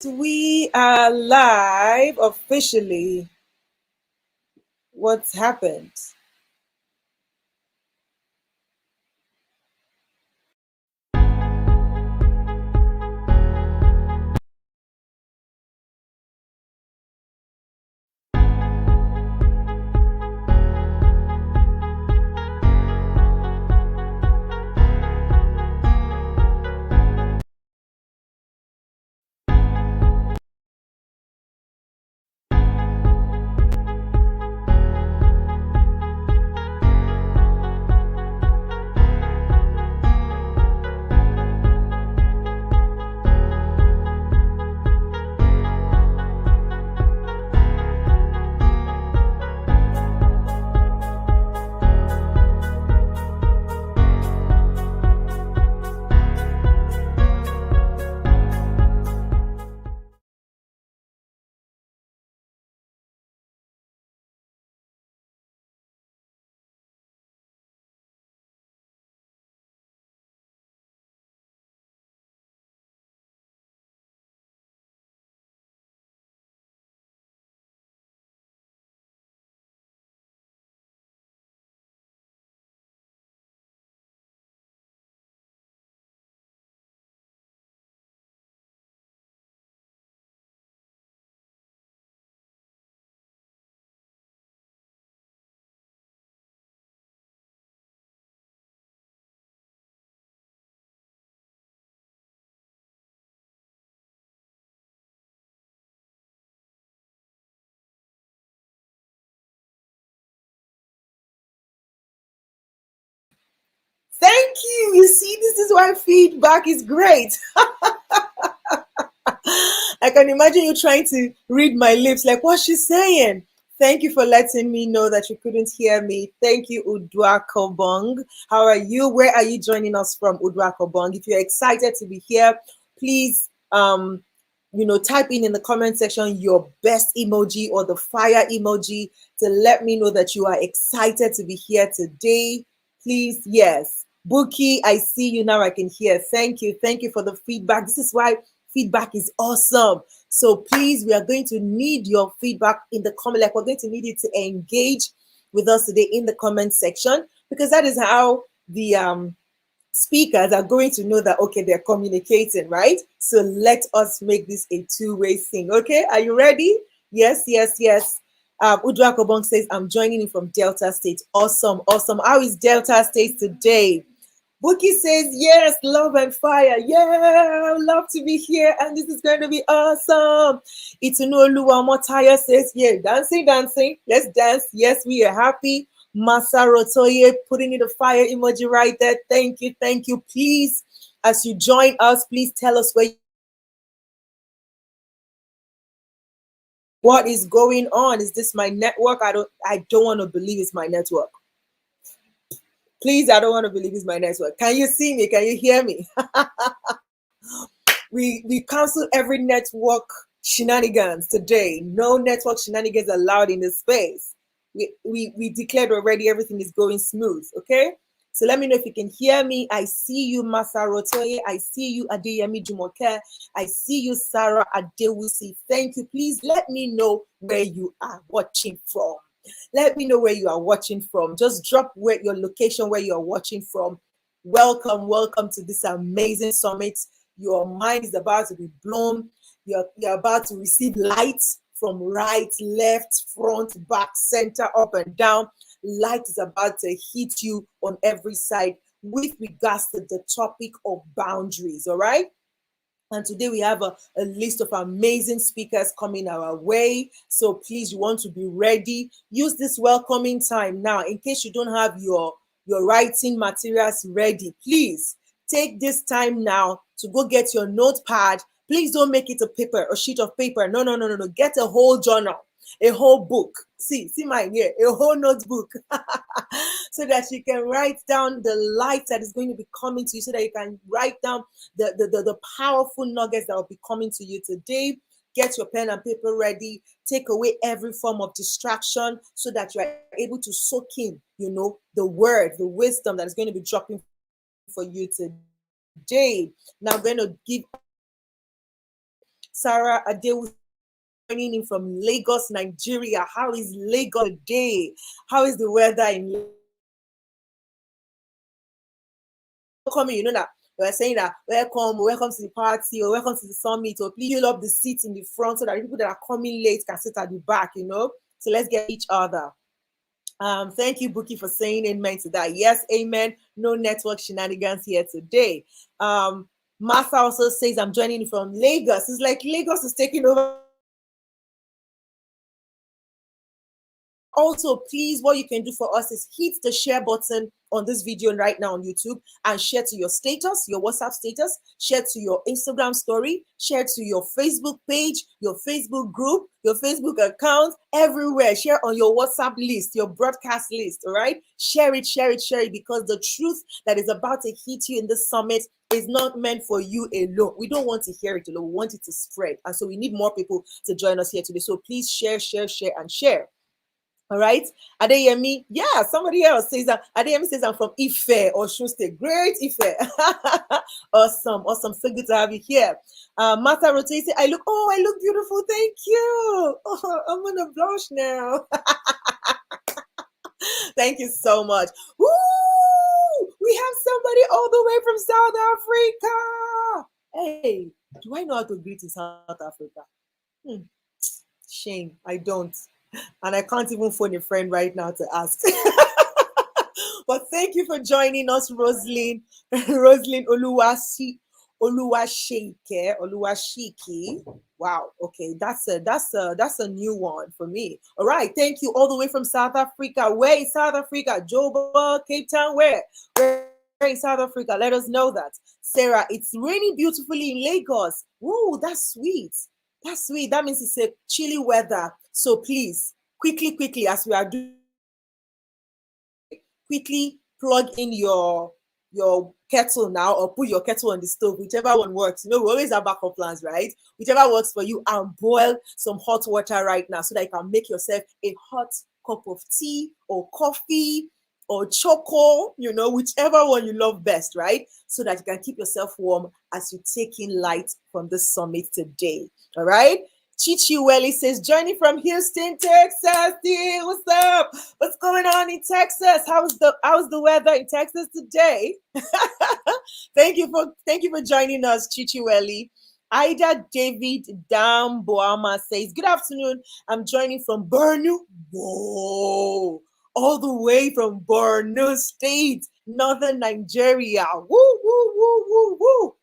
We are live officially. What's happened? Thank you. You see, this is why feedback is great. I can imagine you trying to read my lips, like, what's she saying? Thank you for letting me know that you couldn't hear me. Thank you, Udwakobong. How are you? Where are you joining us from, Udwakobong? If you're excited to be here, please type in the comment section your best emoji or the fire emoji to let me know that you are excited to be here today. Please, yes. Buki, I see you now. I can hear. Thank you. Thank you for the feedback. This is why feedback is awesome. So please, we are going to need your feedback in the comment. Like, we're going to need you to engage with us today in the comment section, because that is how the speakers are going to know that, okay, they're communicating, right? So let us make this a two-way thing. Okay, are you ready? Yes, yes, yes. Udra Kobong says, I'm joining in from Delta State. Awesome, awesome. How is Delta State today? Bookie says, yes, love and fire. Yeah, love to be here. And this is going to be awesome. Itunoluwa Motaya says, yeah, dancing, dancing. Let's dance. Yes, we are happy. Masaro Toye putting in the fire emoji right there. Thank you. Thank you. Please, as you join us, please tell us what is going on. Is this my network? I don't want to believe it's my network. Please, I don't want to believe it's my network. Can you see me? Can you hear me? we cancel every network shenanigans today. No network shenanigans allowed in this space. We declared already everything is going smooth. Okay. So let me know if you can hear me. I see you, Masarotoye. I see you, Adeyemi Jumoke. I see you, Sarah Adewusi. Thank you. Please let me know where you are watching from. Let me know where you are watching from. Just drop your location where you are watching from. Welcome, welcome to this amazing summit. Your mind is about to be blown. You're about to receive light from right, left, front, back, center, up and down. Light is about to hit you on every side with regards to the topic of boundaries. All right. And today we have a list of amazing speakers coming our way. So please, you want to be ready. Use this welcoming time now. In case you don't have your writing materials ready, please take this time now to go get your notepad. Please don't make it a paper, a sheet of paper. No, no, no, no, no. Get a whole journal, a whole book. See mine here, a whole notebook. So that you can write down the light that is going to be coming to you, so that you can write down the powerful nuggets that will be coming to you today. Get your pen and paper ready. Take away every form of distraction so that you are able to soak in, the word, the wisdom that is going to be dropping for you today. Now I'm going to give Sarah Adewu joining in from Lagos, Nigeria. How is Lagos today? How is the weather in coming? You know that we're saying that welcome to the party, or welcome to the summit, or please fill up the seats in the front so that the people that are coming late can sit at the back, you know. So let's get each other. Thank you, Buki, for saying amen to that. Yes, amen. No network shenanigans here today. Martha also says, I'm joining from Lagos. It's like Lagos is taking over. Also, please, what you can do for us is hit the share button on this video right now on YouTube and share to your status, your WhatsApp status, share to your Instagram story, share to your Facebook page, your Facebook group, your Facebook account, everywhere. Share on your WhatsApp list, your broadcast list, all right? Share it, because the truth that is about to hit you in this summit is not meant for you alone. We don't want to hear it alone. We want it to spread. And so we need more people to join us here today. So please share, and share. All right. Adeyemi, yeah, somebody else says that. Adeyemi says I'm from Ife or State. Great Ife. Awesome. So good to have you here. Martha Rote says, I look beautiful. Thank you. Oh, I'm gonna blush now. Thank you so much. Woo! We have somebody all the way from South Africa. Hey, do I know how to greet in South Africa? Shame, I don't. And I can't even phone a friend right now to ask. But thank you for joining us, Roslyn Oluwashike. Wow. Okay, that's a new one for me. All right. Thank you all the way from South Africa. Where is South Africa? Joburg, Cape Town. Where in South Africa? Let us know that. Sarah, it's raining beautifully in Lagos. Woo, that's sweet. That's sweet. That means it's a chilly weather. So please, quickly, as we are doing, quickly plug in your kettle now, or put your kettle on the stove, whichever one works. You know, we always have backup plans, right? Whichever works for you, and boil some hot water right now so that you can make yourself a hot cup of tea or coffee or choco, you know, whichever one you love best, right? So that you can keep yourself warm as you take in light from the summit today. All right. Chichi Welly says, joining from Houston, Texas. Dude, what's up? What's going on in Texas? How's the weather in Texas today? Thank you for joining us, Chichi Welly. Ida David Damboama says, good afternoon. I'm joining from Borno. Whoa, all the way from Borno State, northern Nigeria. Woo.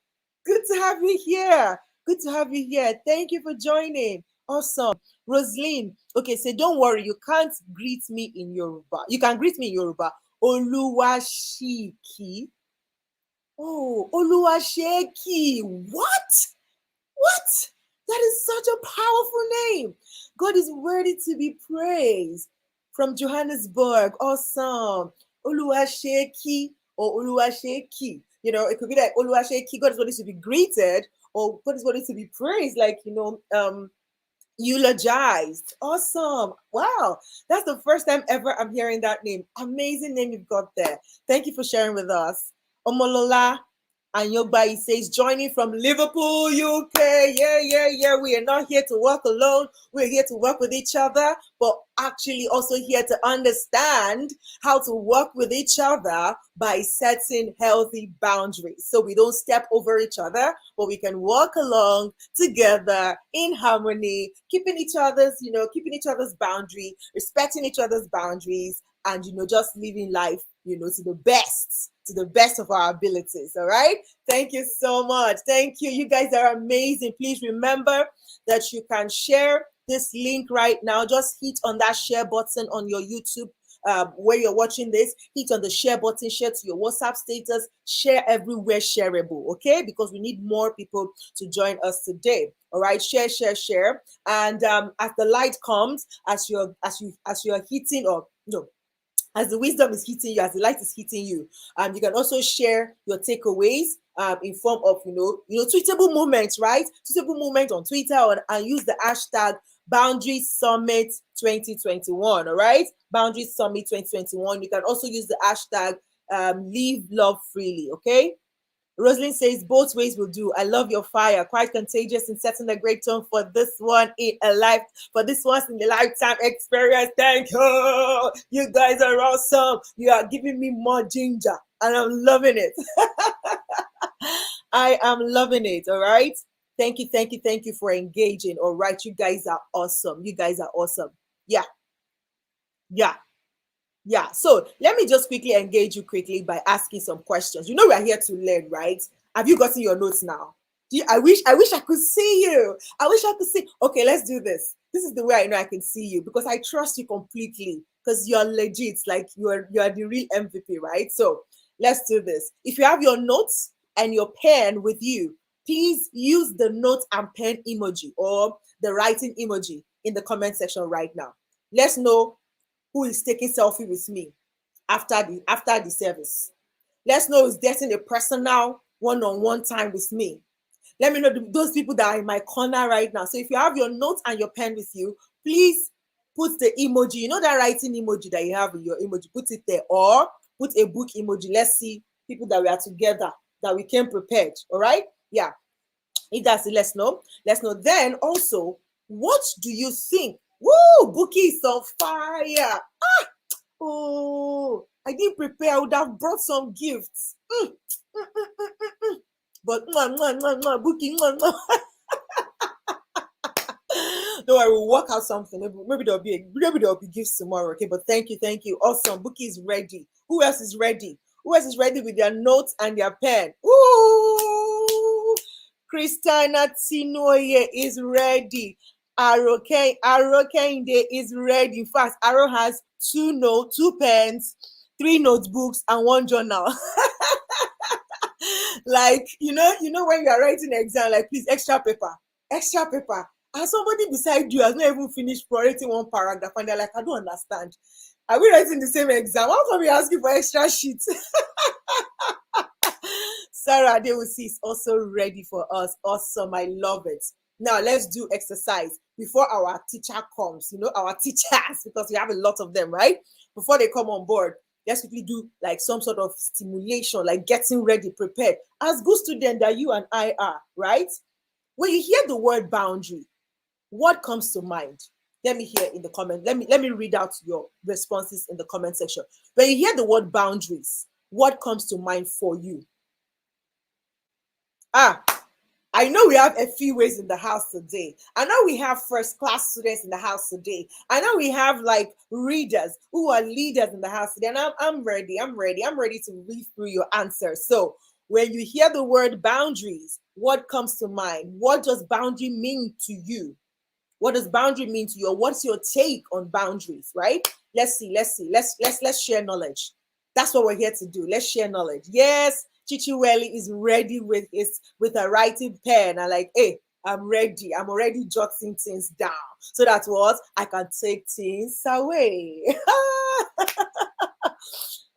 Good to have you here. Thank you for joining. Awesome. Roslyn, okay, so don't worry. You can't greet me in Yoruba. You can greet me in Yoruba. Oluwashiki. Oh, Oluwasheki. What? That is such a powerful name. God is worthy to be praised. From Johannesburg. Awesome. Oluwasheki or Oluwasheki. You know, it could be like Oluwasheki. God is worthy to be greeted, or God is worthy to be praised, like, you know, eulogized. Awesome. Wow. That's the first time ever I'm hearing that name. Amazing name you've got there. Thank you for sharing with us. Omolola Anyogba says, joining from Liverpool, UK. Yeah. We are not here to work alone. We're here to work with each other, but actually also here to understand how to work with each other by setting healthy boundaries. So we don't step over each other, but we can walk along together in harmony, keeping each other's boundary, respecting each other's boundaries, and, you know, just living life, you know, to the best of our abilities. All right. Thank you so much. Thank you. You guys are amazing. Please remember that you can share this link right now. Just hit on that share button on your YouTube where you're watching this. Hit on the share button, share to your WhatsApp status, share everywhere shareable. Okay. Because we need more people to join us today. All right. Share. And as the light comes, as you're hitting, or no, as the wisdom is hitting you, as the light is hitting you, you can also share your takeaways in form of, you know, tweetable moments, right? Tweetable moment on Twitter, and use the hashtag Boundary Summit 2021. All right, Boundary Summit 2021. You can also use the hashtag Live Love Freely. Okay. Rosalind says both ways will do. I love your fire. Quite contagious and setting a great tone for this one in a life, for this once in a lifetime experience. Thank you. You guys are awesome. You are giving me more ginger, and I'm loving it. I am loving it. All right. Thank you, thank you, thank you for engaging. All right. You guys are awesome. You guys are awesome. Yeah, yeah. Yeah, so let me just quickly engage you quickly by asking some questions. You know we are here to learn, right? Have you gotten your notes now? I wish I could see you. I wish I could see. Okay, let's do this. This is the way I know I can see you because I trust you completely because you're legit, like you're the real MVP, right? So let's do this. If you have your notes and your pen with you, please use the note and pen emoji or the writing emoji in the comment section right now. Let's know who is taking selfie with me after the service. Let's know who's getting a personal one-on-one time with me. Let me know those people that are in my corner right now. So if you have your notes and your pen with you, please put the emoji. You know that writing emoji that you have in your emoji, put it there, or put a book emoji. Let's see people that we are together, that we came prepared. All right? Yeah. If that's it, let's know. Let's know. Then also, what do you think? Woo! Bookie is on fire. Oh, I didn't prepare. I would have brought some gifts. But Bookie, no, I will work out something. Maybe there'll be gifts tomorrow. Okay, but thank you. Awesome. Bookie is ready. Who else is ready? Who else is ready with their notes and their pen? Ooh, Christina Tinoye is ready. Arokende is ready. In fact, Aro has two pens, 3 notebooks, and 1 journal. Like, when you are writing an exam, like, please, extra paper. And somebody beside you has not even finished writing 1 paragraph, and they're like, I don't understand. Are we writing the same exam? How come we asking for extra sheets? Sarah Adewusi is also ready for us. Awesome. I love it. Now let's do exercise before our teacher comes. Our teachers, because we have a lot of them, right? Before they come on board, let's quickly do like some sort of stimulation, like getting ready, prepared. As good students that you and I are, right? When you hear the word boundary, what comes to mind? Let me hear in the comment. Let me read out your responses in the comment section. When you hear the word boundaries, what comes to mind for you? I know we have a few ways in the house today. I know we have first class students in the house today. I know we have like readers who are leaders in the house today. And I'm ready. I'm ready to read through your answers. So when you hear the word boundaries, what comes to mind? What does boundary mean to you? What does boundary mean to you? Or what's your take on boundaries, right? Let's see. Let's share knowledge. That's what we're here to do. Let's share knowledge. Yes, Chichiweli is ready with a writing pen. I'm like, hey, I'm ready. I'm already jotting things down so that what I can take things away.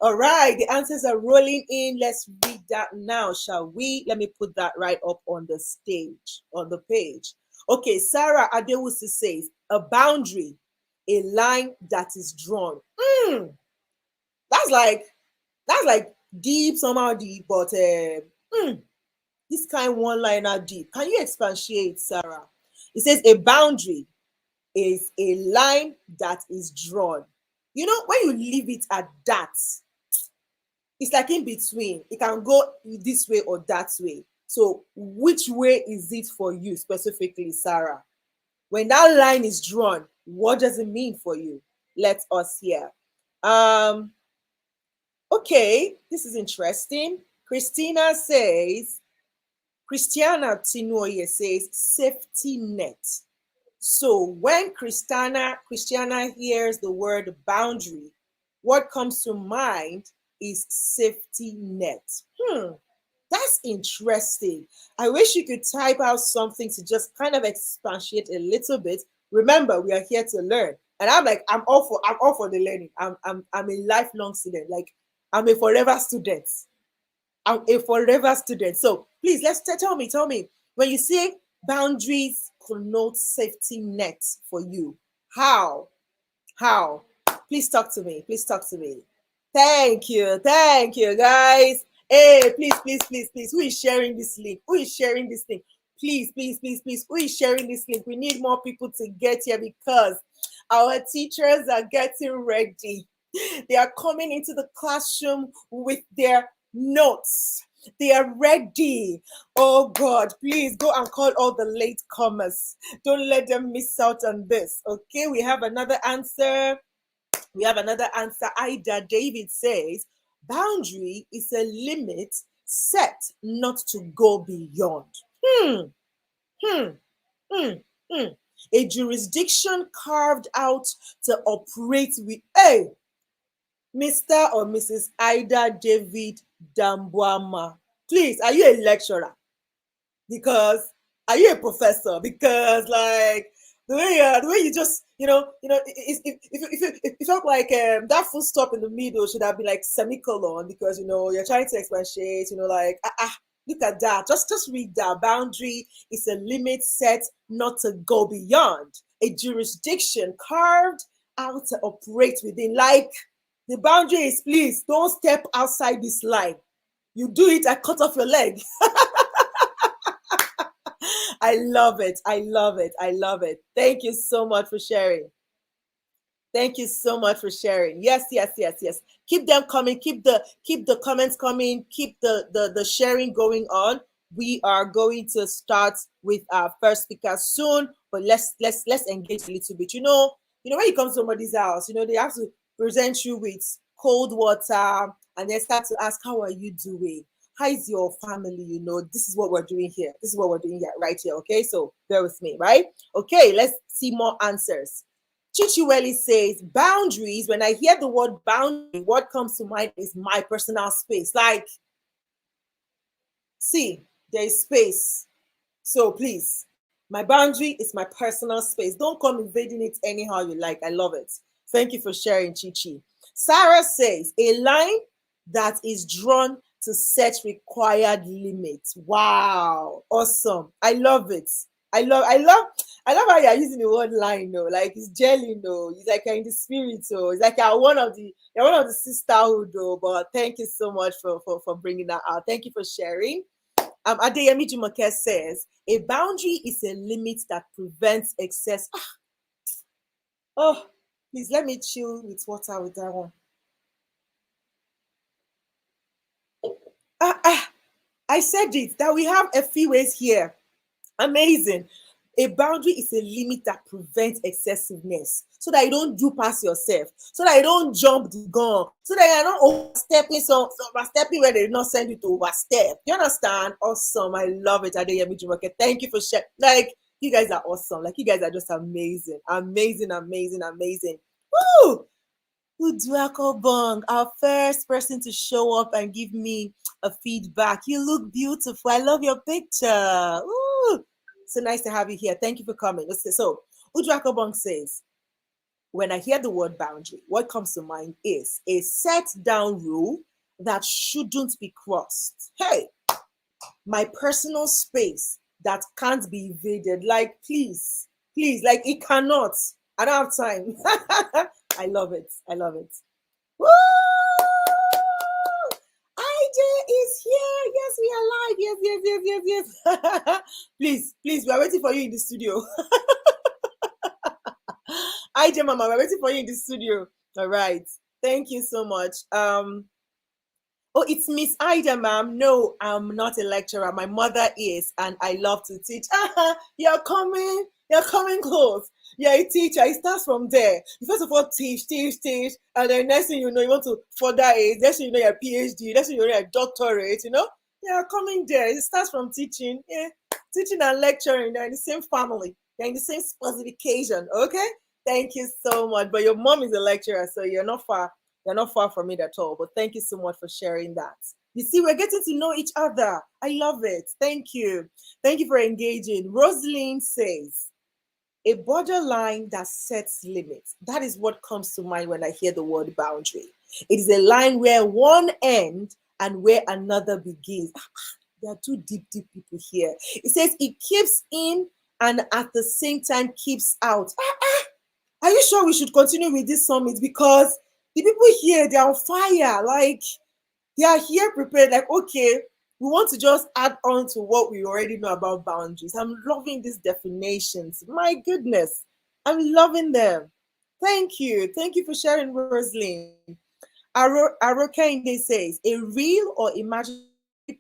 All right, the answers are rolling in. Let's read that now, shall we? Let me put that right up on the stage, on the page. Okay, Sarah Adewusi says, a boundary, a line that is drawn. That's like deep, somehow deep, but this kind one-liner deep. Can you expatiate, Sarah? It says a boundary is a line that is drawn. When you leave it at that, it's like in between. It can go this way or that way. So which way is it for you specifically, Sarah? When that line is drawn, what does it mean for you? Let us hear. Okay, this is interesting. Christiana Tinoye says safety net. So when Christiana hears the word boundary, what comes to mind is safety net. That's interesting. I wish you could type out something to just kind of expatiate a little bit. Remember, we are here to learn. And I'm all for the learning. I'm a lifelong student. Like, I'm a forever student. So please, tell me, when you say boundaries connote safety net for you, how? Please talk to me. Thank you, guys. Hey, please. Who is sharing this link? Who is sharing this link? Please. Who is sharing this link? We need more people to get here because our teachers are getting ready. They are coming into the classroom with their notes. They are ready. Oh God, please go and call all the late comers. Don't let them miss out on this. Okay, we have another answer. Ida David says, boundary is a limit set not to go beyond. Hmm, hmm, hmm, hmm. A jurisdiction carved out to operate with. Hey, Mr. or Mrs. Ida David Dambuama, please, are you a lecturer? Because are you a professor? Because like the way you just it felt like that full stop in the middle should have been like semicolon because you're trying to expatiate. Like look at that. Just read that. Boundary is a limit set not to go beyond. A jurisdiction carved out to operate within. Like the boundary is, please don't step outside this line. You do it, I cut off your leg. I love it. Thank you so much for sharing. Yes. Keep them coming. Keep the comments coming. Keep the sharing going on. We are going to start with our first speaker soon, but let's engage a little bit. When you come to somebody's house, they have to present you with cold water and they start to ask, how are you doing? How is your family? This is what we're doing here. Right here. Okay, so bear with me, right? Okay, let's see more answers. Chichiweli says, boundaries. When I hear the word boundary, what comes to mind is my personal space. Like, see, there is space. So please, my boundary is my personal space. Don't come invading it anyhow you like. I love it. Thank you for sharing, Chichi. Sarah says, a line that is drawn to set required limits. Wow, awesome. I love it. I love how you're using the word line though. Like it's gelling though. It's like you're in the spirit though. It's like you're one of the sisterhood though. But thank you so much for bringing that out. Thank you for sharing. Adeyemi Jumoke says, a boundary is a limit that prevents excess. Oh, please let me chill with water with that one. I said it, that we have a few ways here. Amazing. A boundary is a limit that prevents excessiveness so that you don't do past yourself, so that you don't jump the gun, so that you're not overstepping where they did not send you to overstep. You understand? Awesome. I love it. Adeyemi Jumoke. Thank you for sharing. Like, you guys are awesome. Like, you guys are just amazing. Amazing. Woo! Uduako Bong, our first person to show up and give me a feedback. You look beautiful. I love your picture. Ooh, so nice to have you here. Thank you for coming. Let's see. So Uduako Bong says, when I hear the word boundary, what comes to mind is a set down rule that shouldn't be crossed. Hey, my personal space that can't be invaded. Like, please, like it cannot. I don't have time. I love it. Woo! IJ is here. Yes, we are live. Yes. Please, we are waiting for you in the studio. IJ Mama, we're waiting for you in the studio. All right. Thank you so much. Oh, it's Miss Ida, ma'am. No, I'm not a lecturer. My mother is, and I love to teach. You're coming close. You're a teacher. It starts from there. You first of all teach, and then next thing you know, you want to further it. Next thing you know, you're a PhD. Next thing you know, you're a doctorate. You're coming there. It starts from teaching. Yeah, teaching and lecturing. They're in the same family. They're in the same specification. Okay. Thank you so much. But your mom is a lecturer, so you're not far. You're not far from it at all. But thank you so much for sharing that. You see, we're getting to know each other. I love it. Thank you. Thank you for engaging. Rosalind says, a borderline that sets limits. That is what comes to mind when I hear the word boundary. It is a line where one ends and where another begins. There are two deep people here. It says it keeps in and at the same time keeps out. Are you sure we should continue with this summit? Because the people here, they're on fire. Like, They are here prepared, like, okay, we want to just add on to what we already know about boundaries. I'm loving these definitions. My goodness, I'm loving them. Thank you. Thank you for sharing, Rosaline. Arokende says, a real or imaginary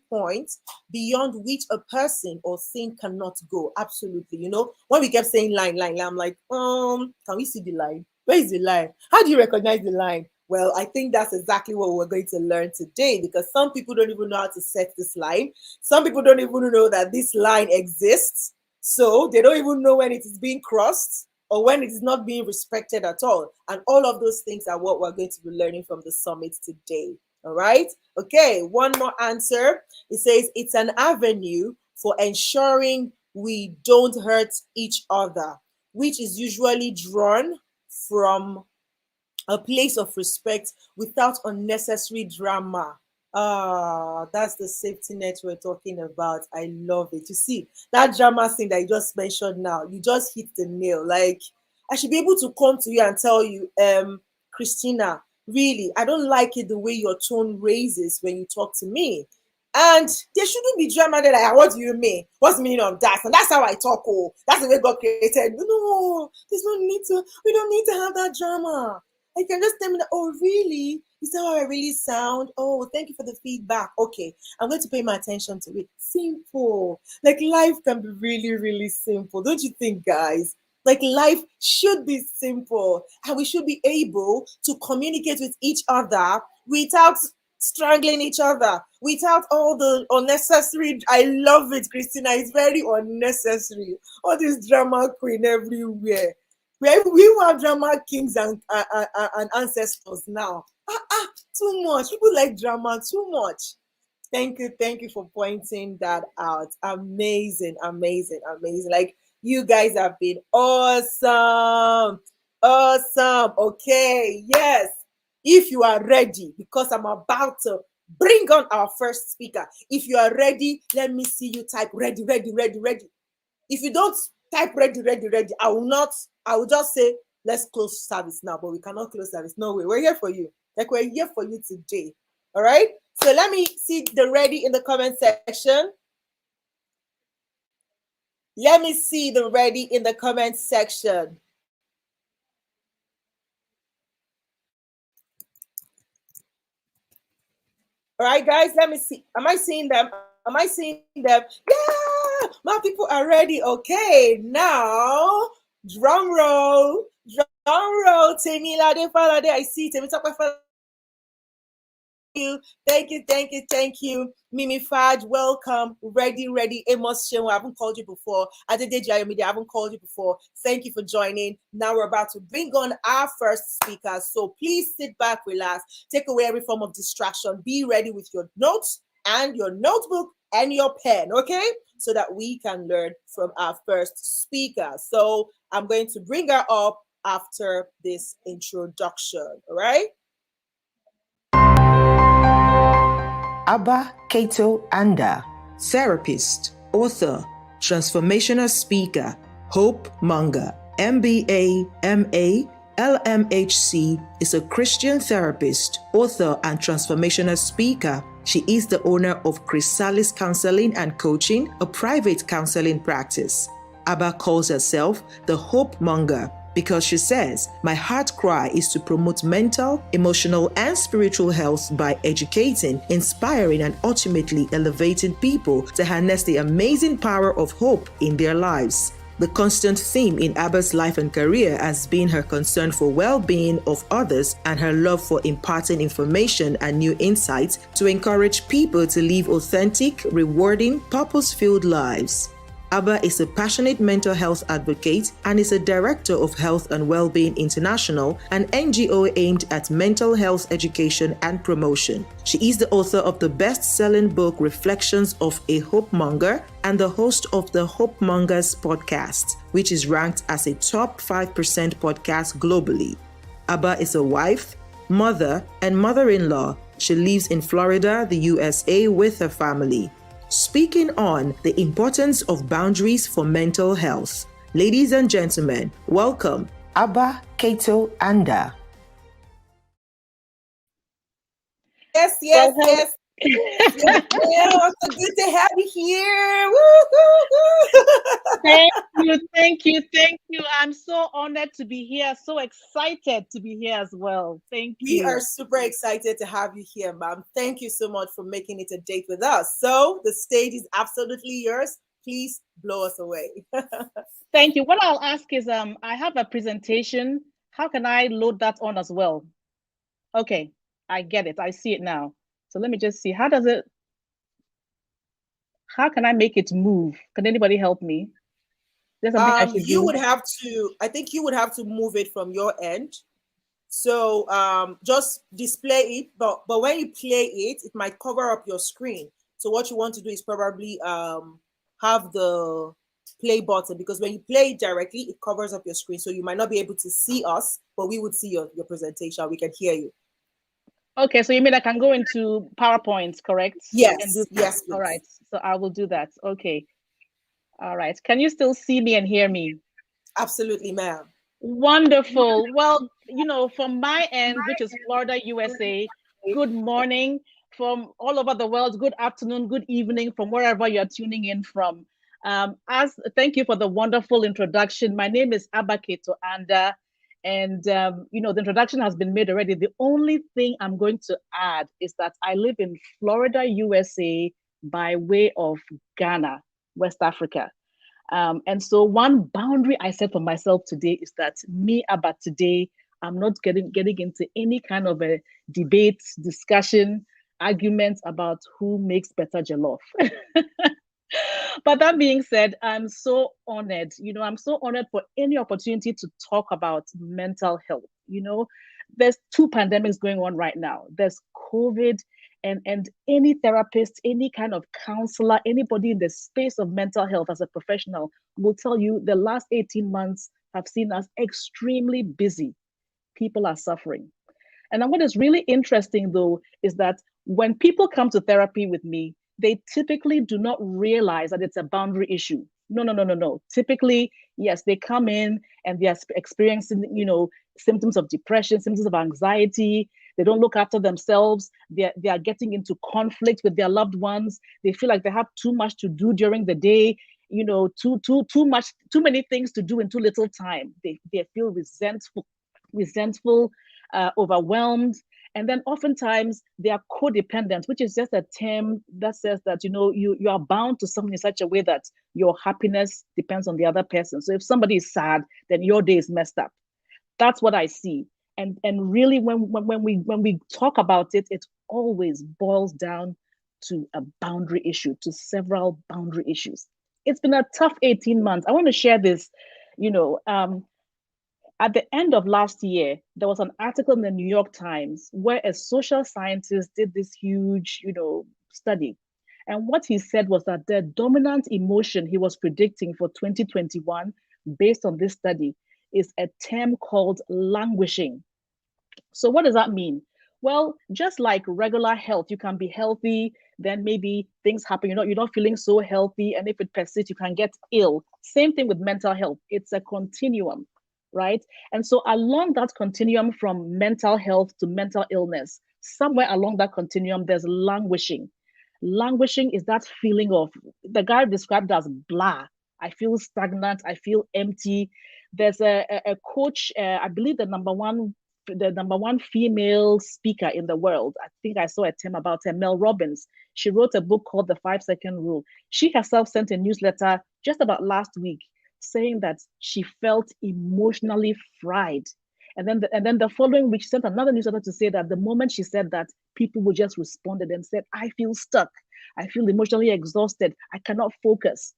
point beyond which a person or thing cannot go. Absolutely. You know, when we kept saying line, I'm like, can we see the line? Where is the line? How do you recognize the line? Well, I think that's exactly what we're going to learn today, because some people don't even know how to set this line. Some people don't even know that this line exists. So they don't even know when it is being crossed or when it is not being respected at all. And all of those things are what we're going to be learning from the summit today. All right. Okay. One more answer. It says it's an avenue for ensuring we don't hurt each other, which is usually drawn from a place of respect without unnecessary drama. Ah, that's the safety net we're talking about. I love it. You see, that drama thing that you just mentioned now, you just hit the nail. Like, I should be able to come to you and tell you, Christina, really, I don't like it the way your tone raises when you talk to me. And there shouldn't be drama there. Like, what do you mean? What's the meaning of that? And that's how I talk. Oh, that's the way God created. No, there's no need to, we don't need to have that drama. I can just tell me that, oh, really? Is that how I really sound? Oh, thank you for the feedback. Okay, I'm going to pay my attention to it. Simple. Like, life can be really, really simple. Don't you think, guys? Like, life should be simple, and we should be able to communicate with each other without strangling each other, without all the unnecessary. I love it, Christina. It's very unnecessary. All this drama queen everywhere. We have drama kings and ancestors now. Too much. People like drama too much. Thank you for pointing that out. Amazing, amazing, amazing. Like, you guys have been awesome. Awesome. Okay, yes. If you are ready, because I'm about to bring on our first speaker. If you are ready, let me see you type ready, ready, ready, ready. If you don't type ready, ready, ready, I will just say, let's close service now, but we cannot close service. No way. We're here for you. Like, we're here for you today. All right. So let me see the ready in the comment section. Let me see the ready in the comment section. All right, guys, let me see. Am I seeing them? Am I seeing them? Yeah, my people are ready. Okay, now, drum roll. Drum roll. Temilade Falade. I see Temitope Falade. Thank you. Mimi Faj, welcome. Ready. Amos Shen, I haven't called you before. Adedeji Ayomide, I haven't called you before. Thank you for joining. Now we're about to bring on our first speaker. So please sit back, relax, take away every form of distraction. Be ready with your notes and your notebook and your pen, okay? So that we can learn from our first speaker. So I'm going to bring her up after this introduction, all right? Abba Kato Anda, therapist, author, transformational speaker, hope monger, MBA, MA, LMHC, is a Christian therapist, author, and transformational speaker. She is the owner of Chrysalis Counseling and Coaching, a private counseling practice. Abba calls herself the hope monger because she says, my heart cry is to promote mental, emotional, and spiritual health by educating, inspiring, and ultimately elevating people to harness the amazing power of hope in their lives. The constant theme in Abba's life and career has been her concern for well-being of others and her love for imparting information and new insights to encourage people to live authentic, rewarding, purpose-filled lives. Abba is a passionate mental health advocate and is a director of Health and Wellbeing International, an NGO aimed at mental health education and promotion. She is the author of the best-selling book Reflections of a Hope Monger and the host of the Hope Mongers podcast, which is ranked as a top 5% podcast globally. Abba is a wife, mother, and mother-in-law. She lives in Florida, the USA, with her family. Speaking on the importance of boundaries for mental health. Ladies and gentlemen, welcome Abba Kato Anda. Yes, Well, yes. Yes, ma'am. So good to have you here. Woo, woo, woo. thank you, thank you, thank you. I'm so honored to be here, so excited to be here as well. Thank We are you. super excited to have you here, ma'am. Thank you so much for making it a date with us. So the stage is absolutely yours. Please blow us away. Thank you. What I'll ask is I have a presentation. How can I load that on as well? Okay, I get it. I see it now. So let me just see. How can I make it move? Can anybody help me? There's something I should You do. would have to, I think you would have to move it from your end. So just display it, but when you play it, it might cover up your screen. So what you want to do is probably have the play button, because when you play it directly, it covers up your screen. So you might not be able to see us, but we would see your presentation. We can hear you. Okay, so you mean I can go into PowerPoint, correct? And do Yes, that. yes, All please. right. So I will do that. Okay. All right. Can you still see me and hear me? Absolutely, ma'am. Wonderful. Well, from my end, which is Florida, USA, good morning. From all over the world, good afternoon, good evening, from wherever you're tuning in from. As Thank you for the wonderful introduction. My name is Abaketo Anda, and the introduction has been made already. The only thing I'm going to add is that I live in Florida, USA, by way of Ghana, West Africa. And so one boundary I set for myself today is that me about today, I'm not getting into any kind of a debate, discussion, argument about who makes better jollof. But that being said, I'm so honored. I'm so honored for any opportunity to talk about mental health. There's two pandemics going on right now. There's COVID, and any therapist, any kind of counselor, anybody in the space of mental health as a professional will tell you the last 18 months have seen us extremely busy. People are suffering. And then what is really interesting, though, is that when people come to therapy with me, they typically do not realize that it's a boundary issue. No, no, no, no, no. Typically, yes, they come in and they are experiencing, symptoms of depression, symptoms of anxiety. They don't look after themselves. They are getting into conflict with their loved ones. They feel like they have too much to do during the day. Too many things to do in too little time. They feel resentful, overwhelmed. And then oftentimes they are codependent, which is just a term that says that you are bound to someone in such a way that your happiness depends on the other person. So if somebody is sad, then your day is messed up. That's what I see. And really, when we talk about it, it always boils down to a boundary issue, to several boundary issues. It's been a tough 18 months. I want to share this. You know, at the end of last year, there was an article in the New York Times where a social scientist did this huge, study. And what he said was that the dominant emotion he was predicting for 2021, based on this study, is a term called languishing. So what does that mean? Well, just like regular health, you can be healthy, then maybe things happen, you're not feeling so healthy, and if it persists, you can get ill. Same thing with mental health. It's a continuum, right? And so along that continuum from mental health to mental illness, somewhere along that continuum, there's languishing. Languishing is that feeling of, the guy described as blah. I feel stagnant. I feel empty. There's a coach, I believe the number one female speaker in the world. I think I saw a term about her, Mel Robbins. She wrote a book called The 5 Second Rule. She herself sent a newsletter just about last week saying that she felt emotionally fried. And then the following week, she sent another newsletter to say that the moment she said that, people would just responded and said, I feel stuck. I feel emotionally exhausted. I cannot focus.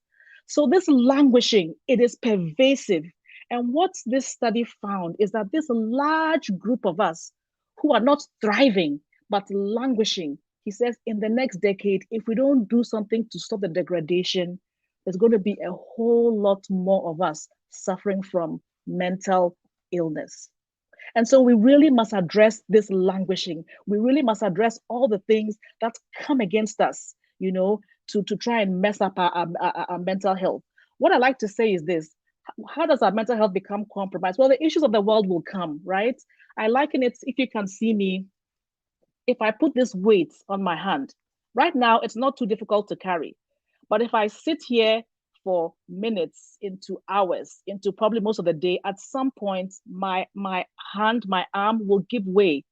So this languishing, it is pervasive. And what this study found is that this large group of us who are not thriving, but languishing, he says, in the next decade, if we don't do something to stop the degradation, there's going to be a whole lot more of us suffering from mental illness. And so we really must address this languishing. We really must address all the things that come against us, to try and mess up our mental health. What I like to say is this: how does our mental health become compromised? Well, the issues of the world will come, right? I liken it, if you can see me, if I put this weight on my hand, right now it's not too difficult to carry. But if I sit here for minutes into hours, into probably most of the day, at some point my hand, my arm will give way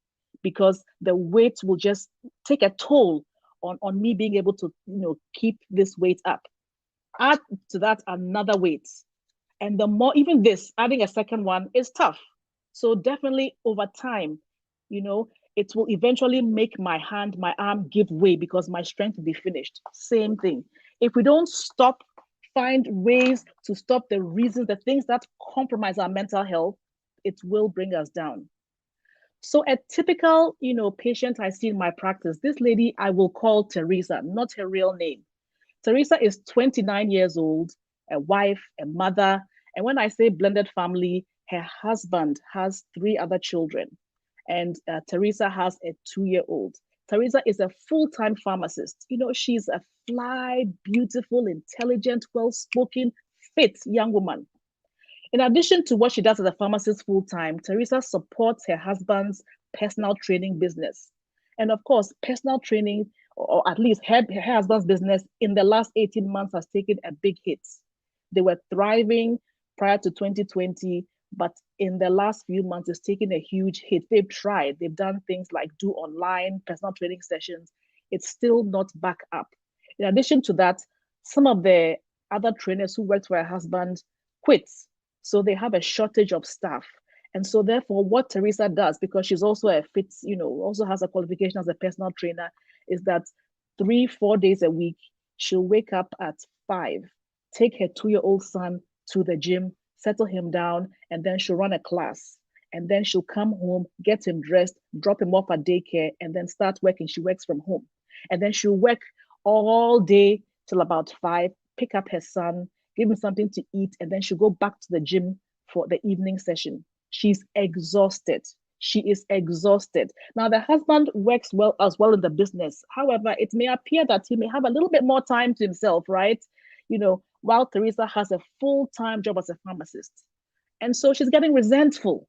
because the weight will just take a toll on me being able to, keep this weight up. Add to that another weight. And the more, even this, adding a second one is tough. So definitely over time, it will eventually make my hand, my arm give way because my strength will be finished. Same thing. If we don't stop, find ways to stop the reasons, the things that compromise our mental health, it will bring us down. So a typical, patient I see in my practice, this lady I will call Teresa, not her real name. Teresa is 29 years old, a wife, a mother. And when I say blended family, her husband has 3 other children. And Teresa has a 2-year-old. Teresa is a full-time pharmacist. She's a fly, beautiful, intelligent, well-spoken, fit young woman. In addition to what she does as a pharmacist full-time, Teresa supports her husband's personal training business. And of course, personal training, or at least her husband's business, in the last 18 months has taken a big hit. They were thriving prior to 2020, but in the last few months, it's taken a huge hit. They've tried. They've done things like do online personal training sessions. It's still not back up. In addition to that, some of the other trainers who worked for her husband quit. So they have a shortage of staff. And so therefore, what Teresa does, because she's also a fit, also has a qualification as a personal trainer, is that 3-4 days a week, she'll wake up at 5, take her 2-year-old son to the gym, settle him down, and then she'll run a class. And then she'll come home, get him dressed, drop him off at daycare, and then start working. She works from home. And then she'll work all day till about 5, pick up her son, give him something to eat, and then she'll go back to the gym for the evening session. She's exhausted. She is exhausted. Now, the husband works well as well in the business. However, it may appear that he may have a little bit more time to himself, right? While Teresa has a full-time job as a pharmacist. And so she's getting resentful.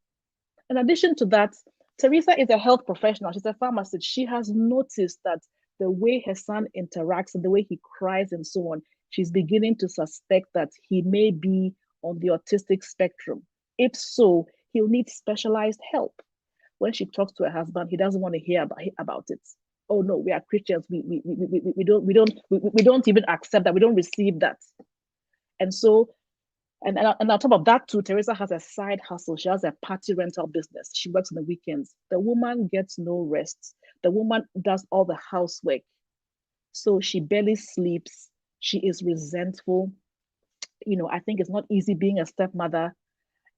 In addition to that, Teresa is a health professional. She's a pharmacist. She has noticed that the way her son interacts and the way he cries and so on, she's beginning to suspect that he may be on the autistic spectrum. If so, he'll need specialized help. When she talks to her husband, he doesn't want to hear about it. Oh no, we are Christians. We don't even accept that. We don't receive that. And so, and on top of that too, Teresa has a side hustle. She has a party rental business. She works on the weekends. The woman gets no rest. The woman does all the housework. So she barely sleeps. She is resentful. I think it's not easy being a stepmother.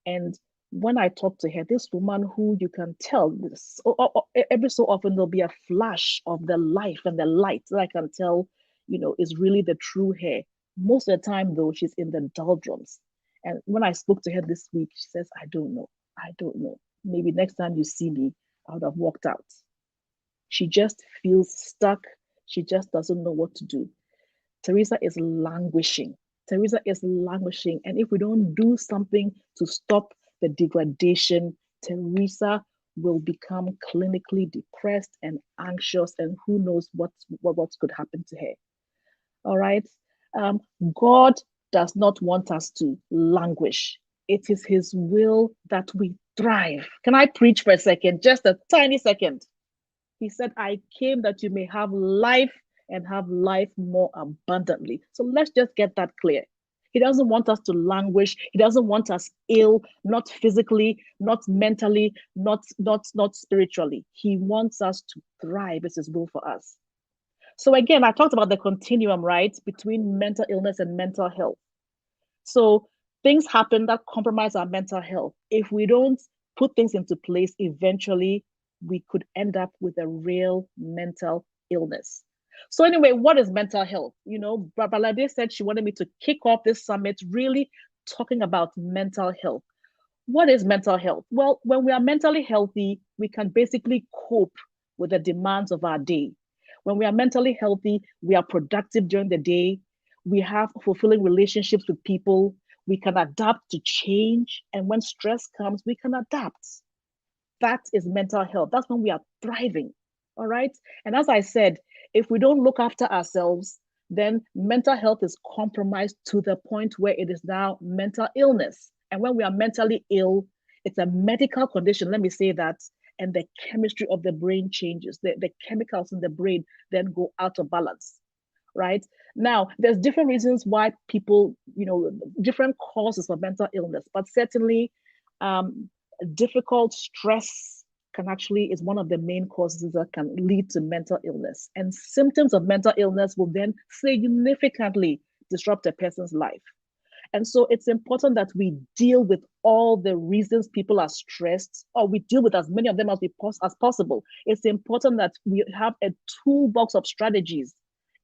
And when I talk to her, this woman who you can tell, this, every so often there'll be a flash of the life and the light that I can tell, is really the true her. Most of the time, though, she's in the doldrums. And when I spoke to her this week, she says, I don't know. Maybe next time you see me, I would have walked out. She just feels stuck. She just doesn't know what to do. Teresa is languishing. And if we don't do something to stop the degradation, Teresa will become clinically depressed and anxious, and who knows what could happen to her. All right. God does not want us to languish. It is his will that we thrive. Can I preach for a second? Just a tiny second. He said, I came that you may have life and have life more abundantly. So let's just get that clear. He doesn't want us to languish. He doesn't want us ill, not physically, not mentally, not spiritually. He wants us to thrive. It's his will for us. So again, I talked about the continuum, right, between mental illness and mental health. So things happen that compromise our mental health. If we don't put things into place, eventually we could end up with a real mental illness. So anyway, what is mental health? Balade said she wanted me to kick off this summit really talking about mental health. What is mental health? Well, when we are mentally healthy, we can basically cope with the demands of our day. When we are mentally healthy, we are productive during the day. We have fulfilling relationships with people. We can adapt to change. And when stress comes, we can adapt. That is mental health. That's when we are thriving. All right. And as I said, if we don't look after ourselves, then mental health is compromised to the point where it is now mental illness. And when we are mentally ill, it's a medical condition, let me say that, and the chemistry of the brain changes. The chemicals in the brain then go out of balance, right? Now, there's different reasons why people, different causes of mental illness, but certainly difficult stress can actually is one of the main causes that can lead to mental illness. And symptoms of mental illness will then significantly disrupt a person's life. And so it's important that we deal with all the reasons people are stressed, or we deal with as many of them as possible. It's important that we have a toolbox of strategies,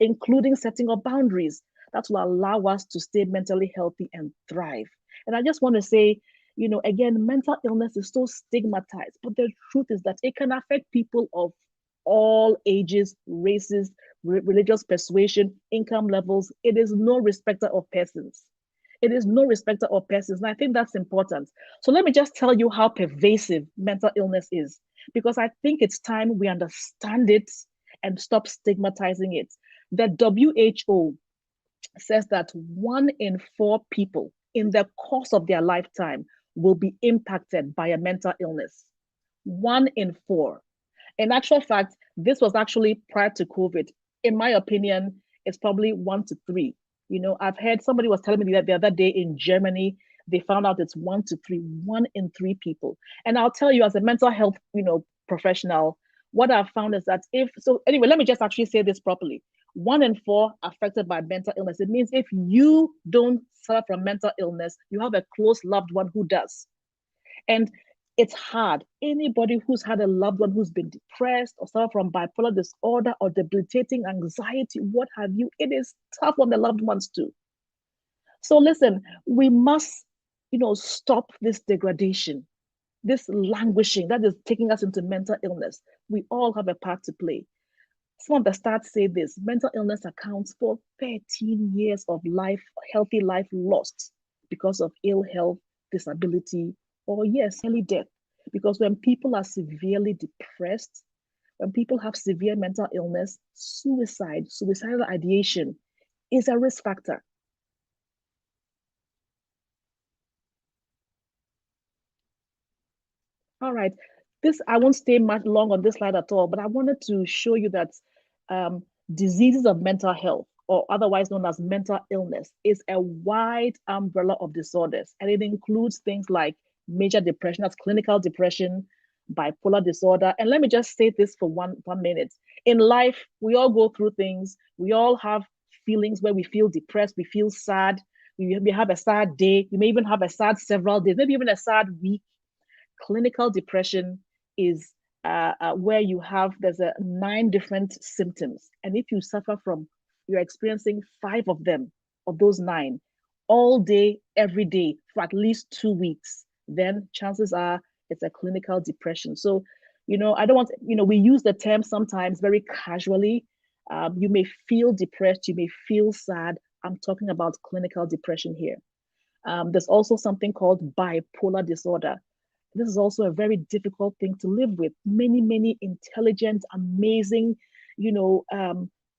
including setting up boundaries that will allow us to stay mentally healthy and thrive. And I just want to say, again, mental illness is so stigmatized, but the truth is that it can affect people of all ages, races, religious persuasion, income levels. It is no respecter of persons. It is no respecter of persons. And I think that's important. So let me just tell you how pervasive mental illness is, because I think it's time we understand it and stop stigmatizing it. The WHO says that 1 in 4 people in the course of their lifetime will be impacted by a mental illness. 1 in 4. In actual fact, this was actually prior to COVID. In my opinion, it's probably 1 to 3. I've heard somebody was telling me that the other day in Germany, they found out it's 1 to 3, 1 in 3 people. And I'll tell you, as a mental health, professional, what I've found is that anyway, let me just actually say this properly. 1 in 4 affected by mental illness. It means if you don't suffer from mental illness, you have a close loved one who does. And it's hard. Anybody who's had a loved one who's been depressed or suffer from bipolar disorder or debilitating anxiety, what have you, it is tough on the loved ones too. So listen, we must, stop this degradation, this languishing that is taking us into mental illness. We all have a part to play. Some of the stats say this: mental illness accounts for 13 years of life, healthy life lost because of ill health, disability, or yes, early death. Because when people are severely depressed, when people have severe mental illness, suicidal ideation is a risk factor. All right. I won't stay much long on this slide at all, but I wanted to show you that diseases of mental health, or otherwise known as mental illness, is a wide umbrella of disorders. And it includes things like major depression, that's clinical depression, bipolar disorder. And let me just say this for one minute. In life, we all go through things. We all have feelings where we feel depressed, we feel sad, we have a sad day, you may even have a sad several days, maybe even a sad week. Clinical depression is where there's 9 different symptoms. And if you suffer from, you're experiencing 5 of them, of those 9, all day, every day, for at least 2 weeks, then chances are it's a clinical depression. So, I don't want, we use the term sometimes very casually. You may feel depressed, you may feel sad. I'm talking about clinical depression here. There's also something called bipolar disorder. This is also a very difficult thing to live with. Many, many intelligent, amazing,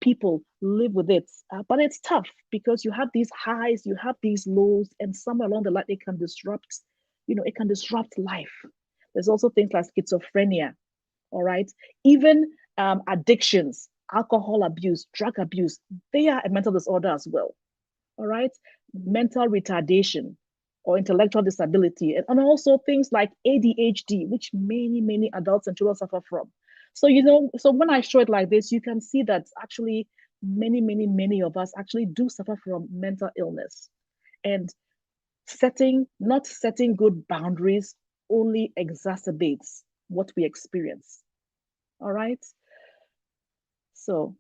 people live with it. But it's tough because you have these highs, you have these lows, and somewhere along the line, it can disrupt life. There's also things like schizophrenia, all right? Even addictions, alcohol abuse, drug abuse, they are a mental disorder as well, all right? Mental retardation or intellectual disability, and also things like ADHD, which many, many adults and children suffer from. So, so when I show it like this, you can see that actually many, many, many of us actually do suffer from mental illness. And not setting good boundaries only exacerbates what we experience. All right. So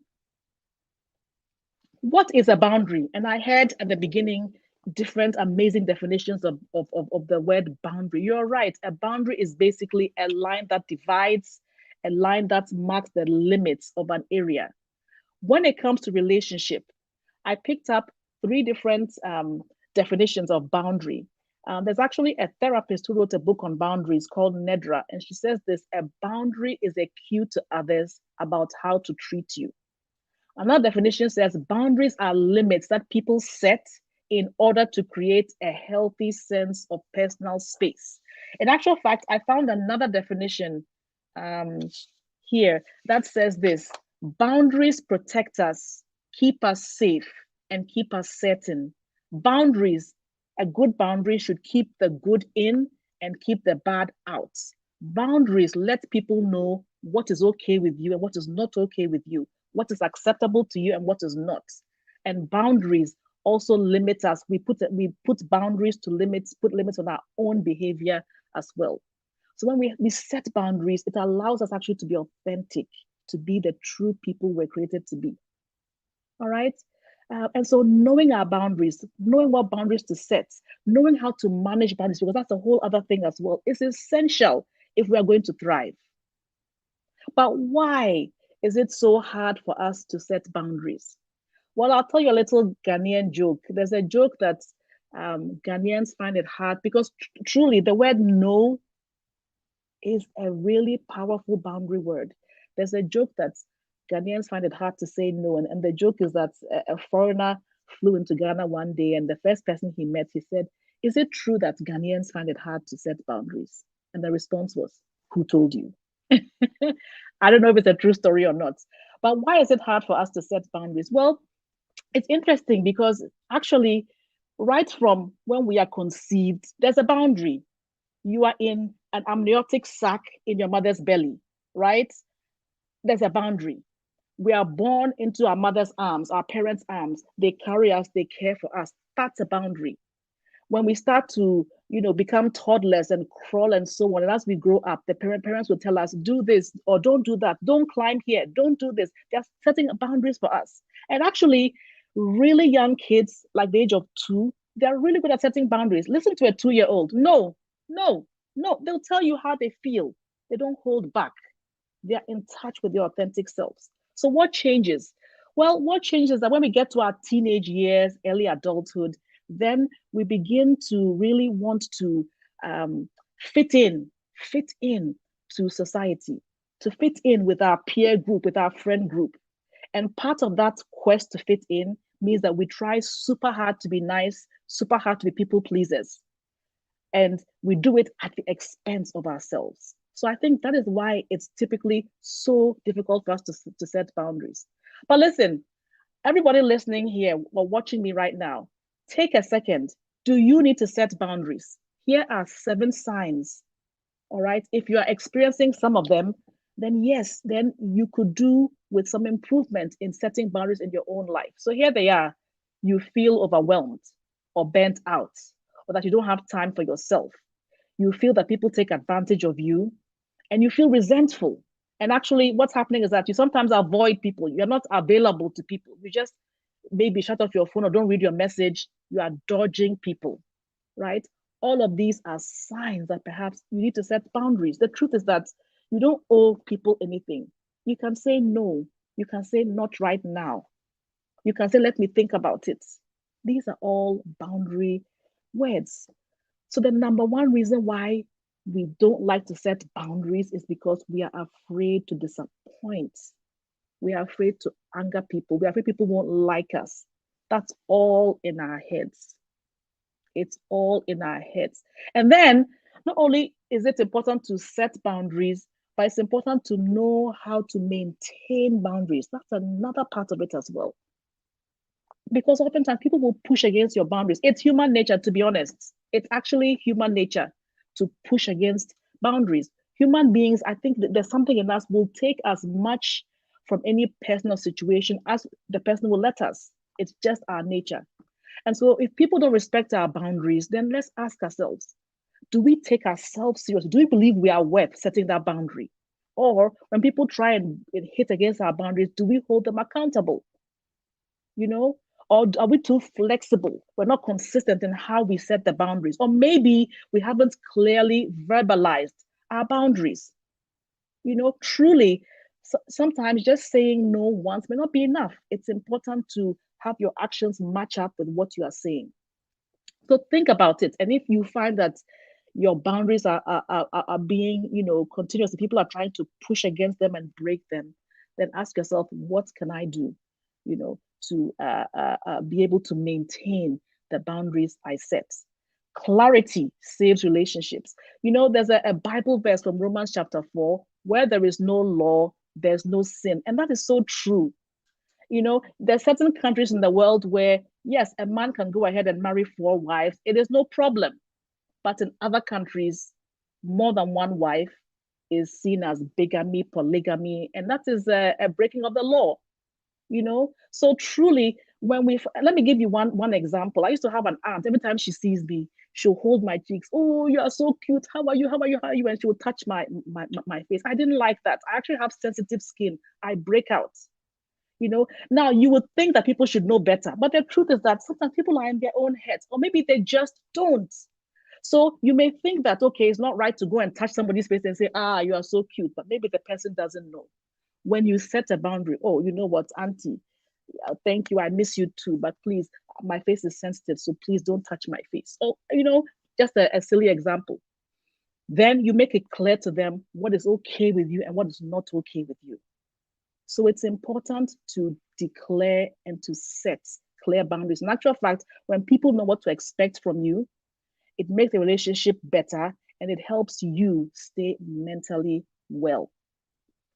what is a boundary? And I heard at the beginning different amazing definitions of the word boundary. You're right. A boundary is basically a line that divides, a line that marks the limits of an area. When it comes to relationship, I picked up 3 different definitions of boundary. There's actually a therapist who wrote a book on boundaries called Nedra, and she says this: a boundary is a cue to others about how to treat you. Another definition says boundaries are limits that people set in order to create a healthy sense of personal space. In actual fact, I found another definition here that says this: boundaries protect us, keep us safe, and keep us certain. Boundaries, a good boundary should keep the good in and keep the bad out. Boundaries let people know what is okay with you and what is not okay with you, what is acceptable to you and what is not. And boundaries also limit us. We put boundaries to put limits on our own behavior as well. So when we set boundaries, it allows us actually to be authentic, to be the true people we're created to be. All right. And so knowing our boundaries, knowing what boundaries to set, knowing how to manage boundaries, because that's a whole other thing as well, is essential if we are going to thrive. But why is it so hard for us to set boundaries? Well, I'll tell you a little Ghanaian joke. There's a joke that Ghanaians find it hard because truly the word no is a really powerful boundary word. There's a joke that Ghanaians find it hard to say no. And the joke is that a foreigner flew into Ghana one day, and the first person he met, he said, "Is it true that Ghanaians find it hard to set boundaries?" And the response was, "Who told you?" I don't know if it's a true story or not. But why is it hard for us to set boundaries? Well, it's interesting because actually, right from when we are conceived, there's a boundary. You are in an amniotic sac in your mother's belly, right? There's a boundary. We are born into our mother's arms, our parents' arms. They carry us, they care for us. That's a boundary. When we start to, become toddlers and crawl and so on, and as we grow up, the parents will tell us, do this or don't do that. Don't climb here. Don't do this. They're setting boundaries for us. And actually, really young kids, like the age of 2, they're really good at setting boundaries. Listen to a 2-year-old. No, no, no. They'll tell you how they feel. They don't hold back. They're in touch with their authentic selves. So what changes? Well, what changes is that when we get to our teenage years, early adulthood, then we begin to really want to fit in to society, to fit in with our peer group, with our friend group. And part of that quest to fit in means that we try super hard to be nice, super hard to be people pleasers. And we do it at the expense of ourselves. So I think that is why it's typically so difficult for us to set boundaries. But listen, everybody listening here or watching me right now, take a second. Do you need to set boundaries? Here are 7 signs. All right. If you are experiencing some of them, then yes, then you could do with some improvement in setting boundaries in your own life. So here they are. You feel overwhelmed or burnt out, or that you don't have time for yourself. You feel that people take advantage of you, and you feel resentful. And actually, what's happening is that you sometimes avoid people. You're not available to people. You just maybe shut off your phone or don't read your message. You are dodging people, right? All of these are signs that perhaps you need to set boundaries. The truth is that you don't owe people anything. You can say no. You can say not right now. You can say, let me think about it. These are all boundary words. So the number one reason why we don't like to set boundaries is because we are afraid to disappoint. We are afraid to anger people. We are afraid people won't like us. That's all in our heads. It's all in our heads. And then not only is it important to set boundaries, but it's important to know how to maintain boundaries. That's another part of it as well. Because oftentimes people will push against your boundaries. It's human nature, to be honest. It's actually human nature to push against boundaries. Human beings, I think that there's something in us will take as much from any personal situation as the person will let us. It's just our nature. And so if people don't respect our boundaries, then let's ask ourselves, do we take ourselves seriously? Do we believe we are worth setting that boundary? Or when people try and hit against our boundaries, do we hold them accountable? Or are we too flexible? We're not consistent in how we set the boundaries. Or maybe we haven't clearly verbalized our boundaries. Truly, sometimes just saying no once may not be enough. It's important to have your actions match up with what you are saying. So think about it. And if you find that your boundaries are being, continuous, people are trying to push against them and break them, then ask yourself, what can I do, to be able to maintain the boundaries I set? Clarity saves relationships. There's a Bible verse from Romans chapter 4, where there is no law, there's no sin. And that is so true. There's certain countries in the world where, yes, a man can go ahead and marry 4 wives. It is no problem. But in other countries, more than one wife is seen as bigamy, polygamy, and that is a breaking of the law. So truly, let me give you one example. I used to have an aunt. Every time she sees me, she'll hold my cheeks. Oh, you are so cute. How are you? How are you? How are you? And she will touch my face. I didn't like that. I actually have sensitive skin. I break out. Now you would think that people should know better, but the truth is that sometimes people are in their own heads, or maybe they just don't. So you may think that, okay, it's not right to go and touch somebody's face and say, you are so cute, but maybe the person doesn't know. When you set a boundary, oh, you know what, auntie, thank you, I miss you too, but please, my face is sensitive, so please don't touch my face. Oh, just a silly example. Then you make it clear to them what is okay with you and what is not okay with you. So it's important to declare and to set clear boundaries. In actual fact, when people know what to expect from you, it makes the relationship better and it helps you stay mentally well.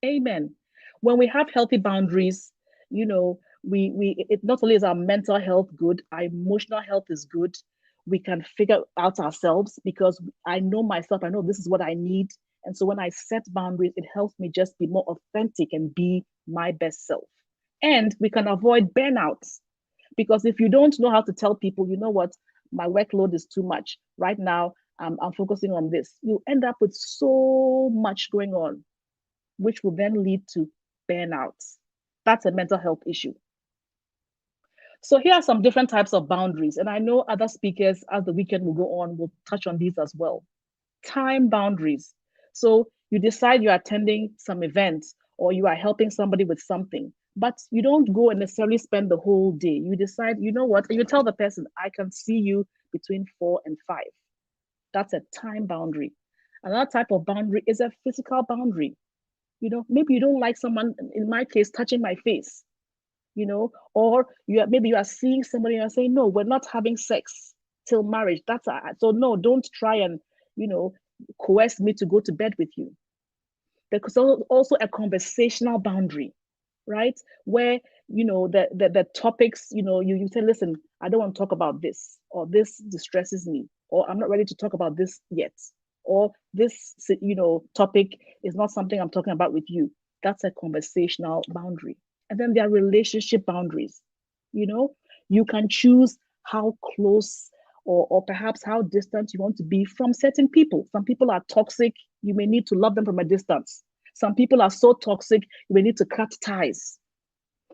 Amen. When we have healthy boundaries, it not only is our mental health good, our emotional health is good. We can figure out ourselves because I know myself, I know this is what I need. And so when I set boundaries, it helps me just be more authentic and be my best self. And we can avoid burnouts because if you don't know how to tell people, you know what, my workload is too much. Right now, I'm focusing on this. You end up with so much going on, which will then lead to burnouts. That's a mental health issue. So here are some different types of boundaries. And I know other speakers, as the weekend will go on, will touch on these as well. Time boundaries. So you decide you're attending some event or you are helping somebody with something, but you don't go and necessarily spend the whole day. You decide, you know what, and you tell the person, I can see you between 4 and 5. That's a time boundary. Another type of boundary is a physical boundary. Maybe you don't like someone, in my case, touching my face, or maybe you are seeing somebody and you're saying, no, we're not having sex till marriage. So no, don't try and, coerce me to go to bed with you. There's also a conversational boundary, right? Where, the topics, you say, listen, I don't want to talk about this, or this distresses me, or I'm not ready to talk about this yet, or this, topic is not something I'm talking about with you. That's a conversational boundary. And then there are relationship boundaries. You can choose how close or perhaps how distant you want to be from certain people. Some people are toxic. You may need to love them from a distance. Some people are so toxic, you may need to cut ties.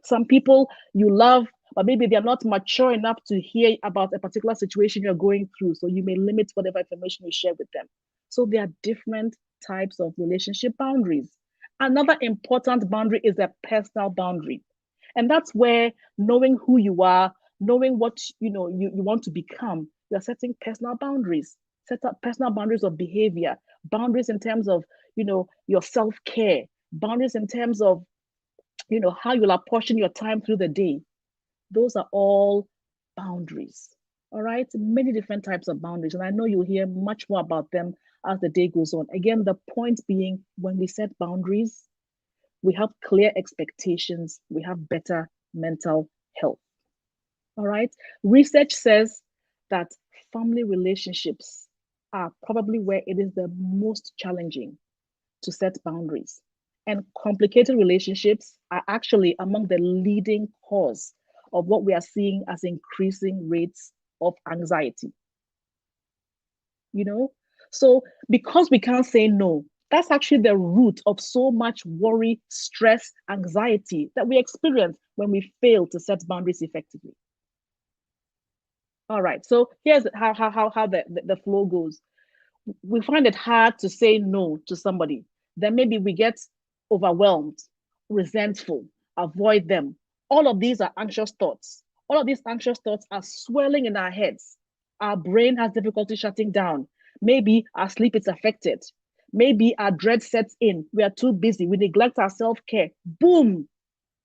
Some people you love, but maybe they're not mature enough to hear about a particular situation you're going through. So you may limit whatever information you share with them. So there are different types of relationship boundaries. Another important boundary is a personal boundary. And that's where knowing who you are, knowing what you want to become, you're setting personal boundaries. Set up personal boundaries of behavior, boundaries in terms of your self-care, boundaries in terms of how you'll apportion your time through the day. Those are all boundaries. All right, many different types of boundaries, and I know you'll hear much more about them as the day goes on. Again, the point being, when we set boundaries, we have clear expectations, we have better mental health. All right, research says that family relationships are probably where it is the most challenging to set boundaries. And complicated relationships are actually among the leading cause of what we are seeing as increasing rates of anxiety. So because we can't say no, that's actually the root of so much worry, stress, anxiety that we experience when we fail to set boundaries effectively. All right, so here's how the flow goes. We find it hard to say no to somebody. Then maybe we get overwhelmed, resentful, avoid them. All of these are anxious thoughts. All of these anxious thoughts are swirling in our heads. Our brain has difficulty shutting down. Maybe our sleep is affected. Maybe our dread sets in. We are too busy. We neglect our self-care. Boom,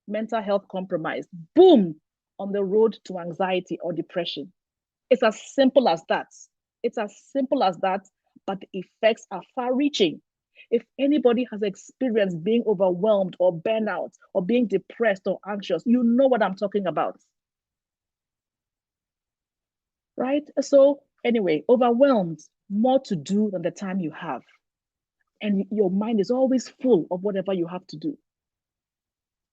mental health compromise. Boom, on the road to anxiety or depression. It's as simple as that. It's as simple as that, but the effects are far-reaching. If anybody has experienced being overwhelmed or burnout or being depressed or anxious, you know what I'm talking about. Right? So anyway, overwhelmed, more to do than the time you have. And your mind is always full of whatever you have to do.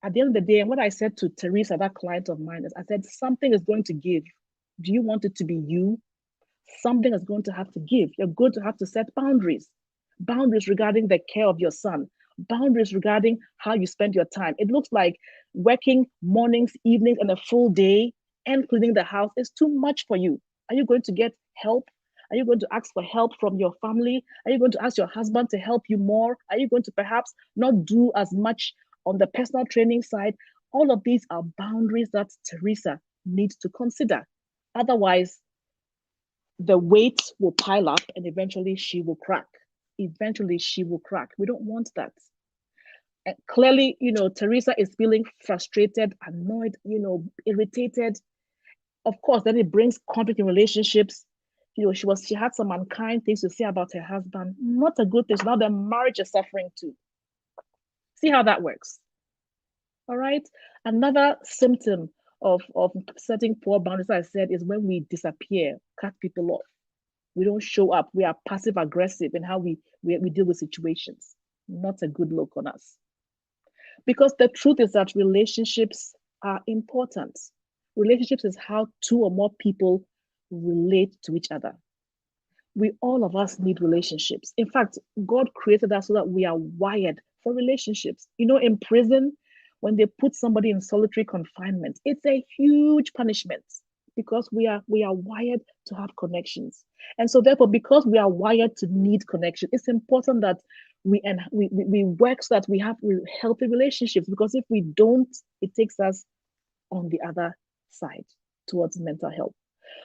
At the end of the day, and what I said to Teresa, that client of mine, is I said, something is going to give. Do you want it to be you? Something is going to have to give. You're going to have to set boundaries. Boundaries regarding the care of your son. Boundaries regarding how you spend your time. It looks like working mornings, evenings, and a full day and cleaning the house is too much for you. Are you going to get help? Are you going to ask for help from your family? Are you going to ask your husband to help you more? Are you going to perhaps not do as much on the personal training side? All of these are boundaries that Teresa needs to consider. Otherwise, the weight will pile up and eventually she will crack. Eventually she will crack. We don't want that. And clearly, Teresa is feeling frustrated, annoyed, irritated. Of course, then it brings conflict in relationships. She had some unkind things to say about her husband. Not a good thing. So now the marriage is suffering too. See how that works. All right. Another symptom of setting poor boundaries, I said, is when we disappear, cut people off. We don't show up. We are passive aggressive in how we deal with situations. Not a good look on us. Because the truth is that relationships are important. Relationships is how two or more people relate to each other. All of us need relationships. In fact, God created us so that we are wired for relationships. In prison, when they put somebody in solitary confinement, it's a huge punishment because we are wired to have connections. And so therefore, because we are wired to need connection, it's important that we work so that we have healthy relationships, because if we don't, it takes us on the other side towards mental health.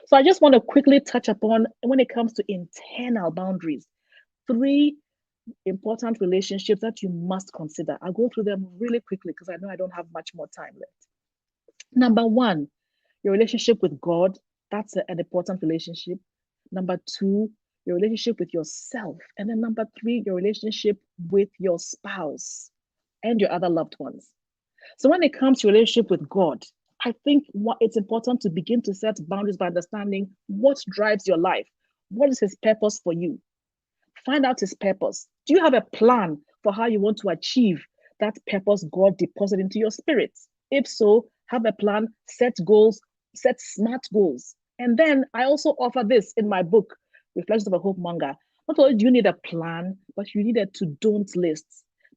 So I just want to quickly touch upon, when it comes to internal boundaries, 3 important relationships that you must consider. I'll go through them really quickly because I know I don't have much more time left. Number 1, your relationship with God. That's an important relationship. Number 2, your relationship with yourself. And then number 3, your relationship with your spouse and your other loved ones. So when it comes to relationship with God, I think it's important to begin to set boundaries by understanding what drives your life. What is his purpose for you? Find out his purpose. Do you have a plan for how you want to achieve that purpose God deposited into your spirit? If so, have a plan, set goals, set smart goals. And then I also offer this in my book, Reflections of a Hope Monger. Not only do you need a plan, but you need a to-don't list.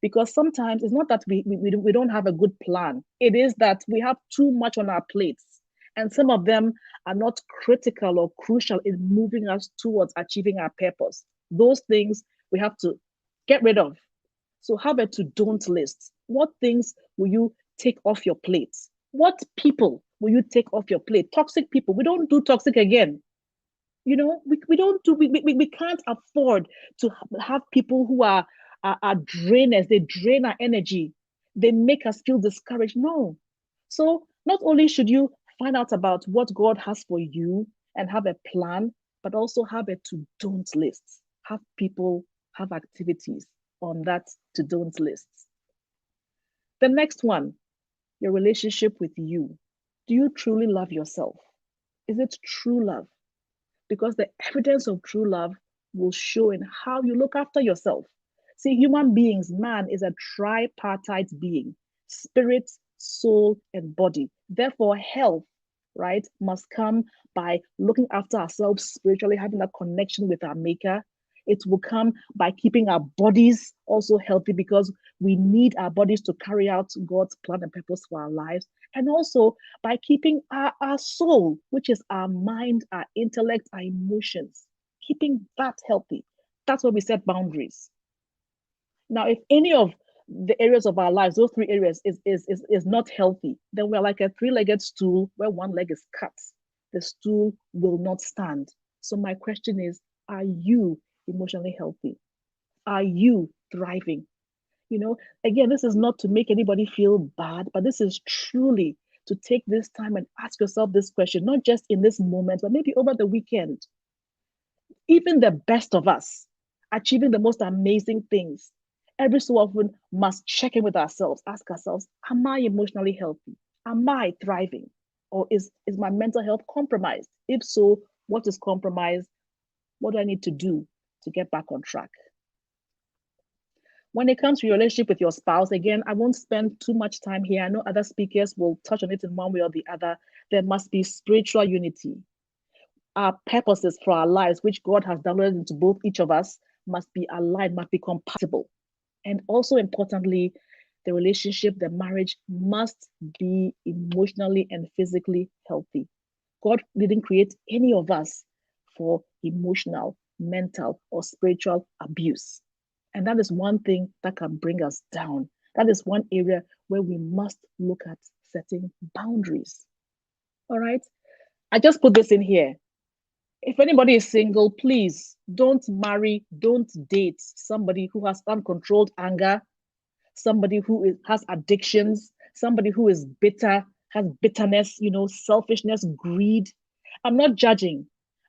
Because sometimes it's not that we don't have a good plan. It is that we have too much on our plates. And some of them are not critical or crucial in moving us towards achieving our purpose. Those things we have to get rid of. So have a to-don't list. What things will you take off your plate? What people will you take off your plate? Toxic people. We don't do toxic again. We can't afford to have people who are drainers. They drain our energy. They make us feel discouraged. No. So not only should you find out about what God has for you and have a plan, but also have a to-don't list. Have people, have activities on that to-don't list. The next one, your relationship with you. Do you truly love yourself? Is it true love? Because the evidence of true love will show in how you look after yourself. See, human beings, man is a tripartite being, spirit, soul, and body. Therefore, health, right, must come by looking after ourselves spiritually, having that connection with our maker. It will come by keeping our bodies also healthy, because we need our bodies to carry out God's plan and purpose for our lives. And also by keeping our soul, which is our mind, our intellect, our emotions, keeping that healthy. That's where we set boundaries. Now, if any of the areas of our lives, those 3 areas is not healthy, then we're like a 3-legged stool where one leg is cut. The stool will not stand. So my question is, are you emotionally healthy? Are you thriving? Again, this is not to make anybody feel bad, but this is truly to take this time and ask yourself this question, not just in this moment, but maybe over the weekend. Even the best of us, achieving the most amazing things, every so often must check in with ourselves, ask ourselves, am I emotionally healthy? Am I thriving? Or is my mental health compromised? If so, what is compromised? What do I need to do to get back on track? When it comes to your relationship with your spouse, again, I won't spend too much time here. I know other speakers will touch on it in one way or the other. There must be spiritual unity. Our purposes for our lives, which God has downloaded into both each of us, must be aligned, must be compatible. And also importantly, the relationship, the marriage must be emotionally and physically healthy. God didn't create any of us for emotional, mental, or spiritual abuse. And that is one thing that can bring us down. That is one area where we must look at setting boundaries. All right. I just put this in here. If anybody is single, please don't marry, don't date somebody who has uncontrolled anger, somebody who has addictions, somebody who is bitter, has bitterness, selfishness, greed. I'm not judging,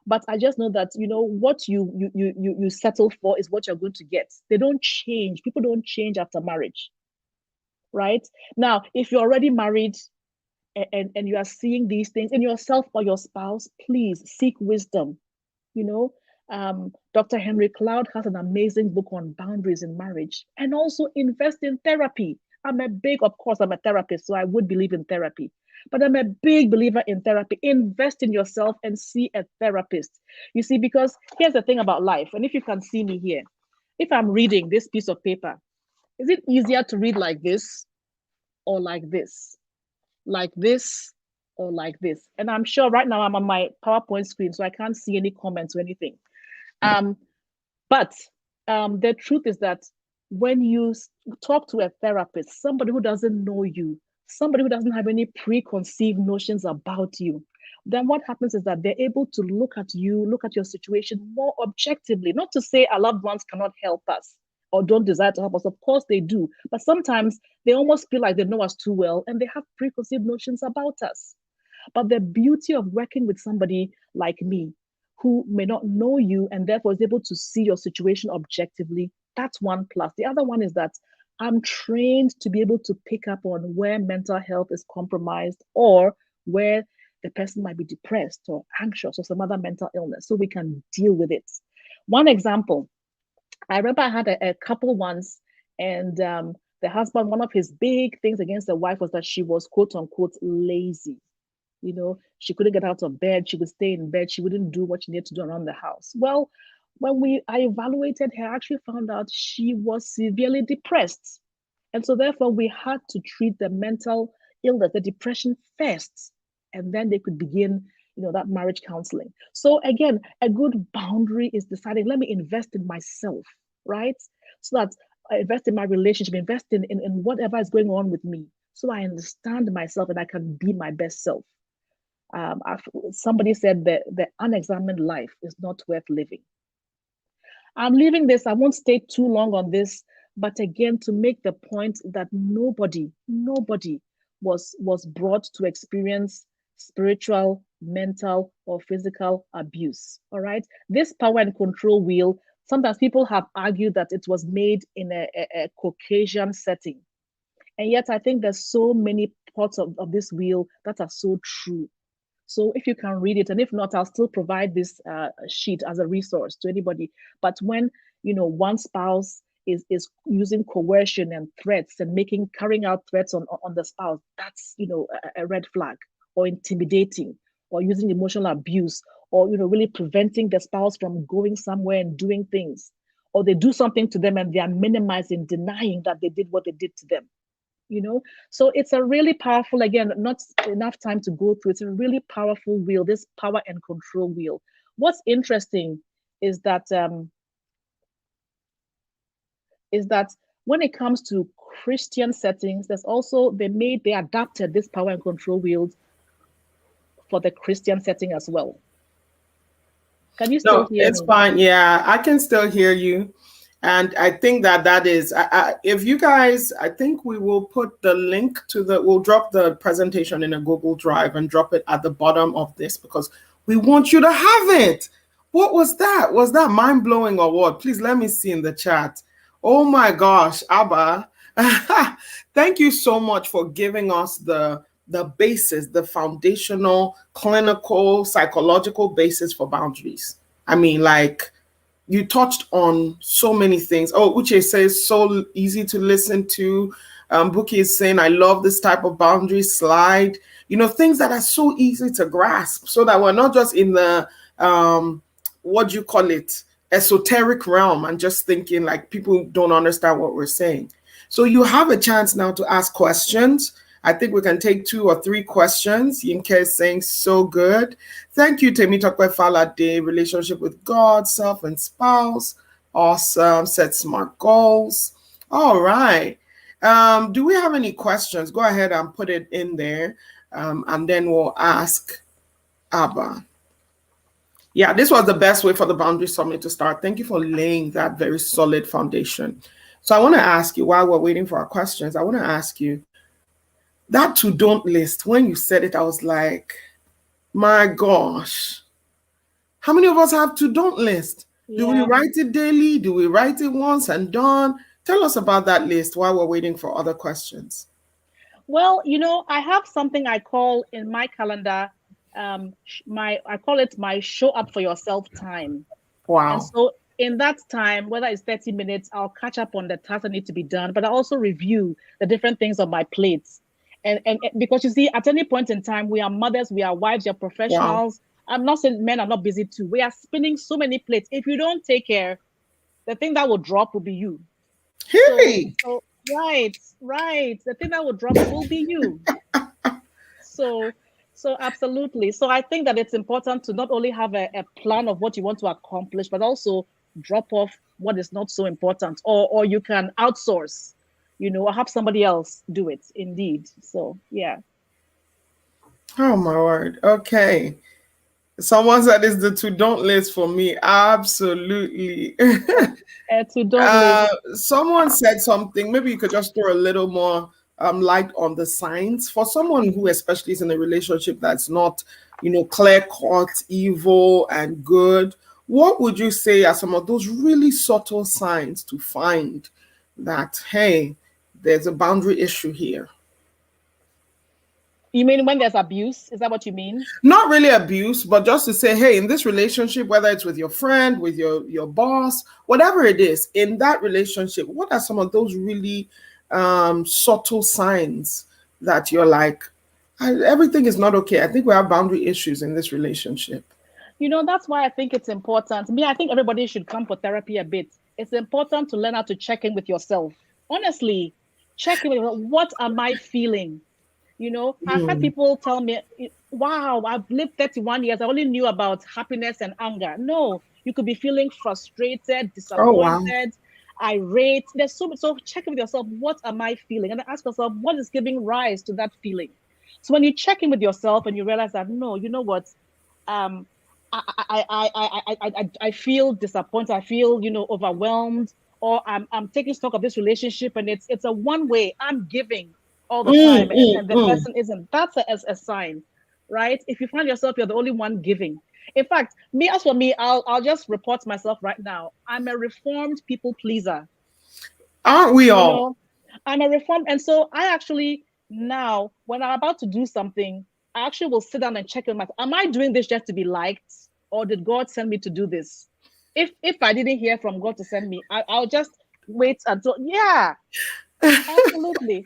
but I just know that what you settle for is what you're going to get. They don't change. People don't change after marriage, right? Now, if you're already married and you are seeing these things in yourself or your spouse, please seek wisdom. Dr. Henry Cloud has an amazing book on boundaries in marriage, and also invest in therapy. Of course, I'm a therapist, so I would believe in therapy, but I'm a big believer in therapy. Invest in yourself and see a therapist. You see, because here's the thing about life, and if you can see me here, if I'm reading this piece of paper, is it easier to read like this or like this? Like this or like this? And I'm sure right now I'm on my PowerPoint screen, so I can't see any comments or anything. But the truth is that when you talk to a therapist, somebody who doesn't know you, somebody who doesn't have any preconceived notions about you, then what happens is that they're able to look at you, look at your situation more objectively. Not to say our loved ones cannot help us or don't desire to help us. Of course they do. But sometimes they almost feel like they know us too well and they have preconceived notions about us. But the beauty of working with somebody like me, who may not know you and therefore is able to see your situation objectively, that's one plus. The other one is that I'm trained to be able to pick up on where mental health is compromised or where the person might be depressed or anxious or some other mental illness, so we can deal with it. One example, I remember I had a couple once, and the husband, one of his big things against the wife was that she was quote unquote lazy. She couldn't get out of bed. She would stay in bed. She wouldn't do what she needed to do around the house. Well, when I evaluated her, I actually found out she was severely depressed. And so therefore we had to treat the mental illness, the depression first, and then they could begin, that marriage counseling. So again, a good boundary is deciding, let me invest in myself, right? So that I invest in my relationship, invest in whatever is going on with me. So I understand myself and I can be my best self. Somebody said that the unexamined life is not worth living. I'm leaving this. I won't stay too long on this, but again, to make the point that nobody was brought to experience spiritual, mental, or physical abuse. All right. This power and control wheel, sometimes people have argued that it was made in a Caucasian setting. And yet I think there's so many parts of this wheel that are so true. So if you can read it, and if not, I'll still provide this sheet as a resource to anybody. But when one spouse is using coercion and threats and carrying out threats on the spouse, that's a red flag, or intimidating, or using emotional abuse, or really preventing the spouse from going somewhere and doing things, or they do something to them and they are minimizing, denying that they did what they did to them. So it's a really powerful, again, not enough time to go through. It's a really powerful wheel, this power and control wheel. What's interesting is that when it comes to Christian settings, there's also they adapted this power and control wheels for the Christian setting as well. Can you still No, hear it's me? fine. Yeah, I can still hear you. And I think that is, if you guys, I think we will put the link to we'll drop the presentation in a Google Drive and drop it at the bottom of this because we want you to have it. What was that? Was that mind blowing or what? Please let me see in the chat. Oh my gosh, Abba. Thank you so much for giving us the basis, the foundational, clinical, psychological basis for boundaries. I mean, like, you touched on so many things. Oh, Uche says so easy to listen to. Buki is saying, I love this type of boundary slide. You know, things that are so easy to grasp so that we're not just in the, what do you call it, esoteric realm and just thinking like people don't understand what we're saying. So you have a chance now to ask questions. I think we can take 2 or 3 questions. Yinke is saying, so good. Thank you, Temitope Falade. Relationship with God, self and spouse. Awesome. Set smart goals. All right. Do we have any questions? Go ahead and put it in there. And then we'll ask Abba. Yeah, this was the best way for the Boundary Summit to start. Thank you for laying that very solid foundation. So I want to ask you, while we're waiting for our questions, I want to ask you, that to don't list, when you said it, I was like, my gosh, how many of us have to don't list? Yeah. Do we write it daily? Do we write it once and done? Tell us about that list while we're waiting for other questions. Well, you know, I have something I call in my calendar, I call it my show up for yourself time. Wow. And so in that time, whether it's 30 minutes, I'll catch up on the tasks that need to be done, but I also review the different things on my plates. And because you see, at any point in time, we are mothers, we are wives, we are professionals. Wow. I'm not saying men are not busy too. We are spinning so many plates. If you don't take care, the thing that will drop will be you. Hey. So right. The thing that will drop will be you. So absolutely. So I think that it's important to not only have a plan of what you want to accomplish, but also drop off what is not so important, or you can outsource, you know, or have somebody else do it. Indeed. So, yeah. Oh, my word. Okay. Someone said it's the to don't list for me. Absolutely. To don't list. Someone said something. Maybe you could just throw a little more light on the signs for someone who especially is in a relationship that's not, you know, clear-cut, evil and good. What would you say are some of those really subtle signs to find that, hey, there's a boundary issue here? You mean when there's abuse? Is that what you mean? Not really abuse, but just to say, hey, in this relationship, whether it's with your friend, with your boss, whatever it is, in that relationship, what are some of those really subtle signs that you're like, everything is not okay? I think we have boundary issues in this relationship. You know, that's why I think it's important. I think everybody should come for therapy a bit. It's important to learn how to check in with yourself. Honestly, check in with yourself. What am I feeling? You know, I've had people tell me, wow, I've lived 31 years. I only knew about happiness and anger. No, you could be feeling frustrated, disappointed, irate. There's so much. So check in with yourself. What am I feeling? And ask yourself, what is giving rise to that feeling? So when you check in with yourself and you realize that, no, you know what? I feel disappointed. I feel, you know, overwhelmed, or I'm taking stock of this relationship, and it's a one way. I'm giving all the time, and the person isn't. That's a sign, right? If you find yourself you're the only one giving. In fact, as for me, I'll just report myself right now. I'm a reformed people pleaser. Aren't we all? Know, I'm a reformed, and so I actually now, when I'm about to do something, I actually will sit down and check in myself. Am I doing this just to be liked, or did God send me to do this? If I didn't hear from God to send me, I'll just wait until Absolutely.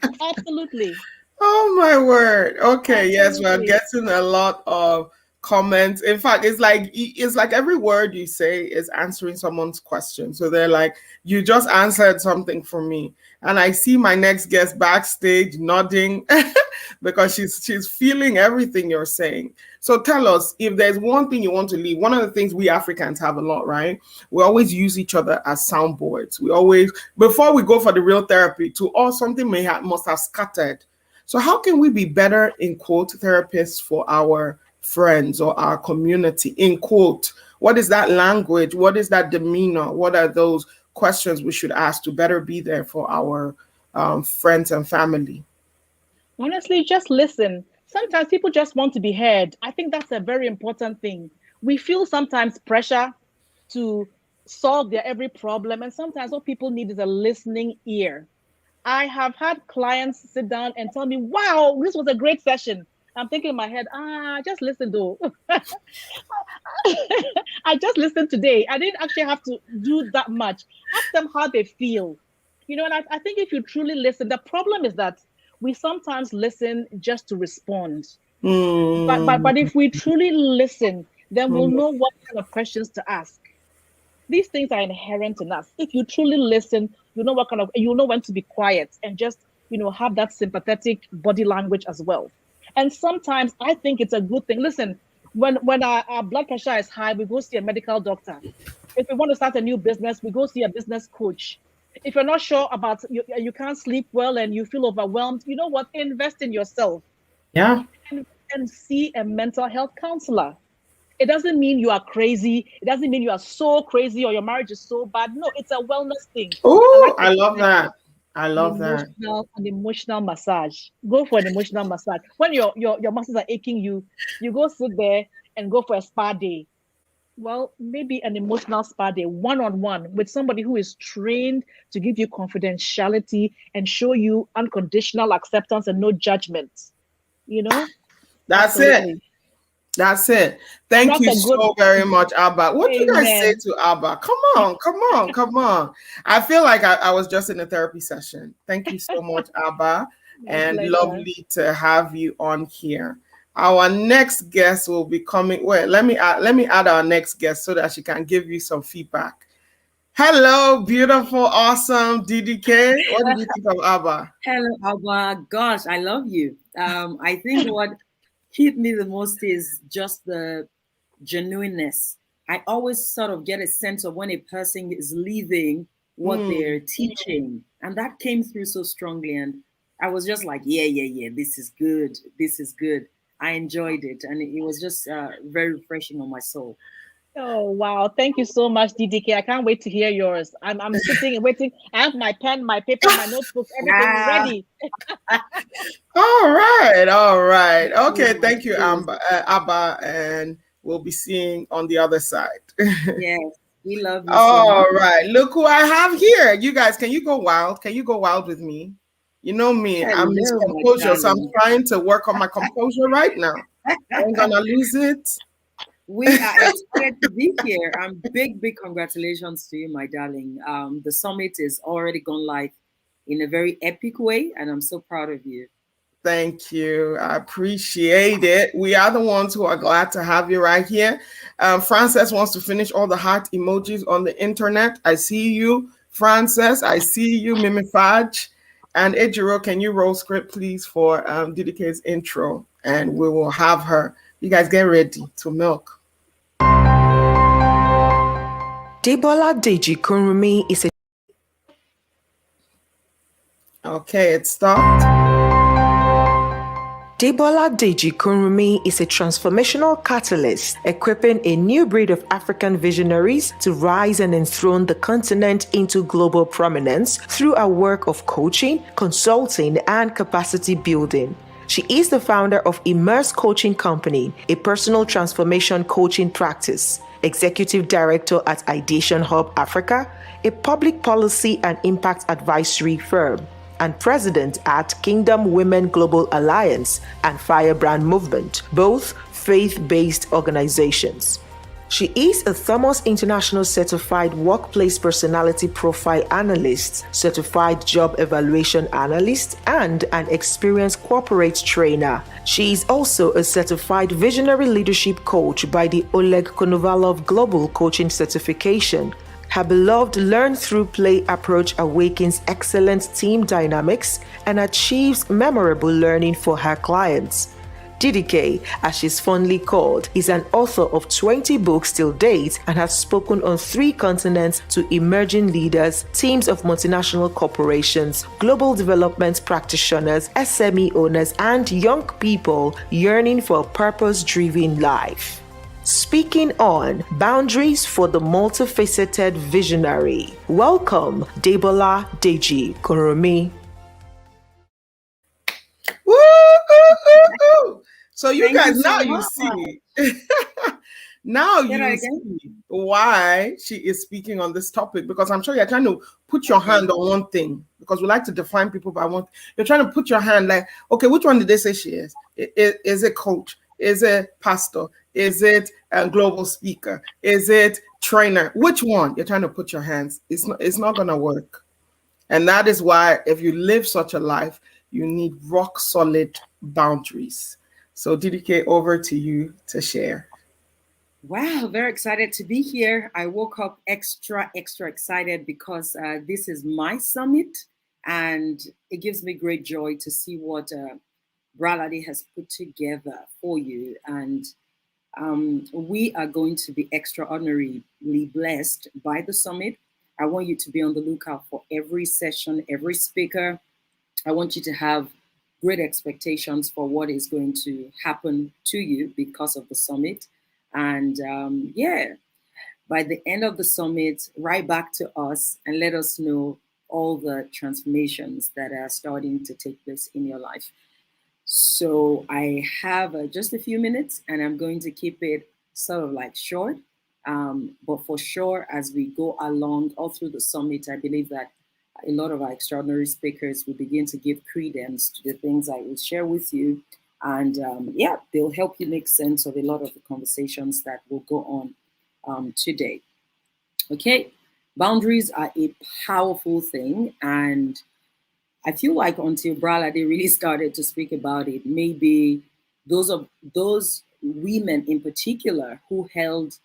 Oh my word. Okay, absolutely. Yes, we're getting a lot of comments. In fact, it's like every word you say is answering someone's question. So they're like, you just answered something for me. And I see my next guest backstage nodding because she's feeling everything you're saying. So tell us, if there's one thing you want to leave, one of the things we Africans have a lot, right? We always use each other as soundboards. We always, before we go for the real therapy, something must have scattered. So how can we be better, in quote, therapists for our friends or our community, in quote? What is that language? What is that demeanor? What are those questions we should ask to better be there for our friends and family? Honestly, just listen. Sometimes people just want to be heard. I think that's a very important thing. We feel sometimes pressure to solve their every problem, and sometimes what people need is a listening ear. I have had clients sit down and tell me, wow, this was a great session. I'm thinking in my head, just listen though. I just listened today. I didn't actually have to do that much. Ask them how they feel. And I think if you truly listen, the problem is that we sometimes listen just to respond. But if we truly listen, then we'll know what kind of questions to ask. These things are inherent in us. If you truly listen, you'll know when to be quiet and just, have that sympathetic body language as well. And sometimes I think it's a good thing. Listen, when our blood pressure is high, we go see a medical doctor. If we want to start a new business, we go see a business coach. If you're not sure about, you can't sleep well and you feel overwhelmed, you know what? Invest in yourself. Yeah. And see a mental health counselor. It doesn't mean you are crazy. It doesn't mean you are so crazy or your marriage is so bad. No, it's a wellness thing. Oh, I love that. I love that. An emotional massage. Go for an emotional massage. When your muscles are aching, you go sit there and go for a spa day. Well, maybe an emotional spa day, one-on-one with somebody who is trained to give you confidentiality and show you unconditional acceptance and no judgment. That's Absolutely. it. That's it. Thank you so very much, Abba. What do you guys say to Abba? Come on. I feel like I was just in a therapy session. Thank you so much, Abba. And lovely to have you on here. Our next guest will be coming. Wait, let me add our next guest so that she can give you some feedback. Hello, beautiful, awesome DDK. What did you think of Abba? Hello, Abba. Gosh, I love you. I think what hit me the most is just the genuineness. I always sort of get a sense of when a person is leaving what they're teaching. And that came through so strongly. And I was just like, yeah, this is good. This is good. I enjoyed it. And it was just very refreshing on my soul. Oh, wow. Thank you so much, DDK. I can't wait to hear yours. I'm sitting and waiting. I have my pen, my paper, my notebook, everything ready. All right. Okay, thank you, Abba, and we'll be seeing on the other side. Yes, we love you. All right. Look who I have here. You guys, can you go wild? Can you go wild with me? You know me, I'm Miss Composure, so I'm trying to work on my composure right now. I'm gonna lose it. We are excited to be here. Big congratulations to you, my darling. The summit is already gone live in a very epic way, and I'm so proud of you. Thank you. I appreciate it. We are the ones who are glad to have you right here. Frances wants to finish all the heart emojis on the internet. I see you, Frances. I see you, Mimi Fudge. And Ejiro, can you roll script, please, for DDK's intro? And we will have her. You guys get ready to milk. Debola Deji Kunrumi is a... Okay, it stopped. Debola Deji Kunrumi is a transformational catalyst, equipping a new breed of African visionaries to rise and enthrone the continent into global prominence through a work of coaching, consulting, and capacity building. She is the founder of Immerse Coaching Company, a personal transformation coaching practice, executive director at Ideation Hub Africa, a public policy and impact advisory firm, and president at Kingdom Women Global Alliance and Firebrand Movement, both faith-based organizations. She is a Thomos International Certified Workplace Personality Profile Analyst, Certified Job Evaluation Analyst, and an experienced corporate trainer. She is also a Certified Visionary Leadership Coach by the Oleg Konovalov Global Coaching Certification. Her beloved Learn Through Play approach awakens excellent team dynamics and achieves memorable learning for her clients. DDK, as she's fondly called, is an author of 20 books till date and has spoken on 3 continents to emerging leaders, teams of multinational corporations, global development practitioners, SME owners, and young people yearning for a purpose-driven life. speaking on boundaries for the multifaceted visionary. Welcome, Debola Deji Koromi. Woo, ooh, ooh. So you Thank guys, you so now you much. see. Now Say that you again. see why she is speaking on this topic, because I'm sure you're trying to put your hand on one thing, because we like to define people by one. You're trying to put your hand like, okay, which one did they say she is? Is it coach? Is it pastor? Is it a global speaker? Is it trainer? Which one? You're trying to put your hands. It's not going to work. And that is why if you live such a life, you need rock solid boundaries. So DDK, over to you to share. Wow, very excited to be here. I woke up extra excited because this is my summit, and it gives me great joy to see what Braladi has put together for you. And we are going to be extraordinarily blessed by the summit. I want you to be on the lookout for every session, every speaker. I want you to have great expectations for what is going to happen to you because of the summit. And by the end of the summit, write back to us and let us know all the transformations that are starting to take place in your life. So I have just a few minutes, and I'm going to keep it sort of like short. But for sure, as we go along all through the summit, I believe that a lot of our extraordinary speakers will begin to give credence to the things I will share with you. And they'll help you make sense of a lot of the conversations that will go on today. Okay, boundaries are a powerful thing. And I feel like until Bralade really started to speak about it, maybe those women in particular who held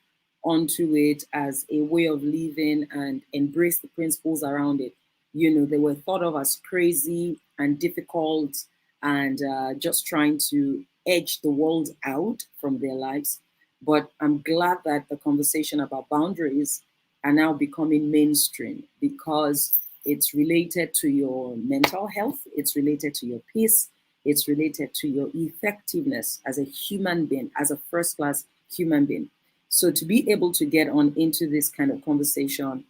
onto it as a way of living and embraced the principles around it, they were thought of as crazy and difficult and just trying to edge the world out from their lives. But I'm glad that the conversation about boundaries are now becoming mainstream, because it's related to your mental health, it's related to your peace, it's related to your effectiveness as a human being, as a first-class human being. So to be able to get on into this kind of conversation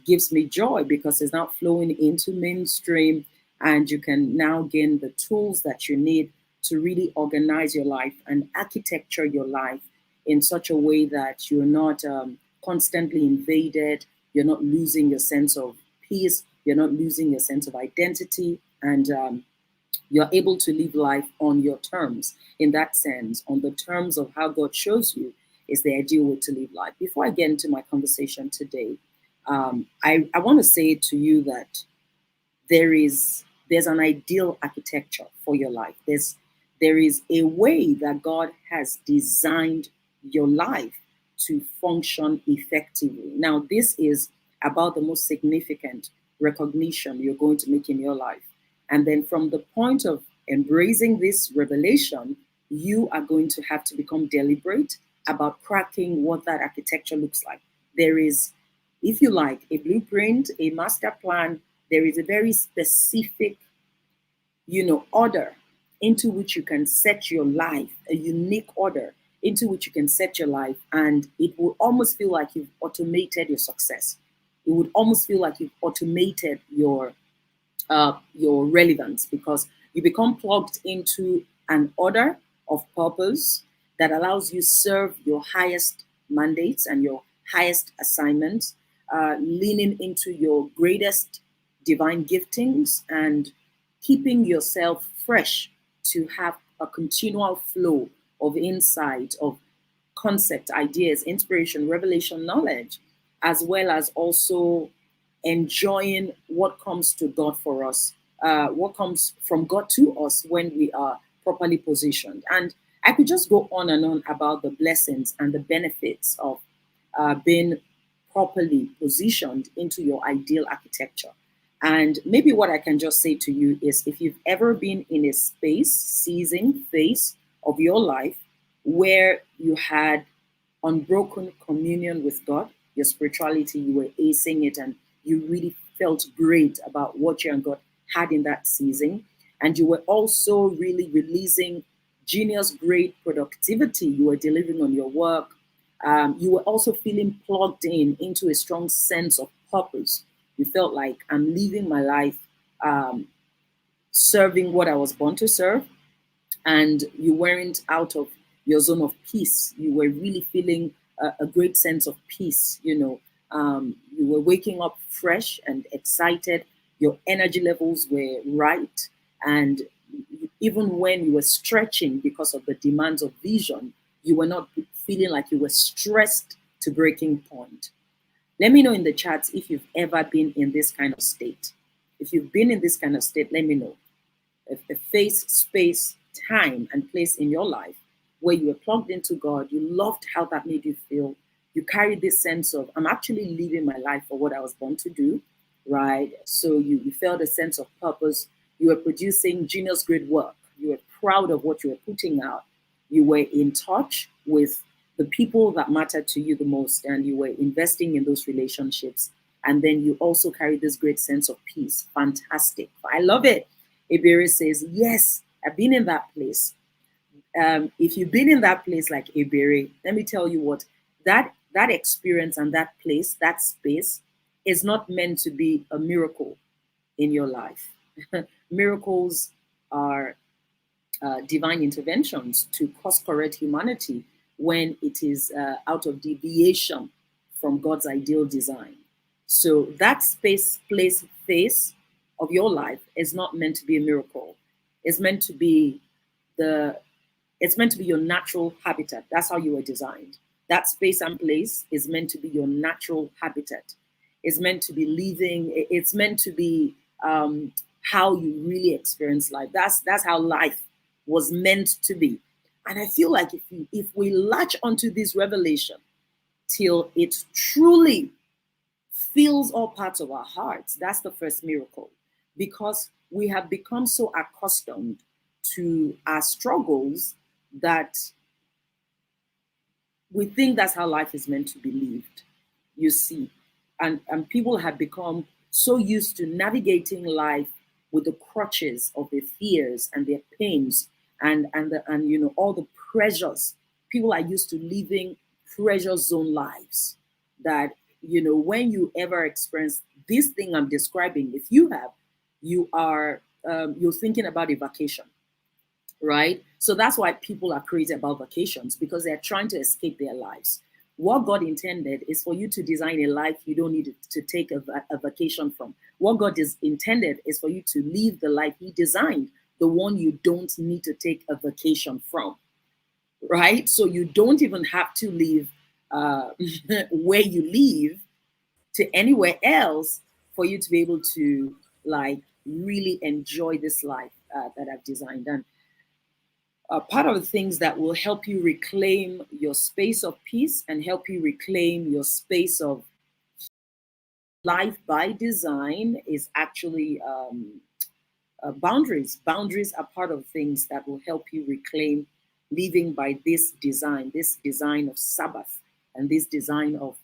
gives me joy, because it's now flowing into mainstream, and you can now gain the tools that you need to really organize your life and architecture your life in such a way that you're not constantly invaded, you're not losing your sense of peace, you're not losing your sense of identity, and you're able to live life on your terms. In that sense, on the terms of how God shows you is the ideal way to live life. Before I get into my conversation today, I want to say to you that there's an ideal architecture for your life. There is a way that God has designed your life to function effectively. Now, this is about the most significant recognition you're going to make in your life. And then from the point of embracing this revelation, you are going to have to become deliberate about cracking what that architecture looks like. There is, if you like, a blueprint, a master plan. There is a very specific, order into which you can set your life, a unique order into which you can set your life, and it will almost feel like you've automated your success. It would almost feel like you've automated your relevance, because you become plugged into an order of purpose that allows you serve your highest mandates and your highest assignments, leaning into your greatest divine giftings and keeping yourself fresh to have a continual flow of insight, of concept, ideas, inspiration, revelation, knowledge, as well as also enjoying what comes to God for us, what comes from God to us when we are properly positioned. And I could just go on and on about the blessings and the benefits of being properly positioned into your ideal architecture. And maybe what I can just say to you is, if you've ever been in a phase of your life where you had unbroken communion with God, your spirituality, you were acing it, and you really felt great about what you and God had in that season, and you were also really releasing genius grade productivity you were delivering on your work. You were also feeling plugged into a strong sense of purpose. You felt like, I'm living my life serving what I was born to serve, and you weren't out of your zone of peace. You were really feeling a great sense of peace. You were waking up fresh and excited. Your energy levels were right, and even when you were stretching because of the demands of vision, you were not feeling like you were stressed to breaking point. Let me know in the chats if you've ever been in this kind of state. If you've been in this kind of state, let me know. A phase, space, time, and place in your life where you were plugged into God, you loved how that made you feel. You carried this sense of, I'm actually living my life for what I was born to do, right? So you felt a sense of purpose. You were producing genius grade work. You were proud of what you were putting out. You were in touch with the people that mattered to you the most, and you were investing in those relationships. And then you also carry this great sense of peace. Fantastic. I love it. Ebere says, yes, I've been in that place. If you've been in that place like Ebere, let me tell you what, that experience and that place, that space is not meant to be a miracle in your life. Miracles are divine interventions to course correct humanity when it is out of deviation from God's ideal design. So that space, place, phase of your life is not meant to be a miracle. It's meant to be your natural habitat. That's how you were designed. That space and place is meant to be your natural habitat. It's meant to be living. It's meant to be how you really experience life. That's how life was meant to be. And I feel like if we latch onto this revelation till it truly fills all parts of our hearts, that's the first miracle. Because we have become so accustomed to our struggles that we think that's how life is meant to be lived, you see. And people have become so used to navigating life with the crutches of their fears and their pains and all the pressures. People are used to living pressure zone lives that, when you ever experience this thing I'm describing, if you have, you're thinking about a vacation, right? So that's why people are crazy about vacations, because they're trying to escape their lives. What God intended is for you to design a life you don't need to take a vacation from. What God is intended is for you to live the life He designed, the one you don't need to take a vacation from, right? So you don't even have to leave where you live to anywhere else for you to be able to really enjoy this life that I've designed. And part of the things that will help you reclaim your space of peace and help you reclaim your space of life by design is actually boundaries. Boundaries are part of things that will help you reclaim living by this design of Sabbath, and this design of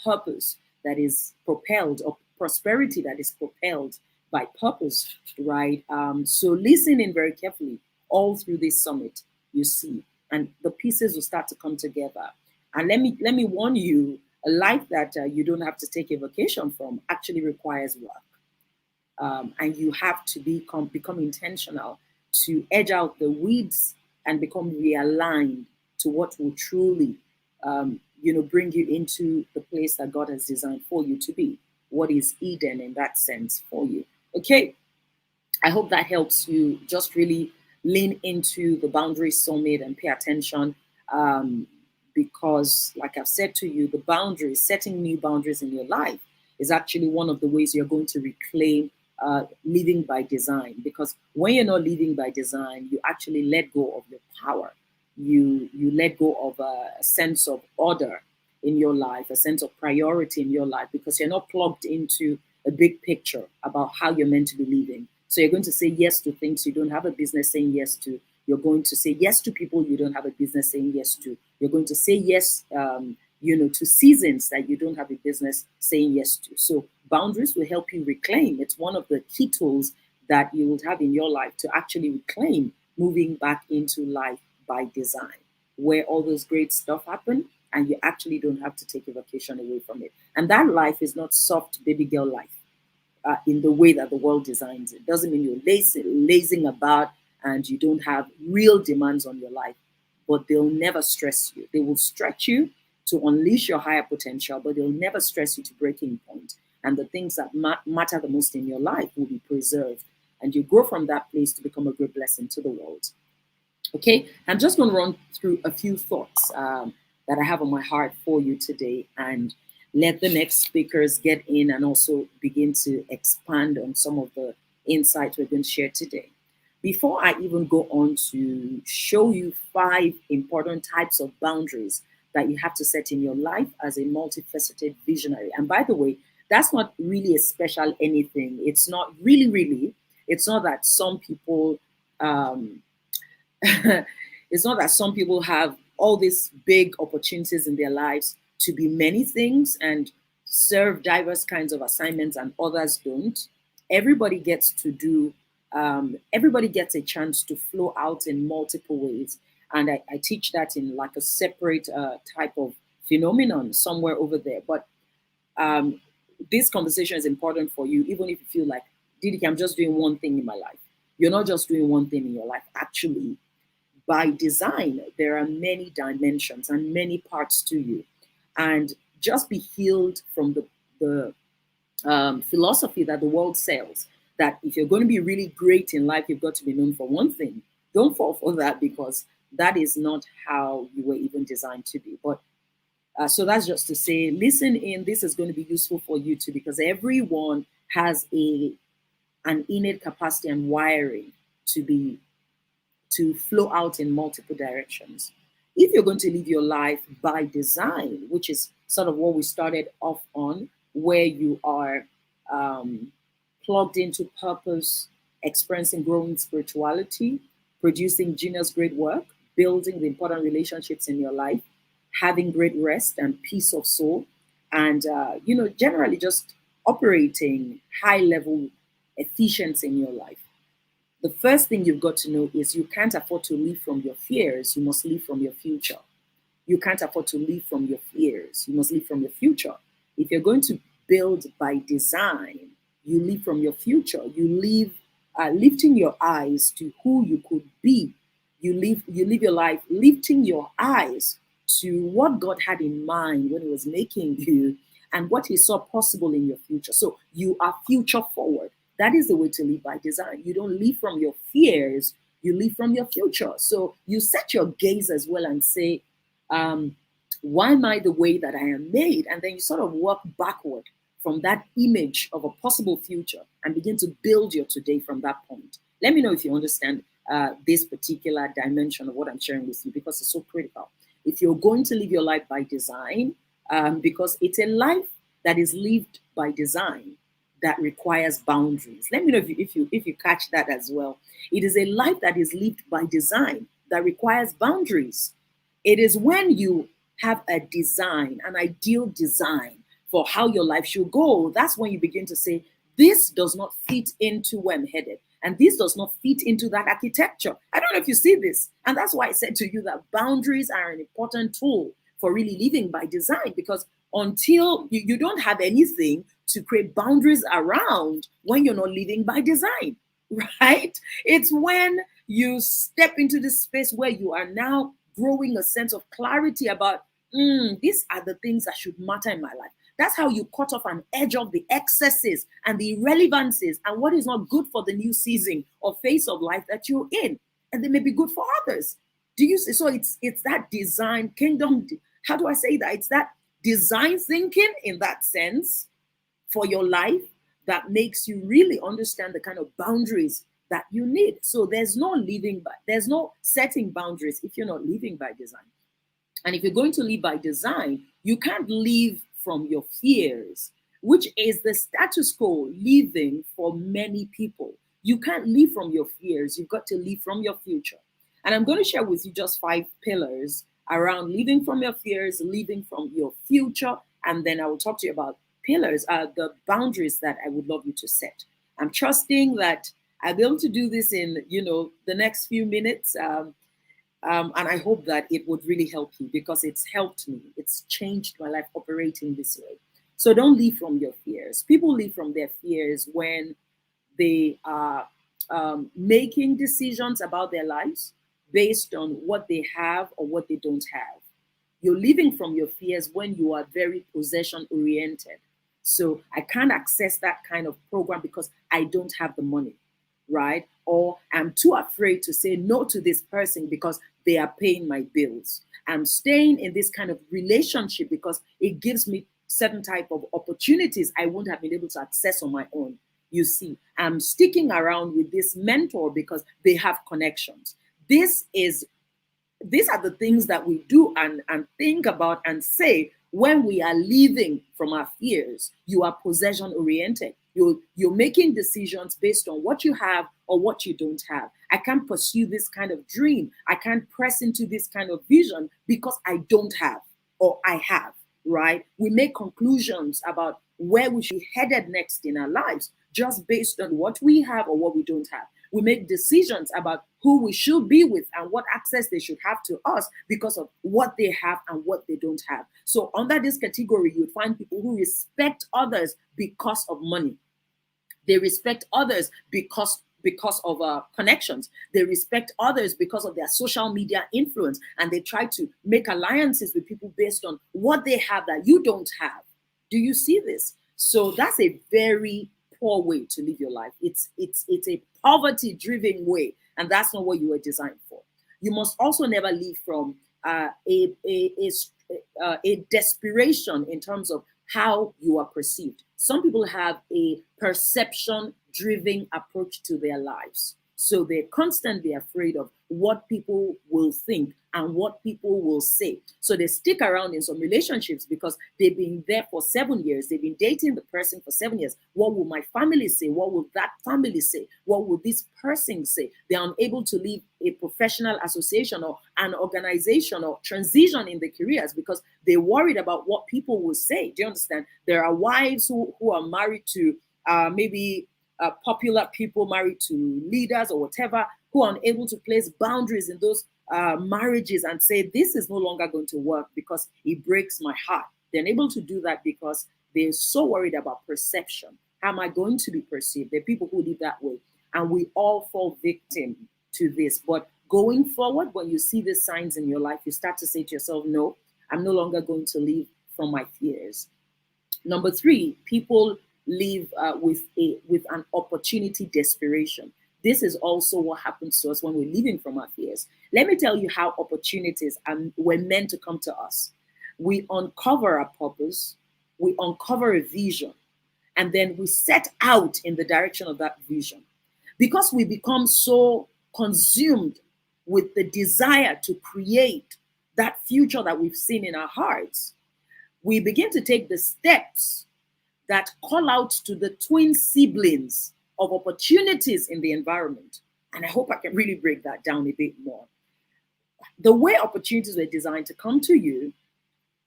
purpose that is propelled, or prosperity that is propelled by purpose, right? So listen in very carefully all through this summit, you see, and the pieces will start to come together. And let me warn you, a life that you don't have to take a vacation from actually requires work. And you have to become intentional to edge out the weeds and become realigned to what will truly, bring you into the place that God has designed for you to be. What is Eden in that sense for you? Okay, I hope that helps you just really lean into the Boundary Summit and pay attention, because, like I've said to you, the boundaries, setting new boundaries in your life is actually one of the ways you're going to reclaim living by design. Because when you're not living by design, you actually let go of your power. You let go of a sense of order in your life, a sense of priority in your life, because you're not plugged into a big picture about how you're meant to be living. So you're going to say yes to things you don't have a business saying yes to. You're going to say yes to people you don't have a business saying yes to. You're going to say yes, to seasons that you don't have a business saying yes to. So boundaries will help you reclaim. It's one of the key tools that you will have in your life to actually reclaim moving back into life by design, where all those great stuff happen and you actually don't have to take a vacation away from it. And that life is not soft baby girl life in the way that the world designs it. Doesn't mean you're lazing about and you don't have real demands on your life, but they'll never stress you. They will stretch you to unleash your higher potential, but they'll never stress you to breaking point. And the things that matter the most in your life will be preserved. And you grow from that place to become a great blessing to the world. Okay, I'm just going to run through a few thoughts that I have on my heart for you today, and let the next speakers get in and also begin to expand on some of the insights we're going to share today. Before I even go on to show you 5 important types of boundaries that you have to set in your life as a multifaceted visionary. And by the way, that's not really a special anything. It's not really, it's not that some people, it's not that some people have all these big opportunities in their lives to be many things and serve diverse kinds of assignments and others don't. Everybody gets to do, everybody gets a chance to flow out in multiple ways. And I teach that in like a separate type of phenomenon somewhere over there. But this conversation is important for you, even if you feel like, Didiki, I'm just doing one thing in my life. You're not just doing one thing in your life. Actually, by design, there are many dimensions and many parts to you. And just be healed from the philosophy that the world sells, that if you're going to be really great in life, you've got to be known for one thing. Don't fall for that, because that is not how you were even designed to be. But so that's just to say, listen in. This is going to be useful for you too, because everyone has an innate capacity and wiring to flow out in multiple directions. If you're going to live your life by design, which is sort of what we started off on, where you are plugged into purpose, experiencing growing spirituality, producing genius great work, building the important relationships in your life, having great rest and peace of soul, and generally just operating high level efficiency in your life. The first thing you've got to know is you can't afford to live from your fears. You must live from your future. You can't afford to live from your fears. You must live from your future. If you're going to build by design, you live from your future. You live lifting your eyes to who you could be. You live your life lifting your eyes to what God had in mind when He was making you and what He saw possible in your future. So you are future forward. That is the way to live by design. You don't live from your fears, you live from your future. So you set your gaze as well and say, why am I the way that I am made? And then you sort of work backward from that image of a possible future and begin to build your today from that point. Let me know if you understand this particular dimension of what I'm sharing with you, because it's so critical. If you're going to live your life by design, because it's a life that is lived by design, that requires boundaries. Let me know if you catch that as well. It is a life that is lived by design that requires boundaries. It is when you have a design, an ideal design for how your life should go, that's when you begin to say, this does not fit into where I'm headed. And this does not fit into that architecture. I don't know if you see this. And that's why I said to you that boundaries are an important tool for really living by design, because until you don't have anything to create boundaries around when you're not living by design, right? It's when you step into this space where you are now growing a sense of clarity about, these are the things that should matter in my life. That's how you cut off and edge off the excesses and the irrelevancies and what is not good for the new season or phase of life that you're in. And they may be good for others. Do you see? So it's that design kingdom. How do I say that? It's that design thinking in that sense for your life that makes you really understand the kind of boundaries that you need. So there's no setting boundaries if you're not living by design. And if you're going to live by design, you can't live from your fears, which is the status quo living for many people. You can't live from your fears. You've got to live from your future. And I'm going to share with you just 5 pillars around living from your fears, living from your future. And then I will talk to you about pillars, the boundaries that I would love you to set. I'm trusting that I'll be able to do this in, the next few minutes. And I hope that it would really help you, because it's helped me. It's changed my life operating this way. So don't live from your fears. People live from their fears when they are making decisions about their lives based on what they have or what they don't have. You're living from your fears when you are very possession oriented. So I can't access that kind of program because I don't have the money, right? Or I'm too afraid to say no to this person because they are paying my bills. I'm staying in this kind of relationship because it gives me certain type of opportunities I wouldn't have been able to access on my own. You see, I'm sticking around with this mentor because they have connections. These are the things that we do and think about and say when we are living from our fears. You are possession oriented. You're making decisions based on what you have or what you don't have. I can't pursue this kind of dream. I can't press into this kind of vision because I don't have or I have, right? We make conclusions about where we should be headed next in our lives just based on what we have or what we don't have. We make decisions about who we should be with and what access they should have to us because of what they have and what they don't have. So under this category, you'd find people who respect others because of money. They respect others because of connections. They respect others because of their social media influence, and they try to make alliances with people based on what they have that you don't have. Do you see this? So that's a very poor way to live your life. It's a poverty-driven way, and that's not what you were designed for. You must also never live from a desperation in terms of how you are perceived. Some people have a perception-driven approach to their lives. So they're constantly afraid of what people will think and what people will say. So they stick around in some relationships because they've been there for 7 years. They've been dating the person for 7 years. What will my family say? What will that family say? What will this person say? They're unable to leave a professional association or an organization or transition in their careers because they're worried about what people will say. Do you understand? There are wives who are married to maybe popular people, married to leaders or whatever, who are unable to place boundaries in those marriages and say, this is no longer going to work because it breaks my heart. They're unable to do that because they're so worried about perception. How am I going to be perceived? There are people who live that way. And we all fall victim to this. But going forward, when you see the signs in your life, you start to say to yourself, no, I'm no longer going to live from my fears. Number 3, people live with an opportunity desperation. This is also what happens to us when we're living from our fears. Let me tell you how opportunities were meant to come to us. We uncover our purpose, we uncover a vision, and then we set out in the direction of that vision. Because we become so consumed with the desire to create that future that we've seen in our hearts, we begin to take the steps that call out to the twin siblings of opportunities in the environment. And I hope I can really break that down a bit more. The way opportunities were designed to come to you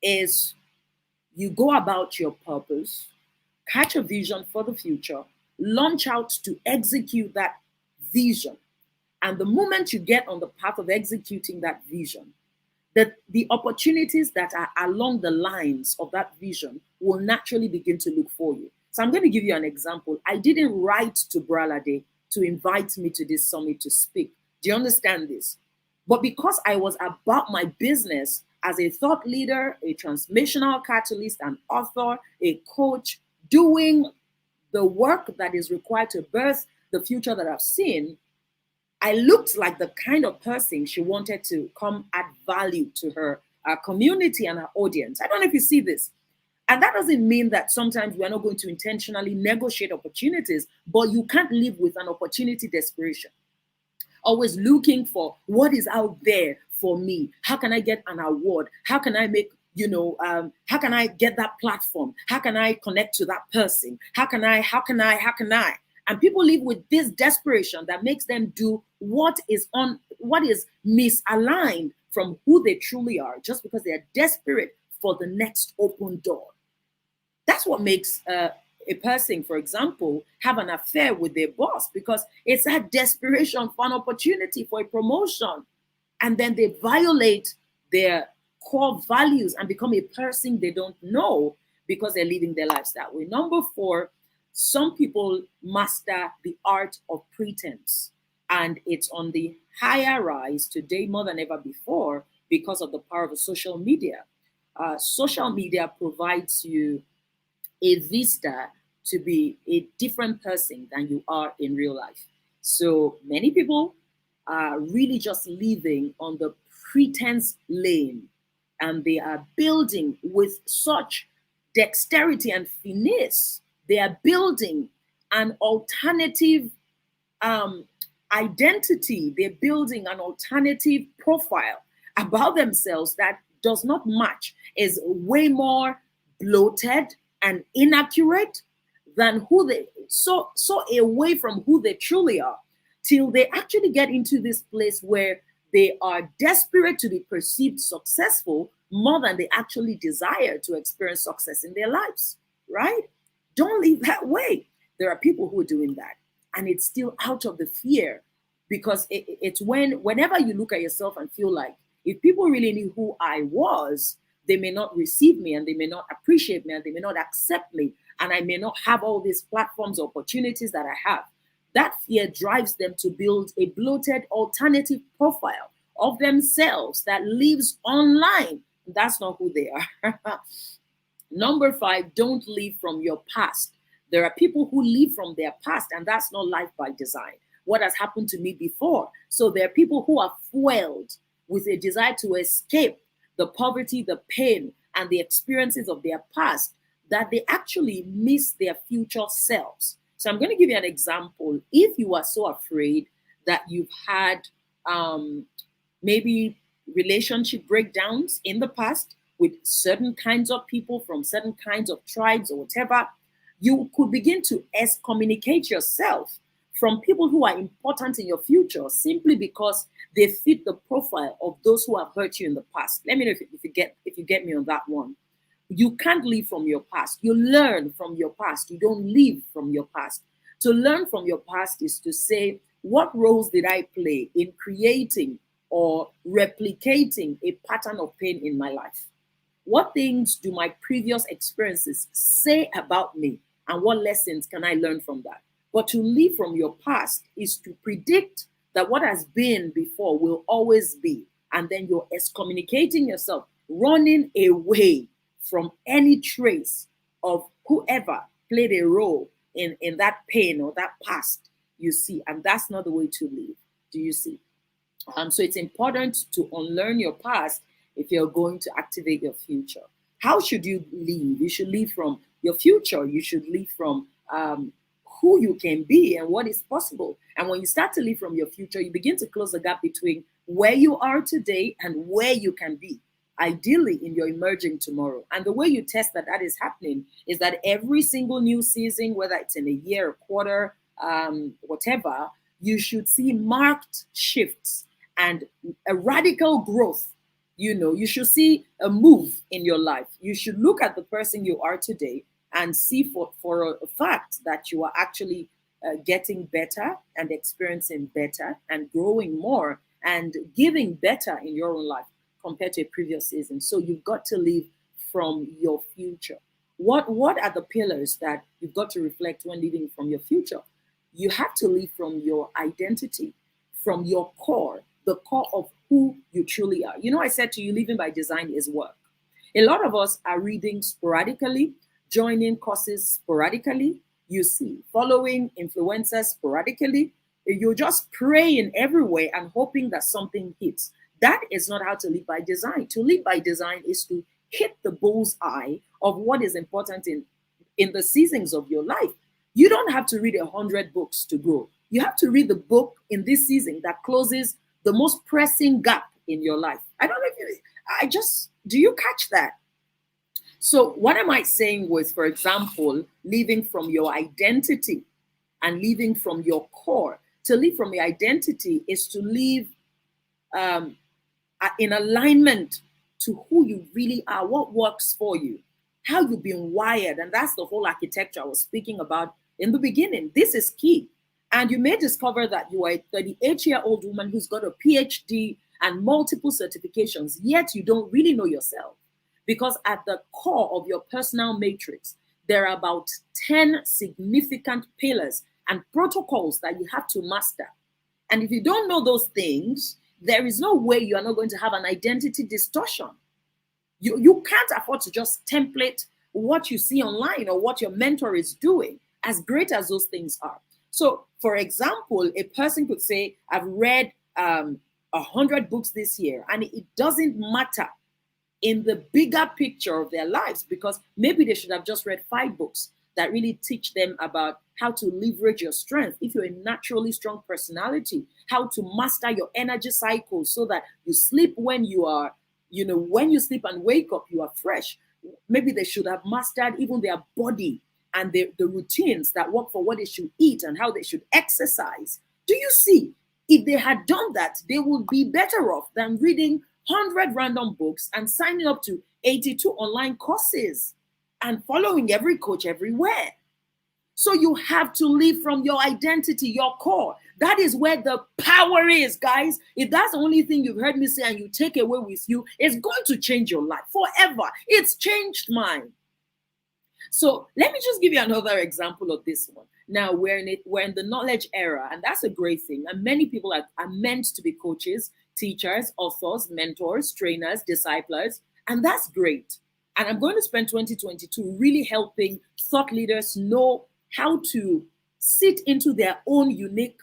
is you go about your purpose, catch a vision for the future, launch out to execute that vision. And the moment you get on the path of executing that vision, the opportunities that are along the lines of that vision will naturally begin to look for you. So I'm going to give you an example. I didn't write to Bralade to invite me to this summit to speak. Do you understand this? But because I was about my business as a thought leader, a transformational catalyst, an author, a coach, doing the work that is required to birth the future that I've seen, I looked like the kind of person she wanted to come add value to her community and her audience. I don't know if you see this. And that doesn't mean that sometimes we're not going to intentionally negotiate opportunities, but you can't live with an opportunity desperation. Always looking for what is out there for me. How can I get an award? How can I make, how can I get that platform? How can I connect to that person? How can I? And people live with this desperation that makes them do what is misaligned from who they truly are, just because they are desperate for the next open door. That's what makes a person, for example, have an affair with their boss because it's that desperation for an opportunity for a promotion. And then they violate their core values and become a person they don't know because they're living their lives that way. Number 4, some people master the art of pretense. And it's on the higher rise today more than ever before because of the power of social media. Social media provides you a vista to be a different person than you are in real life. So many people are really just living on the pretense lane, and they are building with such dexterity and finesse. They are building an alternative identity. They're building an alternative profile about themselves that does not match, is way more bloated and inaccurate than who they so away from who they truly are, till they actually get into this place where they are desperate to be perceived successful more than they actually desire to experience success in their lives, right? Don't live that way. There are people who are doing that, and it's still out of the fear, because it's whenever you look at yourself and feel like, if people really knew who I was, they may not receive me, and they may not appreciate me, and they may not accept me, and I may not have all these platforms, opportunities that I have. That fear drives them to build a bloated alternative profile of themselves that lives online. That's not who they are. Number 5, don't live from your past. There are people who live from their past, and that's not life by design. What has happened to me before? So there are people who are fueled with a desire to escape the poverty, the pain, and the experiences of their past, that they actually miss their future selves. So I'm going to give you an example. If you are so afraid that you've had maybe relationship breakdowns in the past with certain kinds of people from certain kinds of tribes or whatever, you could begin to excommunicate yourself from people who are important in your future simply because they fit the profile of those who have hurt you in the past. Let me know if you get me on that one. You can't live from your past. You learn from your past. You don't live from your past. To learn from your past is to say, what roles did I play in creating or replicating a pattern of pain in my life? What things do my previous experiences say about me, and what lessons can I learn from that? But to live from your past is to predict that what has been before will always be, and then you're excommunicating yourself, running away from any trace of whoever played a role in that pain or that past, you see. And that's not the way to live. Do you see? So it's important to unlearn your past if you're going to activate your future. How should you live? You should live from your future. You should live from who you can be and what is possible. And when you start to live from your future, you begin to close the gap between where you are today and where you can be, ideally in your emerging tomorrow. And the way you test that that is happening is that every single new season, whether it's in a year, a quarter, whatever, you should see marked shifts and a radical growth. You know, you should see a move in your life. You should look at the person you are today and see for a fact that you are actually getting better and experiencing better and growing more and giving better in your own life compared to a previous season. So you've got to live from your future. What are the pillars that you've got to reflect when living from your future? You have to live from your identity, from your core, the core of who you truly are. You know, I said to you, living by design is work. A lot of us are reading sporadically, joining courses sporadically, you see, following influencers sporadically. You're just praying everywhere and hoping that something hits. That is not how to live by design. To live by design is to hit the bull's eye of what is important in the seasons of your life. You don't have to read 100 books to grow. You have to read the book in this season that closes the most pressing gap in your life. I don't know if do you catch that? So what am I saying was, for example, living from your identity and living from your core. To live from your identity is to live in alignment to who you really are, what works for you, how you've been wired. And that's the whole architecture I was speaking about in the beginning. This is key. And you may discover that you are a 38-year-old woman who's got a PhD and multiple certifications, yet you don't really know yourself. Because at the core of your personal matrix, there are about 10 significant pillars and protocols that you have to master. And if you don't know those things, there is no way you are not going to have an identity distortion. You can't afford to just template what you see online or what your mentor is doing, as great as those things are. So, for example, a person could say, I've read 100 books this year, and it doesn't matter in the bigger picture of their lives, because maybe they should have just read 5 books that really teach them about how to leverage your strength. If you're a naturally strong personality, how to master your energy cycles so that you sleep when you are, when you sleep and wake up, you are fresh. Maybe they should have mastered even their body and the routines that work for what they should eat and how they should exercise. Do you see? If they had done that, they would be better off than reading 100 random books and signing up to 82 online courses and following every coach everywhere. So you have to live from your identity, your core. That is where the power is, guys. If that's the only thing you've heard me say and you take away with you, it's going to change your life forever. It's changed mine. So let me just give you another example of this one. Now we're in the knowledge era, and that's a great thing. And many people are meant to be coaches, teachers, authors, mentors, trainers, disciplers, and that's great. And I'm going to spend 2022 really helping thought leaders know how to sit into their own unique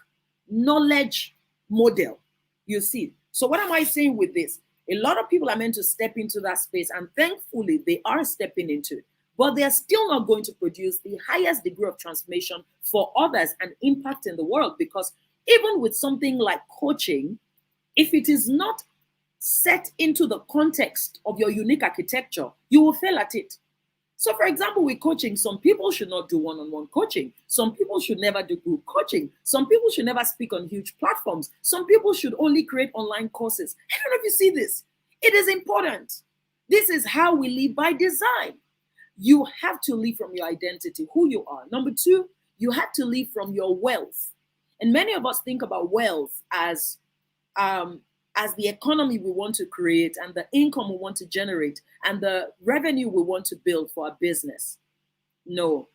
knowledge model. You see. So what am I saying with this? A lot of people are meant to step into that space, and thankfully they are stepping into it. But they're still not going to produce the highest degree of transformation for others and impact in the world, because even with something like coaching, if it is not set into the context of your unique architecture, you will fail at it. So for example, with coaching, some people should not do one-on-one coaching. Some people should never do group coaching. Some people should never speak on huge platforms. Some people should only create online courses. I don't know if you see this. It is important. This is how we live by design. You have to live from your identity, who you are. Number 2, you have to live from your wealth. And many of us think about wealth as the economy we want to create and the income we want to generate and the revenue we want to build for our business. No,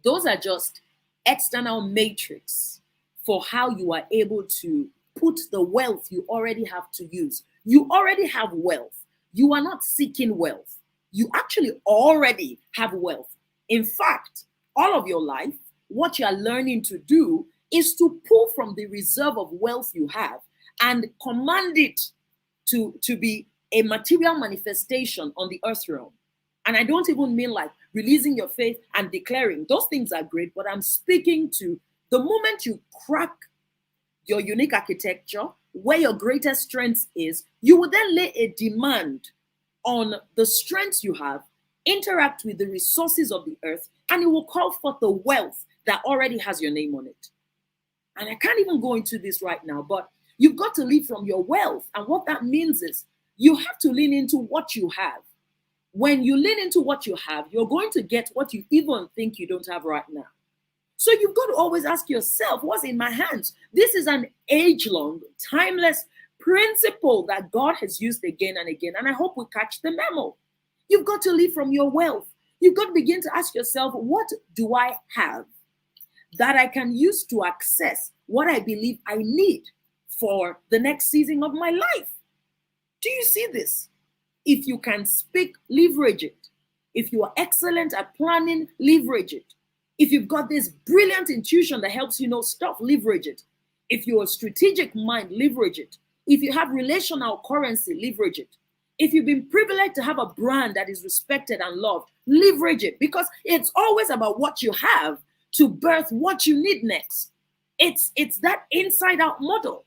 those are just external matrix for how you are able to put the wealth you already have to use. You already have wealth. You are not seeking wealth. You actually already have wealth. In fact, all of your life, what you are learning to do is to pull from the reserve of wealth you have and command it to be a material manifestation on the earth realm. And I don't even mean like releasing your faith and declaring. Those things are great, but I'm speaking to the moment you crack your unique architecture, where your greatest strength is, you will then lay a demand on the strengths you have, interact with the resources of the earth, and it will call forth the wealth that already has your name on it. And I can't even go into this right now, but you've got to live from your wealth. And what that means is you have to lean into what you have. When you lean into what you have, you're going to get what you even think you don't have right now. So you've got to always ask yourself, what's in my hands? This is an age-long, timeless principle that God has used again and again. And I hope we catch the memo. You've got to live from your wealth. You've got to begin to ask yourself, what do I have that I can use to access what I believe I need for the next season of my life? Do you see this? If you can speak, leverage it. If you are excellent at planning, leverage it. If you've got this brilliant intuition that helps you know stuff, leverage it. If you're a strategic mind, leverage it. If you have relational currency, leverage it. If you've been privileged to have a brand that is respected and loved, leverage it, because it's always about what you have to birth what you need next. It's that inside out model.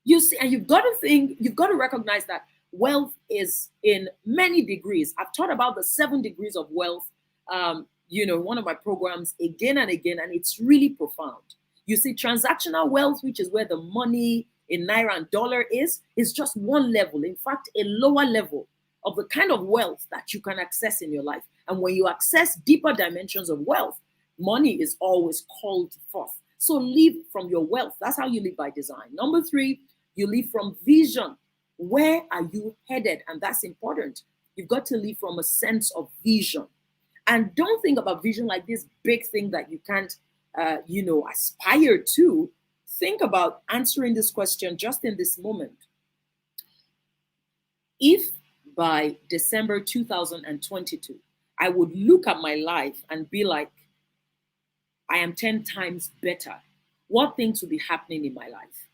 You see, and you've got to recognize that wealth is in many degrees. I've taught about the 7 degrees of wealth, one of my programs again and again, and it's really profound. You see, transactional wealth, which is where the money in naira and dollar is just one level. In fact, a lower level. of the kind of wealth that you can access in your life. And when you access deeper dimensions of wealth, money is always called forth. So live from your wealth. That's how you live by design. Number 3, you live from vision. Where are you headed? And that's important. You've got to live from a sense of vision. And don't think about vision like this big thing that you can't, aspire to. Think about answering this question just in this moment. If by December 2022, I would look at my life and be like, I am 10 times better, what things would be happening in my life?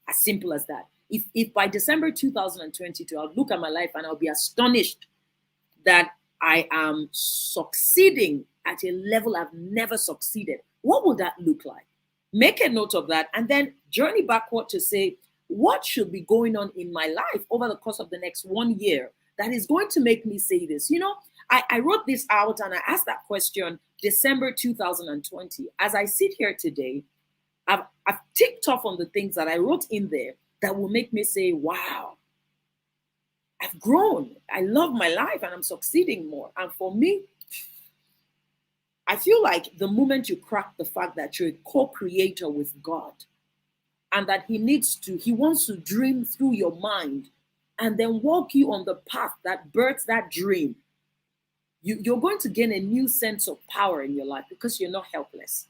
As simple as that. If by December 2022, I'll look at my life and I'll be astonished that I am succeeding at a level I've never succeeded, what would that look like? Make a note of that and then journey backward to say, what should be going on in my life over the course of the next 1 year that is going to make me say this? I wrote this out and I asked that question December 2020. As I sit here today, I've ticked off on the things that I wrote in there that will make me say, wow, I've grown. I love my life and I'm succeeding more. And for me, I feel like the moment you crack the fact that you're a co-creator with God and that he wants to dream through your mind and then walk you on the path that births that dream, you're going to gain a new sense of power in your life because you're not helpless.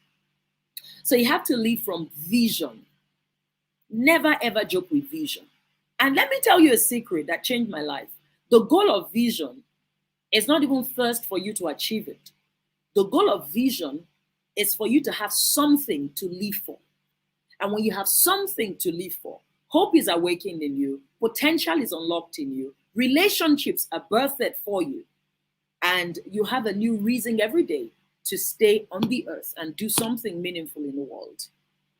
So you have to live from vision. Never ever joke with vision. And let me tell you a secret that changed my life. The goal of vision is not even first for you to achieve it. The goal of vision is for you to have something to live for. And when you have something to live for, hope is awakened in you, potential is unlocked in you, relationships are birthed for you, and you have a new reason every day to stay on the earth and do something meaningful in the world.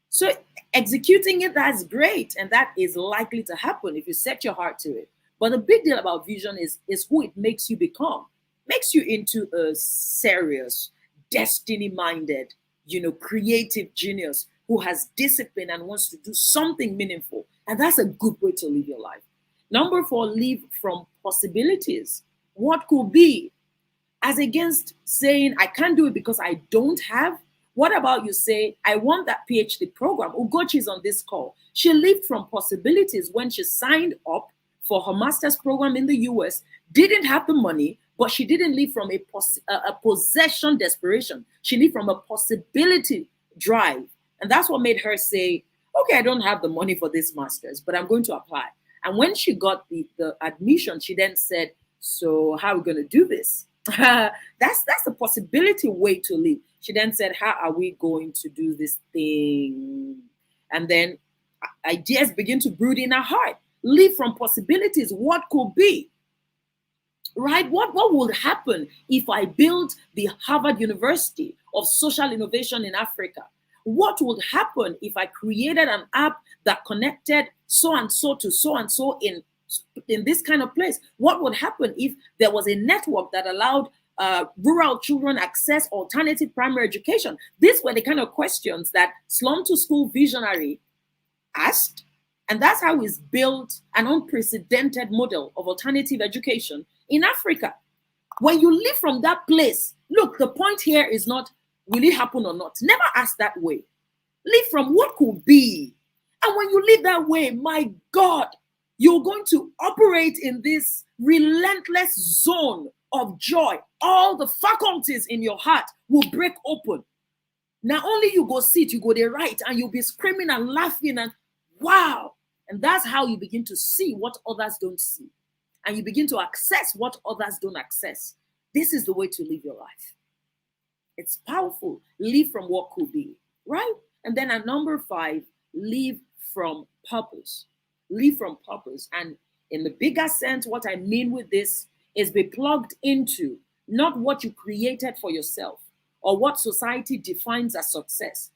So executing it, that's great. And that is likely to happen if you set your heart to it. But the big deal about vision is who it makes you become. Makes you into a serious, destiny-minded, creative genius who has discipline and wants to do something meaningful. And that's a good way to live your life. Number 4, live from possibilities. What could be? As against saying, I can't do it because I don't have. What about you say, I want that PhD program? Ugochi's on this call. She lived from possibilities when she signed up for her master's program in the US, didn't have the money, but she didn't live from a possession desperation. She lived from a possibility drive. And that's what made her say, okay, I don't have the money for this master's, but I'm going to apply. And when she got the admission, she then said, so how are we going to do this? That's a possibility way to live. She then said, how are we going to do this thing? And then ideas begin to brood in her heart. Live from possibilities. What could be? Right? What would happen if I built the Harvard University of Social Innovation in Africa? What would happen if I created an app that connected so-and-so to so-and-so in this kind of place? What would happen if there was a network that allowed rural children access alternative primary education? These were the kind of questions that Slum to School visionary asked. And that's how he's built an unprecedented model of alternative education in Africa. When you live from that place, look, the point here is not, will it happen or not? Never ask that way. Live from what could be. And when you live that way, my God, you're going to operate in this relentless zone of joy. All the faculties in your heart will break open. Now only you go sit, you go there right, and you'll be screaming and laughing and wow. And that's how you begin to see what others don't see. And you begin to access what others don't access. This is the way to live your life. It's powerful. Live from what could be, right? And then at number 5, live from purpose. Live from purpose. And in the bigger sense, what I mean with this is be plugged into not what you created for yourself or what society defines as success.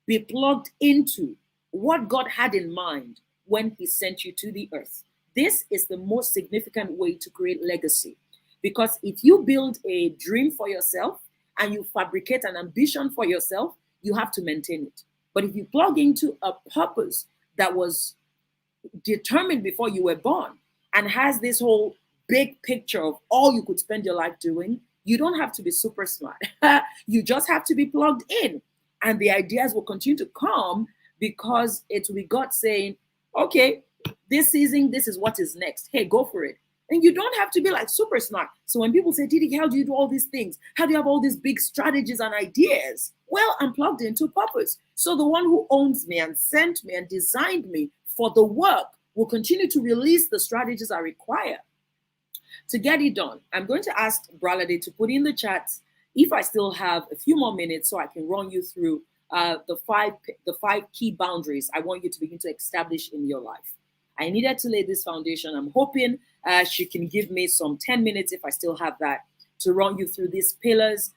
Be plugged into what God had in mind when he sent you to the earth. This is the most significant way to create legacy. Because if you build a dream for yourself and you fabricate an ambition for yourself, you have to maintain it. But if you plug into a purpose that was determined before you were born and has this whole big picture of all you could spend your life doing, you don't have to be super smart. You just have to be plugged in. And the ideas will continue to come because it will be God saying, okay, this season, this is what is next. Hey, go for it. And you don't have to be like super smart. So when people say, Didi, how do you do all these things? How do you have all these big strategies and ideas? Well, I'm plugged into purpose. So the one who owns me and sent me and designed me for the work will continue to release the strategies I require to get it done. I'm going to ask Bralade to put in the chat if I still have a few more minutes so I can run you through the five key boundaries I want you to begin to establish in your life. I needed to lay this foundation. I'm hoping she can give me some 10 minutes, if I still have that, to run you through these pillars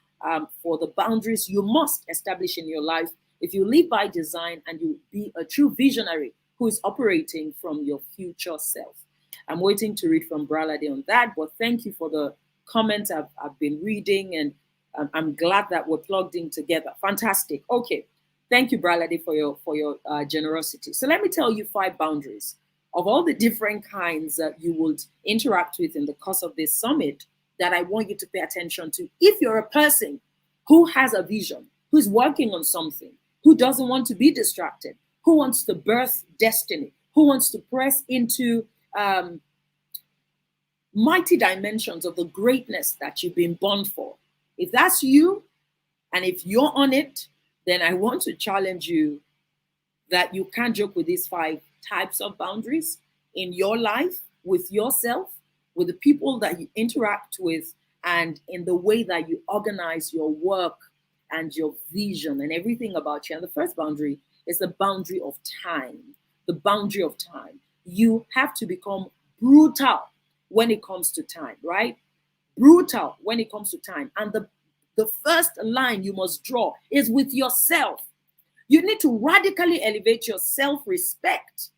for the boundaries you must establish in your life if you live by design and you be a true visionary who is operating from your future self. I'm waiting to read from Bralade on that, but thank you for the comments I've been reading, and I'm glad that we're plugged in together. Fantastic. Okay. Thank you, Bralade, for your generosity. So let me tell you 5 boundaries of all the different kinds that you would interact with in the course of this summit that I want you to pay attention to. If you're a person who has a vision, who's working on something, who doesn't want to be distracted, who wants to birth destiny, who wants to press into mighty dimensions of the greatness that you've been born for. If that's you, and if you're on it, then I want to challenge you that you can't joke with these 5 types of boundaries in your life, with yourself, with the people that you interact with, and in the way that you organize your work and your vision and everything about you. And the first boundary is the boundary of time. The boundary of time. You have to become brutal when it comes to time, right? Brutal when it comes to time. And the first line you must draw is with yourself. You need to radically elevate your self-respect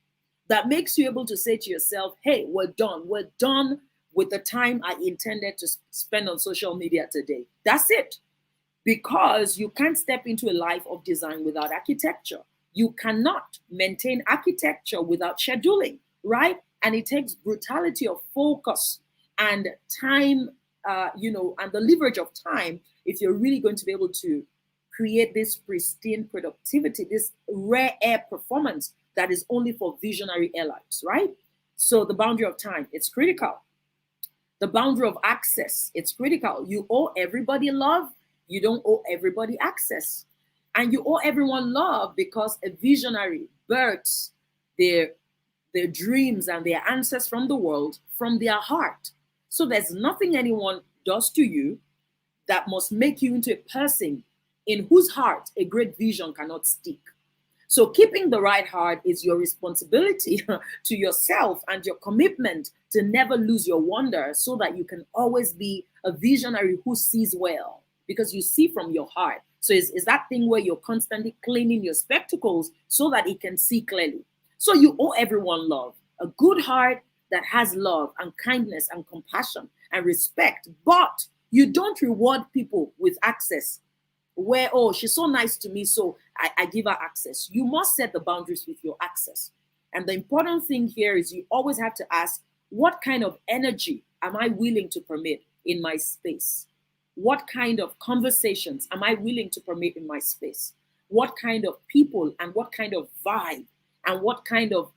that makes you able to say to yourself, hey, we're done. We're done with the time I intended to spend on social media today. That's it. Because you can't step into a life of design without architecture. You cannot maintain architecture without scheduling, right? And it takes brutality of focus and time, and the leverage of time if you're really going to be able to create this pristine productivity, this rare air performance that is only for visionary elites, right? So the boundary of time, it's critical. The boundary of access, it's critical. You owe everybody love. You don't owe everybody access. And you owe everyone love because a visionary births their dreams and their answers from the world, from their heart. So there's nothing anyone does to you that must make you into a person in whose heart a great vision cannot stick. So keeping the right heart is your responsibility to yourself and your commitment to never lose your wonder so that you can always be a visionary who sees well because you see from your heart. So is that thing where you're constantly cleaning your spectacles so that it can see clearly. So you owe everyone love, a good heart that has love and kindness and compassion and respect, but you don't reward people with access where, oh, she's so nice to me, so I give her access. You must set the boundaries with your access. And the important thing here is you always have to ask, what kind of energy am I willing to permit in my space? What kind of conversations am I willing to permit in my space? What kind of people and what kind of vibe and what kind of,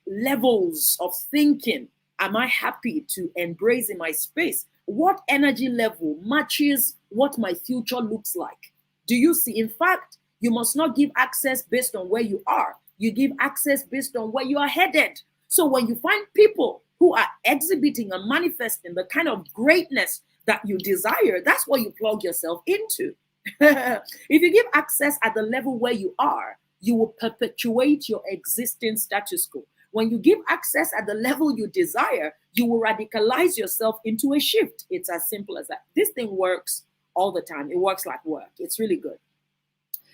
levels of thinking am I happy to embrace in my space? What energy level matches what my future looks like? Do you see? In fact, you must not give access based on where you are. You give access based on where you are headed. So when you find people who are exhibiting and manifesting the kind of greatness that you desire, that's what you plug yourself into. If you give access at the level where you are, you will perpetuate your existing status quo. When you give access at the level you desire, you will radicalize yourself into a shift. It's as simple as that. This thing works all the time. It works like work. It's really good.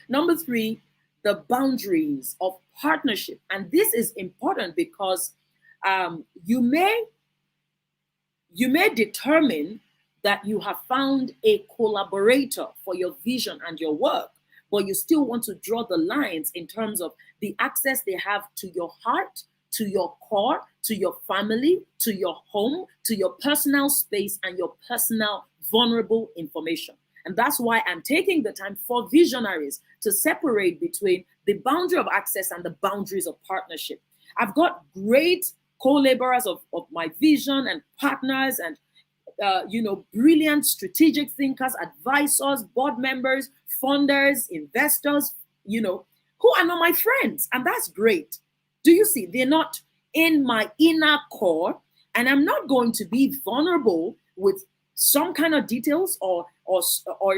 Number 3, the boundaries of partnership. And this is important because you may determine that you have found a collaborator for your vision and your work, but you still want to draw the lines in terms of the access they have to your heart, to your core, to your family, to your home, to your personal space, and your personal vulnerable information. And that's why I'm taking the time for visionaries to separate between the boundary of access and the boundaries of partnership. I've got great co-laborers of my vision and partners and brilliant strategic thinkers, advisors, board members, funders, investors, who are not my friends. And that's great. Do you see? They're not in my inner core, and I'm not going to be vulnerable with some kind of details or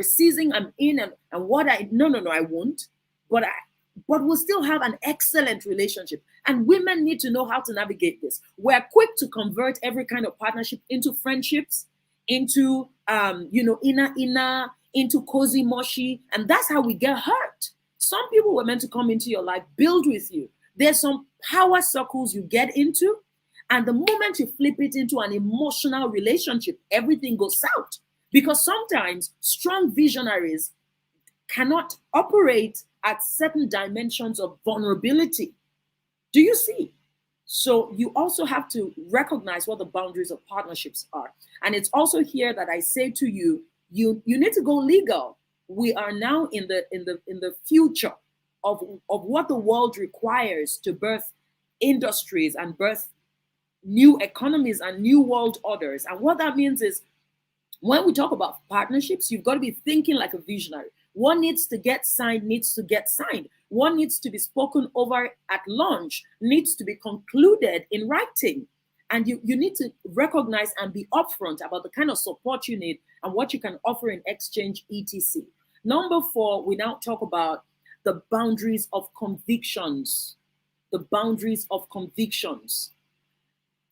seizing I'm in and what I I won't. But we'll still have an excellent relationship. And women need to know how to navigate this. We're quick to convert every kind of partnership into friendships, into inner, into cozy mushy, and that's how we get hurt. Some people were meant to come into your life, build with you. There's some power circles you get into, and the moment you flip it into an emotional relationship, everything goes south. Because sometimes strong visionaries cannot operate at certain dimensions of vulnerability. Do you see? So you also have to recognize what the boundaries of partnerships are. And it's also here that I say to you, you need to go legal. We are now in the future of what the world requires to birth industries and birth new economies and new world orders. And what that means is, when we talk about partnerships, you've got to be thinking like a visionary. What needs to get signed needs to get signed. What needs to be spoken over at lunch needs to be concluded in writing. And you need to recognize and be upfront about the kind of support you need and what you can offer in exchange, etc. Number 4, we now talk about the boundaries of convictions. The boundaries of convictions.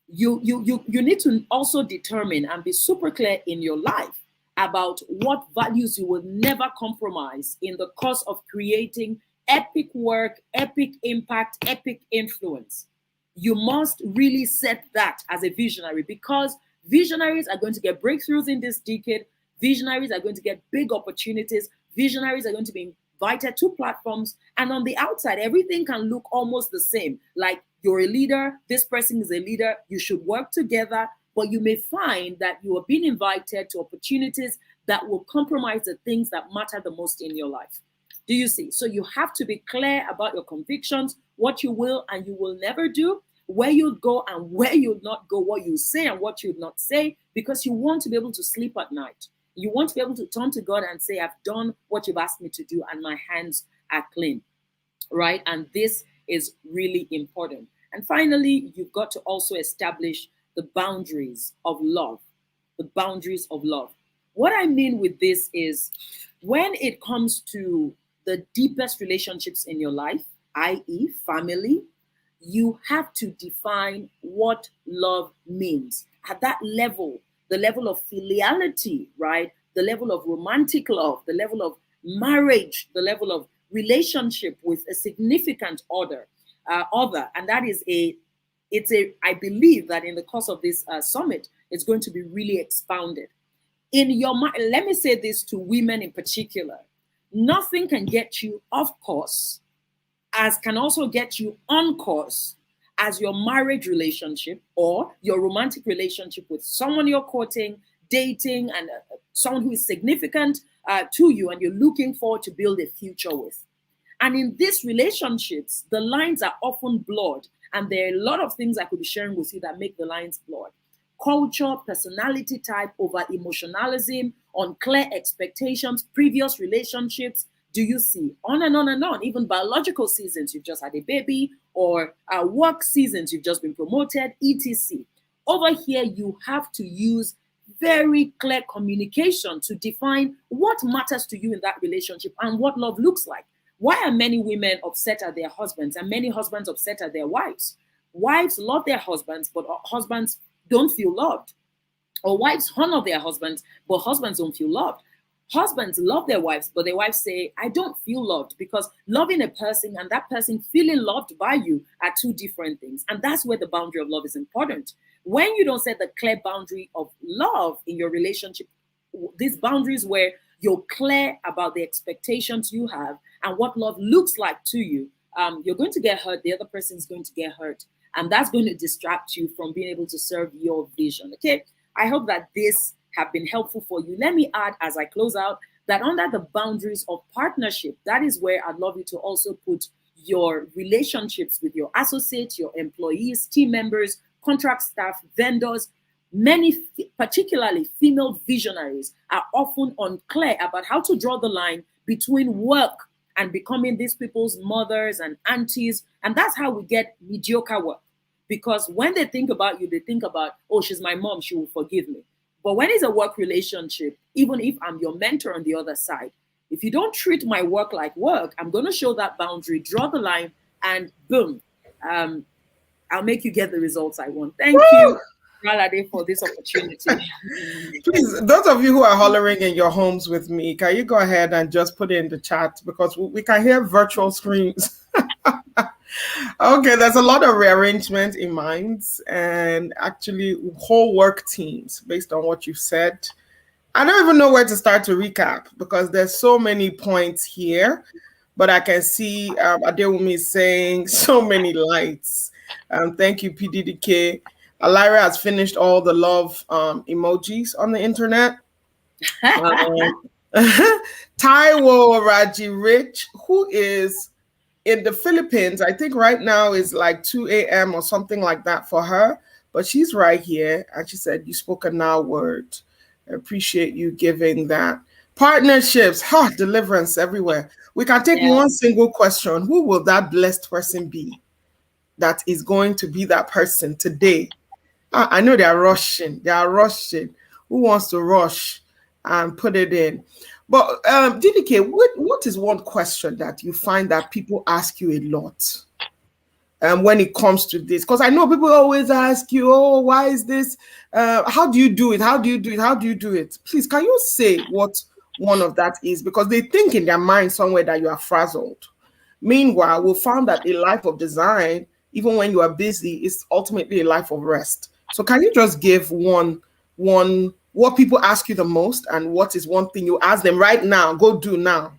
You need to also determine and be super clear in your life about what values you will never compromise in the course of creating epic work, epic impact, epic influence. You must really set that as a visionary, because visionaries are going to get breakthroughs in this decade. Visionaries are going to get big opportunities. Visionaries are going to be invited to platforms, and on the outside, everything can look almost the same. Like, you're a leader, this person is a leader, you should work together, but you may find that you are being invited to opportunities that will compromise the things that matter the most in your life. Do you see? So you have to be clear about your convictions, what you will and you will never do, where you'd go and where you'd not go, what you say and what you'd not say, because you want to be able to sleep at night. You want to be able to turn to God and say, I've done what you've asked me to do and my hands are clean, right? And this is really important. And finally, you've got to also establish the boundaries of love, the boundaries of love. What I mean with this is, when it comes to the deepest relationships in your life, i.e. family, you have to define what love means. At that level, the level of filiality, right? The level of romantic love, the level of marriage, the level of relationship with a significant other. And that is I believe that in the course of this summit, it's going to be really expounded. In your mind, let me say this to women in particular, nothing can get you off course, as can also get you on course, as your marriage relationship or your romantic relationship with someone you're courting, dating, and someone who is significant to you and you're looking forward to build a future with. And in these relationships, the lines are often blurred. And there are a lot of things I could be sharing with you that make the lines blurred. Culture, personality type, over emotionalism, unclear expectations, previous relationships. Do you see? On and on and on. Even biological seasons, you've just had a baby, or work seasons, you've just been promoted, etc. Over here, you have to use very clear communication to define what matters to you in that relationship and what love looks like. Why are many women upset at their husbands and many husbands upset at their wives? Wives love their husbands, but husbands don't feel loved. Or wives honor their husbands, but husbands don't feel loved. Husbands love their wives, but their wives say, I don't feel loved, because loving a person and that person feeling loved by you are two different things. And that's where the boundary of love is important. When you don't set the clear boundary of love in your relationship, these boundaries where you're clear about the expectations you have and what love looks like to you, you're going to get hurt. The other person is going to get hurt. And that's going to distract you from being able to serve your vision. Okay. I hope that this have been helpful for you. Let me add as I close out that under the boundaries of partnership, that is where I'd love you to also put your relationships with your associates, your employees, team members, contract staff, vendors. Many, particularly female visionaries, are often unclear about how to draw the line between work and becoming these people's mothers and aunties. And that's how we get mediocre work. Because when they think about you, they think about, oh, she's my mom, she will forgive me. But when it's a work relationship, even if I'm your mentor on the other side, if you don't treat my work like work, I'm going to show that boundary, draw the line, and boom, I'll make you get the results I want. Thank you, Bralade, for this opportunity. Please, those of you who are hollering in your homes with me, can you go ahead and just put it in the chat, because we can hear virtual screams. Okay, there's a lot of rearrangement in minds and actually whole work teams based on what you've said. I don't even know where to start to recap because there's so many points here, but I can see Adewumi is saying so many lights. Thank you, PDDK. Alyra has finished all the love emojis on the internet. Taiwo Raji Rich, who is in the Philippines, I think right now is like 2 a.m. or something like that for her, but she's right here. And she said, you spoke a now word. I appreciate you giving that. Partnerships, deliverance everywhere. We can take one single question. Who will that blessed person be that is going to be that person today? I know they are rushing. Who wants to rush and put it in? But DDK, what is one question that you find that people ask you a lot when it comes to this? Because I know people always ask you, oh, why is this? How do you do it? How do you do it? How do you do it? Please, can you say what one of that is? Because they think in their mind somewhere that you are frazzled. Meanwhile, we found that a life of design, even when you are busy, is ultimately a life of rest. So can you just give one what people ask you the most, and what is one thing you ask them right now, go do now?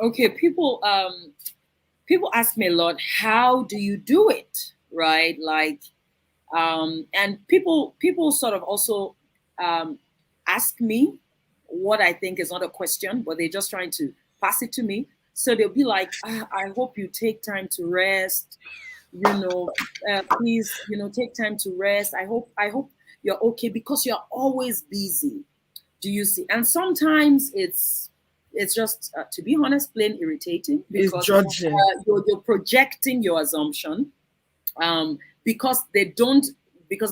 Okay, people ask me a lot, how do you do it, right? Like, and people sort of also ask me what I think is not a question, but they're just trying to pass it to me. So they'll be like, I hope you take time to rest, please, take time to rest. I hope you're okay, because you're always busy. Do you see? And sometimes it's just, to be honest, plain irritating, because you're projecting your assumption, because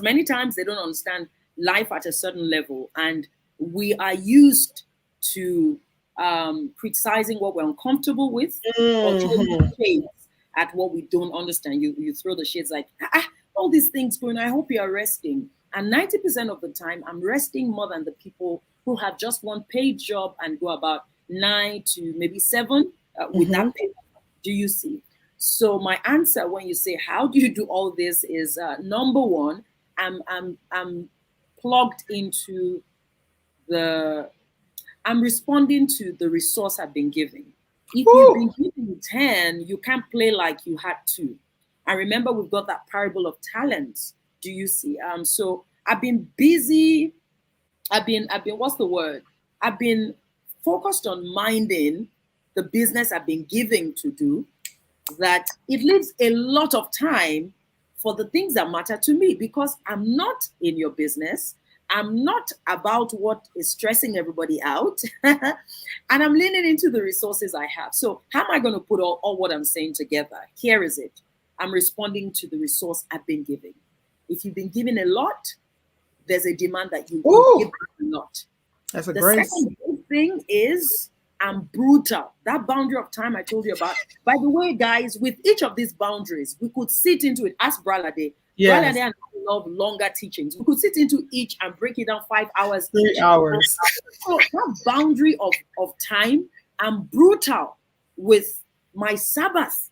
many times they don't understand life at a certain level, and we are used to criticizing what we're uncomfortable with, or throwing shades at what we don't understand. You throw the shades like, all these things going on, I hope you are resting. And 90% of the time, I'm resting more than the people who have just one paid job and go about 9 to maybe 7 with that pay. Do you see? So my answer when you say, how do you do all this, is number one, I'm plugged into I'm responding to the resource I've been giving. If you've been given 10, you can't play like you had 2. And remember, we've got that parable of talents. Do you see? So I've been busy. I've been what's the word? I've been focused on minding the business I've been giving to do, that it leaves a lot of time for the things that matter to me, because I'm not in your business. I'm not about what is stressing everybody out. And I'm leaning into the resources I have. So how am I going to put all what I'm saying together? Here is it. I'm responding to the resource I've been giving. If you've been given a lot, there's a demand that you will give a lot. That's a the great second big thing is I'm brutal. That boundary of time I told you about. By the way, guys, with each of these boundaries, we could sit into it. Ask Bralade. Yes. Bralade and I love longer teachings. We could sit into each and break it down 5 hours. 3 hours. So that boundary of time, I'm brutal with my Sabbath.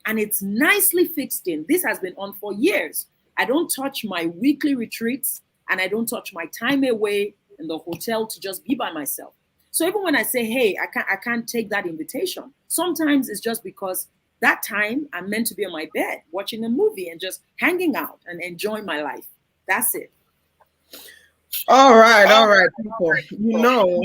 And it's nicely fixed in. This has been on for years. I don't touch my weekly retreats, and I don't touch my time away in the hotel to just be by myself. So even when I say, hey, I can't take that invitation, sometimes it's just because that time I'm meant to be on my bed watching a movie and just hanging out and enjoying my life. That's it. All right, people. You know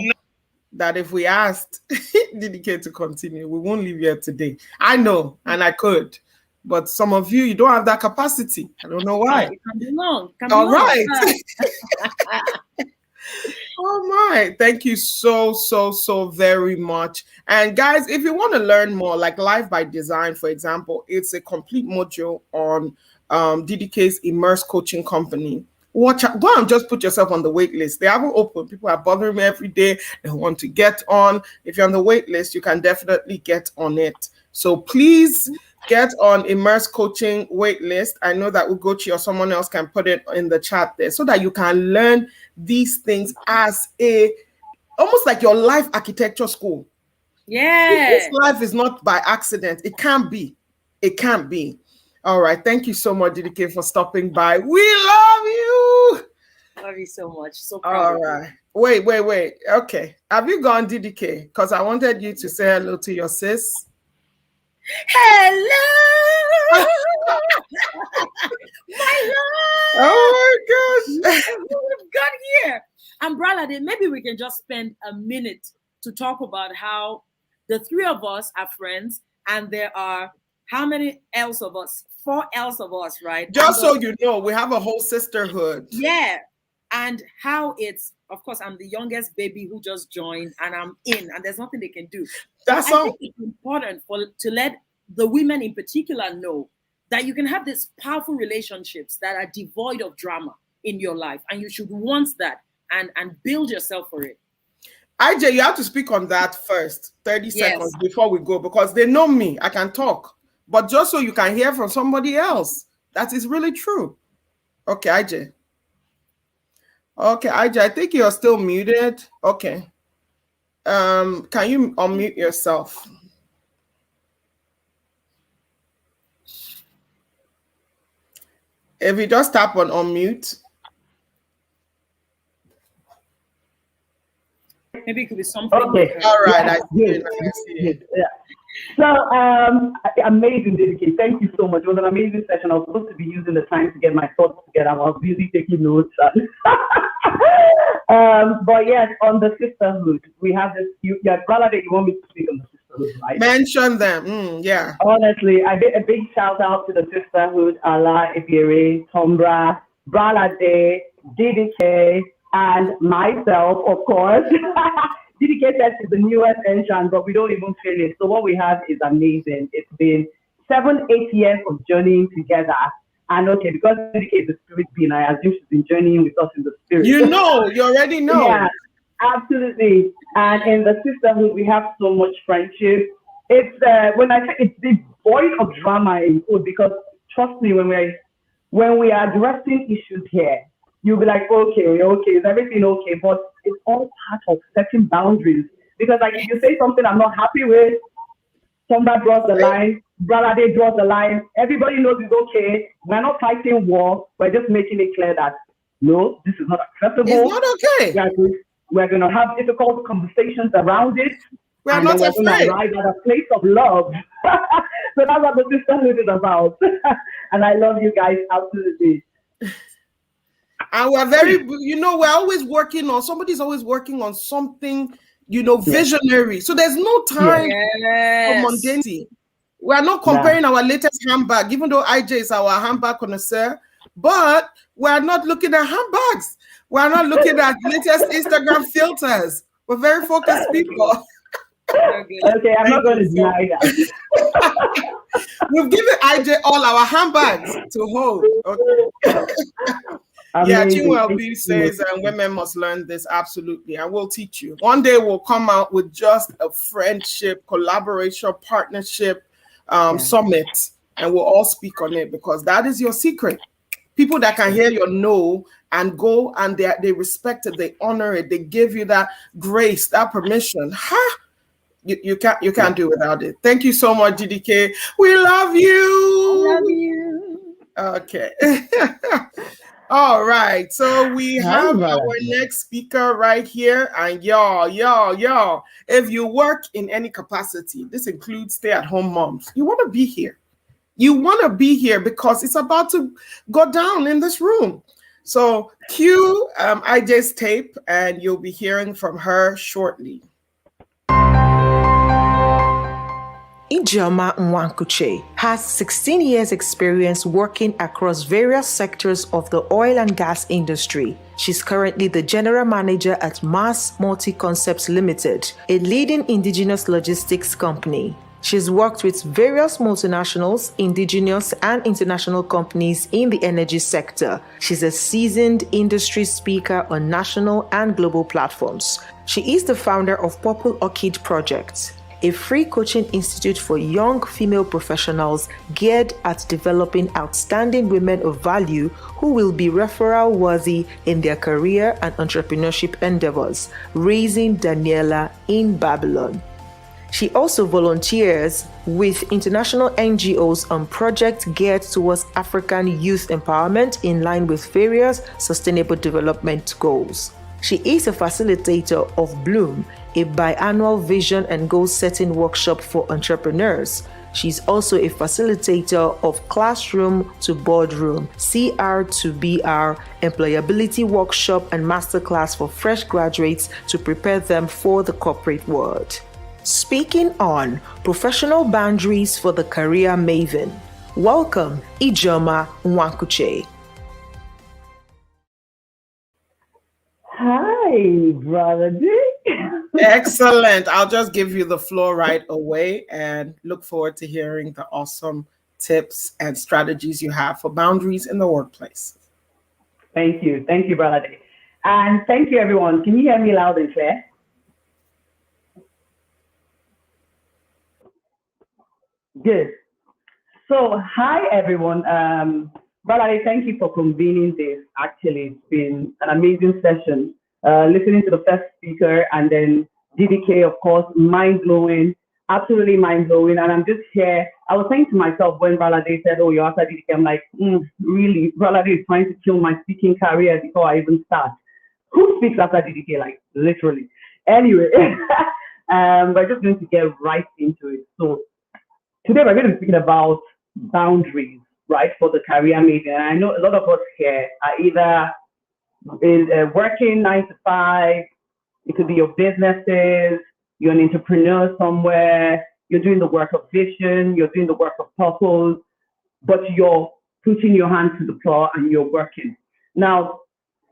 that if we asked DDK to continue, we won't leave here today. I know, and I could, but some of you don't have that capacity. I don't know why. It can be long. All right. All right. Thank you so very much. And guys, if you want to learn more, like Life by Design, for example, it's a complete module on DDK's Immerse Coaching Company. Watch out, go and just put yourself on the wait list. They haven't opened. People are bothering me every day. They want to get on. If you're on the wait list, you can definitely get on it. So please get on Immerse Coaching wait list. I know that Ugochi or someone else can put it in the chat there so that you can learn these things as almost like your life architecture school. Yeah. This life is not by accident. It can't be. It can't be. All right. Thank you so much, DDK, for stopping by. We love you. Love you so much. So proud. All right. Wait. Okay. Have you gone, DDK? Because I wanted you to say hello to your sis. Hello. My love. Oh my gosh. Who we've got here? Umbrella Day. Maybe we can just spend a minute to talk about how the three of us are friends, and there are how many else of us? 4 else of us, right? Just so you know, we have a whole sisterhood. Yeah. And how it's, of course, I'm the youngest baby who just joined, and I'm in, and there's nothing they can do. That's I all. think it's important to let the women in particular know that you can have these powerful relationships that are devoid of drama in your life, and you should want that and build yourself for it. IJ, you have to speak on that first, 30 seconds before we go, because they know me. I can talk. But just so you can hear from somebody else, that is really true. Okay, IJ. Okay, IJ, I think you're still muted. Okay. Can you unmute yourself? If you just tap on unmute. Maybe it could be something. Okay. All right. Yeah, I see it. I see it. Yeah. So, amazing, DDK. Thank you so much. It was an amazing session. I was supposed to be using the time to get my thoughts together. I was busy taking notes. But yes, on the sisterhood, we have this. Brother, that you want me to speak on the sisterhood, right? Mention them. Yeah. Honestly, I did a big shout out to the sisterhood, Allah, Ibiri, Tombra, Bralade, DDK, and myself, of course. DDK says is the newest entrant, but we don't even feel it. So what we have is amazing. It's been 7-8 years of journeying together. And okay, because DDK is the spirit being, I assume she's been journeying with us in the spirit. You know, you already know. Yeah, absolutely. And in the sisterhood, we have so much friendship. It's when I say it's devoid of drama in food, because trust me, when we are addressing issues here, you'll be like, okay, is everything okay? But it's all part of setting boundaries. Because like if you say something I'm not happy with, somebody draws the line, Brother Day draws the line, everybody knows it's okay. We're not fighting war, we're just making it clear that no, this is not acceptable. It's not okay. We're going to have difficult conversations around it. We're not afraid. We're going to arrive at a place of love. So that's what the sisterhood is about. And I love you guys, absolutely. And we're very, we're always working on, somebody's always working on something, visionary. So there's no time for mundanity. We're not comparing our latest handbag, even though IJ is our handbag connoisseur, but we're not looking at handbags. We're not looking at latest Instagram filters. We're very focused people. Okay, I'm not going to deny that. We've given IJ all our handbags to hold. Okay. Yeah, Chinwell B says women must learn this, absolutely, and we'll teach you. One day we'll come out with just a friendship, collaboration, partnership summit, and we'll all speak on it, because that is your secret. People that can hear your no and go, and they respect it, they honor it, they give you that grace, that permission. You can't do without it. Thank you so much, DDK. We love you. I love you. Okay. All right, so we Hi, have brother. our next speaker right here, and y'all, if you work in any capacity, this includes stay-at-home moms, you want to be here. You want to be here because it's about to go down in this room. So cue IJ's tape, and you'll be hearing from her shortly. Ijeoma Nwankuche has 16 years experience working across various sectors of the oil and gas industry. She's currently the general manager at Mass Multi-Concepts Limited, a leading indigenous logistics company. She's worked with various multinationals, indigenous and international companies in the energy sector. She's a seasoned industry speaker on national and global platforms. She is the founder of Purple Orchid Project, a free coaching institute for young female professionals geared at developing outstanding women of value who will be referral worthy in their career and entrepreneurship endeavors, raising Daniela in Babylon. She also volunteers with international NGOs on projects geared towards African youth empowerment in line with various sustainable development goals. She is a facilitator of Bloom, a biannual vision and goal-setting workshop for entrepreneurs. She's also a facilitator of Classroom to Boardroom, CR to BR, employability workshop and masterclass for fresh graduates to prepare them for the corporate world. Speaking on professional boundaries for the career maven, welcome Ijeoma Nwankuche. Hi, brother D. Excellent. I'll just give you the floor right away and look forward to hearing the awesome tips and strategies you have for boundaries in the workplace. Thank you. Thank you, brother D. And thank you, everyone. Can you hear me loud and clear? Good. So, hi, everyone. Brother, thank you for convening this. Actually, it's been an amazing session. Listening to the first speaker and then DDK, of course, mind-blowing, absolutely mind-blowing. And I'm just here. I was saying to myself when Brother said, oh, you're after DDK, I'm like, really? Brother is trying to kill my speaking career before I even start. Who speaks after DDK? Like, literally. Anyway, we're just going to get right into it. So, today we're going to be speaking about boundaries, right, for the career maven. And I know a lot of us here are either working 9 to 5, it could be your businesses, you're an entrepreneur somewhere, you're doing the work of vision, you're doing the work of purpose, but you're putting your hand to the plow and you're working. Now,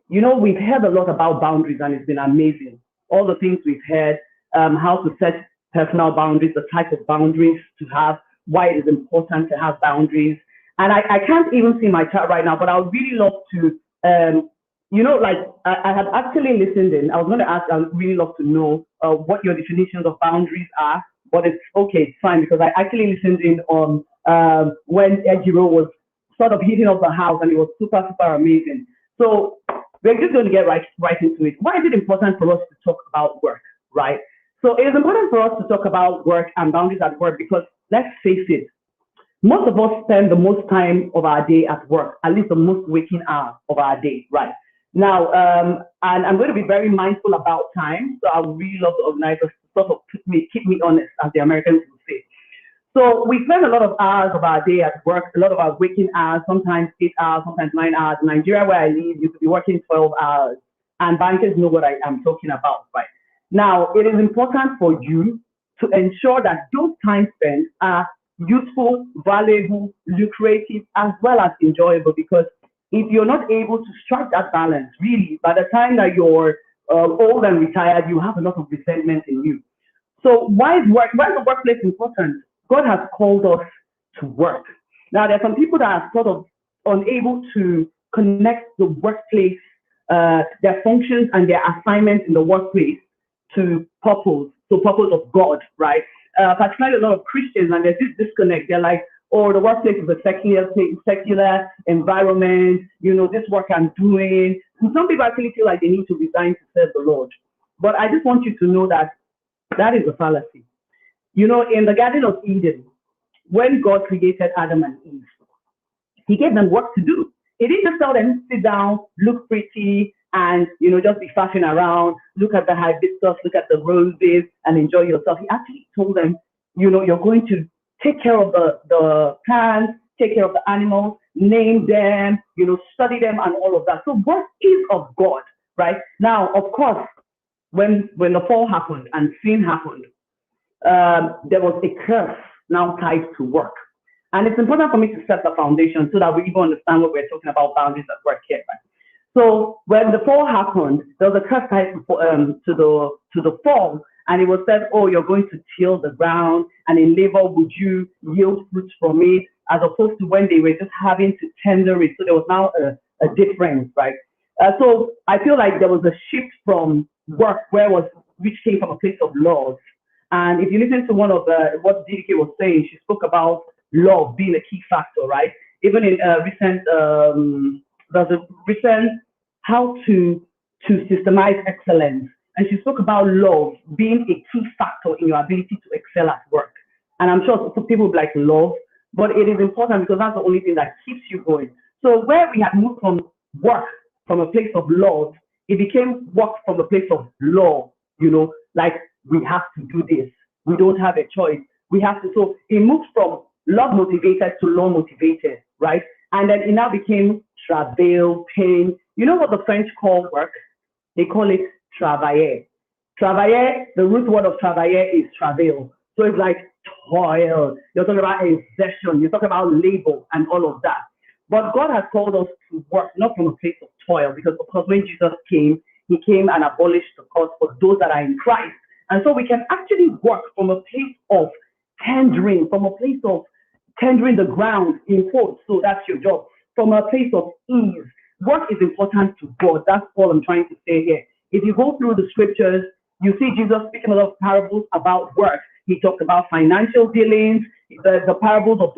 you know, we've heard a lot about boundaries and it's been amazing. All the things we've heard, how to set personal boundaries, the type of boundaries to have, why it is important to have boundaries. And I can't even see my chat right now, but I would really love to, I had actually listened in. I was going to ask, I would really love to know what your definitions of boundaries are, but it's okay, it's fine, because I actually listened in on when Ejiro was sort of hitting up the house and it was super, super amazing. So we're just going to get right into it. Why is it important for us to talk about work, right? So it is important for us to talk about work and boundaries at work because let's face it, most of us spend the most time of our day at work, at least the most waking hours of our day, right? Now, and I'm going to be very mindful about time, so I would really love the organizers to sort of keep me honest, as the Americans would say. So we spend a lot of hours of our day at work, a lot of our waking hours, sometimes 8 hours, sometimes 9 hours. In Nigeria, where I live, you could be working 12 hours, and bankers know what I am talking about, right? Now, it is important for you to ensure that those time spent are useful, valuable, lucrative, as well as enjoyable, because if you're not able to strike that balance, really, by the time that you're old and retired, you have a lot of resentment in you. So why is the workplace important? God has called us to work. Now, there are some people that are sort of unable to connect the workplace, their functions and their assignments in the workplace to purpose, so purpose of God, right? Particularly a lot of Christians, and there's this disconnect. They're like, oh, the workplace is a secular environment, you know, this work I'm doing. And some people actually feel like they need to resign to serve the Lord. But I just want you to know that that is a fallacy. You know, in the Garden of Eden, when God created Adam and Eve, he gave them work to do. he didn't just tell them, sit down, look pretty, and, you know, just be flashing around, look at the hibiscus, look at the roses, and enjoy yourself. He actually told them, you know, you're going to take care of the plants, take care of the animals, name them, you know, study them and all of that. So work is of God, right? Now, of course, when the fall happened and sin happened, there was a curse now tied to work. And it's important for me to set the foundation so that we even understand what we're talking about boundaries at work here, right? So when the fall happened, there was a curse tied to the fall, and it was said, oh, you're going to till the ground, and in labor would you yield fruits from it, as opposed to when they were just having to tender it. So there was now a difference, right? So I feel like there was a shift from work which came from a place of love. And if you listen to one of what DDK was saying, she spoke about love being a key factor, right? Even in there's a recent how to systemize excellence. And she spoke about love being a key factor in your ability to excel at work. And I'm sure some people would like love, but it is important because that's the only thing that keeps you going. So where we had moved from work from a place of love, it became work from a place of law, you know, like we have to do this. We don't have a choice. We have to. So it moved from love motivated to law motivated, right? And then it now became travail, pain. You know what the French call work? They call it travailler. Travailler, the root word of travailler is travail. So it's like toil. You're talking about exertion. You're talking about labor and all of that. But God has called us to work not from a place of toil, because of course when Jesus came, he came and abolished the curse for those that are in Christ. And so we can actually work from a place of tendering, from a place of tendering the ground in quotes. So that's your job. From a place of ease. Work is important to God. That's all I'm trying to say here. If you go through the scriptures, you see Jesus speaking a lot of parables about work. He talked about financial dealings, the parables of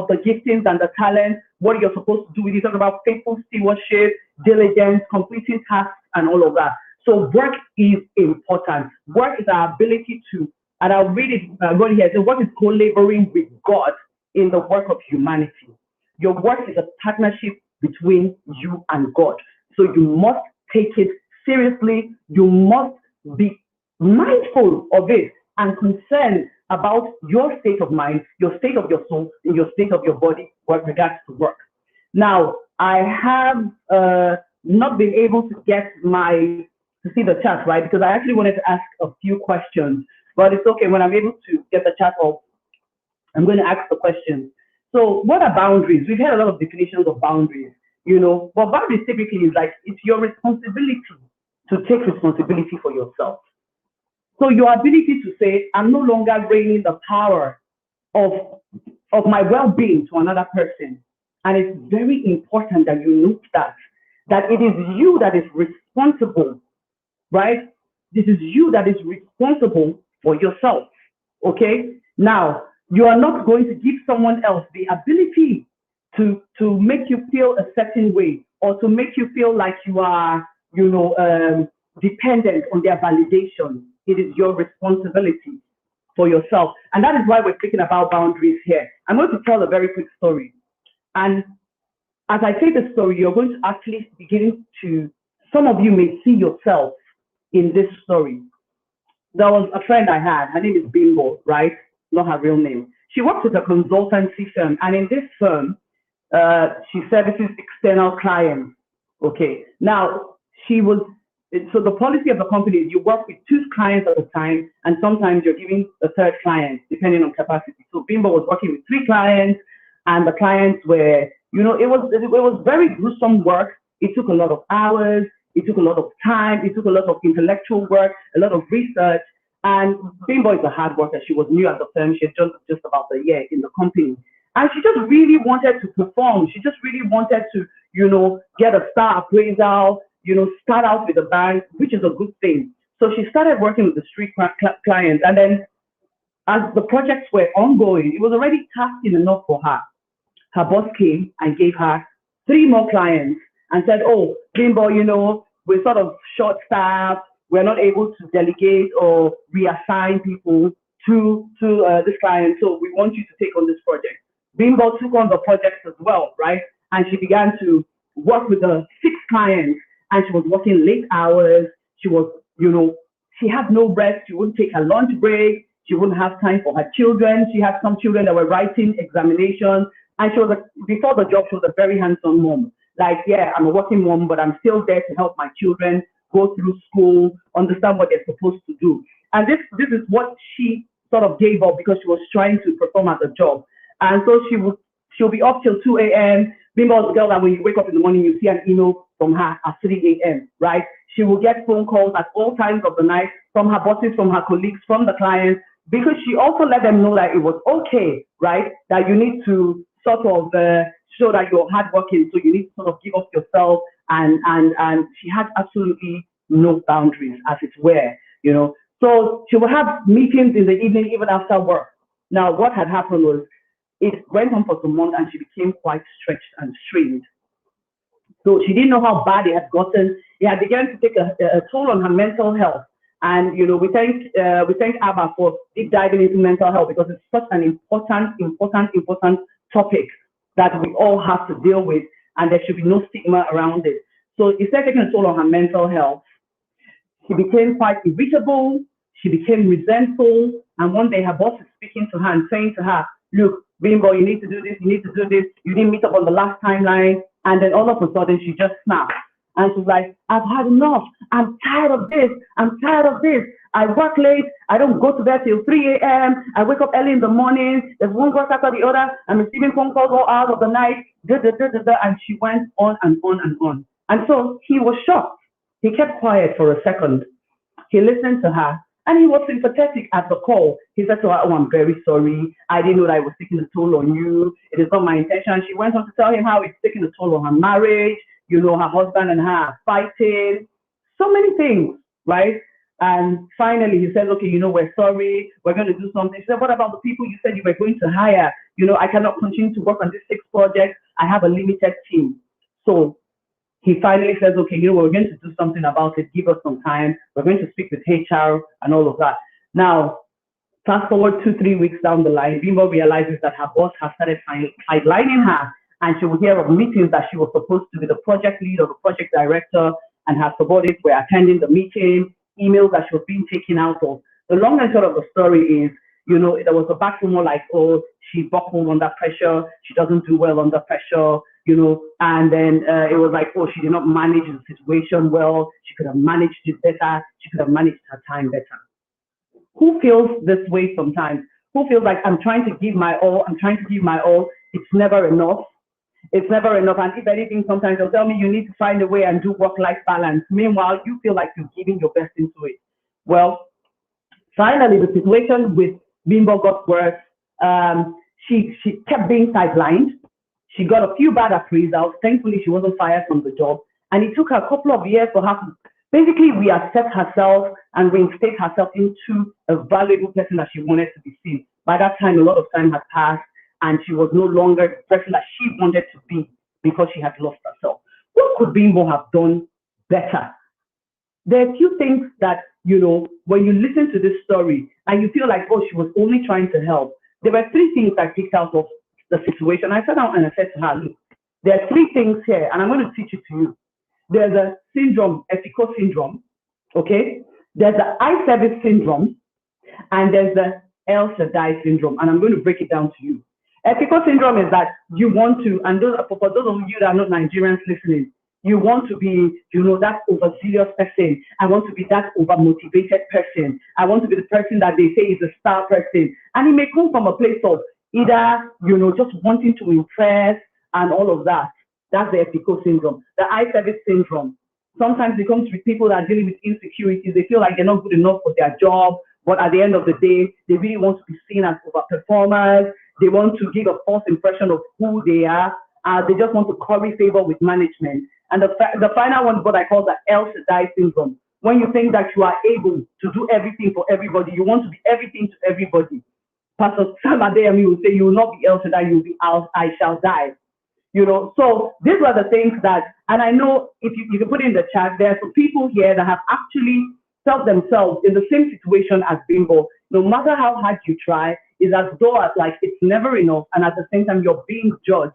the giftings and the talents, what you're supposed to do. He talked about faithful stewardship, diligence, completing tasks, and all of that. So work is important. Work is our ability to, and I'll read it right here. So work is co-laboring with God in the work of humanity. Your work is a partnership between you and God. So you must take it seriously. You must be mindful of it and concerned about your state of mind, your state of your soul, and your state of your body with regards to work. Now, I have not been able to get to see the chat, right? Because I actually wanted to ask a few questions, but it's okay. When I'm able to get the chat up, I'm going to ask the questions. So what are boundaries? We've had a lot of definitions of boundaries, you know, but boundaries typically is like, it's your responsibility to take responsibility for yourself. So your ability to say, I'm no longer reigning the power of my well-being to another person. And it's very important that you note that it is you that is responsible, right? This is you that is responsible for yourself, okay? Now, you are not going to give someone else the ability to make you feel a certain way or to make you feel like you are, you know, dependent on their validation. It is your responsibility for yourself. And that is why we're speaking about boundaries here. I'm going to tell a very quick story. And as I say the story, you're going to actually begin to, some of you may see yourself in this story. There was a friend I had, her name is Bimbo, right? Not her real name. She works with a consultancy firm. And in this firm, she services external clients. Okay. Now, so the policy of the company is you work with 2 clients at a time, and sometimes you're giving a 3rd client, depending on capacity. So Bimbo was working with 3 clients, and the clients were, you know, it was very gruesome work. It took a lot of hours. It took a lot of time. It took a lot of intellectual work, a lot of research. And Bimbo is a hard worker. She was new at the firm. She had just about a year in the company. And she just really wanted to perform. She just really wanted to, you know, get a star appraisal, you know, start out with a bang, which is a good thing. So she started working with the street clients. And then as the projects were ongoing, it was already tasking enough for her. Her boss came and gave her 3 more clients and said, oh, Bimbo, you know, we're sort of short-staffed. We're not able to delegate or reassign people to this client. So we want you to take on this project. Bimbo took on the project as well, right? and she began to work with the 6 clients, and she was working late hours. She was, she had no rest. She wouldn't take her lunch break. She wouldn't have time for her children. She had some children that were writing examinations, and she was before the job, she was a very hands-on mom. Like, yeah, I'm a working mom, but I'm still there to help my children go through school, understand what they're supposed to do. And this is what she sort of gave up because she was trying to perform at the job. And so she'll be up till 2 a.m. Bimbo's girl, and when you wake up in the morning, you see an email from her at 3 a.m., right? She will get phone calls at all times of the night from her bosses, from her colleagues, from the clients, because she also let them know that it was okay, right? That you need to sort of show that you're hardworking, so you need to sort of give up yourself, and she had absolutely no boundaries, as it were, So she would have meetings in the evening, even after work. Now, what had happened was, it went on for some months, and she became quite stretched and strained. So she didn't know how bad it had gotten. It had begun to take a toll on her mental health. And we thank Abba for deep diving into mental health, because it's such an important topic that we all have to deal with, and there should be no stigma around it. So it started taking a toll on her mental health. She became quite irritable. She became resentful. And one day her boss is speaking to her and saying to her, look, Bimbo, you need to do this, you need to do this. You didn't meet up on the last timeline. And then all of a sudden she just snapped. And she's like, I've had enough. I'm tired of this. I'm tired of this. I work late. I don't go to bed till 3 a.m. I wake up early in the morning. There's one girl after the other. I'm receiving phone calls all hours of the night. And she went on and on and on. And so he was shocked. He kept quiet for a second. He listened to her, and he was sympathetic at the call. He said to her, oh, I'm very sorry. I didn't know that I was taking a toll on you. It is not my intention. She went on to tell him how it's taking a toll on her marriage. Her husband and her are fighting. So many things, right? And finally, he said, okay, we're sorry. We're going to do something. She said, what about the people you said you were going to hire? I cannot continue to work on this 6 projects. I have a limited team. So he finally says, okay, we're going to do something about it. Give us some time. We're going to speak with HR and all of that. Now, fast forward 2-3 weeks down the line, Bimbo realizes that her boss has started sidelining her, and she will hear of meetings that she was supposed to be the project lead or the project director, and her subordinates were attending the meeting, emails that she was being taken out of. The long and short of the story is, there was a back rumor like, oh, she buckled under pressure, she doesn't do well under pressure, and then it was like, oh, she did not manage the situation well, she could have managed it better, she could have managed her time better. Who feels this way sometimes? Who feels like I'm trying to give my all, it's never enough? It's never enough. And if anything, sometimes they'll tell me you need to find a way and do work-life balance. Meanwhile, you feel like you're giving your best into it. Well, finally, the situation with Bimbo got worse. She kept being sidelined. She got a few bad appraisals. Thankfully, she wasn't fired from the job. And it took her a couple of years for her to basically reassess herself and reinstate herself into a valuable person that she wanted to be seen. By that time, a lot of time had passed, and she was no longer the person that she wanted to be because she had lost herself. What could Bimbo have done better? There are a few things that, when you listen to this story and you feel like, oh, she was only trying to help. There were 3 things I picked out of the situation. I sat down and I said to her, look, there are 3 things here, and I'm going to teach it to you. There's a syndrome, ethical syndrome, okay? There's the eye service syndrome, and there's the El Shaddai syndrome, and I'm going to break it down to you. Ethical syndrome is that you want to, and for those of you that are not Nigerians listening, you want to be, that overzealous person. I want to be that overmotivated person. I want to be the person that they say is a star person. And it may come from a place of either, just wanting to impress and all of that. That's the ethical syndrome. The eye service syndrome. Sometimes it comes with people that are dealing with insecurities. They feel like they're not good enough for their job, but at the end of the day, they really want to be seen as overperformers. They want to give a false impression of who they are. They just want to curry favor with management. And the final one is what I call the El Shaddai syndrome. When you think that you are able to do everything for everybody, you want to be everything to everybody. Pastor Sam Adeyemi will say, you will not be El Shaddai, you will be I shall die. So these were the things that, and I know if you can put it in the chat, there are some people here that have actually felt themselves in the same situation as Bimbo. No matter how hard you try, it's as though like it's never enough, and at the same time you're being judged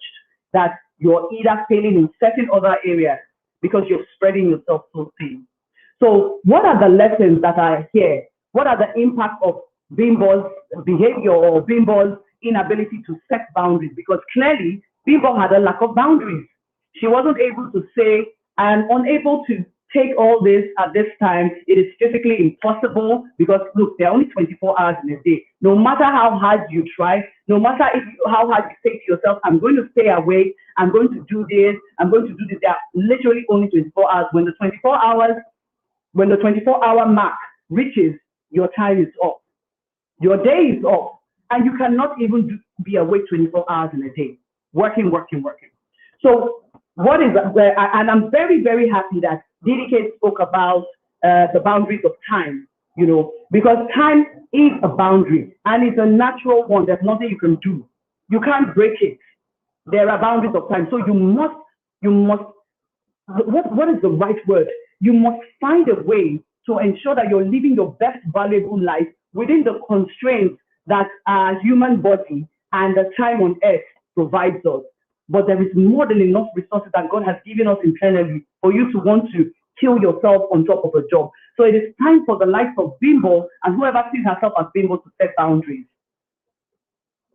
that you're either failing in certain other areas because you're spreading yourself so thin. So what are the lessons that are here? What are the impacts of Bimbo's behavior or Bimbo's inability to set boundaries? Because clearly, Bimbo had a lack of boundaries. She wasn't able to say, I'm unable to take all this at this time. It is physically impossible because, look, there are only 24 hours in a day. No matter how hard you try, no matter how hard you say to yourself, I'm going to stay awake, I'm going to do this, I'm going to do this. There are literally only 24 hours. When the 24-hour mark reaches, your time is up. Your day is up. And you cannot even be awake 24 hours in a day. Working. So what is, and I'm very, very happy that DDK spoke about the boundaries of time, because time is a boundary and it's a natural one. There's nothing you can do. You can't break it. There are boundaries of time. So you must, what is the right word? You must find a way to ensure that you're living your best valuable life within the constraints that our human body and the time on earth provides us. But there is more than enough resources that God has given us internally for you to want to kill yourself on top of a job. So it is time for the likes of Bimbo and whoever sees herself as Bimbo to set boundaries.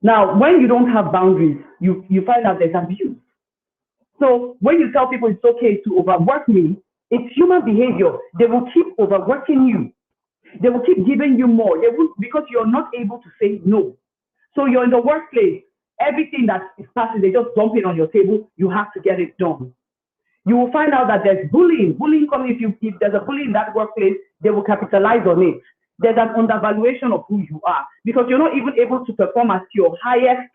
Now, when you don't have boundaries, you find out there's abuse. So when you tell people it's okay to overwork me, it's human behavior. They will keep overworking you. They will keep giving you more. They will, because you're not able to say no. So you're in the workplace. Everything that is passing, they just dump it on your table. You have to get it done. You will find out that there's bullying. Bullying comes if there's a bully in that workplace, they will capitalize on it. There's an undervaluation of who you are because you're not even able to perform at your highest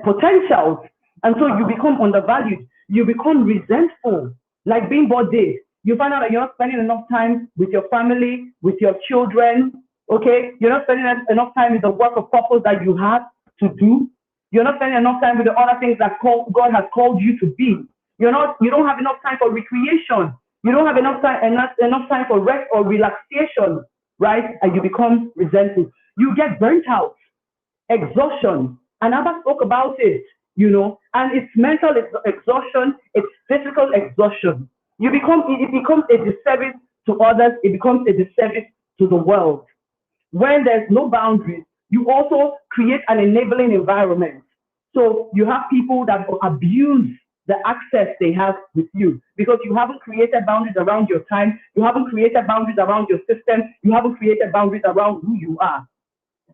potentials. And so you become undervalued. You become resentful, like Bimbo did. You find out that you're not spending enough time with your family, with your children, okay? You're not spending enough time with the work of purpose that you have to do. You're not spending enough time with the other things that God has called you to be. You don't have enough time for recreation. You don't have enough time for rest or relaxation, right? And you become resentful. You get burnt out, exhaustion. And Abba spoke about it, and it's mental exhaustion, it's physical exhaustion. It becomes a disservice to others. It becomes a disservice to the world. When there's no boundaries, you also create an enabling environment. So you have people that abuse the access they have with you because you haven't created boundaries around your time. You haven't created boundaries around your system. You haven't created boundaries around who you are.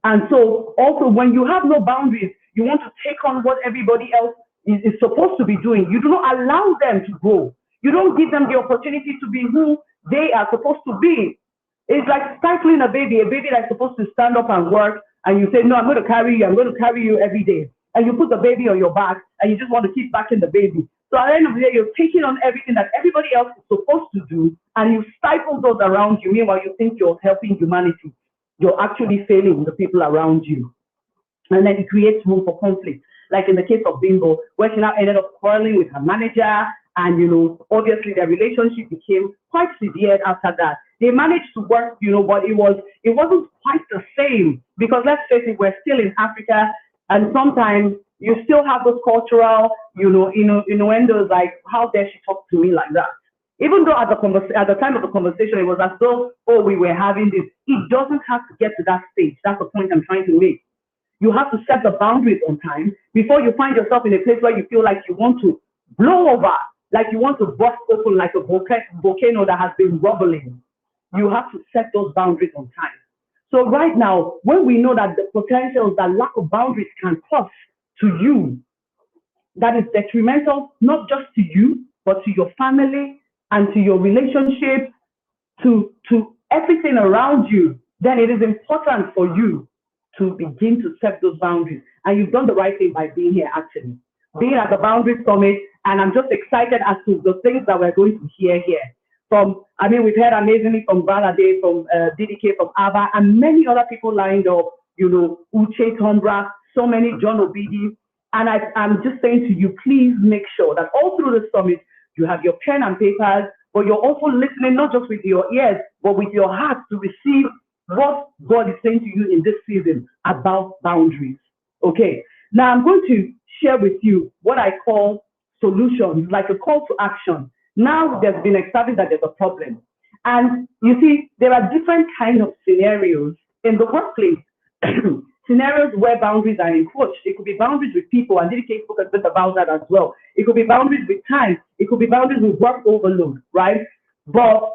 And so also when you have no boundaries, you want to take on what everybody else is supposed to be doing. You do not allow them to grow. You don't give them the opportunity to be who they are supposed to be. It's like stifling a baby that's supposed to stand up and work, and you say, no, I'm going to carry you every day. And you put the baby on your back, and you just want to keep backing the baby. So at the end of the day, you're taking on everything that everybody else is supposed to do, and you stifle those around you. Meanwhile, you think you're helping humanity. You're actually failing the people around you. And then it creates room for conflict. Like in the case of Bimbo, where she now ended up quarreling with her manager, and obviously their relationship became quite severe after that. They managed to work, but it wasn't quite the same because let's face it, we're still in Africa, and sometimes you still have those cultural, innuendos like, how dare she talk to me like that? Even though at the time of the conversation, it was as though, we were having this. It doesn't have to get to that stage. That's the point I'm trying to make. You have to set the boundaries on time before you find yourself in a place where you feel like you want to blow over, like you want to burst open like a volcano that has been rubbling. You have to set those boundaries on time. So right now, when we know that the potentials that lack of boundaries can cause to you, that is detrimental, not just to you, but to your family and to your relationship, to everything around you, then it is important for you to begin to set those boundaries. And you've done the right thing by being here, actually. Being at the Boundary Summit, and I'm just excited as to the things that we're going to hear here. We've heard amazingly from Balade, from DDK, from Abba, and many other people lined up, Uche Tombra, so many, John Obidi. And I'm just saying to you, please make sure that all through the summit, you have your pen and papers, but you're also listening, not just with your ears, but with your heart to receive what God is saying to you in this season about boundaries. Okay, now I'm going to share with you what I call solutions, like a call to action. Now there's been established that there's a problem. And you see, there are different kinds of scenarios in the workplace. Scenarios where boundaries are enforced. It could be boundaries with people, and DDK spoke a bit about that as well. It could be boundaries with time. It could be boundaries with work overload, right? But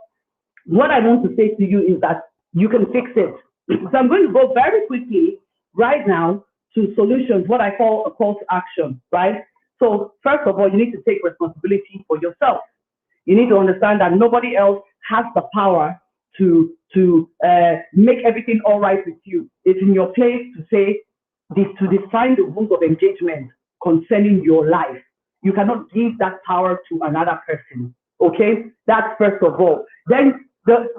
what I want to say to you is that you can fix it. So I'm going to go very quickly right now to solutions, what I call a call to action, right? So first of all, you need to take responsibility for yourself. You need to understand that nobody else has the power to make everything all right with you. It's in your place to say, to define the rules of engagement concerning your life. You cannot give that power to another person, okay? That's first of all. Then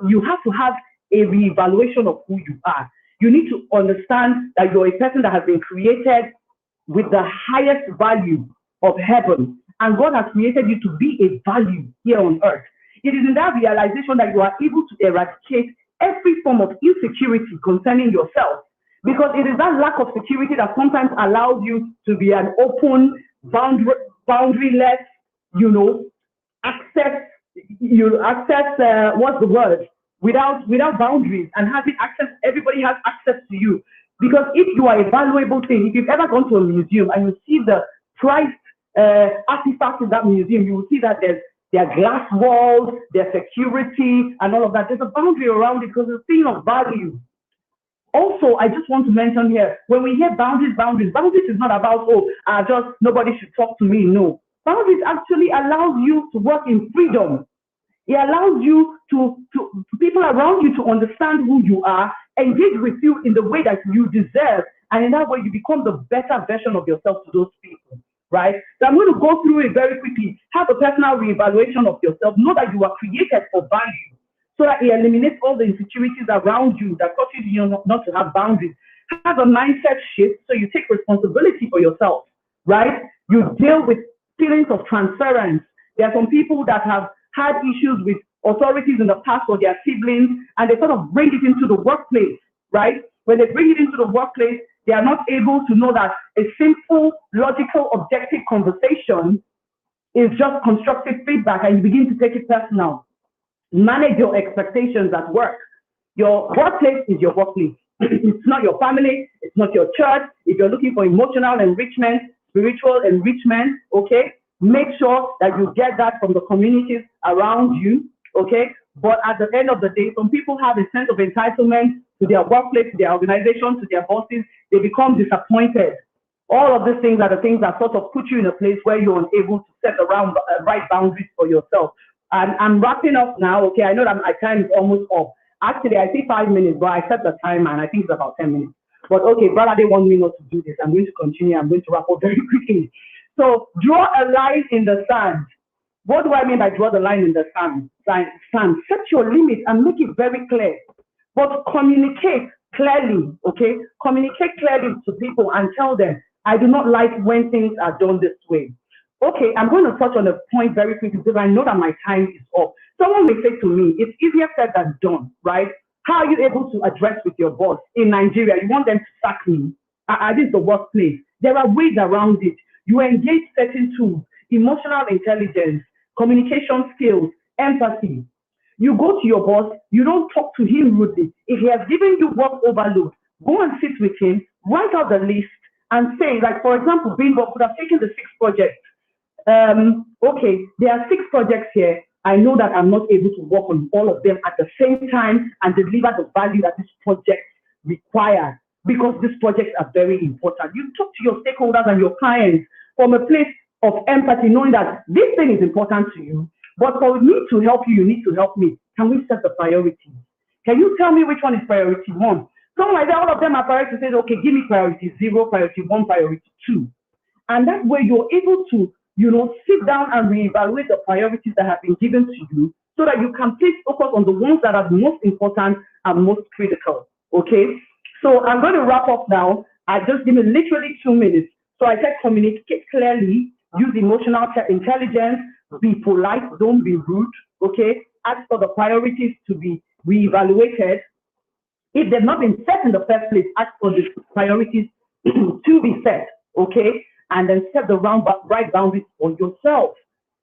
you have to have a reevaluation of who you are. You need to understand that you're a person that has been created with the highest value of heaven, and God has created you to be a value here on earth. It is in that realization that you are able to eradicate every form of insecurity concerning yourself, because it is that lack of security that sometimes allows you to be an open, boundaryless, access what's the word? Without boundaries and having access, everybody has access to you. Because if you are a valuable thing, if you've ever gone to a museum and you see the prized artifacts in that museum, you will see that there are glass walls, there's security, and all of that. There's a boundary around it because it's a thing of value. Also, I just want to mention here, when we hear boundaries is not about, just nobody should talk to me. No. Boundaries actually allows you to work in freedom. It allows you to people around you to understand who you are, engage with you in the way that you deserve, and in that way you become the better version of yourself to those people, right? So I'm going to go through it very quickly. Have a personal reevaluation of yourself. Know that you are created for value, so that it eliminates all the insecurities around you that causes you not to have boundaries. Have a mindset shift so you take responsibility for yourself, right? You deal with feelings of transference. There are some people that have had issues with authorities in the past or their siblings, and they sort of bring it into the workplace, right? When they bring it into the workplace, they are not able to know that a simple, logical, objective conversation is just constructive feedback, and you begin to take it personal. Manage your expectations at work. Your workplace is your workplace. It's not your family. It's not your church. If you're looking for emotional enrichment, spiritual enrichment, okay, make sure that you get that from the communities around you, okay? But at the end of the day, some people have a sense of entitlement to their workplace, to their organization, to their bosses. They become disappointed. All of these things are the things that sort of put you in a place where you're unable to set around right boundaries for yourself. And I'm wrapping up now, okay? I know that my time is almost up. Actually, I see 5 minutes, but I set the timer, and I think it's about 10 minutes. But okay, brother, they want me not to do this. I'm going to continue. I'm going to wrap up very quickly. So draw a line in the sand. What do I mean by draw the line in the sand? Set your limits and make it very clear. But communicate clearly, okay? Communicate clearly to people and tell them, I do not like when things are done this way. Okay, I'm going to touch on a point very quickly because I know that my time is up. Someone may say to me, it's easier said than done, right? How are you able to address with your boss in Nigeria? You want them to sack me? This is the workplace. There are ways around it. You engage certain tools, emotional intelligence, communication skills, empathy. You go to your boss, you don't talk to him rudely. If he has given you work overload, go and sit with him, write out the list, and say, like, for example, Bimbo could have taken the 6 projects. Okay, there are 6 projects here. I know that I'm not able to work on all of them at the same time and deliver the value that this project requires, because these projects are very important. You talk to your stakeholders and your clients from a place of empathy, knowing that this thing is important to you, but for me to help you, you need to help me. Can we set the priorities? Can you tell me which one is priority 1? Some like that, all of them are priority. Say, okay, give me priority 0, priority 1, priority 2. And that way you're able to, sit down and reevaluate the priorities that have been given to you so that you can please focus on the ones that are the most important and most critical, okay? So I'm going to wrap up now. I just give me literally 2 minutes. So I said communicate clearly, use emotional intelligence, be polite, don't be rude, okay? Ask for the priorities to be reevaluated. If they've not been set in the first place, ask for the priorities to be set, okay? and then set the right boundaries for yourself.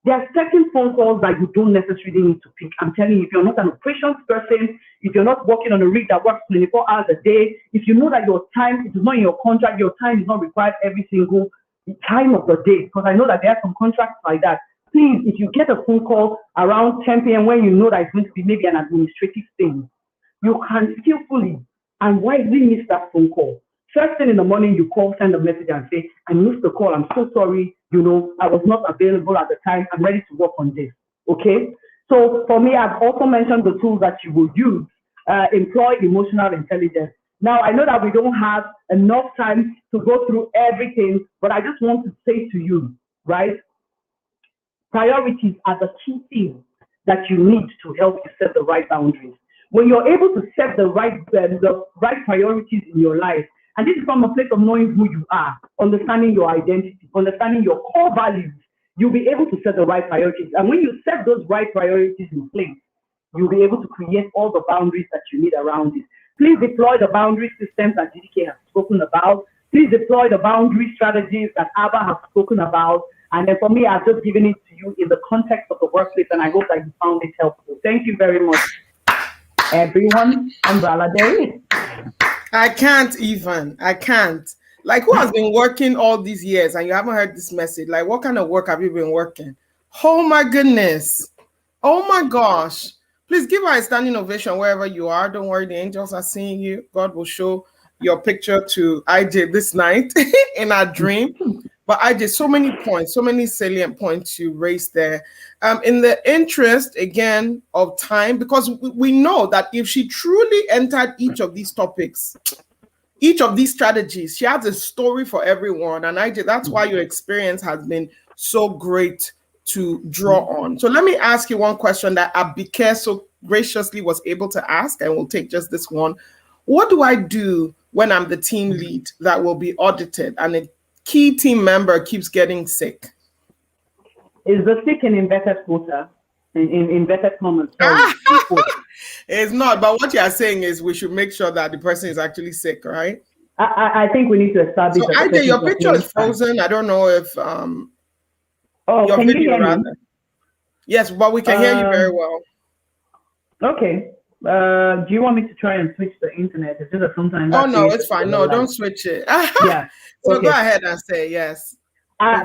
There are certain phone calls that you don't necessarily need to pick. I'm telling you, if you're not an operations person, if you're not working on a rig that works 24 hours a day, if you know that your time, it is not in your contract, your time is not required every single time of the day, because I know that there are some contracts like that. Please, if you get a phone call around 10 p.m. when you know that it's going to be maybe an administrative thing, you can skillfully and wisely miss that phone call. First thing in the morning, you call, send a message and say, I missed the call. I'm so sorry. You know, I was not available at the time. I'm ready to work on this. Okay. So for me, I've also mentioned the tools that you will use. Employ emotional intelligence. Now, I know that we don't have enough time to go through everything, but I just want to say to you, right? Priorities are the key thing that you need to help you set the right boundaries. When you're able to set the right priorities in your life, and this is from a place of knowing who you are, understanding your identity, understanding your core values, you'll be able to set the right priorities. And when you set those right priorities in place, you'll be able to create all the boundaries that you need around it. Please deploy the boundary systems that GDK has spoken about. Please deploy the boundary strategies that Abba has spoken about. And then for me, I've just given it to you in the context of the workplace, and I hope that you found it helpful. Thank you very much, everyone. Umbrella Day. I can't. Like, who has been working all these years and you haven't heard this message? Like, what kind of work have you been working? Oh my goodness. Oh my gosh. Please give her a standing ovation wherever you are. Don't worry, the angels are seeing you. God will show your picture to IJ this night in our dream. But IJ, so many points, so many salient points you raised there. In the interest, again, of time, because we know that if she truly entered each of these topics, each of these strategies, she has a story for everyone. And IJ, that's why your experience has been so great to draw on. So let me ask you one question that Abike so graciously was able to ask, and we'll take just this one. What do I do when I'm the team lead that will be audited and a key team member keeps getting sick? Is the sick in inverted quota? In inverted commas? It's not, but what you are saying is we should make sure that the person is actually sick, right? I think we need to establish. So IJ, your picture is frozen. I don't know if your can video you hear rather. me? Yes, but we can hear you very well. Okay. Do you want me to try and switch the internet? It's just that sometimes. Oh no, it's fine. No, don't switch it. Yeah. So okay. Go ahead and say yes.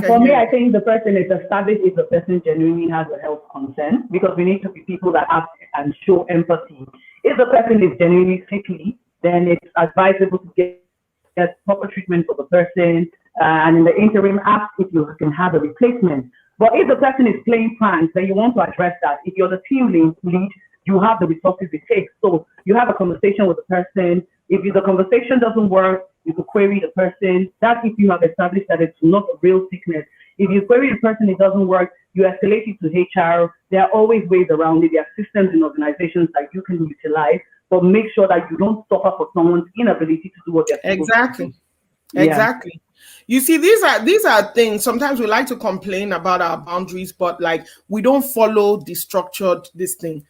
For me, I think the person is established if the person genuinely has a health concern, because we need to be people that act and show empathy. If the person is genuinely sickly, then it's advisable to get proper treatment for the person, and in the interim, ask if you can have a replacement. But if the person is playing pranks, then you want to address that. If you're the team lead, you have the resources it takes. So you have a conversation with the person. If the conversation doesn't work, you could query the person. That's if you have established that it's not a real sickness. If you query the person, it doesn't work, you escalate it to HR. There are always ways around it. There are systems in organizations that you can utilize, but make sure that you don't suffer for someone's inability to do what they're supposed to do. Exactly. You see, these are things. Sometimes we like to complain about our boundaries, but like we don't follow the structured this thing.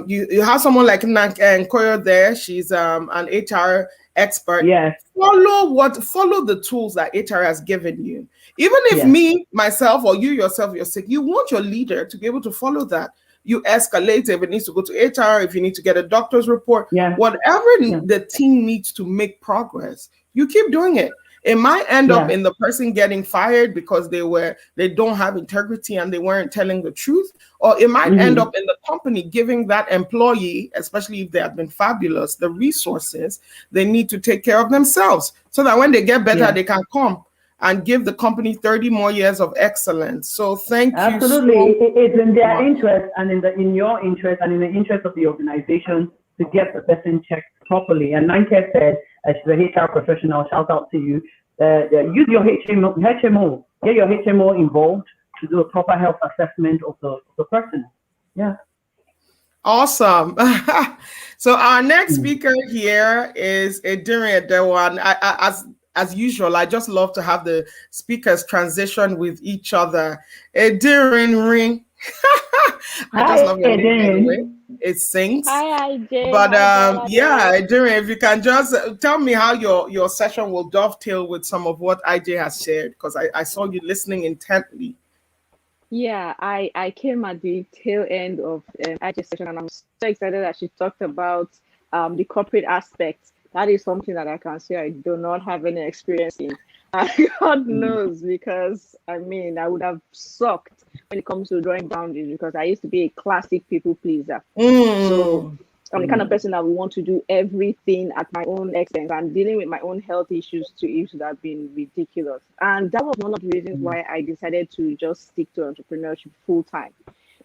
You have someone like Nkoyo there. She's an HR expert. Yes. Follow the tools that HR has given you. Even if me, myself, or you yourself, you're sick, you want your leader to be able to follow that. You escalate if it needs to go to HR, if you need to get a doctor's report, whatever the team needs to make progress, you keep doing it. It might end up in the person getting fired because they don't have integrity and they weren't telling the truth, or it might end up in the company giving that employee, especially if they have been fabulous, the resources they need to take care of themselves, so that when they get better, they can come and give the company 30 more years of excellence. So thank you. Absolutely, it's in their interest and in your interest and in the interest of the organization to get the person checked properly. And Nanke said, she's a HR professional, shout out to you. Use your HMO, get your HMO involved to do a proper health assessment of the person. Yeah. Awesome. So our next speaker here is Edirin Adewan. As usual, I just love to have the speakers transition with each other. Edirin ring. I just love your name, by the Eden. way. It sings. Hi, IJ. But Hi, Bola. yeah, Adiri, if you can just tell me how your session will dovetail with some of what IJ has shared, because I saw you listening intently. Yeah, I came at the tail end of IJ's session, and I'm so excited that she talked about the corporate aspect. That is something that I can say I do not have any experience in. God knows, because I mean, I would have sucked when it comes to drawing boundaries, because I used to be a classic people pleaser. So Mm. I'm the kind of person that would want to do everything at my own expense, and dealing with my own health issues too. It would have been ridiculous. And that was one of the reasons why I decided to just stick to entrepreneurship full time,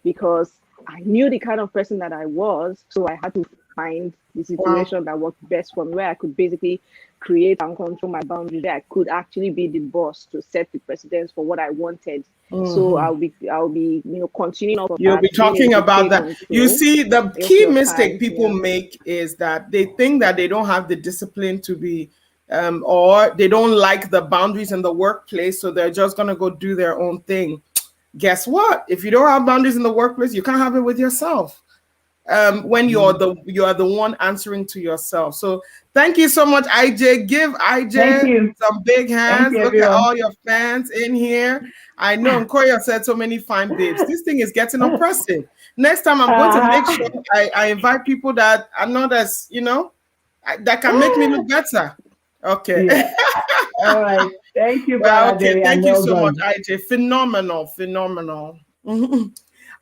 because I knew the kind of person that I was. So I had to find the Wow. situation that worked best for me, where I could basically create and control my boundaries, where I could actually be the boss to set the precedence for what I wanted. So Mhm. I'll be continuing off of You'll that, be being able talking to about take that. You control see, the of key your mistake time. people Yeah. make is that they think that they don't have the discipline to be, or they don't like the boundaries in the workplace, so they're just gonna go do their own thing. Guess what? If you don't have boundaries in the workplace, you can't have it with yourself. When you are the one answering to yourself. So thank you so much, IJ. Give Thank IJ you. some big Thank hands. you, Look at everyone. all your fans in here. I know Nkoya said so many fine babes. This thing is getting oppressive. Next time I'm going to make Uh, sure I invite people that are not as, that can make me look better. Okay. yeah. All right. Thank you, Well, Brother okay. Jerry, and Thank you well so much, done. IJ. Phenomenal, phenomenal.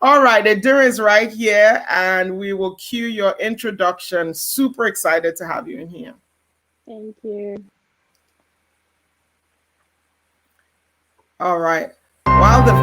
All right, Adira is right here, and we will cue your introduction. Super excited to have you in here. Thank you. All right. While the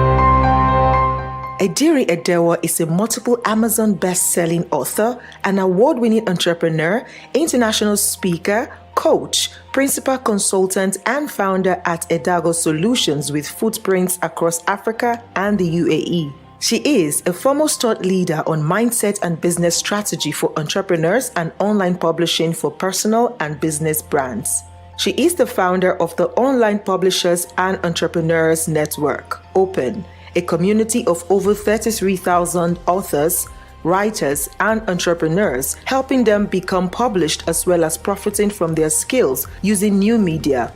Adiri Edewa is a multiple Amazon best-selling author, an award-winning entrepreneur, international speaker, coach, principal consultant, and founder at Edago Solutions with footprints across Africa and the UAE. She is a foremost thought leader on mindset and business strategy for entrepreneurs and online publishing for personal and business brands. She is the founder of the Online Publishers and Entrepreneurs Network, Open, a community of over 33,000 authors, writers, and entrepreneurs, helping them become published as well as profiting from their skills using new media.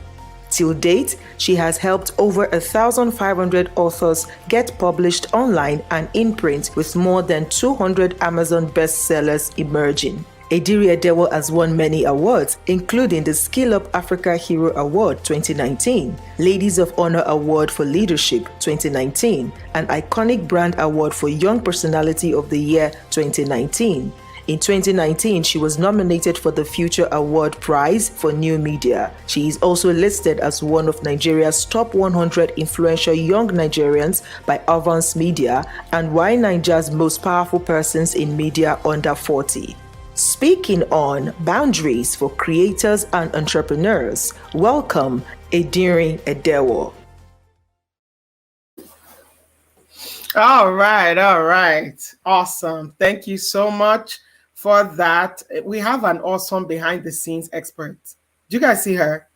Till date, she has helped over 1,500 authors get published online and in print, with more than 200 Amazon bestsellers emerging. Adiri Edewo has won many awards, including the Skill Up Africa Hero Award 2019, Ladies of Honor Award for Leadership 2019, and Iconic Brand Award for Young Personality of the Year 2019. In 2019, she was nominated for the Future Award Prize for New Media. She is also listed as one of Nigeria's top 100 influential young Nigerians by Avance Media and Why Nigeria's most powerful persons in media under 40. Speaking on boundaries for creators and entrepreneurs, welcome Adiri Edewo. All right, all right. Awesome. Thank you so much for that. We have an awesome behind the scenes expert. Do you guys see her?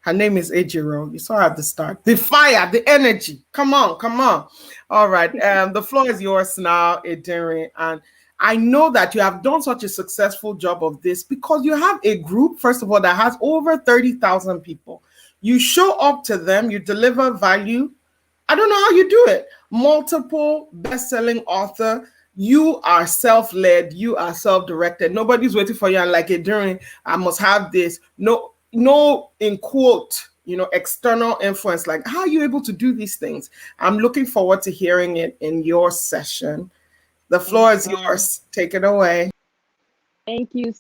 Her name is Ejiro. You saw her at the start. The fire, the energy. Come on, come on. All right. The floor is yours now, Ediri. And I know that you have done such a successful job of this because you have a group, first of all, that has over 30,000 people. You show up to them, you deliver value. I don't know how you do it. Multiple best-selling author. You are self-led. You are self-directed. Nobody's waiting for you and like, Ediri, I must have this. No, in quote, external influence. Like, how are you able to do these things? I'm looking forward to hearing it in your session. The floor is yours. Take it away. Thank you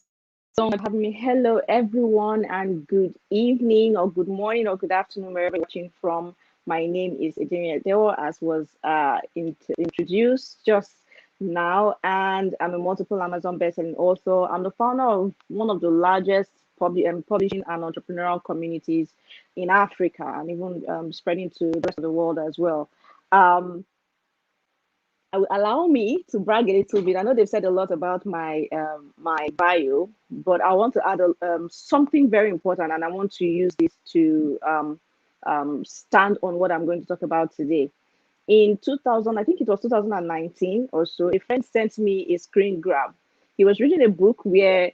so much for having me. Hello, everyone, and good evening, or good morning, or good afternoon, wherever you're watching from. My name is Adiri Edewo, as was introduced just now, and I'm a multiple Amazon bestselling author. I'm the founder of one of the largest publishing and entrepreneurial communities in Africa, and even spreading to the rest of the world as well. Allow me to brag a little bit. I know they've said a lot about my bio, but I want to add something very important, and I want to use this to stand on what I'm going to talk about today. in 2000, I think it was 2019 or so, a friend sent me a screen grab. He was reading a book where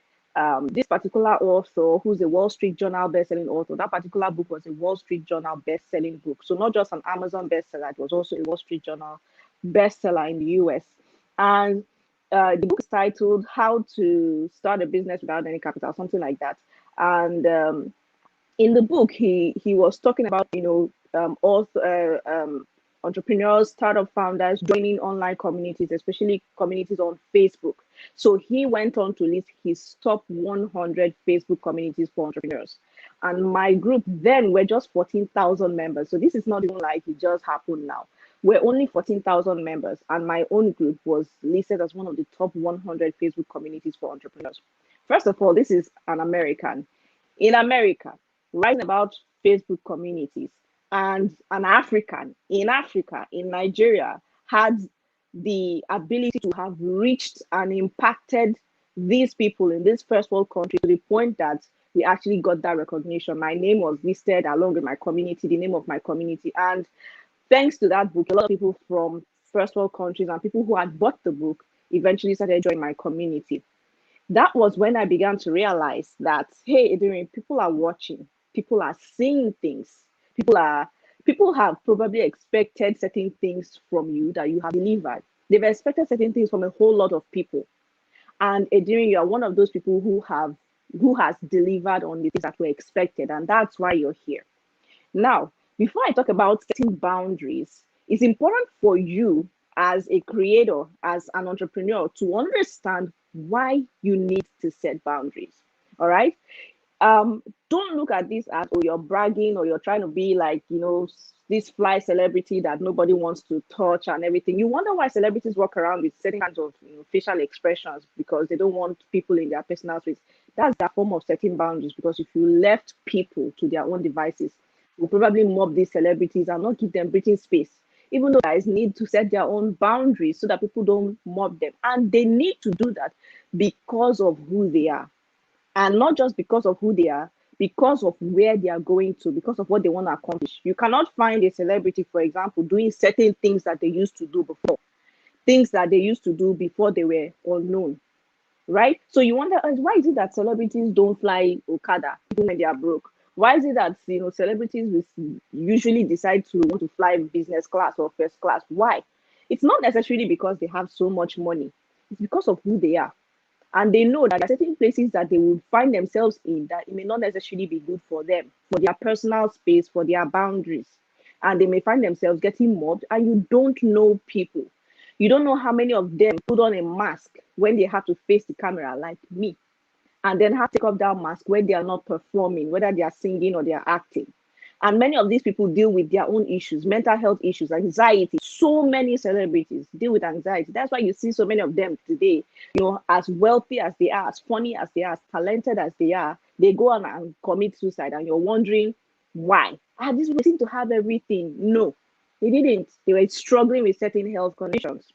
this particular author, who's a Wall Street Journal best-selling author, that particular book was a Wall Street Journal best-selling book. So not just an Amazon bestseller, it was also a Wall Street Journal bestseller in the US. And the book is titled "How to Start a Business Without Any Capital," something like that. And in the book, he was talking about entrepreneurs, startup founders joining online communities, especially communities on Facebook. So he went on to list his top 100 Facebook communities for entrepreneurs. And my group then were just 14,000 members. So this is not even like it just happened now. We're only 14,000 members, and my own group was listed as one of the top 100 Facebook communities for entrepreneurs. First of all, this is an American. In America, writing about Facebook communities, and an African in Africa, in Nigeria, had the ability to have reached and impacted these people in this first world country to the point that we actually got that recognition. My name was listed along with my community, the name of my community. And thanks to that book, a lot of people from first world countries and people who had bought the book eventually started joining my community. That was when I began to realize that, hey, Adrian, people are watching, people are seeing things, people have probably expected certain things from you that you have delivered. They've expected certain things from a whole lot of people. And Adrian, you are one of those people who has delivered on the things that were expected, and that's why you're here. Now, before I talk about setting boundaries, it's important for you as a creator, as an entrepreneur, to understand why you need to set boundaries. All right. Don't look at this as, oh, you're bragging or you're trying to be like, this fly celebrity that nobody wants to touch and everything. You wonder why celebrities walk around with certain kinds of facial expressions because they don't want people in their personal space. That's their form of setting boundaries, because if you left people to their own devices, you'll probably mob these celebrities and not give them breathing space. Even though guys need to set their own boundaries so that people don't mob them. And they need to do that because of who they are. And not just because of who they are, because of where they are going to, because of what they want to accomplish. You cannot find a celebrity, for example, doing certain things that they used to do before, things that they used to do before they were unknown, right? So you wonder, why is it that celebrities don't fly Okada even when they are broke? Why is it that celebrities will usually decide to want to fly business class or first class? Why? It's not necessarily because they have so much money. It's because of who they are. And they know that there are certain places that they would find themselves in that it may not necessarily be good for them, for their personal space, for their boundaries. And they may find themselves getting mobbed, and you don't know people. You don't know how many of them put on a mask when they have to face the camera, like me, and then have to take off that mask when they are not performing, whether they are singing or they are acting. And many of these people deal with their own issues, mental health issues, anxiety. So many celebrities deal with anxiety. That's why you see so many of them today, as wealthy as they are, as funny as they are, as talented as they are, they go on and commit suicide. And you're wondering why. These people seem to have everything. No, they didn't. They were struggling with certain health conditions.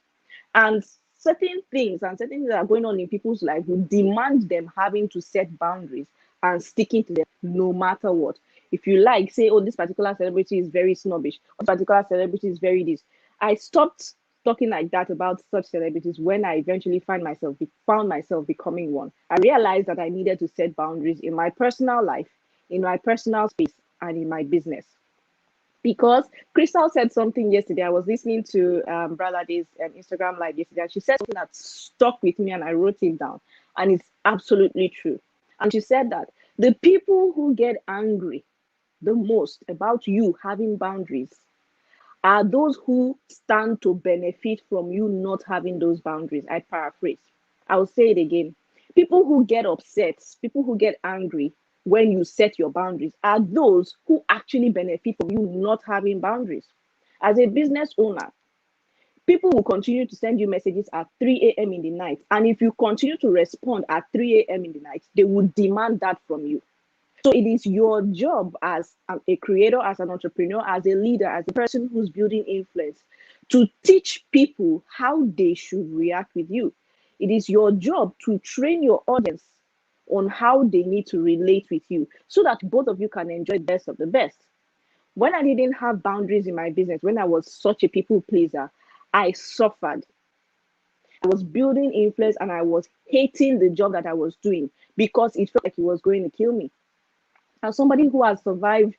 And certain things that are going on in people's life will demand them having to set boundaries and sticking to them no matter what. If you like, say, oh, this particular celebrity is very snobbish, or this particular celebrity is very this. I stopped talking like that about such celebrities when I eventually found myself becoming one. I realized that I needed to set boundaries in my personal life, in my personal space, and in my business. Because Crystal said something yesterday. I was listening to Brother Day's Instagram live yesterday, and she said something that stuck with me, and I wrote it down. And it's absolutely true. And she said that the people who get angry the most about you having boundaries are those who stand to benefit from you not having those boundaries. I paraphrase. I'll say it again. People who get upset, people who get angry when you set your boundaries are those who actually benefit from you not having boundaries. As a business owner, people will continue to send you messages at 3 a.m. in the night. And if you continue to respond at 3 a.m. in the night, they will demand that from you. So it is your job as a creator, as an entrepreneur, as a leader, as a person who's building influence, to teach people how they should react with you. It is your job to train your audience on how they need to relate with you so that both of you can enjoy the best of the best. When I didn't have boundaries in my business, when I was such a people pleaser, I suffered. I was building influence and I was hating the job that I was doing because it felt like it was going to kill me. As somebody who has survived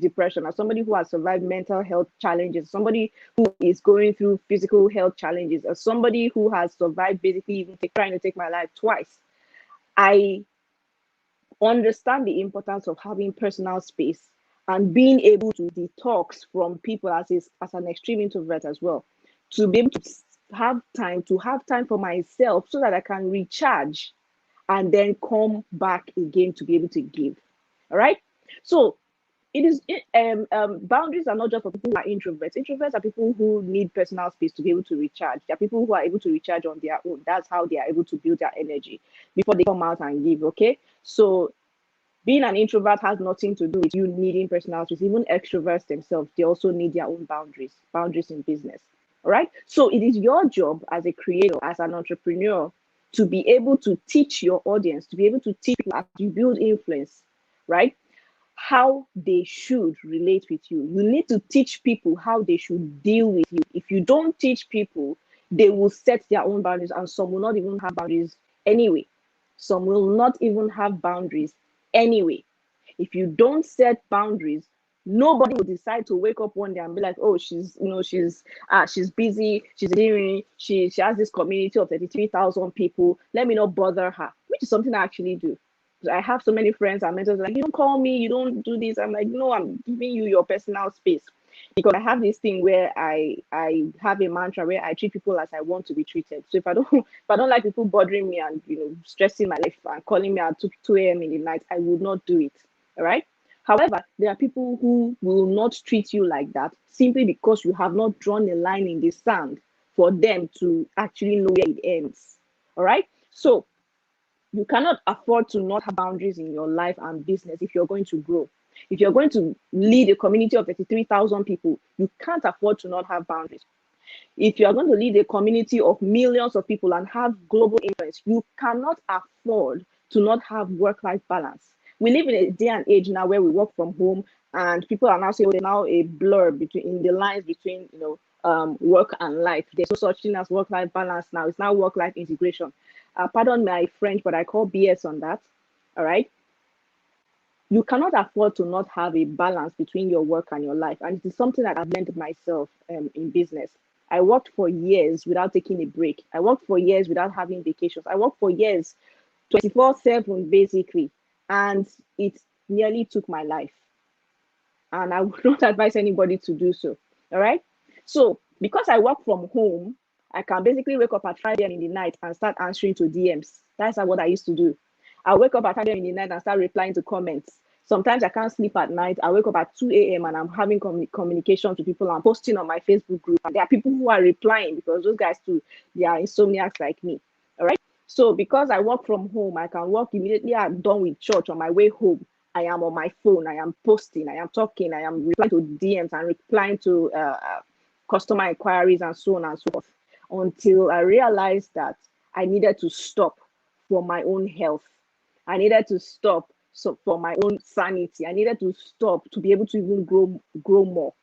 depression, as somebody who has survived mental health challenges, somebody who is going through physical health challenges, as somebody who has survived basically even trying to take my life twice, I understand the importance of having personal space and being able to detox from people as an extreme introvert as well, to be able to have time for myself so that I can recharge and then come back again to be able to give. All right. So boundaries are not just for people who are introverts. Introverts are people who need personal space to be able to recharge. There are people who are able to recharge on their own. That's how they are able to build their energy before they come out and give. Okay. So being an introvert has nothing to do with you needing personal space. Even extroverts themselves, they also need their own boundaries in business. All right. So it is your job as a creator, as an entrepreneur, to be able to teach your audience, to be able to teach people as you build influence, right? How they should relate with you. You need to teach people how they should deal with you. If you don't teach people, they will set their own boundaries, and some will not even have boundaries anyway. Some will not even have boundaries anyway. If you don't set boundaries, nobody will decide to wake up one day and be like, oh, she's busy, she's doing, she has this community of 33,000 people, let me not bother her, which is something I actually do. I have so many friends and mentors like, you don't call me, you don't do this. I'm like, no, I'm giving you your personal space, because I have this thing where I have a mantra where I treat people as I want to be treated. So if I don't like people bothering me and stressing my life and calling me at 2 a.m. in the night, I would not do it. All right. However, there are people who will not treat you like that simply because you have not drawn a line in the sand for them to actually know where it ends. All right. So you cannot afford to not have boundaries in your life and business if you're going to grow. If you're going to lead a community of 33,000 people, you can't afford to not have boundaries. If you are going to lead a community of millions of people and have global influence, you cannot afford to not have work-life balance. We live in a day and age now where we work from home, and people are now saying, oh, there's now a blur in the lines between work and life. There's no such thing as work-life balance now. It's now work-life integration. Pardon my French, but I call BS on that. All right. You cannot afford to not have a balance between your work and your life. And it is something that I've learned myself in business. I worked for years without taking a break. I worked for years without having vacations. I worked for years 24/7 basically. And it nearly took my life. And I would not advise anybody to do so. All right. So because I work from home, I can basically wake up at 5 a.m. in the night and start answering to DMs. That's what I used to do. I wake up at 5 a.m. in the night and start replying to comments. Sometimes I can't sleep at night. I wake up at 2 a.m. and I'm having communication to people. I'm posting on my Facebook group. And there are people who are replying because those guys too, they are insomniacs like me. All right. So because I work from home, I can work immediately. I'm done with church. On my way home, I am on my phone. I am posting. I am talking. I am replying to DMs and replying to customer inquiries and so on and so forth, until I realized that I needed to stop for my own health. I needed to stop for my own sanity. I needed to stop to be able to even grow more.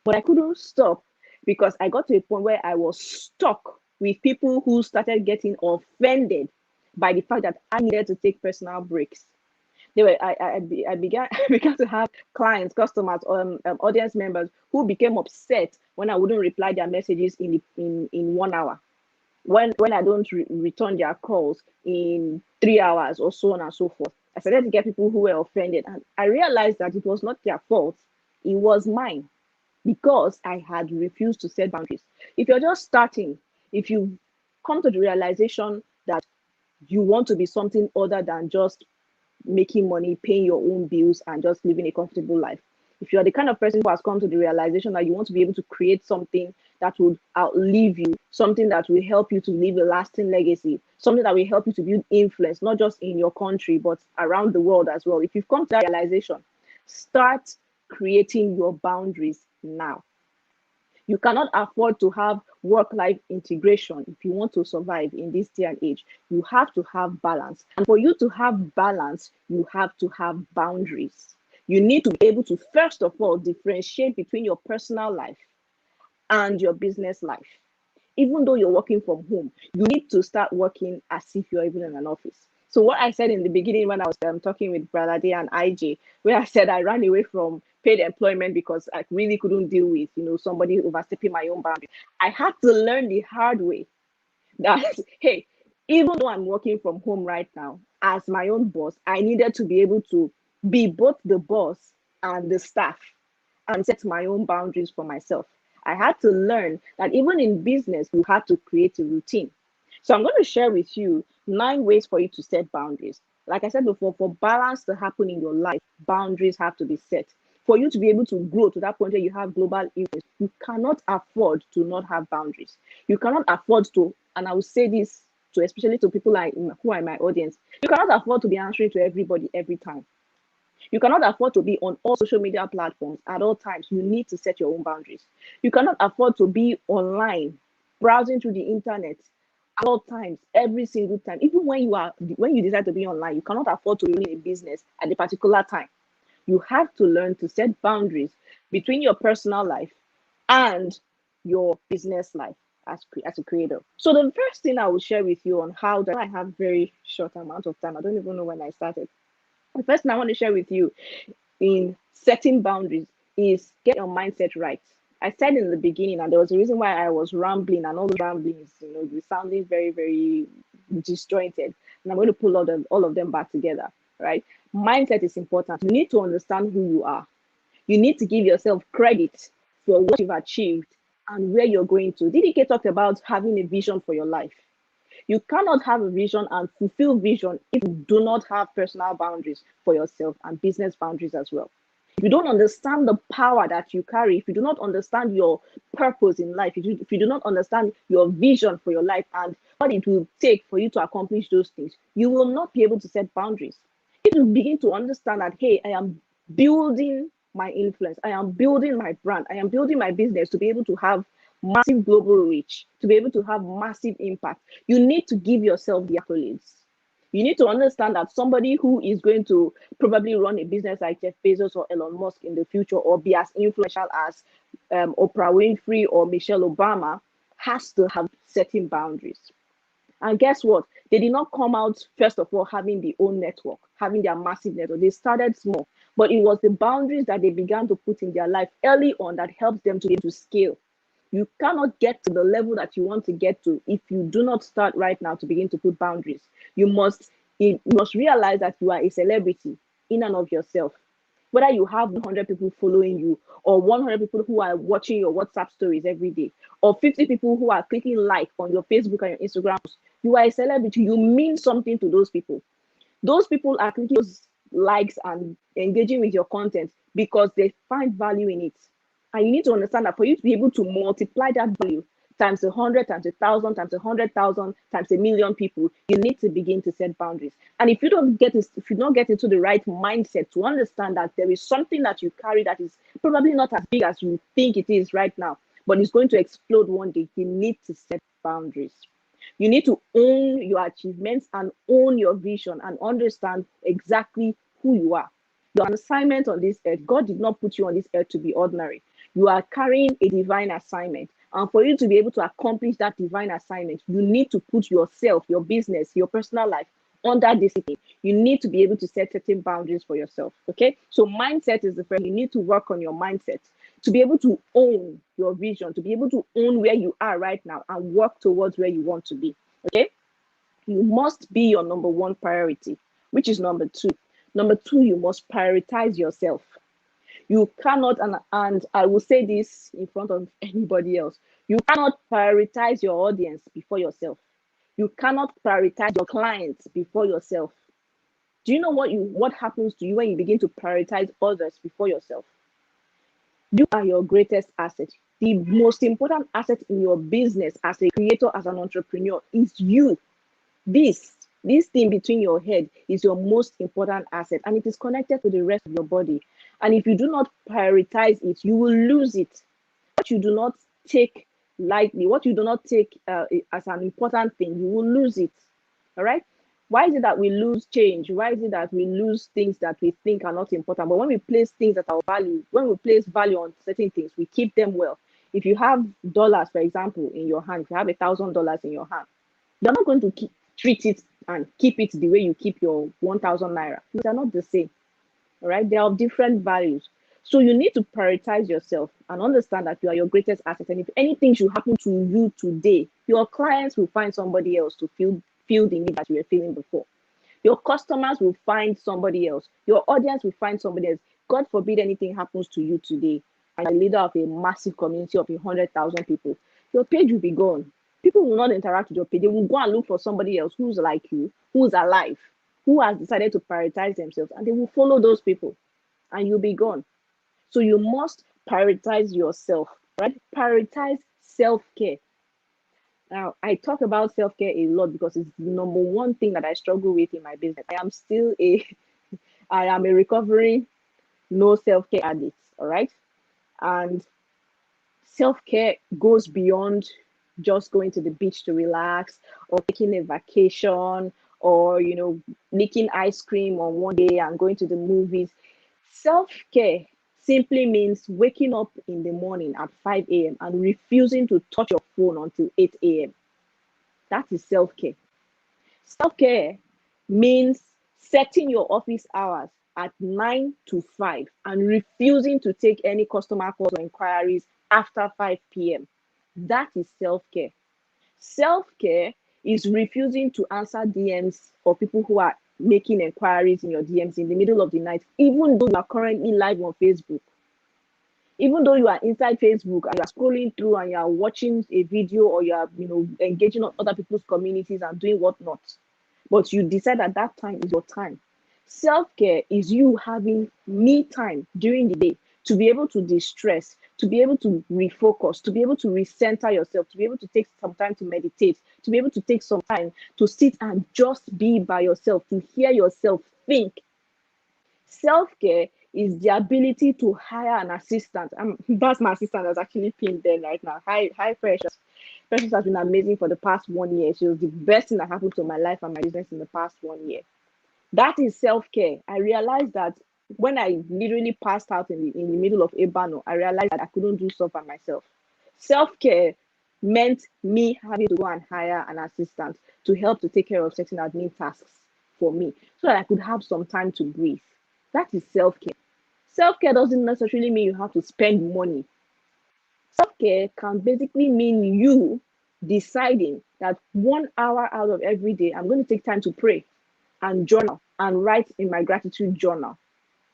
But I couldn't stop because I got to a point where I was stuck with people who started getting offended by the fact that I needed to take personal breaks. I began to have clients, customers, audience members who became upset when I wouldn't reply their messages in 1 hour, when I don't return their calls in 3 hours, or so on and so forth. I started to get people who were offended, and I realized that it was not their fault, it was mine, because I had refused to set boundaries. If you're just starting, if you come to the realization that you want to be something other than just making money, paying your own bills, and just living a comfortable life, if you're the kind of person who has come to the realization that you want to be able to create something that would outlive you, something that will help you to leave a lasting legacy, something that will help you to build influence, not just in your country, but around the world as well. If you've come to that realization, start creating your boundaries now. You cannot afford to have work-life integration if you want to survive in this day and age. You have to have balance. And for you to have balance, you have to have boundaries. You need to be able to, first of all, differentiate between your personal life and your business life. Even though you're working from home, you need to start working as if you're even in an office. So what I said in the beginning when I was talking with Brother Day and IJ, where I said I ran away from paid employment because I really couldn't deal with, somebody overstepping my own boundary. I had to learn the hard way that, hey, even though I'm working from home right now as my own boss, I needed to be able to be both the boss and the staff and set my own boundaries for myself. I had to learn that even in business, you have to create a routine. So I'm going to share with you 9 ways for you to set boundaries. Like I said before, for balance to happen in your life, boundaries have to be set. For you to be able to grow to that point where you have global influence, you cannot afford to not have boundaries. You cannot afford to, and I will say this to especially to people who are in my audience, you cannot afford to be answering to everybody every time. You cannot afford to be on all social media platforms at all times. You need to set your own boundaries. You cannot afford to be online, browsing through the internet at all times, every single time. Even when you decide to be online, you cannot afford to run a business at a particular time. You have to learn to set boundaries between your personal life and your business life as a creator. So the first thing I will share with you on how that I have very short amount of time. I don't even know when I started. The first thing I want to share with you in setting boundaries is get your mindset right. I said in the beginning, and there was a reason why I was rambling, and all the ramblings, sounding very, very disjointed. And I'm going to pull all of them back together, right? Mindset is important. You need to understand who you are. You need to give yourself credit for what you've achieved and where you're going to. DDK talked about having a vision for your life. You cannot have a vision and fulfill vision if you do not have personal boundaries for yourself and business boundaries as well. If you don't understand the power that you carry, if you do not understand your purpose in life, if you do not understand your vision for your life and what it will take for you to accomplish those things, you will not be able to set boundaries. If you begin to understand that, hey, I am building my influence, I am building my brand, I am building my business to be able to have massive global reach, to be able to have massive impact, you need to give yourself the accolades. You need to understand that somebody who is going to probably run a business like Jeff Bezos or Elon Musk in the future, or be as influential as Oprah Winfrey or Michelle Obama, has to have certain boundaries. And guess what? They did not come out, first of all, having their own network, having their massive network. They started small, but it was the boundaries that they began to put in their life early on that helped them to be able to scale. You cannot get to the level that you want to get to if you do not start right now to begin to put boundaries. You must realize that you are a celebrity in and of yourself. Whether you have 100 people following you, or 100 people who are watching your WhatsApp stories every day, or 50 people who are clicking like on your Facebook and your Instagram, you are a celebrity. You mean something to those people. Those people are clicking those likes and engaging with your content because they find value in it. And you need to understand that for you to be able to multiply that value times 100, times 1,000, times 100,000, times 1,000,000 people, you need to begin to set boundaries. And if you don't get into the right mindset to understand that there is something that you carry that is probably not as big as you think it is right now, but it's going to explode one day, you need to set boundaries. You need to own your achievements and own your vision and understand exactly who you are. Your assignment on this earth, God did not put you on this earth to be ordinary. You are carrying a divine assignment. And for you to be able to accomplish that divine assignment, you need to put yourself, your business, your personal life under discipline. You need to be able to set certain boundaries for yourself. Okay. So mindset is the first. You need to work on your mindset to be able to own your vision, to be able to own where you are right now and work towards where you want to be. Okay. You must be your number one priority, which is number 2. Number 2, you must prioritize yourself. You cannot, and I will say this in front of anybody else, you cannot prioritize your audience before yourself. You cannot prioritize your clients before yourself. Do you know what happens to you when you begin to prioritize others before yourself? You are your greatest asset. The most important asset in your business as a creator, as an entrepreneur, is you. This thing between your head is your most important asset, and it is connected to the rest of your body. And if you do not prioritize it, you will lose it. What you do not take lightly, what you do not take as an important thing, you will lose it. All right. Why is it that we lose change? Why is it that we lose things that we think are not important? But when we place things that are value, when we place value on certain things, we keep them well. If you have dollars, for example, in your hand, if you have $1,000 in your hand, you're not going to treat it and keep it the way you keep your 1,000 naira. They're not the same. All right, they are of different values. So you need to prioritize yourself and understand that you are your greatest asset. And if anything should happen to you today, your clients will find somebody else to feel the need that you were feeling before. Your customers will find somebody else. Your audience will find somebody else. God forbid anything happens to you today, and you're leader of a massive community of 100,000 people. Your page will be gone. People will not interact with your page. They will go and look for somebody else who's like you, who's alive, who has decided to prioritize themselves, and they will follow those people, and you'll be gone. So you must prioritize yourself, right? Prioritize self-care. Now, I talk about self-care a lot because it's the number one thing that I struggle with in my business. I am a recovering no self-care addict, all right? And self-care goes beyond just going to the beach to relax or taking a vacation or, making ice cream on one day and going to the movies. Self-care simply means waking up in the morning at 5 a.m. and refusing to touch your phone until 8 a.m. That is self-care. Self-care means setting your office hours at 9 to 5 and refusing to take any customer calls or inquiries after 5 p.m. That is self-care. Self-care is refusing to answer DMs for people who are making inquiries in your DMs in the middle of the night, even though you are currently live on Facebook. Even though you are inside Facebook and you are scrolling through and you are watching a video or you are, engaging on other people's communities and doing whatnot, but you decide at that time is your time. Self-care is you having me time during the day to be able to de-stress, to be able to refocus, to be able to recenter yourself, to be able to take some time to meditate, to be able to take some time to sit and just be by yourself, to hear yourself think. Self-care is the ability to hire an assistant. That's my assistant that's actually pinned there right now. Hi, Precious. Precious has been amazing for the past 1 year. She was the best thing that happened to my life and my business in the past 1 year. That is self-care. I realized that when I literally passed out in the middle of Ebano, I realized that I couldn't do stuff by myself. Self-care meant me having to go and hire an assistant to help to take care of certain admin tasks for me so that I could have some time to breathe. That is self-care. Self-care doesn't necessarily mean you have to spend money. Self-care can basically mean you deciding that 1 hour out of every day, I'm going to take time to pray and journal and write in my gratitude journal.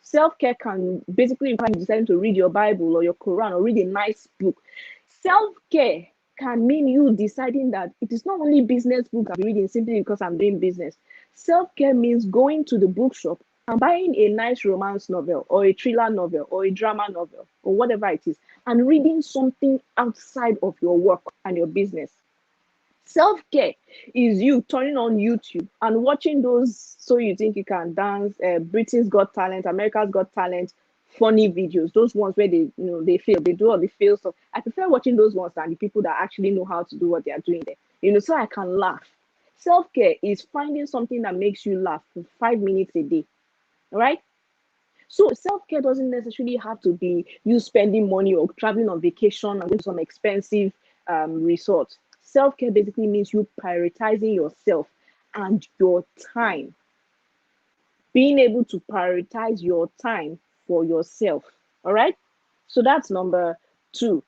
Self-care can basically imply you deciding to read your Bible or your Quran or read a nice book. Self-care can mean you deciding that it is not only business books I'm reading simply because I'm doing business. Self-care means going to the bookshop and buying a nice romance novel or a thriller novel or a drama novel or whatever it is and reading something outside of your work and your business. Self-care is you turning on YouTube and watching those So You Think You Can Dance, Britain's Got Talent, America's Got Talent, funny videos, those ones where they fail, they do all the fail stuff. I prefer watching those ones than the people that actually know how to do what they are doing there, so I can laugh. Self-care is finding something that makes you laugh for 5 minutes a day, all right? So self-care doesn't necessarily have to be you spending money or traveling on vacation and going to some expensive resort. Self-care basically means you prioritizing yourself and your time. Being able to prioritize your time for yourself. All right? So that's number 2.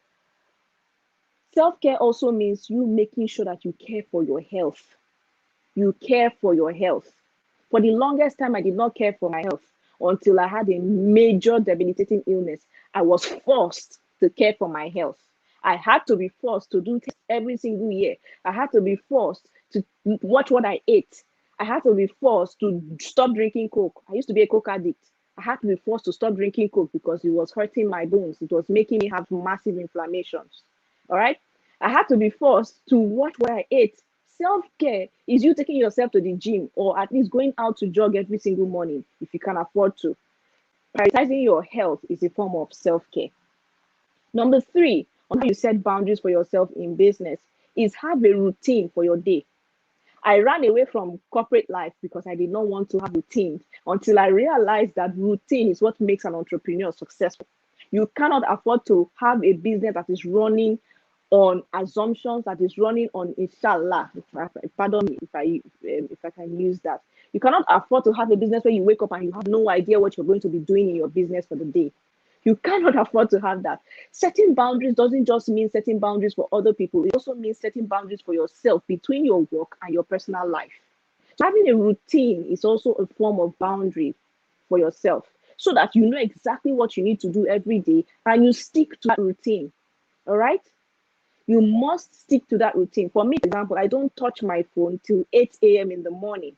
Self-care also means you making sure that you care for your health. You care for your health. For the longest time, I did not care for my health until I had a major debilitating illness. I was forced to care for my health. I had to be forced to do tests every single year. I had to be forced to watch what I ate. I had to be forced to stop drinking Coke. I used to be a Coke addict. I had to be forced to stop drinking Coke because it was hurting my bones. It was making me have massive inflammations. All right? I had to be forced to watch what I ate. Self-care is you taking yourself to the gym or at least going out to jog every single morning if you can afford to. Prioritizing your health is a form of self-care. Number 3, on how you set boundaries for yourself in business is have a routine for your day. I ran away from corporate life because I did not want to have routine until I realized that routine is what makes an entrepreneur successful. You cannot afford to have a business that is running on assumptions, that is running on inshallah. Pardon me if I can use that. You cannot afford to have a business where you wake up and you have no idea what you're going to be doing in your business for the day. You cannot afford to have that. Setting boundaries doesn't just mean setting boundaries for other people. It also means setting boundaries for yourself between your work and your personal life. So having a routine is also a form of boundary for yourself so that you know exactly what you need to do every day and you stick to that routine. All right? You must stick to that routine. For me, for example, I don't touch my phone till 8 a.m. in the morning.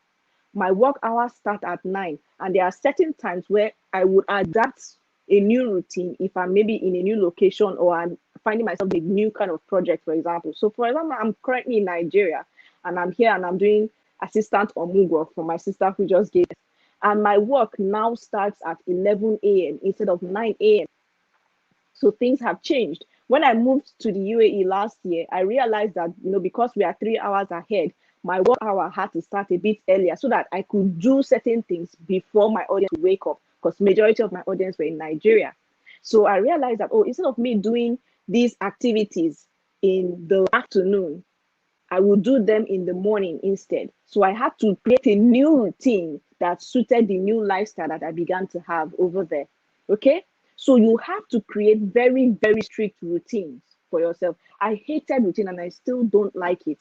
My work hours start at 9, and there are certain times where I would adapt a new routine if I'm maybe in a new location or I'm finding myself in a new kind of project, for example. So, for example, I'm currently in Nigeria and I'm here and I'm doing assistant Omugo for my sister who just gave birth. And my work now starts at 11 a.m. instead of 9 a.m. So things have changed. When I moved to the UAE last year, I realized that, because we are 3 hours ahead, my work hour had to start a bit earlier so that I could do certain things before my audience would wake up, because majority of my audience were in Nigeria. So I realized that, instead of me doing these activities in the afternoon, I would do them in the morning instead. So I had to create a new routine that suited the new lifestyle that I began to have over there. Okay? So you have to create very, very strict routines for yourself. I hated routine and I still don't like it.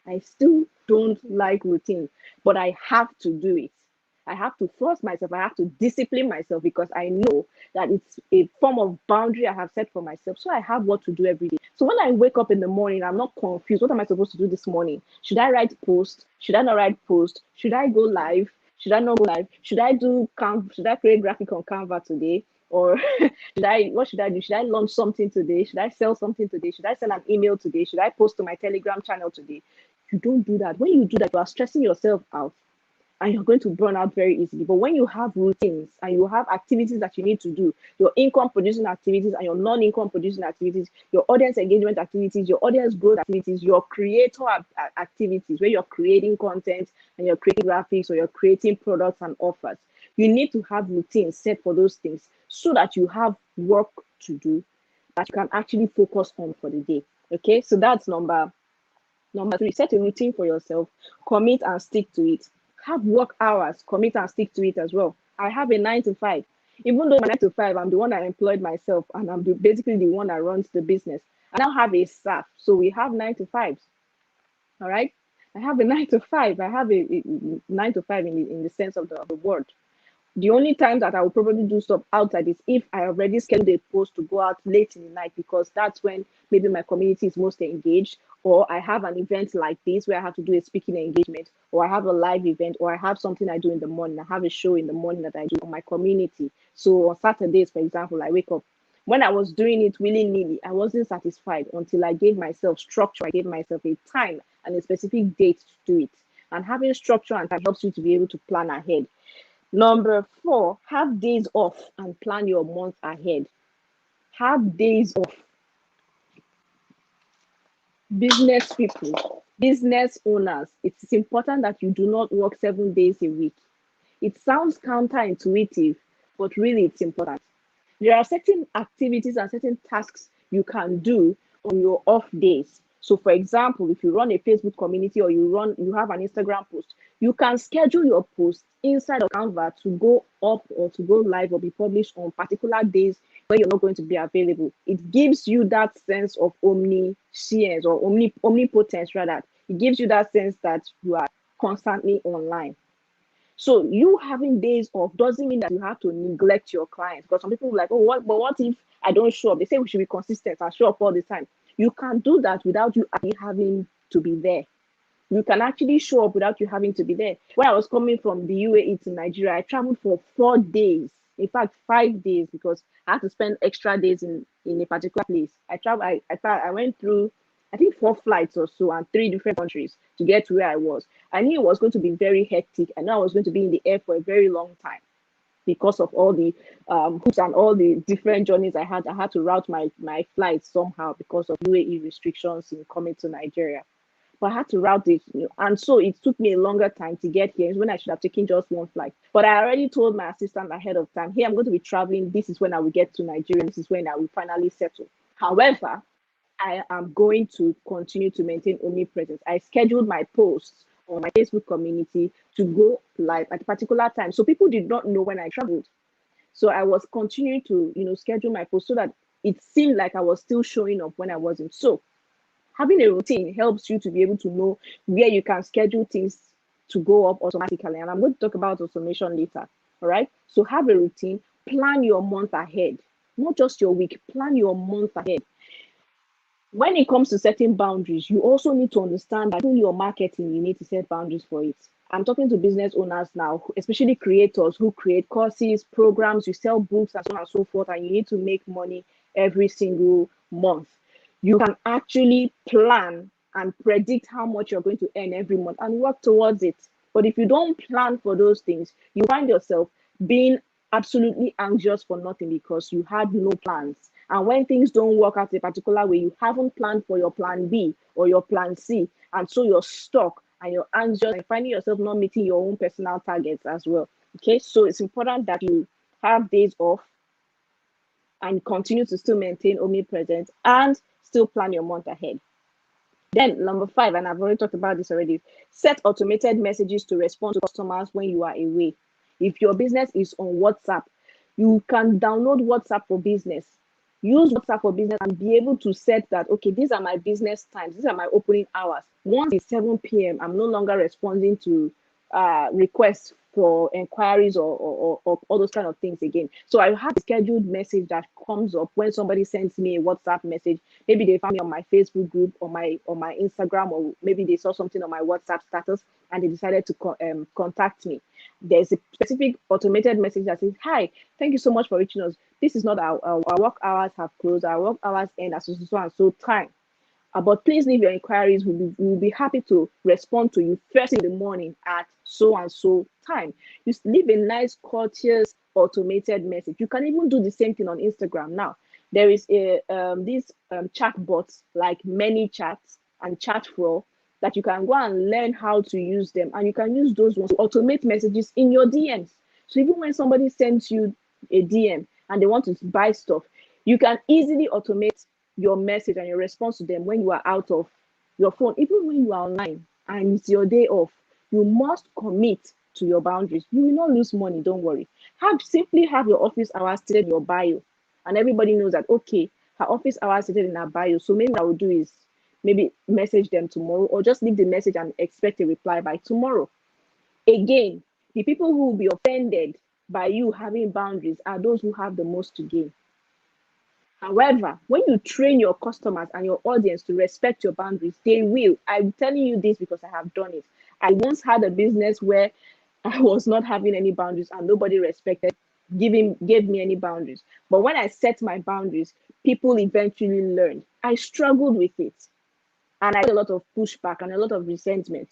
I still don't like routine, but I have to do it. I have to force myself. I have to discipline myself because I know that it's a form of boundary I have set for myself. So I have what to do every day. So when I wake up in the morning, I'm not confused. What am I supposed to do this morning? Should I write post? Should I not write post? Should I go live? Should I not go live? Should I create graphic on Canva today? Or what should I do? Should I launch something today? Should I sell something today? Should I send an email today? Should I post to my Telegram channel today? You don't do that. When you do that, you are stressing yourself out and you're going to burn out very easily. But when you have routines and you have activities that you need to do, your income producing activities and your non-income producing activities, your audience engagement activities, your audience growth activities, your creator activities, where you're creating content and you're creating graphics or you're creating products and offers, you need to have routines set for those things so that you have work to do that you can actually focus on for the day. Okay, so that's number 3. Set a routine for yourself, commit and stick to it. Have work hours, commit and stick to it as well. I have a 9 to 5. Even though my 9 to 5, I'm the one that employed myself and I'm basically the one that runs the business. I now have a staff, so we have 9 to 5s. All right, I have a 9 to 5. I have a 9 to 5 in the sense of the word. The only time that I will probably do stuff outside is if I already scheduled a post to go out late in the night, because that's when maybe my community is most engaged, or I have an event like this where I have to do a speaking engagement, or I have a live event, or I have something I do in the morning. I have a show in the morning that I do on my community. So on Saturdays, for example, I wake up. When I was doing it willy-nilly, I wasn't satisfied until I gave myself structure. I gave myself a time and a specific date to do it. And having structure and time helps you to be able to plan ahead. Number 4, have days off and plan your month ahead. Have days off. Business people, business owners, it's important that you do not work 7 days a week. It sounds counterintuitive, but really it's important. There are certain activities and certain tasks you can do on your off days. So for example, if you run a Facebook community or you have an Instagram post, you can schedule your post inside of Canva to go up or to go live or be published on particular days where you're not going to be available. It gives you that sense of omniscience or omnipotence rather. It gives you that sense that you are constantly online. So you having days off doesn't mean that you have to neglect your clients, because some people are like, what if I don't show up? They say we should be consistent and show up all the time. You can do that without you actually having to be there. You can actually show up without you having to be there. When I was coming from the UAE to Nigeria, I traveled for 4 days. In fact, 5 days, because I had to spend extra days in a particular place. I went through, I think 4 flights or so and 3 different countries to get to where I was. I knew it was going to be very hectic. I knew I was going to be in the air for a very long time because of all the hoops and all the different journeys I had. I had to route my flights somehow because of UAE restrictions in coming to Nigeria. but I had to route it, and so it took me a longer time to get here when I should have taken just one flight. But I already told my assistant ahead of time, hey, I'm going to be traveling. This is when I will get to Nigeria. This is when I will finally settle. However, I am going to continue to maintain omnipresence. I scheduled my posts on my Facebook community to go live at a particular time. So people did not know when I traveled. So I was continuing to, schedule my posts so that it seemed like I was still showing up when I wasn't. So having a routine helps you to be able to know where you can schedule things to go up automatically. And I'm going to talk about automation later. All right. So have a routine, plan your month ahead, not just your week, plan your month ahead. When it comes to setting boundaries, you also need to understand that in your marketing, you need to set boundaries for it. I'm talking to business owners now, especially creators who create courses, programs, you sell books, and so on and so forth, and you need to make money every single month. You can actually plan and predict how much you're going to earn every month and work towards it. But if you don't plan for those things, you find yourself being absolutely anxious for nothing because you had no plans. And when things don't work out a particular way, you haven't planned for your plan B or your plan C. And so you're stuck and you're anxious and finding yourself not meeting your own personal targets as well. Okay, so it's important that you have days off and continue to still maintain omnipresence and still plan your month ahead. Then number 5, and I've already talked about this already, set automated messages to respond to customers when you are away. If your business is on WhatsApp, you can download WhatsApp for business. Use WhatsApp for business and be able to set that, okay, these are my business times, these are my opening hours. Once it's 7 p.m., I'm no longer responding to requests for inquiries or all those kind of things again. So I have a scheduled message that comes up when somebody sends me a WhatsApp message. Maybe they found me on my Facebook group or my Instagram, or maybe they saw something on my WhatsApp status and they decided to contact me. There's a specific automated message that says, hi, thank you so much for reaching us. This is not our work hours have closed. Our work hours end at so and so time. But please leave your inquiries. We'll be happy to respond to you first in the morning at so and so time. You leave a nice, courteous, automated message. You can even do the same thing on Instagram now. There is these chat bots like ManyChat and Chatflow that you can go and learn how to use them, and you can use those ones to automate messages in your DMs. So even when somebody sends you a DM and they want to buy stuff, you can easily automate your message and your response to them when you are out of your phone. Even when you are online and it's your day off, you must commit to your boundaries. You will not lose money, don't worry. Simply have your office hours stated in your bio, and everybody knows that, okay, her office hours stated in her bio. So maybe what I will do is maybe message them tomorrow, or just leave the message and expect a reply by tomorrow. Again, the people who will be offended by you having boundaries are those who have the most to gain. However, when you train your customers and your audience to respect your boundaries, they will. I'm telling you this because I have done it. I once had a business where I was not having any boundaries and nobody gave me any boundaries. But when I set my boundaries, people eventually learned. I struggled with it, and I had a lot of pushback and a lot of resentment.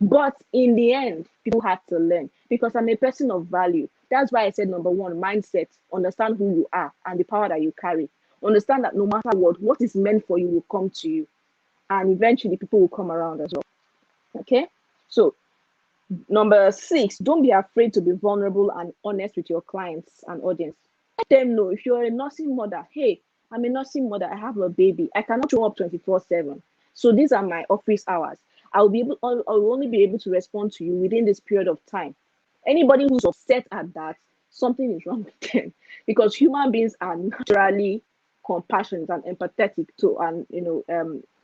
But in the end, people had to learn because I'm a person of value. That's why I said, number 1, mindset. Understand who you are and the power that you carry. Understand that no matter what is meant for you will come to you. And eventually people will come around as well. Okay? So number 6, don't be afraid to be vulnerable and honest with your clients and audience. Let them know if you're a nursing mother, hey, I'm a nursing mother, I have a baby. I cannot show up 24/7. So these are my office hours. I'll only be able to respond to you within this period of time. Anybody who's upset at that, something is wrong with them, because human beings are naturally compassionate and empathetic too, and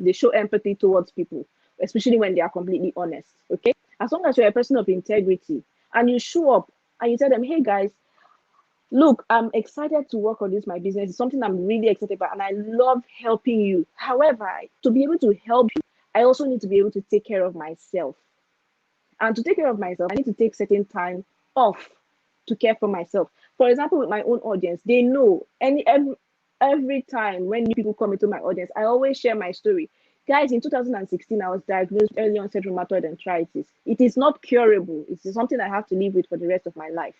they show empathy towards people, especially when they are completely honest. Okay, as long as you're a person of integrity and you show up and you tell them, hey guys, look, I'm excited to work on this. My business is something I'm really excited about, and I love helping you. However, to be able to help you, I also need to be able to take care of myself. And to take care of myself, I need to take certain time off to care for myself. For example, with my own audience, they know every time when new people come into my audience, I always share my story. Guys, in 2016, I was diagnosed with early onset rheumatoid arthritis. It is not curable. It's something I have to live with for the rest of my life.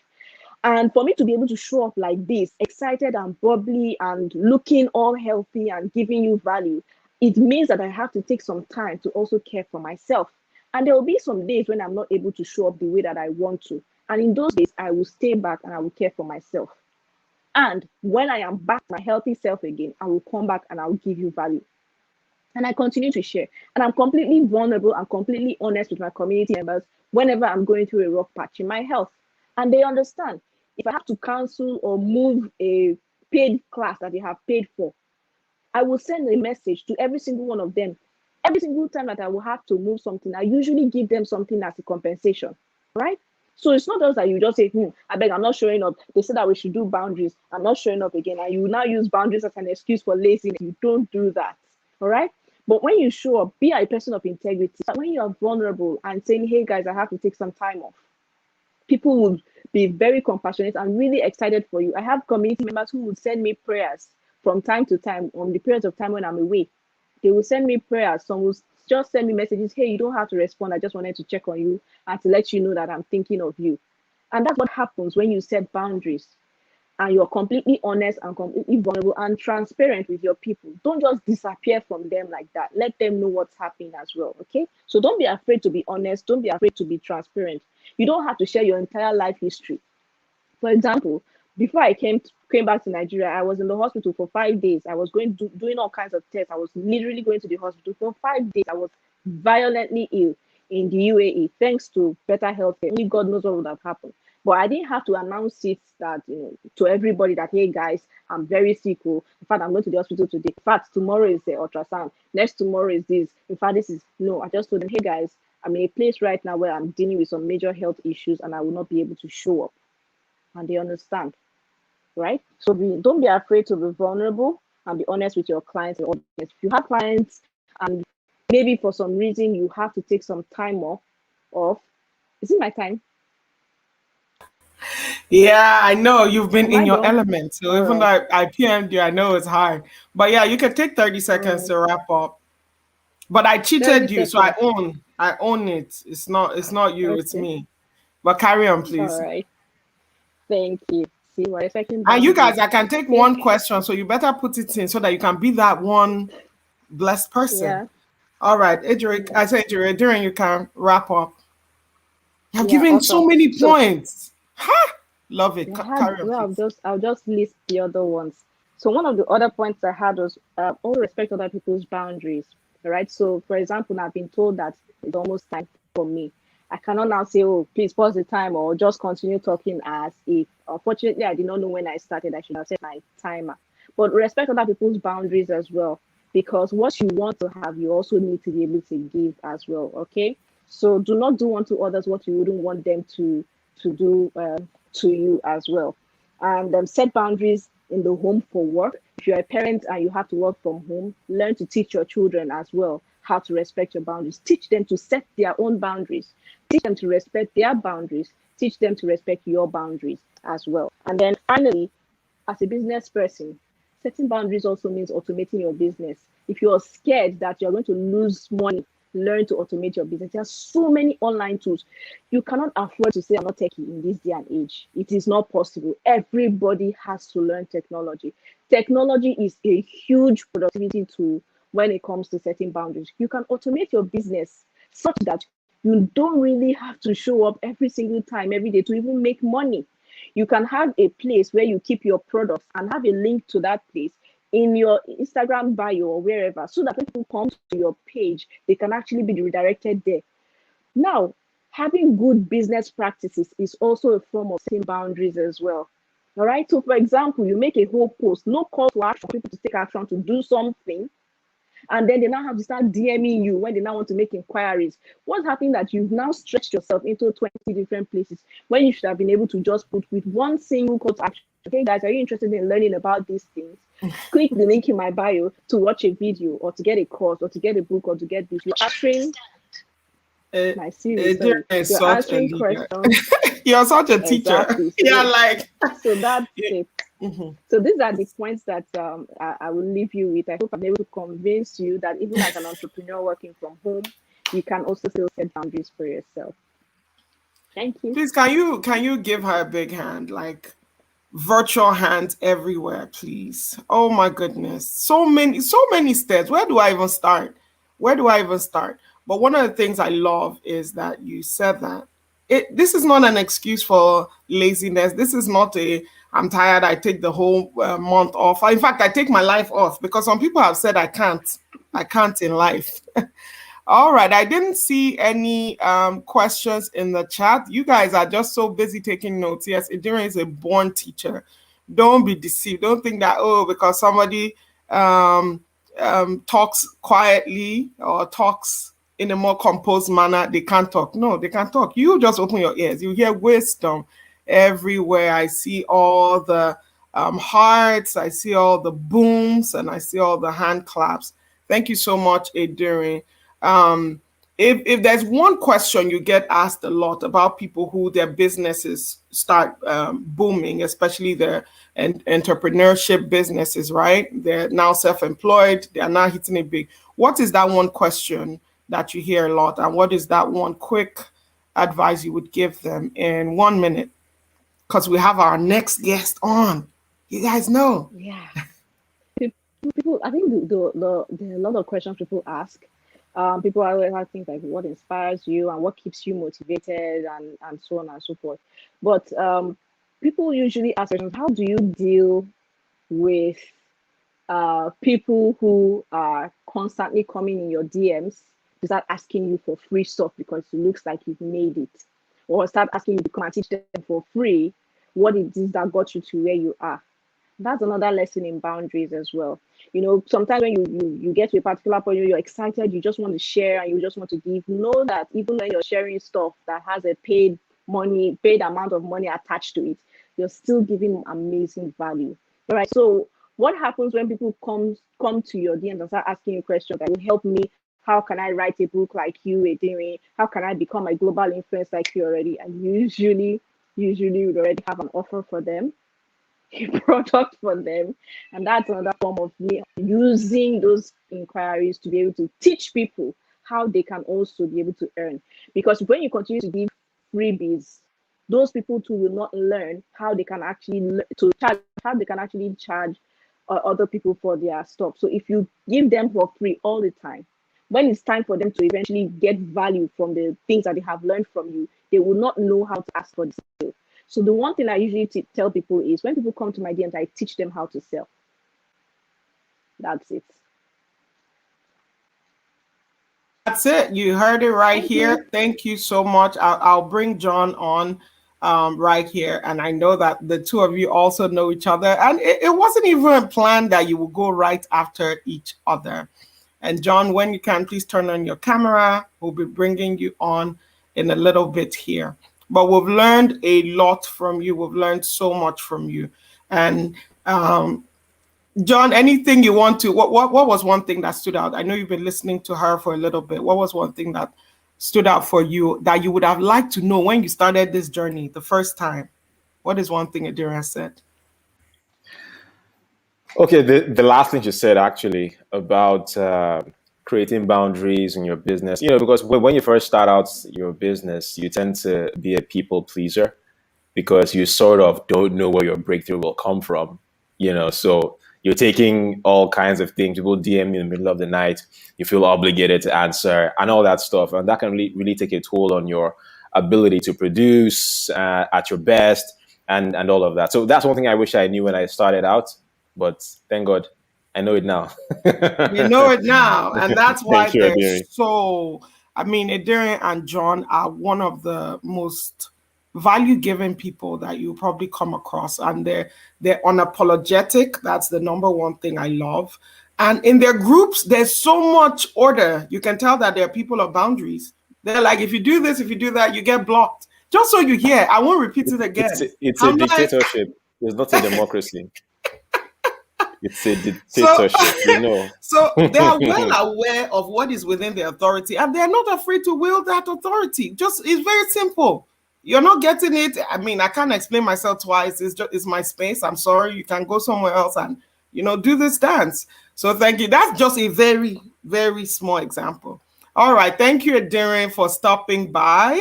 And for me to be able to show up like this, excited and bubbly and looking all healthy and giving you value, it means that I have to take some time to also care for myself. And there will be some days when I'm not able to show up the way that I want to. And in those days, I will stay back and I will care for myself. And when I am back to my healthy self again, I will come back and I will give you value. And I continue to share. And I'm completely vulnerable and completely honest with my community members whenever I'm going through a rough patch in my health. And they understand. If I have to cancel or move a paid class that they have paid for, I will send a message to every single one of them. Every single time that I will have to move something, I usually give them something as a compensation, right? So it's not just that you just say, I beg, I'm not showing up. They said that we should do boundaries. I'm not showing up again. And you now use boundaries as an excuse for laziness. You don't do that, all right? But when you show up, be a person of integrity. When you are vulnerable and saying, hey guys, I have to take some time off, people will be very compassionate and really excited for you. I have community members who would send me prayers from time to time on the periods of time when I'm away. They will send me prayers. Some will just send me messages. Hey, you don't have to respond. I just wanted to check on you and to let you know that I'm thinking of you. And that's what happens when you set boundaries and you're completely honest and completely vulnerable and transparent with your people. Don't just disappear from them like that. Let them know what's happening as well, okay? So don't be afraid to be honest. Don't be afraid to be transparent. You don't have to share your entire life history. For example, before I came back to Nigeria, I was in the hospital for 5 days. I was doing all kinds of tests. I was literally going to the hospital for 5 days. I was violently ill in the UAE, thanks to better healthcare. Only God knows what would have happened. But I didn't have to announce it that to everybody that, hey guys, I'm very sick. In fact, I'm going to the hospital today. In fact, tomorrow is the ultrasound. Next tomorrow is this. In fact, this is no. I just told them, hey guys, I'm in a place right now where I'm dealing with some major health issues and I will not be able to show up. And they understand, right? So don't be afraid to be vulnerable and be honest with your clients. If you have clients and maybe for some reason you have to take some time off. Is it my time? Yeah, I know you've been Am in I your done? element. So All even though right. I PM'd you, I know it's hard. But yeah, you can take 30 All seconds right. to wrap up. But I 30 cheated you, so seconds. I own it. It's not you, it's Okay. me. But carry on, All please. right. Thank you. See, we're respecting And you boundaries. guys, I can take one Take, question, so you better put it in so that you can be that one blessed person. yeah. All right, Edric, Yeah. I said Edric, during you can wrap up. You're Yeah. giving so Awesome. many So points. Ha! Love it. I had, Carry on, well, please. I'll just list the other ones. So one of the other points I had was all respect other people's boundaries. Right. So for example, I've been told that it's almost time for me. I cannot now say, oh, please pause the time or just continue talking as if. Unfortunately, I did not know when I started. I should have set my timer. But respect other people's boundaries as well, because what you want to have, you also need to be able to give as well. Okay. So do not do unto others what you wouldn't want them to do to you as well. And set boundaries in the home for work. If you're a parent and you have to work from home, learn to teach your children as well how to respect your boundaries. Teach them to set their own boundaries. Teach them to respect their boundaries. Teach them to respect your boundaries as well. And then finally, as a business person, setting boundaries also means automating your business. If you're scared that you're going to lose money, learn to automate your business. There are so many online tools. You cannot afford to say I'm not techie in this day and age. It is not possible. Everybody has to learn technology. Technology is a huge productivity tool when it comes to setting boundaries. You can automate your business such that you don't really have to show up every single time, every day to even make money. You can have a place where you keep your products and have a link to that place in your Instagram bio or wherever, so that when people come to your page, they can actually be redirected there. Now, having good business practices is also a form of setting boundaries as well. All right. So, for example, you make a whole post, no call to action for people to take action to do something, and then they now have to start DMing you when they now want to make inquiries. What's happening that you've now stretched yourself into 20 different places when you should have been able to just put with one single call to action? Okay, guys, are you interested in learning about these things? Click the link in my bio to watch a video or to get a course or to get a book or to get this. You're answering my series, Edric sorry. is You're such a answering leader. questions. You're such a teacher. Exactly. Yeah, So, like. so that's it. Mhm. So these are the points that I will leave you with. I hope I'm able to convince you that even as an entrepreneur working from home, you can also still set boundaries for yourself. Thank you. Please, can you give her a big hand? Like, virtual hands everywhere, please. Oh my goodness. So many steps. Where do I even start? But one of the things I love is that you said that this is not an excuse for laziness. This is not I'm tired, I take the whole month off. In fact, I take my life off because some people have said I can't in life. All right, I didn't see any questions in the chat. You guys are just so busy taking notes. Yes, Idira is a born teacher. Don't be deceived. Don't think that, because somebody talks quietly or talks in a more composed manner, they can't talk. No, they can't talk. You just open your ears. You hear wisdom everywhere. I see all the hearts. I see all the booms, and I see all the hand claps. Thank you so much, Idira. If there's one question you get asked a lot about people who their businesses start booming, especially their entrepreneurship businesses, right? They're now self-employed. They are now hitting it big. What is that one question that you hear a lot? And what is that one quick advice you would give them in 1 minute? Because we have our next guest on. You guys know. Yeah. People, I think there are a lot of questions people ask. People always have things like what inspires you and what keeps you motivated and so on and so forth. But people usually ask questions, how do you deal with people who are constantly coming in your DMs to start asking you for free stuff because it looks like you've made it, or start asking you to come and teach them for free what it is that got you to where you are? That's another lesson in boundaries as well. You know, sometimes when you get to a particular point, you're excited, you just want to share and you just want to give. Know that even when you're sharing stuff that has a paid amount of money attached to it, you're still giving amazing value. All right. So what happens when people come to your DMs and start asking you questions that will help me? How can I write a book like you are doing? How can I become a global influencer like you already? And usually would already have an offer for them, a product for them. And that's another form of me using those inquiries to be able to teach people how they can also be able to earn. Because when you continue to give freebies, those people too will not learn how they can actually charge other people for their stuff. So if you give them for free all the time, when it's time for them to eventually get value from the things that they have learned from you, they will not know how to ask for the sale. So the one thing I usually tell people is when people come to my DMs, I teach them how to sell. That's it. That's it. You heard it right here. Thank you so much. I'll bring John on right here. And I know that the two of you also know each other. And it wasn't even planned that you would go right after each other. And John, when you can, please turn on your camera. We'll be bringing you on in a little bit here. But we've learned a lot from you. We've learned so much from you. And John, anything you want to, what was one thing that stood out? I know you've been listening to her for a little bit. What was one thing that stood out for you that you would have liked to know when you started this journey the first time? What is one thing Idira said? Okay, the last thing you said actually about creating boundaries in your business, because when you first start out your business, you tend to be a people pleaser because you sort of don't know where your breakthrough will come from, so you're taking all kinds of things. People DM you in the middle of the night, you feel obligated to answer and all that stuff. And that can really take a toll on your ability to produce at your best and all of that. So that's one thing I wish I knew when I started out. But thank God, I know it now. You know it now. And that's why Idira and John are one of the most value-giving people that you probably come across. And they're unapologetic. That's the number one thing I love. And in their groups, there's so much order. You can tell that they're people of boundaries. They're like, if you do this, if you do that, you get blocked. Just so you hear, I won't repeat it again. It's a dictatorship. It's not a democracy. It's a dictatorship, So they are well aware of what is within their authority, and they're not afraid to wield that authority. It's very simple. You're not getting it. I mean, I can't explain myself twice. It's my space. I'm sorry. You can go somewhere else and, do this dance. So thank you. That's just a very, very small example. All right. Thank you, Idira, for stopping by.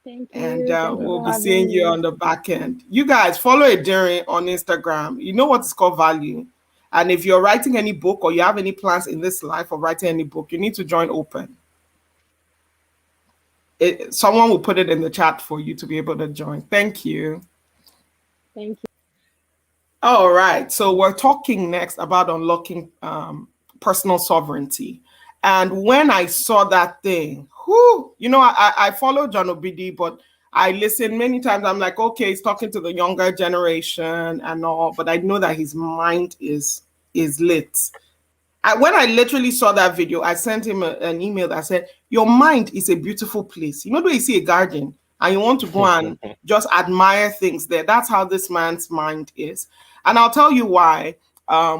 Thank And you. Thank you we'll for be having seeing you me. on the back end. You guys follow Edirin on Instagram. You know what is called value. And if you're writing any book or you have any plans in this life of writing any book, you need to join Open. Someone will put it in the chat for you to be able to join. Thank you. Thank you. All right. So we're talking next about unlocking personal sovereignty. And when I saw that thing, I follow John Obidi, but I listen many times. I'm like, okay, he's talking to the younger generation and all, but I know that his mind is lit. When I literally saw that video, I sent him an email that said, your mind is a beautiful place. You know, when you see a garden and you want to go and just admire things there, that's how this man's mind is. And I'll tell you why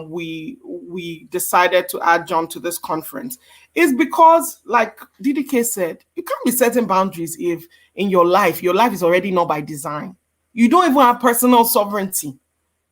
we decided to add John to this conference. Is because, like DDK said, you can't be setting boundaries if in your life is already not by design. You don't even have personal sovereignty.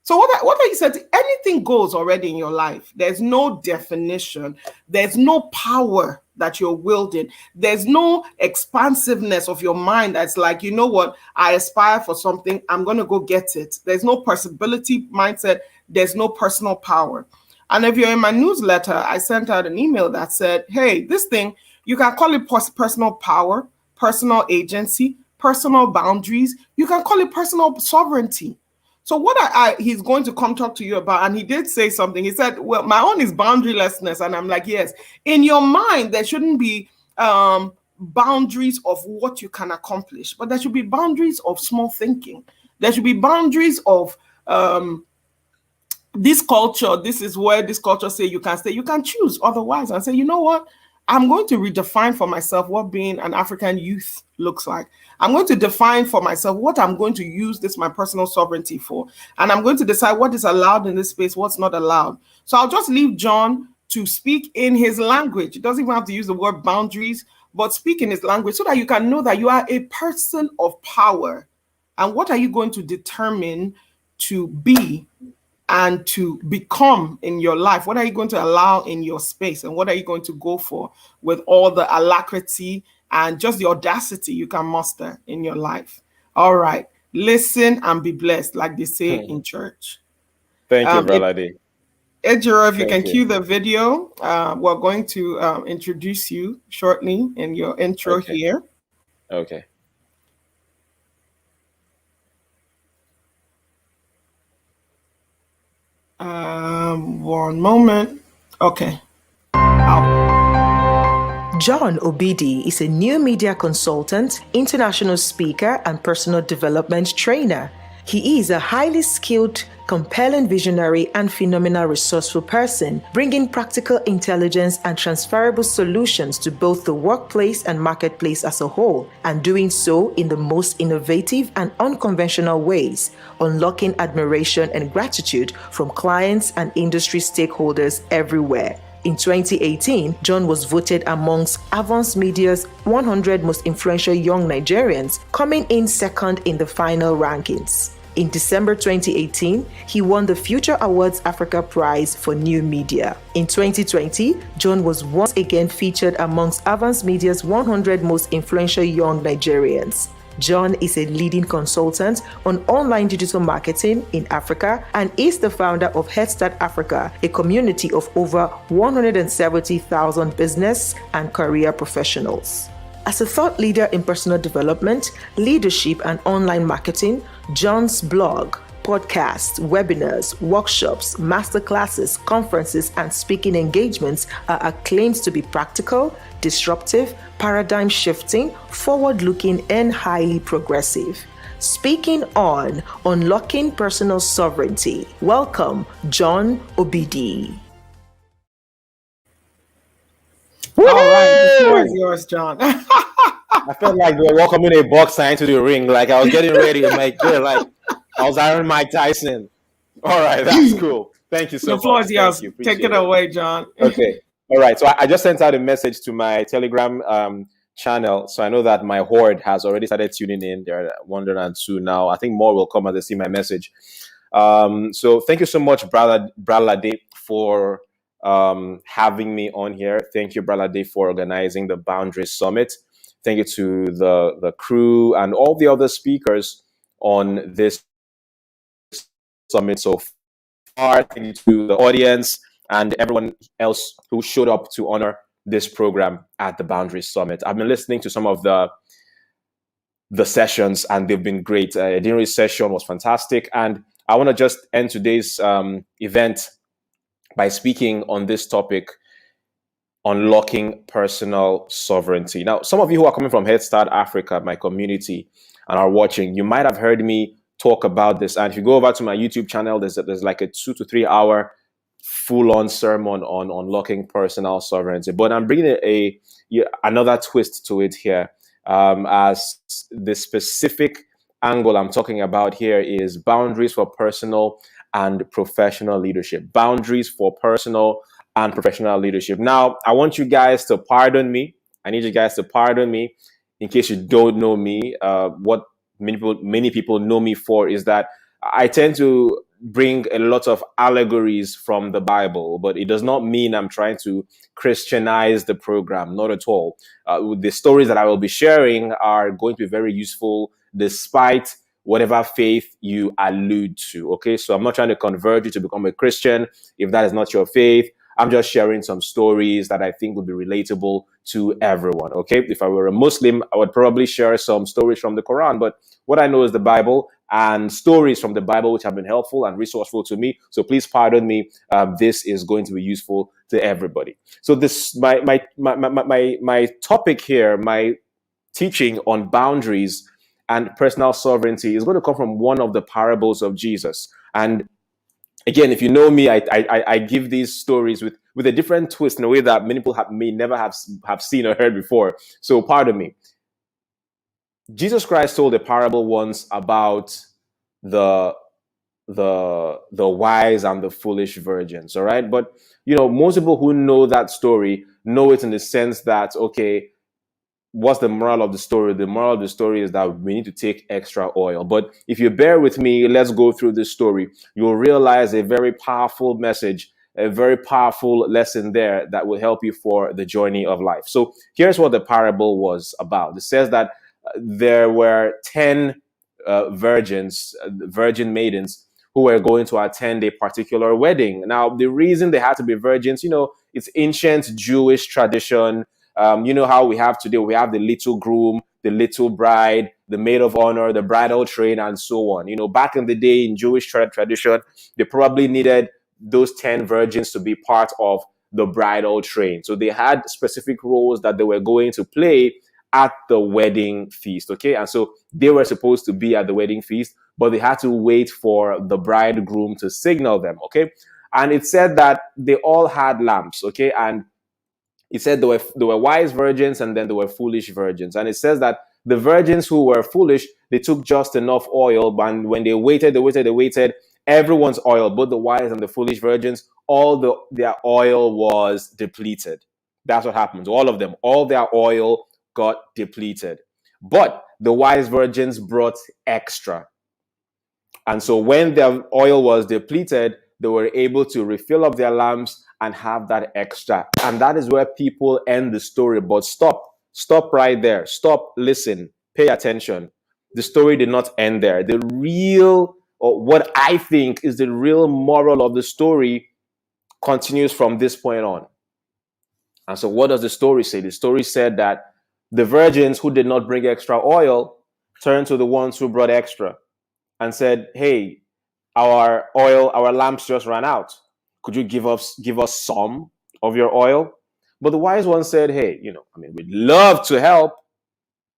So what are you saying? Anything goes already in your life. There's no definition. There's no power that you're wielding. There's no expansiveness of your mind that's like, you know what? I aspire for something. I'm going to go get it. There's no possibility mindset. There's no personal power. And if you're in my newsletter, I sent out an email that said, hey, this thing, you can call it personal power, personal agency, personal boundaries. You can call it personal sovereignty. So what he's going to come talk to you about, and he did say something. He said, well, my own is boundarylessness. And I'm like, yes, in your mind, there shouldn't be boundaries of what you can accomplish, but there should be boundaries of small thinking. There should be boundaries of this culture. This is where this culture say you can stay. You can choose otherwise and say, you know what? I'm going to redefine for myself what being an African youth looks like. I'm going to define for myself what I'm going to use this, my personal sovereignty for. And I'm going to decide what is allowed in this space, what's not allowed. So I'll just leave John to speak in his language. He doesn't even have to use the word boundaries, but speak in his language so that you can know that you are a person of power. And what are you going to determine to be and to become in your life? What are you going to allow in your space? And what are you going to go for with all the alacrity and just the audacity you can muster in your life? All right. Listen and be blessed, like they say in church. Thank you, Bralade. Ejiro, if you can cue the video, we're going to introduce you shortly in your intro here. Okay. One moment. Okay. John Obidi is a new media consultant, international speaker, and personal development trainer. He is a highly skilled, compelling visionary and phenomenal resourceful person, bringing practical intelligence and transferable solutions to both the workplace and marketplace as a whole, and doing so in the most innovative and unconventional ways, unlocking admiration and gratitude from clients and industry stakeholders everywhere. In 2018, John was voted amongst Avance Media's 100 most influential young Nigerians, coming in second in the final rankings. In December 2018, he won the Future Awards Africa Prize for New Media. In 2020, John was once again featured amongst Avance Media's 100 most influential young Nigerians. John is a leading consultant on online digital marketing in Africa and is the founder of Head Start Africa, a community of over 170,000 business and career professionals. As a thought leader in personal development, leadership, and online marketing, John's blog, podcasts, webinars, workshops, masterclasses, conferences, and speaking engagements are acclaimed to be practical, disruptive, paradigm-shifting, forward-looking, and highly progressive. Speaking on unlocking personal sovereignty, welcome John Obidi. All right, the floor is yours, John. I felt like we were welcoming a boxer into the ring. Like I was getting ready to make good. Like I was Iron Mike Tyson. All right, that's cool. Thank you so much. The floor is yours. Thank you. Take it away, John. Okay. All right. So I just sent out a message to my Telegram channel. So I know that my horde has already started tuning in. They're 102 now. I think more will come as they see my message. So thank you so much, Bralade, for having me on here. Thank you, Bralade, for organizing the Boundary Summit. Thank you to the crew and all the other speakers on this summit so far. Thank you to the audience and everyone else who showed up to honor this program at the Boundary Summit. I've been listening to some of the sessions and they've been great. Dinner's session was fantastic. And I want to just end today's event by speaking on this topic, unlocking personal sovereignty. Now, some of you who are coming from Head Start Africa, my community, and are watching, you might have heard me talk about this. And if you go over to my YouTube channel, there's like a 2 to 3 hour full-on sermon on unlocking personal sovereignty. But I'm bringing another twist to it here, as the specific angle I'm talking about here is boundaries for personal and professional leadership. Boundaries for personal and professional leadership. Now, I want you guys to pardon me. I need you guys to pardon me. In case you don't know me, what many people know me for is that I tend to bring a lot of allegories from the Bible, but it does not mean I'm trying to Christianize the program, not at all. The stories that I will be sharing are going to be very useful despite whatever faith you allude to, okay? So I'm not trying to convert you to become a Christian if that is not your faith. I'm just sharing some stories that I think will be relatable to everyone, okay? If I were a Muslim, I would probably share some stories from the Quran, but what I know is the Bible and stories from the Bible which have been helpful and resourceful to me. So please pardon me. This is going to be useful to everybody. So this my topic here, my teaching on boundaries and personal sovereignty is going to come from one of the parables of Jesus. And again, if you know me, I give these stories with a different twist in a way that many people may never have seen or heard before. So pardon me. Jesus Christ told a parable once about the wise and the foolish virgins, all right? But, most people who know that story know it in the sense that, okay, what's the moral of the story? The moral of the story is that we need to take extra oil. But if you bear with me, let's go through this story. You'll realize a very powerful message, a very powerful lesson there that will help you for the journey of life. So here's what the parable was about. It says that there were 10 virgin maidens who were going to attend a particular wedding. Now, the reason they had to be virgins, it's ancient Jewish tradition. You know how we have today, we have the little groom, the little bride, the maid of honor, the bridal train, and so on. Back in the day in Jewish tradition, they probably needed those 10 virgins to be part of the bridal train. So they had specific roles that they were going to play at the wedding feast, okay? And so they were supposed to be at the wedding feast, but they had to wait for the bridegroom to signal them, okay? And it said that they all had lamps, okay? And it said there were wise virgins and then there were foolish virgins. And it says that the virgins who were foolish, they took just enough oil, and when they waited, everyone's oil, both the wise and the foolish virgins, their oil was depleted. That's what happens. All of them, all their oil got depleted. But the wise virgins brought extra. And so when their oil was depleted, they were able to refill up their lamps and have that extra. And that is where people end the story. But stop right there. Stop, listen, pay attention. The story did not end there. The real, or what I think is the real moral of the story, continues from this point on. And so what does the story say? The story said that the virgins who did not bring extra oil turned to the ones who brought extra and said, hey, our lamps just ran out. Could you give us some of your oil? But the wise one said, hey, we'd love to help,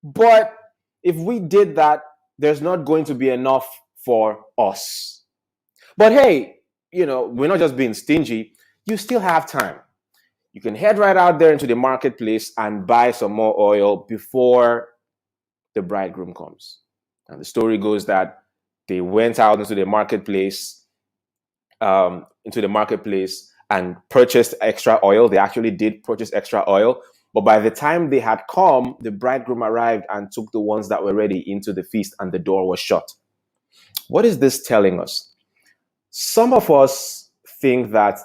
but if we did that, there's not going to be enough for us. But hey, we're not just being stingy. You still have time. You can head right out there into the marketplace and buy some more oil before the bridegroom comes. And the story goes that they went out into the marketplace, and purchased extra oil. They actually did purchase extra oil. But by the time they had come, the bridegroom arrived and took the ones that were ready into the feast, and the door was shut. What is this telling us? Some of us think that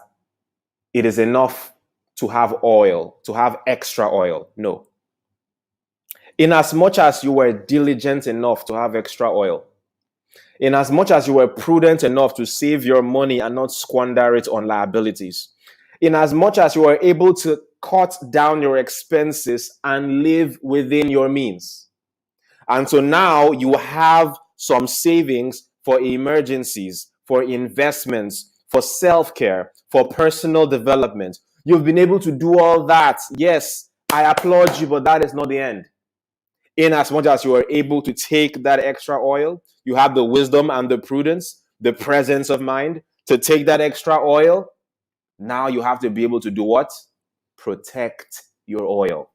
it is enough to have oil, to have extra oil. No. In as much as you were diligent enough to have extra oil, in as much as you were prudent enough to save your money and not squander it on liabilities, in as much as you were able to cut down your expenses and live within your means. And so now you have some savings for emergencies, for investments, for self-care, for personal development. You've been able to do all that. Yes, I applaud you, but that is not the end. In as much as you are able to take that extra oil, you have the wisdom and the prudence, the presence of mind to take that extra oil. Now you have to be able to do what? Protect your oil.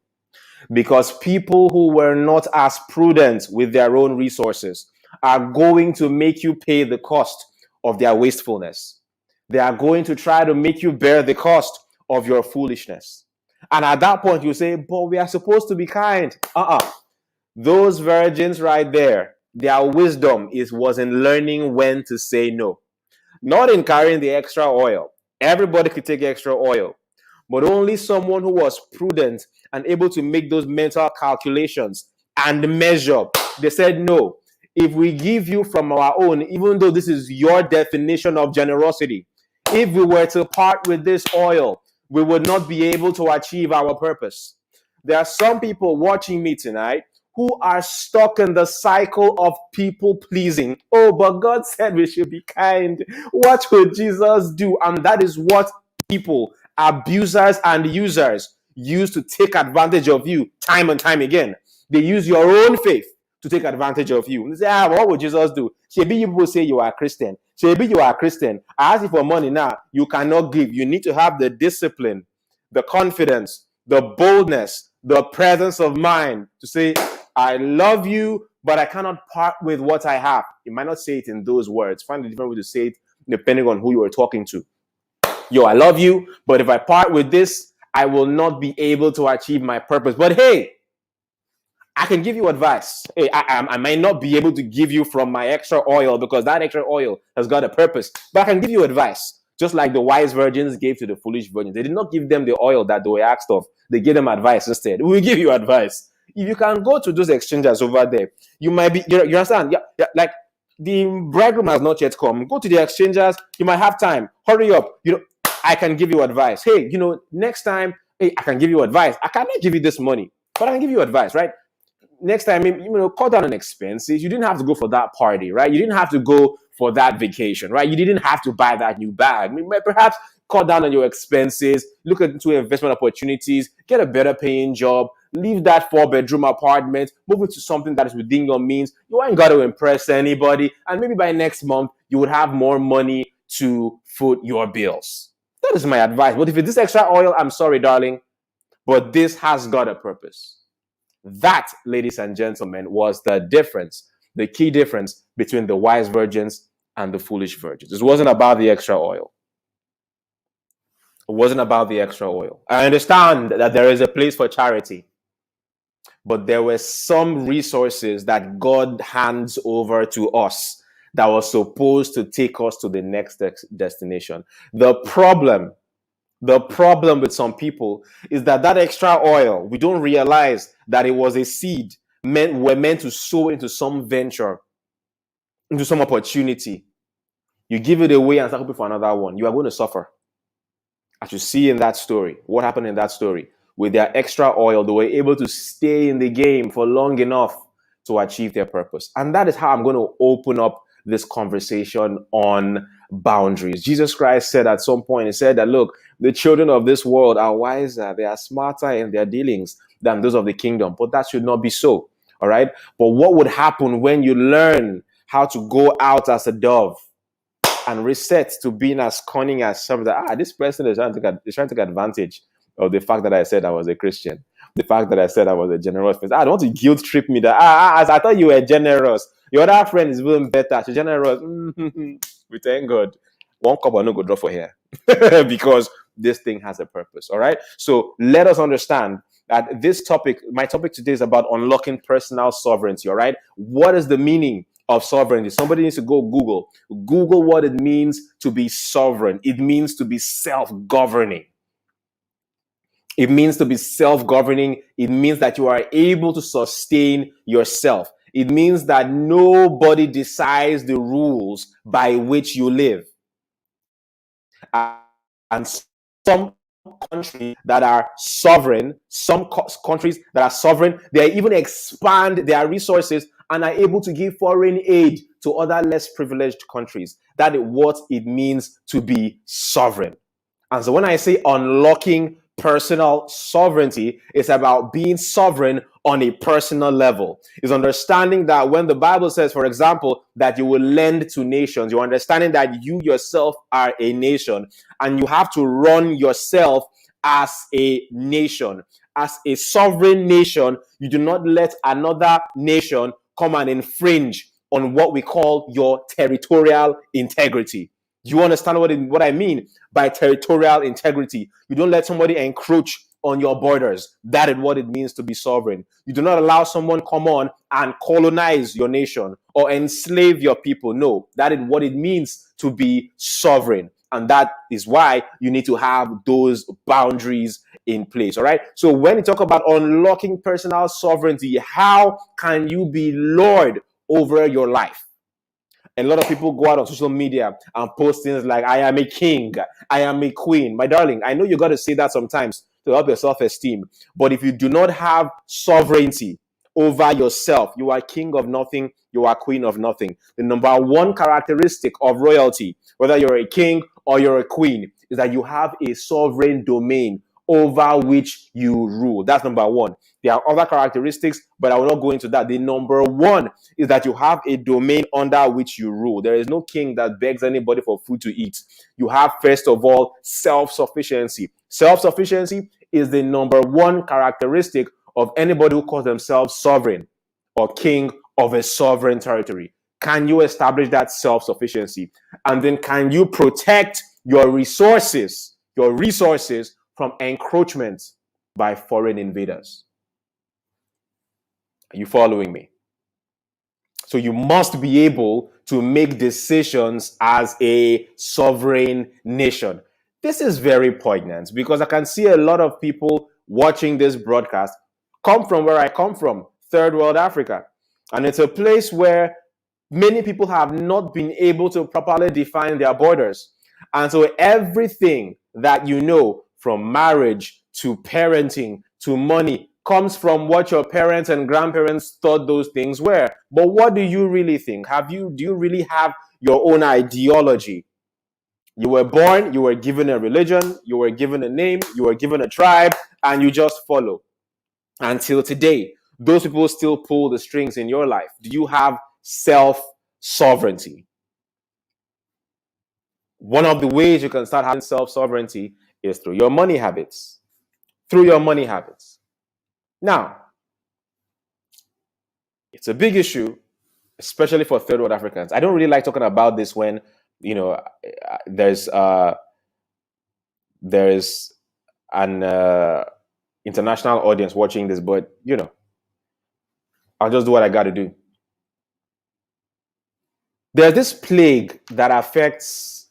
Because people who were not as prudent with their own resources are going to make you pay the cost of their wastefulness. They are going to try to make you bear the cost of your foolishness. And at that point, you say, but we are supposed to be kind. Those virgins right there, their wisdom was in learning when to say no. Not in carrying the extra oil. Everybody could take extra oil. But only someone who was prudent and able to make those mental calculations and measure. They said, no, if we give you from our own, even though this is your definition of generosity, if we were to part with this oil, we would not be able to achieve our purpose. There are some people watching me tonight who are stuck in the cycle of people pleasing. Oh, but God said we should be kind. What would Jesus do? And that is what people, abusers and users, use to take advantage of you time and time again. They use your own faith to take advantage of you. They say, what would Jesus do? Maybe you people say you are a Christian. Maybe you are a Christian. I ask you for money now. You cannot give. You need to have the discipline, the confidence, the boldness, the presence of mind to say, I love you, but I cannot part with what I have. You might not say it in those words. Find a different way to say it depending on who you are talking to. Yo, I love you, but if I part with this, I will not be able to achieve my purpose. But hey, I can give you advice. Hey, I might not be able to give you from my extra oil because that extra oil has got a purpose. But I can give you advice. Just like the wise virgins gave to the foolish virgins. They did not give them the oil that they were asked of. They gave them advice instead. We will give you advice. If you can go to those exchanges over there, you might be, you understand? Yeah, like the bridegroom has not yet come. Go to the exchanges. You might have time. Hurry up. I can give you advice. Hey, next time, hey, I can give you advice. I cannot give you this money, but I can give you advice, right? Next time, cut down on expenses. You didn't have to go for that party, right? You didn't have to go for that vacation, right? You didn't have to buy that new bag. Perhaps cut down on your expenses, look into investment opportunities, get a better paying job, leave that 4-bedroom apartment, move into something that is within your means. You ain't got to impress anybody. And maybe by next month, you would have more money to foot your bills. That is my advice. But if it's this extra oil, I'm sorry, darling, but this has got a purpose. That, ladies and gentlemen, was the difference, the key difference between the wise virgins and the foolish virgins. It wasn't about the extra oil. It wasn't about the extra oil. I understand that there is a place for charity, but there were some resources that God hands over to us that was supposed to take us to the next destination. The problem with some people is that extra oil, we don't realize that it was a seed we're meant to sow into some venture, into some opportunity. You give it away and start hoping for another one. You are going to suffer. As you see in that story, what happened in that story? With their extra oil, they were able to stay in the game for long enough to achieve their purpose. And that is how I'm going to open up this conversation on boundaries. Jesus Christ said at some point, he said that, look, the children of this world are wiser, they are smarter in their dealings than those of the kingdom. But that should not be so, all right? But what would happen when you learn how to go out as a dove and reset to being as cunning as some that, this person is trying to take advantage of the fact that I said I was a Christian, the fact that I said I was a generous person. I don't want to guilt trip me that, I thought you were generous. Your other friend is even better. She's generous. We thank God. One cup no go drop for here because this thing has a purpose. All right. So let us understand that this topic, my topic today, is about unlocking personal sovereignty. All right. What is the meaning of sovereignty? Somebody needs to go Google what it means to be sovereign. It means to be self-governing. It means to be self-governing. It means that you are able to sustain yourself. It means that nobody decides the rules by which you live. And some countries that are sovereign, countries that are sovereign, they even expand their resources and are able to give foreign aid to other less privileged countries. That is what it means to be sovereign. And so when I say unlocking personal sovereignty, it's about being sovereign on a personal level. It's understanding that when the Bible says, for example, that you will lend to nations, you're understanding that you yourself are a nation and you have to run yourself as a nation. As a sovereign nation, you do not let another nation come and infringe on what we call your territorial integrity. Do you understand what I mean by territorial integrity? You don't let somebody encroach on your borders. That is what it means to be sovereign. You do not allow someone come on and colonize your nation or enslave your people. No, that is what it means to be sovereign. And that is why you need to have those boundaries in place. All right. So when you talk about unlocking personal sovereignty, how can you be Lord over your life? And a lot of people go out on social media and post things like, I am a king, I am a queen. My darling, I know you got to say that sometimes to help your self-esteem. But if you do not have sovereignty over yourself, you are king of nothing, you are queen of nothing. The number one characteristic of royalty, whether you're a king or you're a queen, is that you have a sovereign domain over which you rule. That's number one. There are other characteristics, but I will not go into that. The number one is that you have a domain under which you rule. There is no king that begs anybody for food to eat. You have, first of all, self-sufficiency. Self-sufficiency is the number one characteristic of anybody who calls themselves sovereign or king of a sovereign territory. Can you establish that self-sufficiency? And then can you protect your resources from encroachment by foreign invaders? Are you following me? So you must be able to make decisions as a sovereign nation. This is very poignant because I can see a lot of people watching this broadcast come from where I come from, third world Africa. And it's a place where many people have not been able to properly define their borders. And so everything that you know, from marriage to parenting to money, comes from what your parents and grandparents thought those things were. But what do you really think? Do you really have your own ideology? You were born, you were given a religion, you were given a name, you were given a tribe, and you just follow. Until today, those people still pull the strings in your life. Do you have self-sovereignty? One of the ways you can start having self-sovereignty is through your money habits. Now, it's a big issue, especially for third world Africans. I don't really like talking about this when, there's an international audience watching this, but, I'll just do what I got to do. There's this plague that affects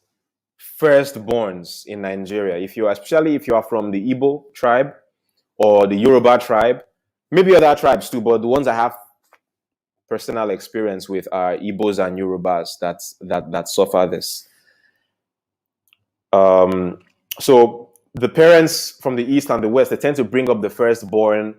firstborns in Nigeria. Especially if you are from the Igbo tribe or the Yoruba tribe, maybe other tribes too, but the ones I have personal experience with are Igbos and Yorubas that suffer this. So the parents from the East and the West, they tend to bring up the firstborn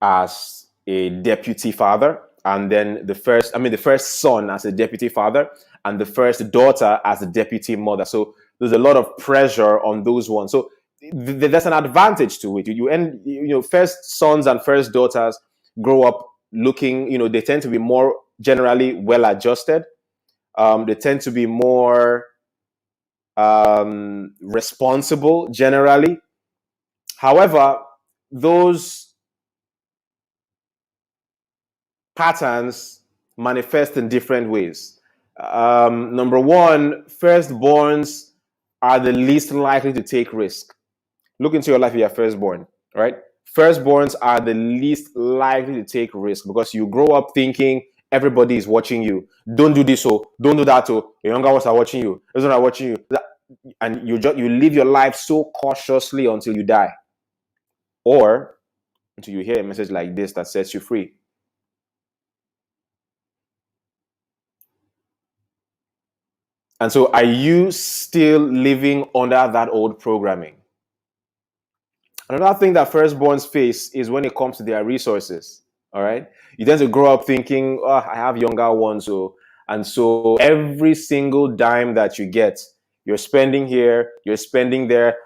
as a deputy father, and then the first son as a deputy father, and the first daughter as a deputy mother. So there's a lot of pressure on those ones. So there's an advantage to it. First sons and first daughters grow up looking, they tend to be more generally well adjusted. They tend to be more responsible generally. However, those patterns manifest in different ways. Number one, firstborns are the least likely to take risk. Look into your life if you're firstborn, right? Firstborns are the least likely to take risk because you grow up thinking everybody is watching you. Don't do this, don't do that, your younger ones are watching you. Those are watching you. and you live your life so cautiously until you die, or until you hear a message like this that sets you free. And so, are you still living under that old programming? Another thing that firstborns face is when it comes to their resources. All right, you tend to grow up thinking, "Oh, I have younger ones," and so every single dime that you get, you're spending here, you're spending there.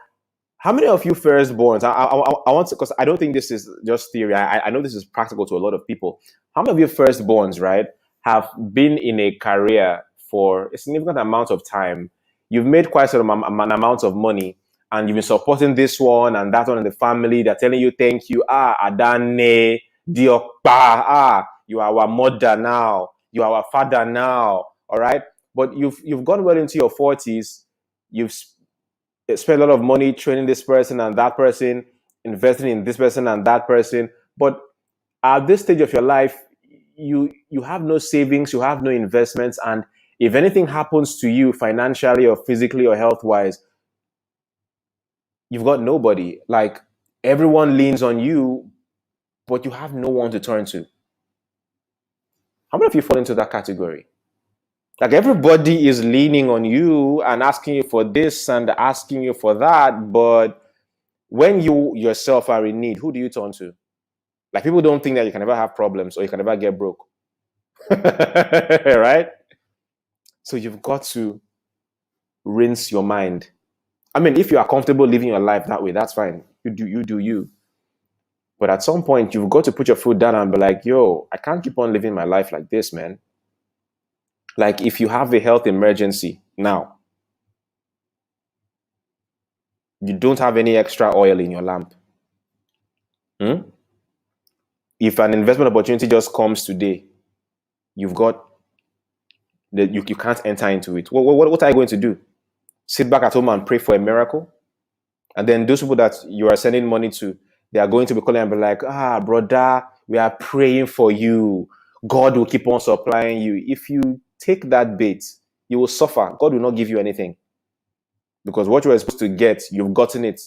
How many of you firstborns? I want to, because I don't think this is just theory. I know this is practical to a lot of people. How many of you firstborns, right, have been in a career for a significant amount of time? You've made quite an amount of money, and you've been supporting this one and that one in the family. They're telling you, "Thank you, Adane, Diokpa, you are our mother now. You are our father now." All right, but you've gone well into your 40s. You've spend a lot of money training this person and that person, investing in this person and that person. But at this stage of your life, you have no savings, you have no investments, and if anything happens to you financially or physically or health-wise, you've got nobody. Like, everyone leans on you, but you have no one to turn to. How many of you fall into that category? Like, everybody is leaning on you and asking you for this and asking you for that, but when you yourself are in need, who do you turn to? Like, people don't think that you can never have problems or you can never get broke. Right? So you've got to rinse your mind. I mean, if you are comfortable living your life that way, that's fine. You do you. But at some point, you've got to put your foot down and be like, yo, I can't keep on living my life like this, man. Like, if you have a health emergency now, you don't have any extra oil in your lamp. If an investment opportunity just comes today, you've got that you can't enter into it. What are you going to do? Sit back at home and pray for a miracle? And then those people that you are sending money to, they are going to be calling and be like, brother, we are praying for you. God will keep on supplying you. If you take that bait, you will suffer. God will not give you anything. Because what you were supposed to get, you've gotten it.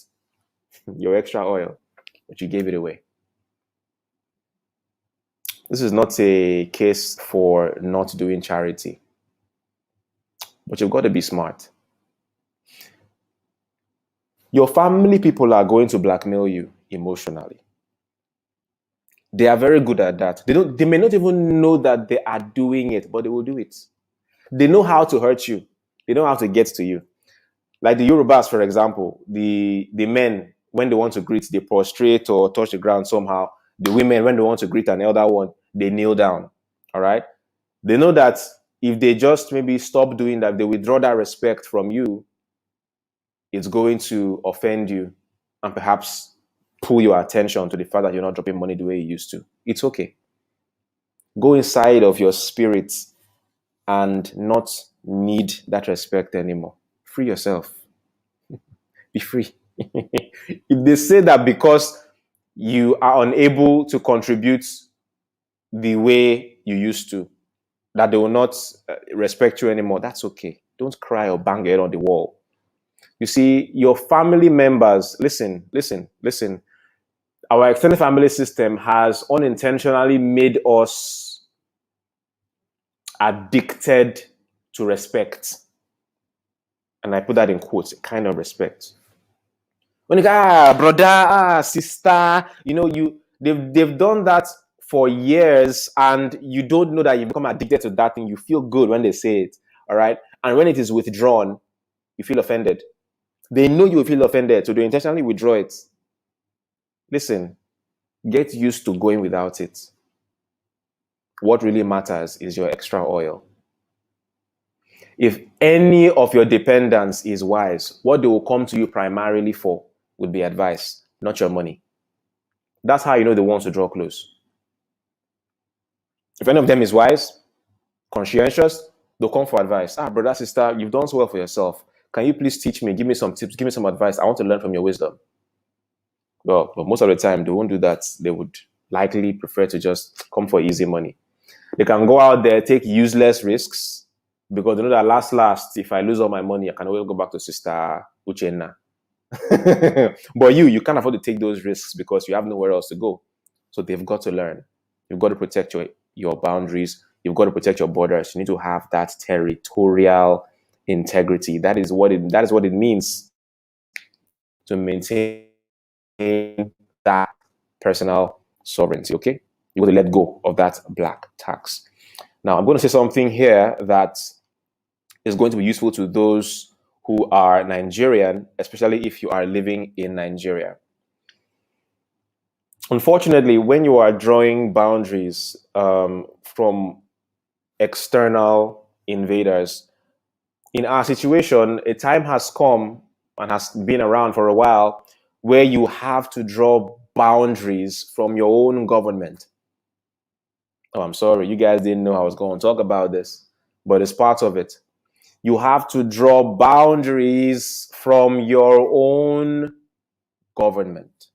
Your extra oil, but you gave it away. This is not a case for not doing charity. But you've got to be smart. Your family people are going to blackmail you emotionally. They are very good at that. They may not even know that they are doing it, but they will do it. They know how to hurt you. They know how to get to you. Like the Yorubas, for example, the men, when they want to greet, they prostrate or touch the ground somehow. The women, when they want to greet an elder one, they kneel down. All right? They know that if they just maybe stop doing that, they withdraw that respect from you, it's going to offend you and perhaps pull your attention to the fact that you're not dropping money the way you used to. It's okay. Go inside of your spirit and not need that respect anymore. Free yourself. Be free. If they say that because you are unable to contribute the way you used to, that they will not respect you anymore, that's okay. Don't cry or bang your head on the wall. You see, your family members, listen. Our extended family system has unintentionally made us addicted to respect. And I put that in quotes, a kind of respect. When you go, brother, sister, they've done that for years and you don't know that you become addicted to that thing. You feel good when they say it, all right? And when it is withdrawn, you feel offended. They know you will feel offended, so they intentionally withdraw it. Listen, get used to going without it. What really matters is your extra oil. If any of your dependents is wise, what they will come to you primarily for would be advice, not your money. That's how you know they want to draw close. If any of them is wise, conscientious, they'll come for advice. Brother, sister, you've done so well for yourself. Can you please teach me? Give me some tips. Give me some advice. I want to learn from your wisdom. Well, but most of the time, they won't do that. They would likely prefer to just come for easy money. They can go out there, take useless risks, because they know that last, if I lose all my money, I can always go back to Sister Uchenna. But you can't afford to take those risks because you have nowhere else to go. So they've got to learn. You've got to protect your boundaries. You've got to protect your borders. You need to have that territorial integrity. That is what it means to maintain that personal sovereignty. Okay, you got to let go of that black tax. Now, I'm going to say something here that is going to be useful to those who are Nigerian, especially if you are living in Nigeria. Unfortunately, when you are drawing boundaries from external invaders, in our situation, a time has come and has been around for a while where you have to draw boundaries from your own government. Oh, I'm sorry, you guys didn't know I was going to talk about this, but it's part of it. You have to draw boundaries from your own government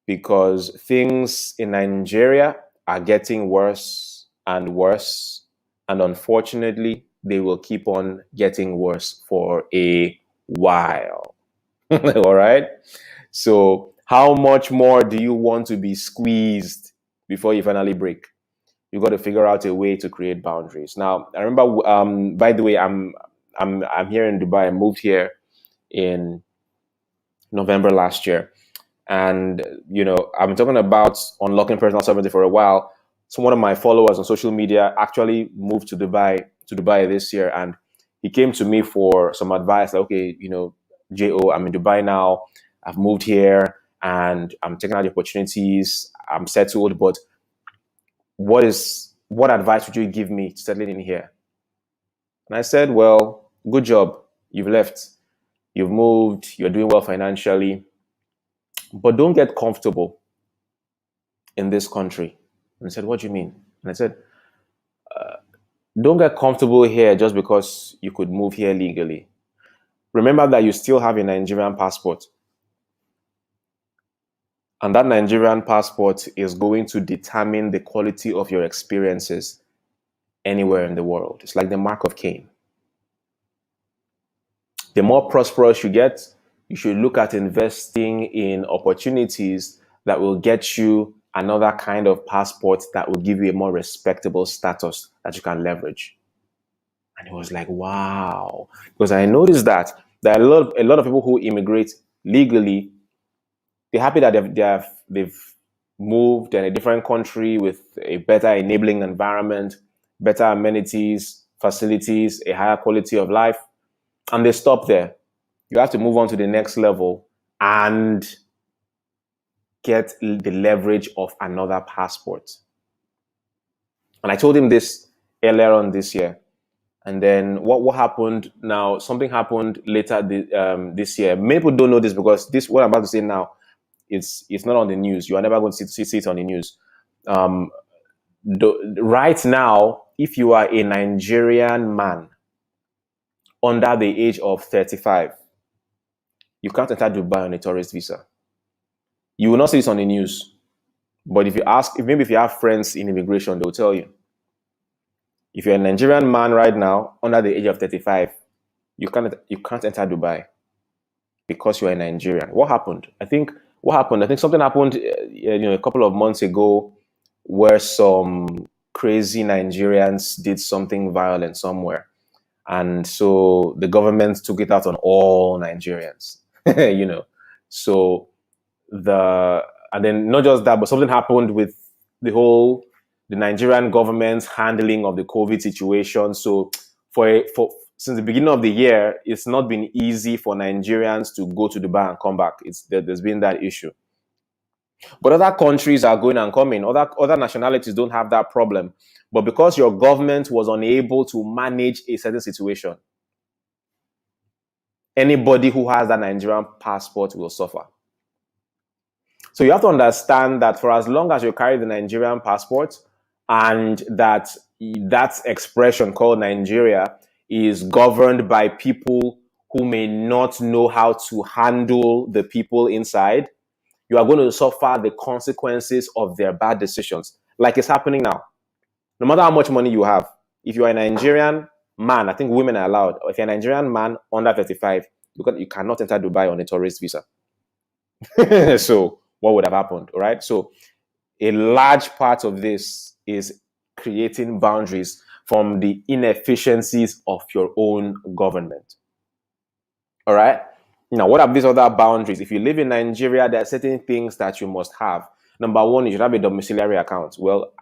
because things in Nigeria are getting worse and worse. And unfortunately, they will keep on getting worse for a while. All right. So how much more do you want to be squeezed before you finally break? You got to figure out a way to create boundaries. Now, I remember, by the way, I'm here in Dubai. I moved here in November last year. And, I've been talking about unlocking personal sovereignty for a while. So one of my followers on social media actually moved to Dubai this year. And he came to me for some advice. Like, okay, J.O., I'm in Dubai now. I've moved here and I'm taking out the opportunities. I'm settled, but what advice would you give me to settling in here? And I said, well, good job. You've left. You've moved. You're doing well financially. But don't get comfortable in this country. And I said, what do you mean? And I said, don't get comfortable here just because you could move here legally. Remember that you still have a Nigerian passport. And that Nigerian passport is going to determine the quality of your experiences anywhere in the world. It's like the mark of Cain. The more prosperous you get, you should look at investing in opportunities that will get you another kind of passport that will give you a more respectable status that you can leverage. And it was like, wow. Because I noticed that there are a lot of people who immigrate legally. They're happy that they've moved in a different country with a better enabling environment, better amenities, facilities, a higher quality of life. And they stop there. You have to move on to the next level and get the leverage of another passport. And I told him this earlier on this year. And then what happened now, something happened later this year. Many people don't know this because what I'm about to say now, it's not on the news. You are never going to see it on the news. Right now, if you are a Nigerian man under the age of 35, you can't enter Dubai on a tourist visa. You will not see this on the news. But if you have friends in immigration, they'll tell you. If you're a Nigerian man right now under the age of 35, you can't enter Dubai because you're a Nigerian. What happened? I think something happened a couple of months ago where some crazy Nigerians did something violent somewhere. And so the government took it out on all Nigerians. So and then not just that, but something happened with the Nigerian government's handling of the COVID situation. So since the beginning of the year, it's not been easy for Nigerians to go to Dubai and come back. There's been that issue. But other countries are going and coming. Other nationalities don't have that problem. But because your government was unable to manage a certain situation, anybody who has that Nigerian passport will suffer. So you have to understand that for as long as you carry the Nigerian passport and that expression called Nigeria is governed by people who may not know how to handle the people inside, you are going to suffer the consequences of their bad decisions, like it's happening now. No matter how much money you have, if you are a Nigerian man, I think women are allowed. If you're a Nigerian man under 35, you cannot enter Dubai on a tourist visa. So what would have happened? All right. So a large part of this is creating boundaries from the inefficiencies of your own government. All right. Now, what are these other boundaries? If you live in Nigeria, there are certain things that you must have. Number one, you should have a domiciliary account. Well,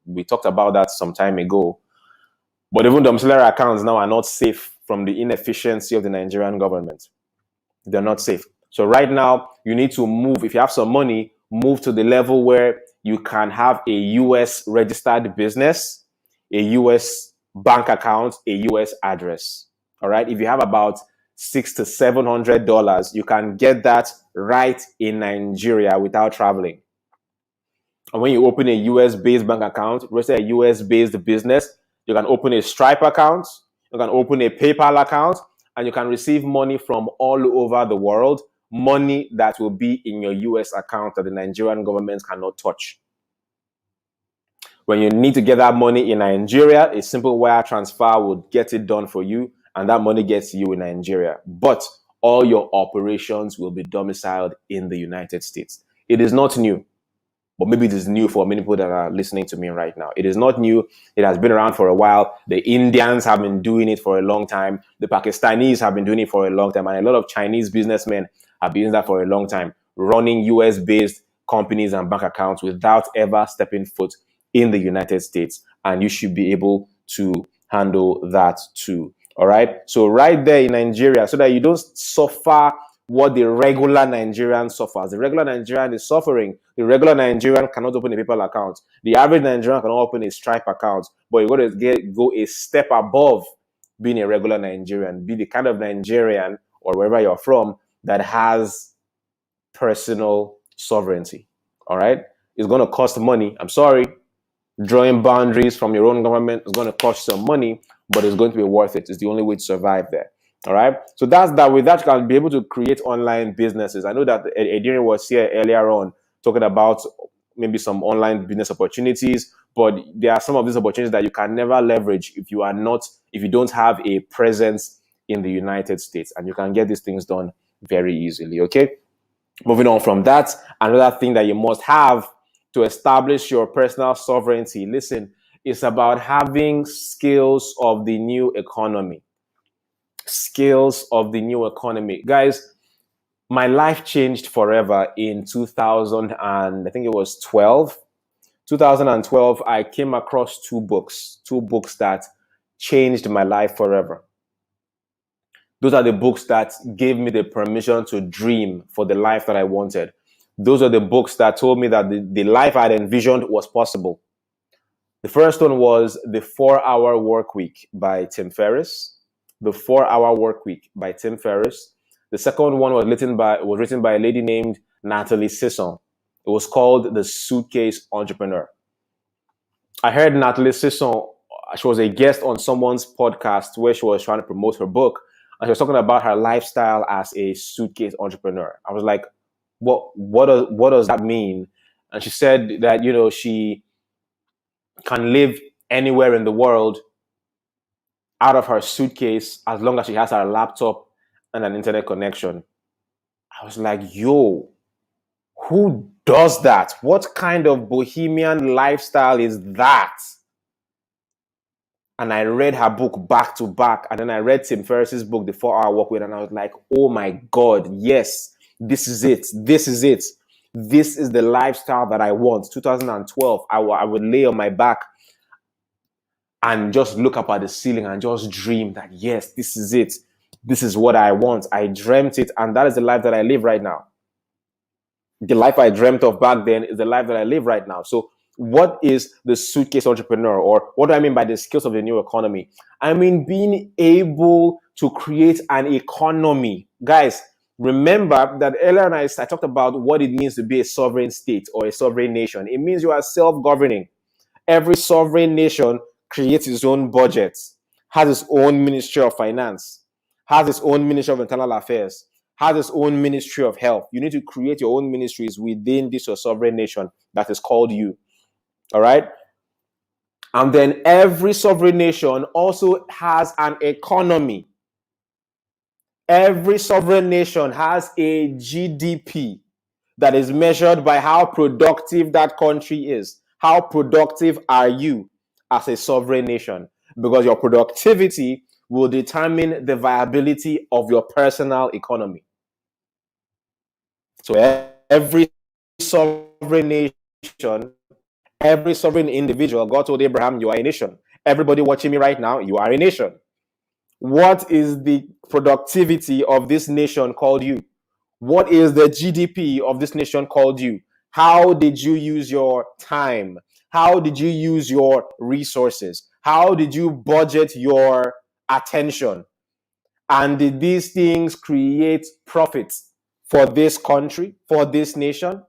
we talked about that some time ago. But even domiciliary accounts now are not safe from the inefficiency of the Nigerian government. They're not safe. So right now, you need to move. If you have some money, move to the level where you can have a US registered business, a US bank account, a US address. All right. If you have about $600 to $700, you can get that right in Nigeria without traveling. And when you open a US-based bank account, register a US-based business, you can open a Stripe account, you can open a PayPal account, and you can receive money from all over the world, money that will be in your US account that the Nigerian government cannot touch. When you need to get that money in Nigeria, a simple wire transfer would get it done for you, and that money gets you in Nigeria. But all your operations will be domiciled in the United States. It is not new. But maybe it is new for many people that are listening to me right now. It is not new. It has been around for a while. The Indians have been doing it for a long time. The Pakistanis have been doing it for a long time. And a lot of Chinese businessmen have been doing that for a long time, running US-based companies and bank accounts without ever stepping foot in the United States. And you should be able to handle that too. All right. So right there in Nigeria, so that you don't suffer what the regular Nigerian suffers. The regular Nigerian is suffering. The regular Nigerian cannot open a PayPal account. The average Nigerian cannot open a Stripe account. But you got to go a step above being a regular Nigerian. Be the kind of Nigerian or wherever you're from that has personal sovereignty. All right? It's going to cost money. I'm sorry. Drawing boundaries from your own government is going to cost some money, but it's going to be worth it. It's the only way to survive there. All right. So that's that. With that, you can be able to create online businesses. I know that Adrian was here earlier on talking about maybe some online business opportunities, but there are some of these opportunities that you can never leverage if you don't have a presence in the United States, and you can get these things done very easily. Okay. Moving on from that, another thing that you must have to establish your personal sovereignty, listen, it's about having skills of the new economy. Skills of the new economy. Guys, my life changed forever in 2000 and I think it was 2012. I came across two books that changed my life forever. Those are the books that gave me the permission to dream for the life that I wanted. Those are the books that told me that the life I'd envisioned was possible. The first one was The 4-Hour Workweek by Tim Ferriss. The 4-Hour Workweek by Tim Ferriss. The second one was written by a lady named Natalie Sisson. It was called The Suitcase Entrepreneur. I heard Natalie Sisson, she was a guest on someone's podcast where she was trying to promote her book, and she was talking about her lifestyle as a suitcase entrepreneur. I was like, what does that mean? And she said that, she can live anywhere in the world out of her suitcase as long as she has her laptop and an internet connection. I was like, yo, who does that? What kind of bohemian lifestyle is that? And I read her book back to back. And then I read Tim Ferriss's book, The 4-Hour Workweek. And I was like, oh my God, yes, this is it. This is it. This is the lifestyle that I want. 2012, I would lay on my back and just look up at the ceiling and just dream that, yes, this is it. This is what I want. I dreamt it. And that is the life that I live right now. The life I dreamt of back then is the life that I live right now. So what is the suitcase entrepreneur, or what do I mean by the skills of the new economy? I mean being able to create an economy. Guys, remember that earlier on I talked about what it means to be a sovereign state or a sovereign nation. It means you are self-governing. Every sovereign nation creates its own budget, has its own Ministry of Finance, has its own Ministry of Internal Affairs, has its own Ministry of Health. You need to create your own ministries within this your sovereign nation that is called you. All right? And then every sovereign nation also has an economy. Every sovereign nation has a GDP that is measured by how productive that country is. How productive are you as a sovereign nation? Because your productivity will determine the viability of your personal economy. So every sovereign nation, every sovereign individual, God told Abraham, you are a nation. Everybody watching me right now, you are a nation. What is the productivity of this nation called you? What is the GDP of this nation called you? How did you use your time? How did you use your resources? How did you budget your attention? And did these things create profits for this country, for this nation?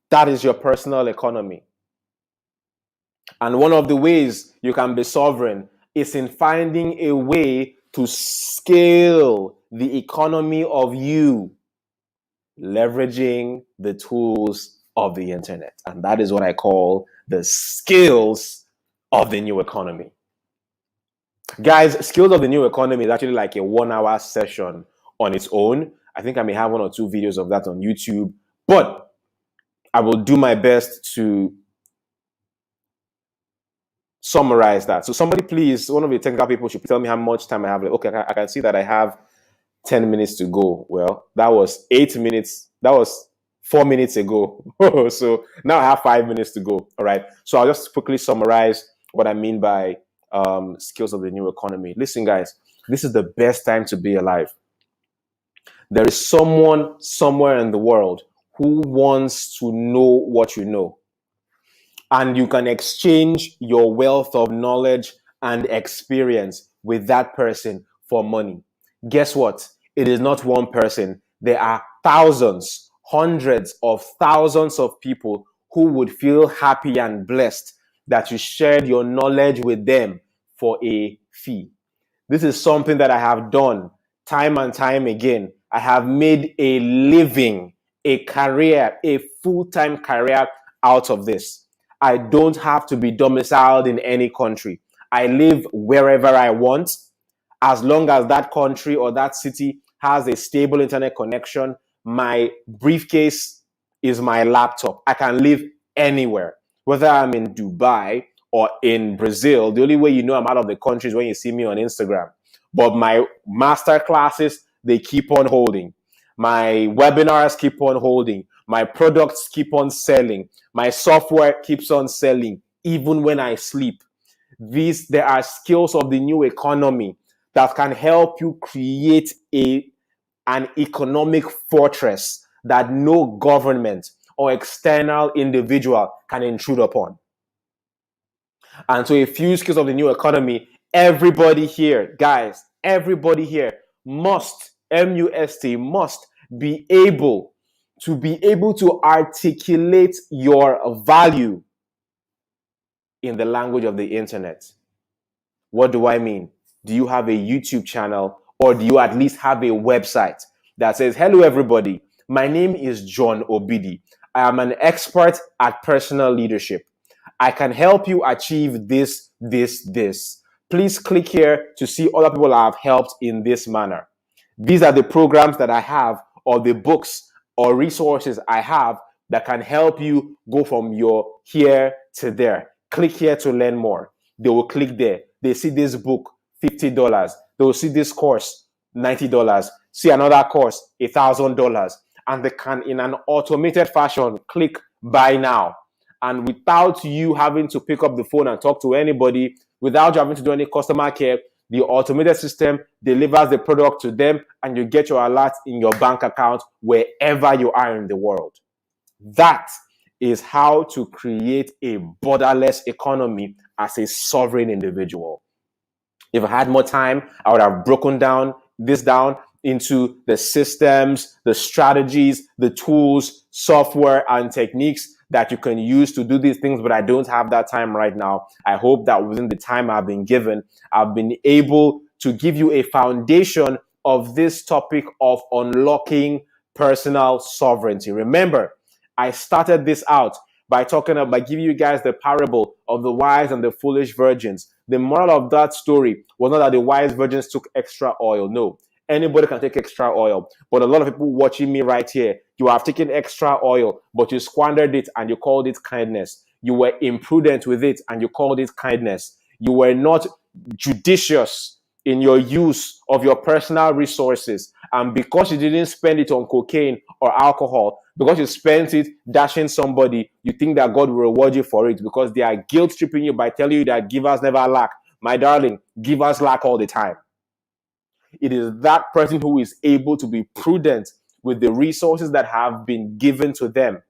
That is your personal economy. And one of the ways you can be sovereign is in finding a way to scale the economy of you, leveraging the tools of the internet. And that is what I call the skills of the new economy. Guys, skills of the new economy is actually like a 1-hour session on its own. I think I may have 1 or 2 videos of that on YouTube, but I will do my best to summarize that. So somebody please, one of the technical people should tell me how much time I have. Okay, I can see that I have 10 minutes to go. Well, that was 8 minutes. That was 4 minutes ago. So now I have 5 minutes to go. All right. So I'll just quickly summarize what I mean by skills of the new economy. Listen, guys, this is the best time to be alive. There is someone somewhere in the world who wants to know what you know. And you can exchange your wealth of knowledge and experience with that person for money. Guess what? It is not one person. There are thousands, hundreds of thousands of people who would feel happy and blessed that you shared your knowledge with them for a fee. This is something that I have done time and time again. I have made a living, a career, a full-time career out of this. I don't have to be domiciled in any country. I live wherever I want. As long as that country or that city has a stable internet connection, my briefcase is my laptop. I can live anywhere, whether I'm in Dubai or in Brazil. The only way you know I'm out of the country is when you see me on Instagram. But my master classes, they keep on holding. My webinars keep on holding. My products keep on selling. My software keeps on selling, even when I sleep. There are skills of the new economy that can help you create an economic fortress that no government or external individual can intrude upon. And so a few skills of the new economy, everybody here, guys, everybody here must, M-U-S-T, must be able to articulate your value in the language of the internet. What do I mean? Do you have a YouTube channel, or do you at least have a website that says, hello everybody, my name is John Obidi. I am an expert at personal leadership. I can help you achieve this. Please click here to see other people I have helped in this manner. These are the programs that I have, or the books or resources I have that can help you go from your here to there. Click here to learn more. They will click there. They see this book, $50. They will see this course, $90. See another course, $1,000. And they can, in an automated fashion, click buy now. And without you having to pick up the phone and talk to anybody, without you having to do any customer care, the automated system delivers the product to them, and you get your alert in your bank account wherever you are in the world. That is how to create a borderless economy as a sovereign individual. If I had more time, I would have broken this down into the systems, the strategies, the tools, software, and techniques that you can use to do these things, but I don't have that time right now. I hope that within the time I've been given, I've been able to give you a foundation of this topic of unlocking personal sovereignty. Remember, I started this out by giving you guys the parable of the wise and the foolish virgins. The moral of that story was not that the wise virgins took extra oil. No, anybody can take extra oil. But a lot of people watching me right here, you have taken extra oil, but you squandered it and you called it kindness. You were imprudent with it and you called it kindness. You were not judicious in your use of your personal resources. And because you didn't spend it on cocaine or alcohol, because you spent it dashing somebody, you think that God will reward you for it because they are guilt tripping you by telling you that givers never lack. My darling, givers lack all the time. It is that person who is able to be prudent with the resources that have been given to them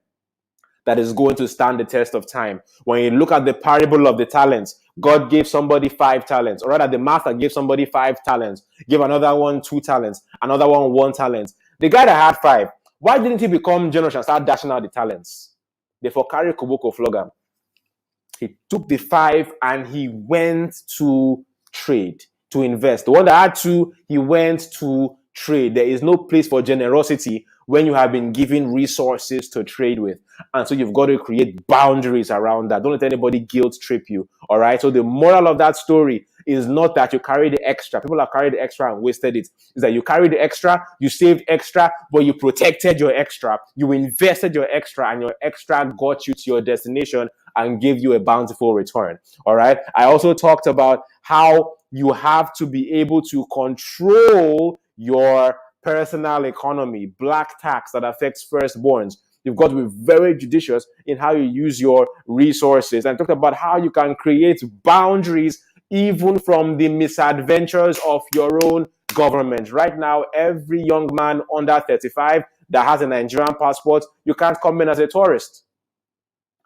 that is going to stand the test of time. When you look at the parable of the talents, God gave somebody 5 talents, or rather the master gave somebody 5 talents, gave another one 2 talents, another one 1 talent. The guy that had 5, why didn't he become generous and start dashing out the talents? They for carry Kuboko flog. He took the 5 and he went to trade, to invest. The one that had 2, he went to trade. There is no place for generosity when you have been given resources to trade with. And so you've got to create boundaries around that. Don't let anybody guilt trip you. All right. So the moral of that story is not that you carry the extra. People have carried the extra and wasted it. It's that you carried the extra, you saved extra, but you protected your extra. You invested your extra, and your extra got you to your destination and gave you a bountiful return. All right. I also talked about how you have to be able to control your personal economy, black tax that affects firstborns. You've got to be very judicious in how you use your resources. And talked about how you can create boundaries even from the misadventures of your own government. Right now, every young man under 35 that has a Nigerian passport, you can't come in as a tourist.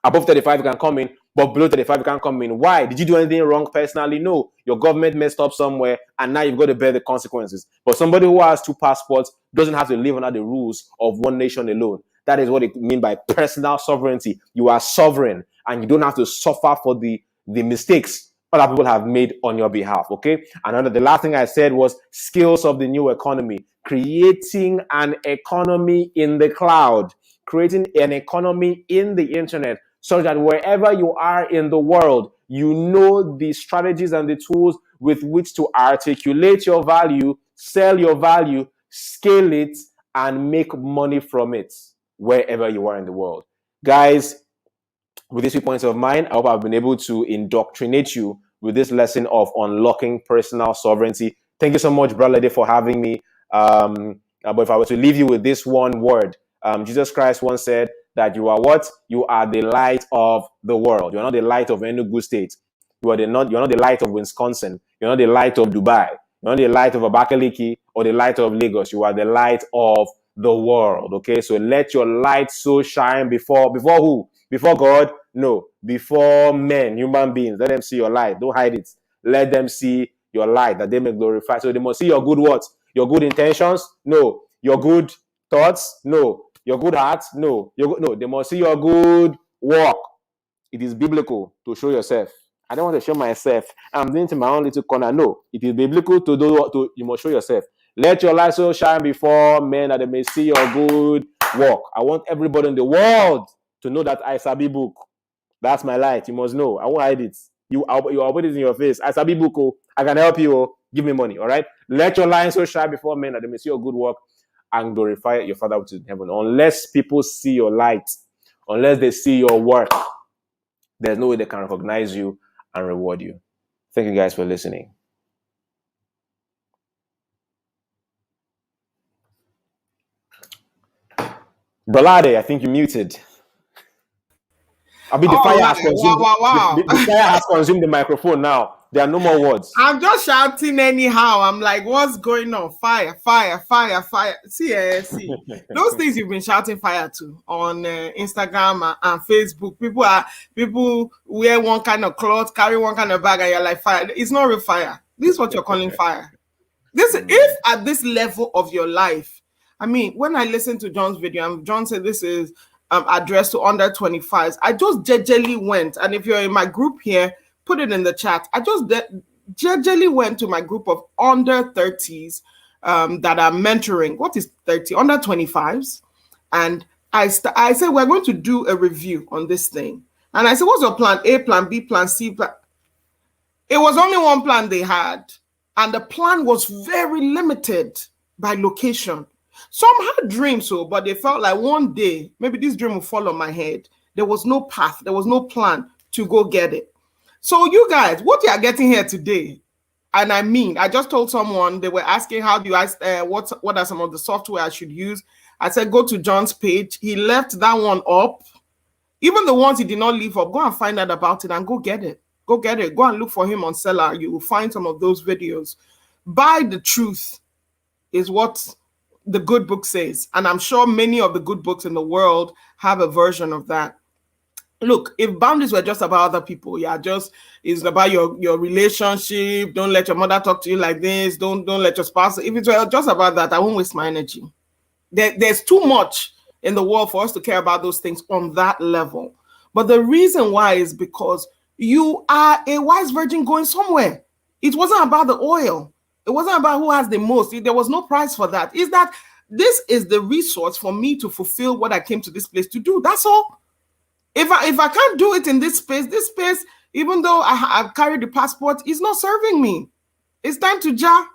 Above 35, you can come in, but below 35, you can't come in. Why? Did you do anything wrong personally? No. Your government messed up somewhere, and now you've got to bear the consequences. But somebody who has 2 passports doesn't have to live under the rules of one nation alone. That is what it means by personal sovereignty. You are sovereign, and you don't have to suffer for the mistakes other people have made on your behalf, okay? And the last thing I said was skills of the new economy. Creating an economy in the cloud. Creating an economy in the internet, so that wherever you are in the world, you know the strategies and the tools with which to articulate your value, sell your value, scale it, and make money from it wherever you are in the world. Guys, with these 3 points of mine, I hope I've been able to indoctrinate you with this lesson of unlocking personal sovereignty. Thank you so much, Brother Lede, for having me. But if I were to leave you with this one word, Jesus Christ once said that you are what? You are the light of the world. You are not the light of Enugu State. You're not the light of Wisconsin. You're not the light of Dubai. You're not the light of Abakaliki or the light of Lagos. You are the light of the world. Okay, so let your light so shine before who? Before God? No, before men, human beings. Let them see your light. Don't hide it. Let them see your light that they may glorify. So they must see your good what? Your good intentions? No. Your good thoughts? No. Your good heart? No. No. They must see your good work. It is biblical to show yourself. I don't want to show myself. I'm doing to my own little corner. No. It is biblical to do. You must show yourself. Let your light so shine before men that they may see your good work. I want everybody in the world to know that I sabi book. That's my light. You must know. I won't hide it. I'll put it in your face. I sabi book. Oh, I can help you. Oh, give me money. All right. Let your light so shine before men that they may see your good work and glorify your Father which is in heaven. Unless people see your light, unless they see your work, there's no way they can recognize you and reward you. Thank you guys for listening. Brolade, I think you muted. I mean, the fire has consumed. Wow. The fire has consumed the microphone now. There are no more words. I'm just shouting anyhow. I'm like, what's going on? Fire. See. Those things you've been shouting fire to on Instagram and Facebook. People wear one kind of cloth, carry one kind of bag, and you're like, fire. It's not real fire. This is what you're calling fire. If at this level of your life, I mean, when I listened to John's video, and John said this is addressed to under 25s, I just gingerly went, and if you're in my group here, put it in the chat. I just gingerly went to my group of under 30s that are mentoring. What is 30? Under 25s. And I said, we're going to do a review on this thing. And I said, what's your plan? A, plan B, plan C, plan. It was only one plan they had. And the plan was very limited by location. Some had dreams, but they felt like one day, maybe this dream will fall on my head. There was no path. There was no plan to go get it. So you guys, what you are getting here today, and I just told someone, they were asking, how do I, what are some of the software I should use? I said, go to John's page. He left that one up. Even the ones he did not leave up, go and find out about it and go get it. Go get it. Go and look for him on Seller. You will find some of those videos. Buy the truth is what the good book says. And I'm sure many of the good books in the world have a version of that. Look, if boundaries were just about other people, it's about your relationship. Don't let your mother talk to you like this. Don't let your spouse. If it were just about that, I won't waste my energy. There's too much in the world for us to care about those things on that level. But the reason why is because you are a wise virgin going somewhere. It wasn't about the oil. It wasn't about who has the most. There was no price for that. Is that this is the resource for me to fulfill what I came to this place to do. That's all. If I can't do it in this space, even though I've carried the passport, is not serving me. It's time to jar.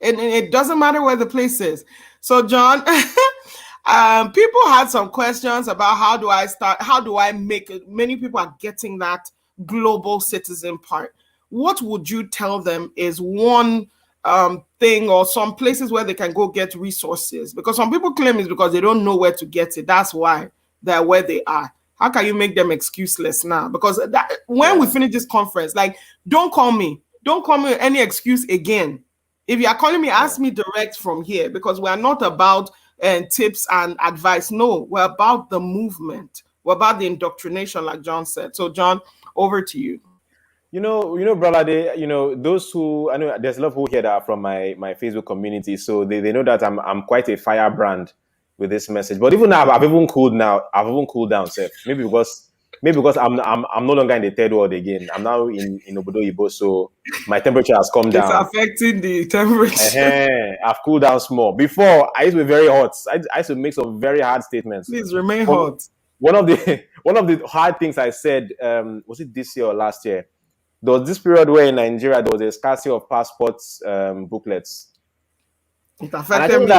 And it doesn't matter where the place is. So, John, people had some questions about how do I make it? Many people are getting that global citizen part. What would you tell them is one thing or some places where they can go get resources? Because some people claim it's because they don't know where to get it. That's why they're where they are. How can you make them excuseless now? Because when we finish this conference, like, don't call me with any excuse again. If you are calling me, ask me direct from here, because we are not about tips and advice. No, we're about the movement. We're about the indoctrination, like John said. So, John, over to you. You know, brother, those who, I know there's a lot of people here that are from my Facebook community, so they know that I'm quite a firebrand with this message. But even now, I've even cooled down, Seth. Maybe because I'm no longer in the third world again. I'm now in Obodo Ibo, so my temperature has come down. It's affecting the temperature. I've cooled down small. Before, I used to be very hot. I used to make some very hard statements. Please remain hot. One of the hard things I said, was it this year or last year? There was this period where in Nigeria there was a scarcity of passports booklets. It affected me.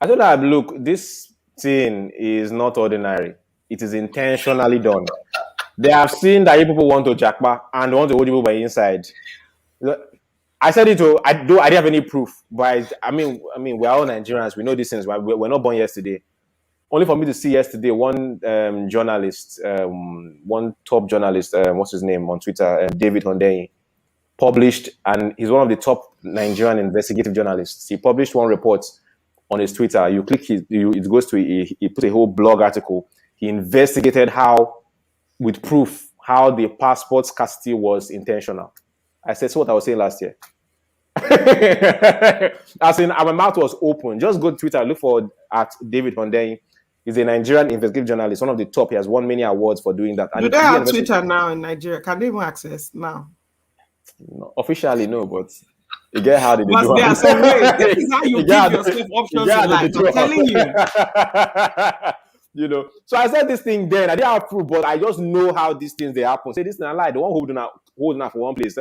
I thought that, look, this thing is not ordinary. It is intentionally done. They have seen that people want to jackpot and want to hold people by inside. I said it to, I didn't have any proof, but I mean, we're all Nigerians. We know these things. We're not born yesterday. Only for me to see yesterday, one journalist, one top journalist, what's his name on Twitter, David Hondeyi, published, and he's one of the top Nigerian investigative journalists. He published one report on his Twitter. You click it goes to, he put a whole blog article. He investigated how, with proof, how the passport scarcity was intentional. I said, so what I was saying last year. As in, my mouth was open. Just go to Twitter, look for at David Hondeyi. He's a Nigerian investigative journalist, one of the top. He has won many awards for doing that. Do they have Twitter now in Nigeria? Can they even access now? No, officially, no, but you get how they do it. There are some ways. This is how you give yourself options in life. I'm telling you. So I said this thing then. I didn't have proof, but I just know how these things they happen. Say this thing I lie. The one holding out for one place.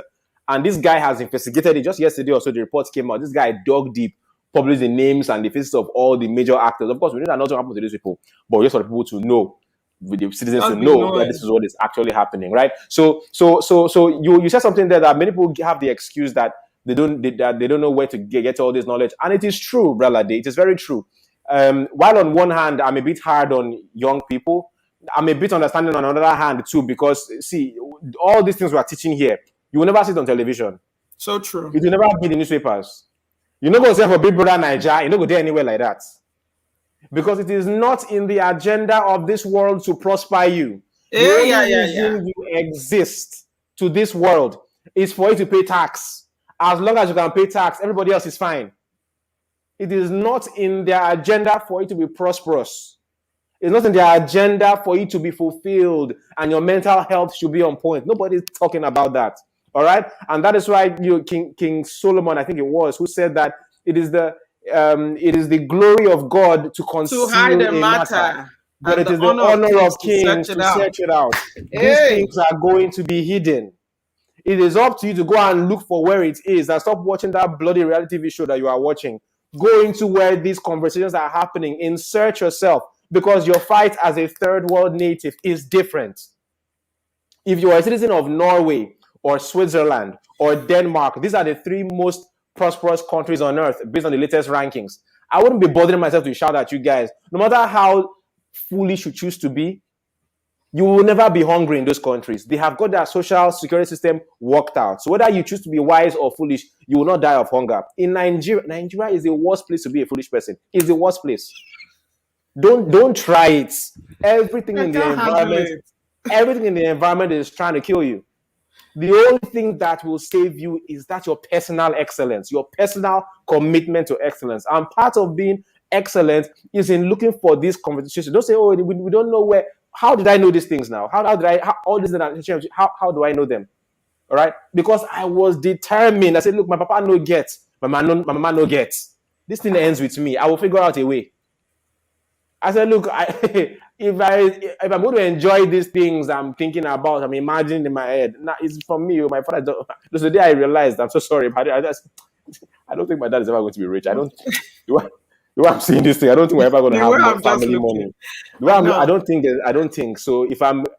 And this guy has investigated it just yesterday or so. The reports came out. This guy dug deep, published the names and the faces of all the major actors. Of course, we know that nothing happened to these people, but just for the people to know, with the citizens to know that this is what is actually happening, right? So you said something there that many people have the excuse that they don't know where to get all this knowledge, and it is true, brother. It is very true. While on one hand, I'm a bit hard on young people, I'm a bit understanding on another hand too, because see, all these things we are teaching here, you will never see it on television. So true. It will never be in the newspapers. You're not going to say for Big Brother Nigeria, you're not going to do anywhere like that. Because it is not in the agenda of this world to prosper you. The only reason you exist to this world is for you to pay tax. As long as you can pay tax, everybody else is fine. It is not in their agenda for you to be prosperous. It's not in their agenda for you to be fulfilled and your mental health should be on point. Nobody's talking about that. All right? And that is why King Solomon, I think it was, who said that it is the it is the glory of God to To conceal hide a a matter, matter, but and it the is the honor of kings search it to out. search it out. These Hey, things are going to be hidden. It is up to you to go and look for where it is and stop watching that bloody reality TV show that you are watching. Go into where these conversations are happening. Insert yourself, because your fight as a third world native is different. If you are a citizen of Norway or Switzerland or Denmark, these are the three most prosperous countries on earth based on the latest rankings. I wouldn't be bothering myself to shout at you guys. No matter how foolish you choose to be, you will never be hungry in those countries. They have got their social security system worked out. So whether you choose to be wise or foolish, you will not die of hunger. In Nigeria is the worst place to be a foolish person. It's the worst place. Don't try it. Everything in the environment is trying to kill you. The only thing that will save you is that your personal excellence, your personal commitment to excellence. And part of being excellent is in looking for these conversations. Don't say, oh, we don't know where. How did I know these things now? How do I know them? All right? Because I was determined. I said, look, my papa no get. My mama no get. This thing ends with me. I will figure out a way. I said, look, if I'm going to enjoy these things I'm thinking about, I'm imagining in my head. Nah, it's from me. My father. This is the day I realized. I'm so sorry, but I don't think my dad is ever going to be rich. I don't. The way I'm seeing this thing, I don't think we're ever going to have more family money. I don't think so.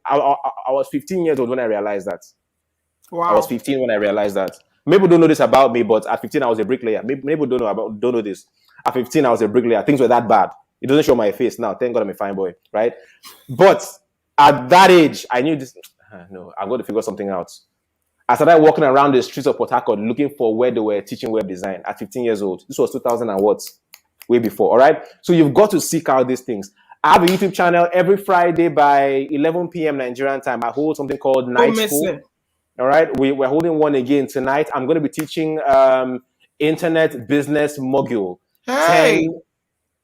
I was 15 years old when I realized that. wow. I was 15 when I realized that. People don't know this about me, but at 15 I was a bricklayer. People don't know this. At 15 I was a bricklayer. Things were that bad. It doesn't show my face now. Thank God I'm a fine boy, right? But at that age, I knew this. No, I'm going to figure something out. I started walking around the streets of Port Harcourt looking for where they were teaching web design at 15 years old. This was 2000 and what? Way before, all right? So you've got to seek out these things. I have a YouTube channel every Friday by 11 p.m. Nigerian time. I hold something called Night School. All right? We're holding one again tonight. I'm going to be teaching internet business mogul. Hey.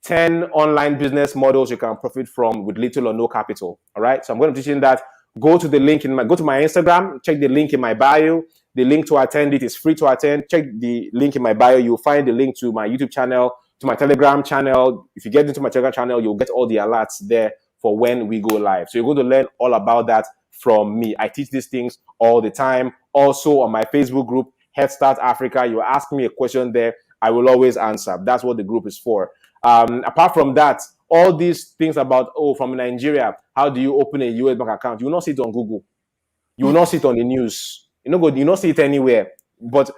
10 online business models you can profit from with little or no capital. All right. So I'm going to be teaching that. Go to my Instagram, check the link in my bio. The link to attend it is free to attend. Check the link in my bio. You'll find the link to my YouTube channel, to my Telegram channel. If you get into my Telegram channel, you'll get all the alerts there for when we go live. So you're going to learn all about that from me. I teach these things all the time. Also on my Facebook group, Head Start Africa, you ask me a question there, I will always answer. That's what the group is for. Apart from that, all these things about, from Nigeria, how do you open a US bank account? You will not see it on Google. You will not see it on the news. You will not see it anywhere. But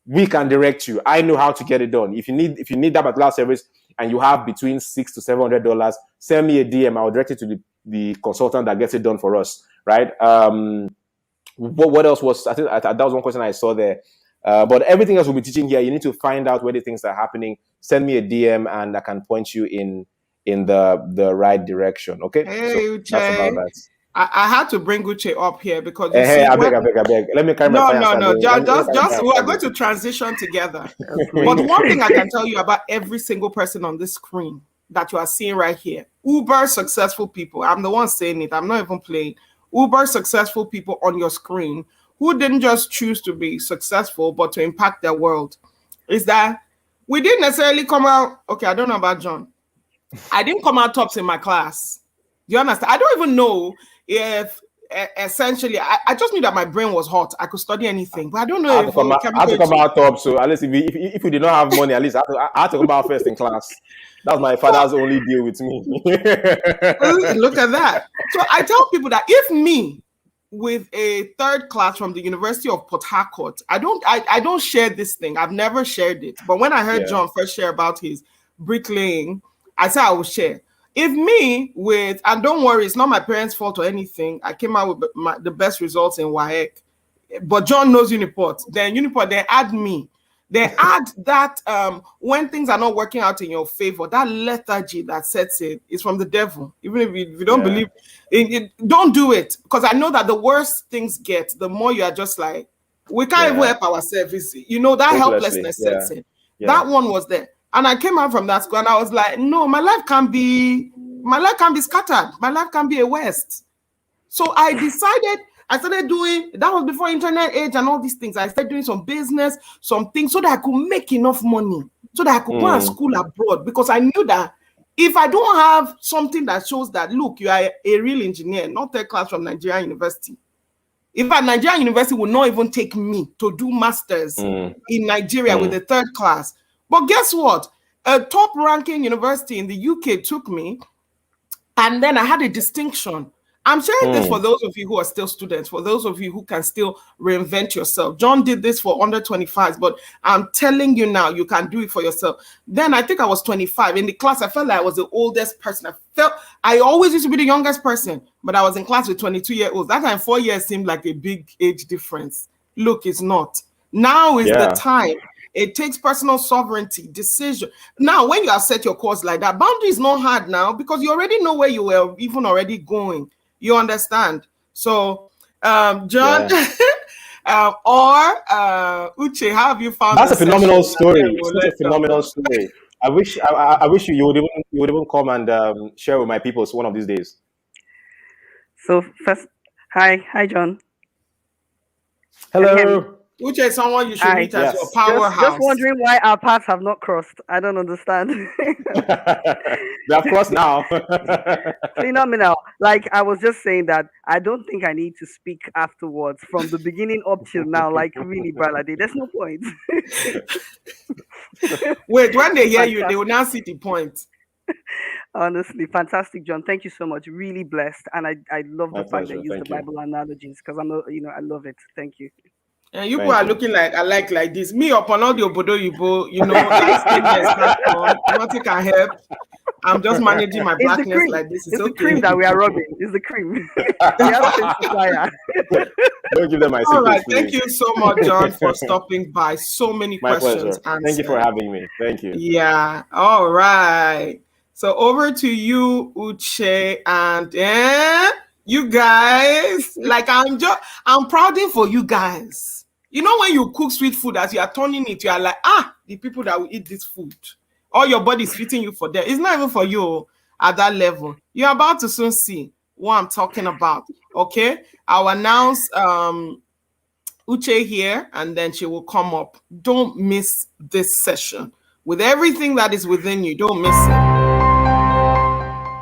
we can direct you. I know how to get it done. If you need that particular service and you have between $600 to $700, send me a DM. I'll direct it to the consultant that gets it done for us. Right? What else was? I think that was one question I saw there. But everything else we'll be teaching here, you need to find out where the things are happening. Send me a DM and I can point you in the right direction. Okay? Hey, so that's about that. I had to bring Uche up here because I beg. Let me carry my fire. No. Just we are going to transition together. But one thing I can tell you about every single person on this screen that you are seeing right here, uber successful people. I'm the one saying it. I'm not even playing. Uber successful people on your screen who didn't just choose to be successful, but to impact their world, is that we didn't necessarily come out. Okay, I don't know about John. I didn't come out tops in my class. Do you understand? I don't even know if essentially I just knew that my brain was hot. I could study anything, but I don't know I had to come out top. So at least if you did not have money, at least I had to come out first in class. That was my father's only deal with me. Look at that. So I tell people that if me with a third class from the University of Port Harcourt, I don't share this thing. I've never shared it. But when I heard John first share about his bricklaying, I said I will share. If me with, and don't worry, it's not my parents' fault or anything. I came out with the best results in WAEC. But John knows Uniport. Then Uniport, they add me. They add that when things are not working out in your favor, that lethargy that sets in is from the devil. Even if you don't believe it, don't do it. Because I know that the worse things get, the more you are just like, we can't even help ourselves. That helplessness sets in. Yeah. That one was there. And I came out from that school and I was like, no, my life can't be scattered. My life can't be a waste. So I started doing, that was before internet age and all these things. I started doing some business, some things so that I could make enough money so that I could go and school abroad, because I knew that if I don't have something that shows that, look, you are a real engineer, not third class from Nigerian University. In fact, Nigerian University will not even take me to do masters in Nigeria with a third class. But guess what? A top ranking university in the UK took me, and then I had a distinction. I'm sharing this for those of you who are still students, for those of you who can still reinvent yourself. John did this for under 25s, but I'm telling you now, you can do it for yourself. Then I think I was 25. In the class, I felt like I was the oldest person. I always used to be the youngest person, but I was in class with 22-year-olds. That time, 4 years seemed like a big age difference. Look, it's not. Now is the time. It takes personal sovereignty, decision. Now, when you have set your course like that, boundary is not hard now, because you already know where you were even already going. You understand? So, John, or Uche, how have you found? That's a phenomenal story. Such a phenomenal story. I wish you would even come and share with my people one of these days. So first, hi, John. Hello. Which is someone you should meet as your powerhouse. Just wondering why our paths have not crossed. I don't understand. They have crossed now. Phenomenal. Like I was just saying that I don't think I need to speak afterwards from the beginning up till now. Like really, Balade, there's no point. Wait, when they hear you, they will now see the point. Honestly, fantastic, John. Thank you so much. Really blessed, and I love the fact that you use the Bible analogies, because I love it. Thank you. And you are looking like I like this. Me upon all the obodo yibo, nothing can help. I'm just managing my blackness like this. It's okay. The cream that we are rubbing. It's the cream. Don't give them my secrets. All right, please. thank you so much, John, for stopping by. So many questions. Thank you for having me. Thank you. Yeah. All right. So over to you, Uche, and you guys. Like I'm prouding for you guys. You know, when you cook sweet food, as you are turning it, you are like, the people that will eat this food. All your body is fitting you for that. It's not even for you at that level. You're about to soon see what I'm talking about. Okay? I'll announce Uche here, and then she will come up. Don't miss this session. With everything that is within you, don't miss it.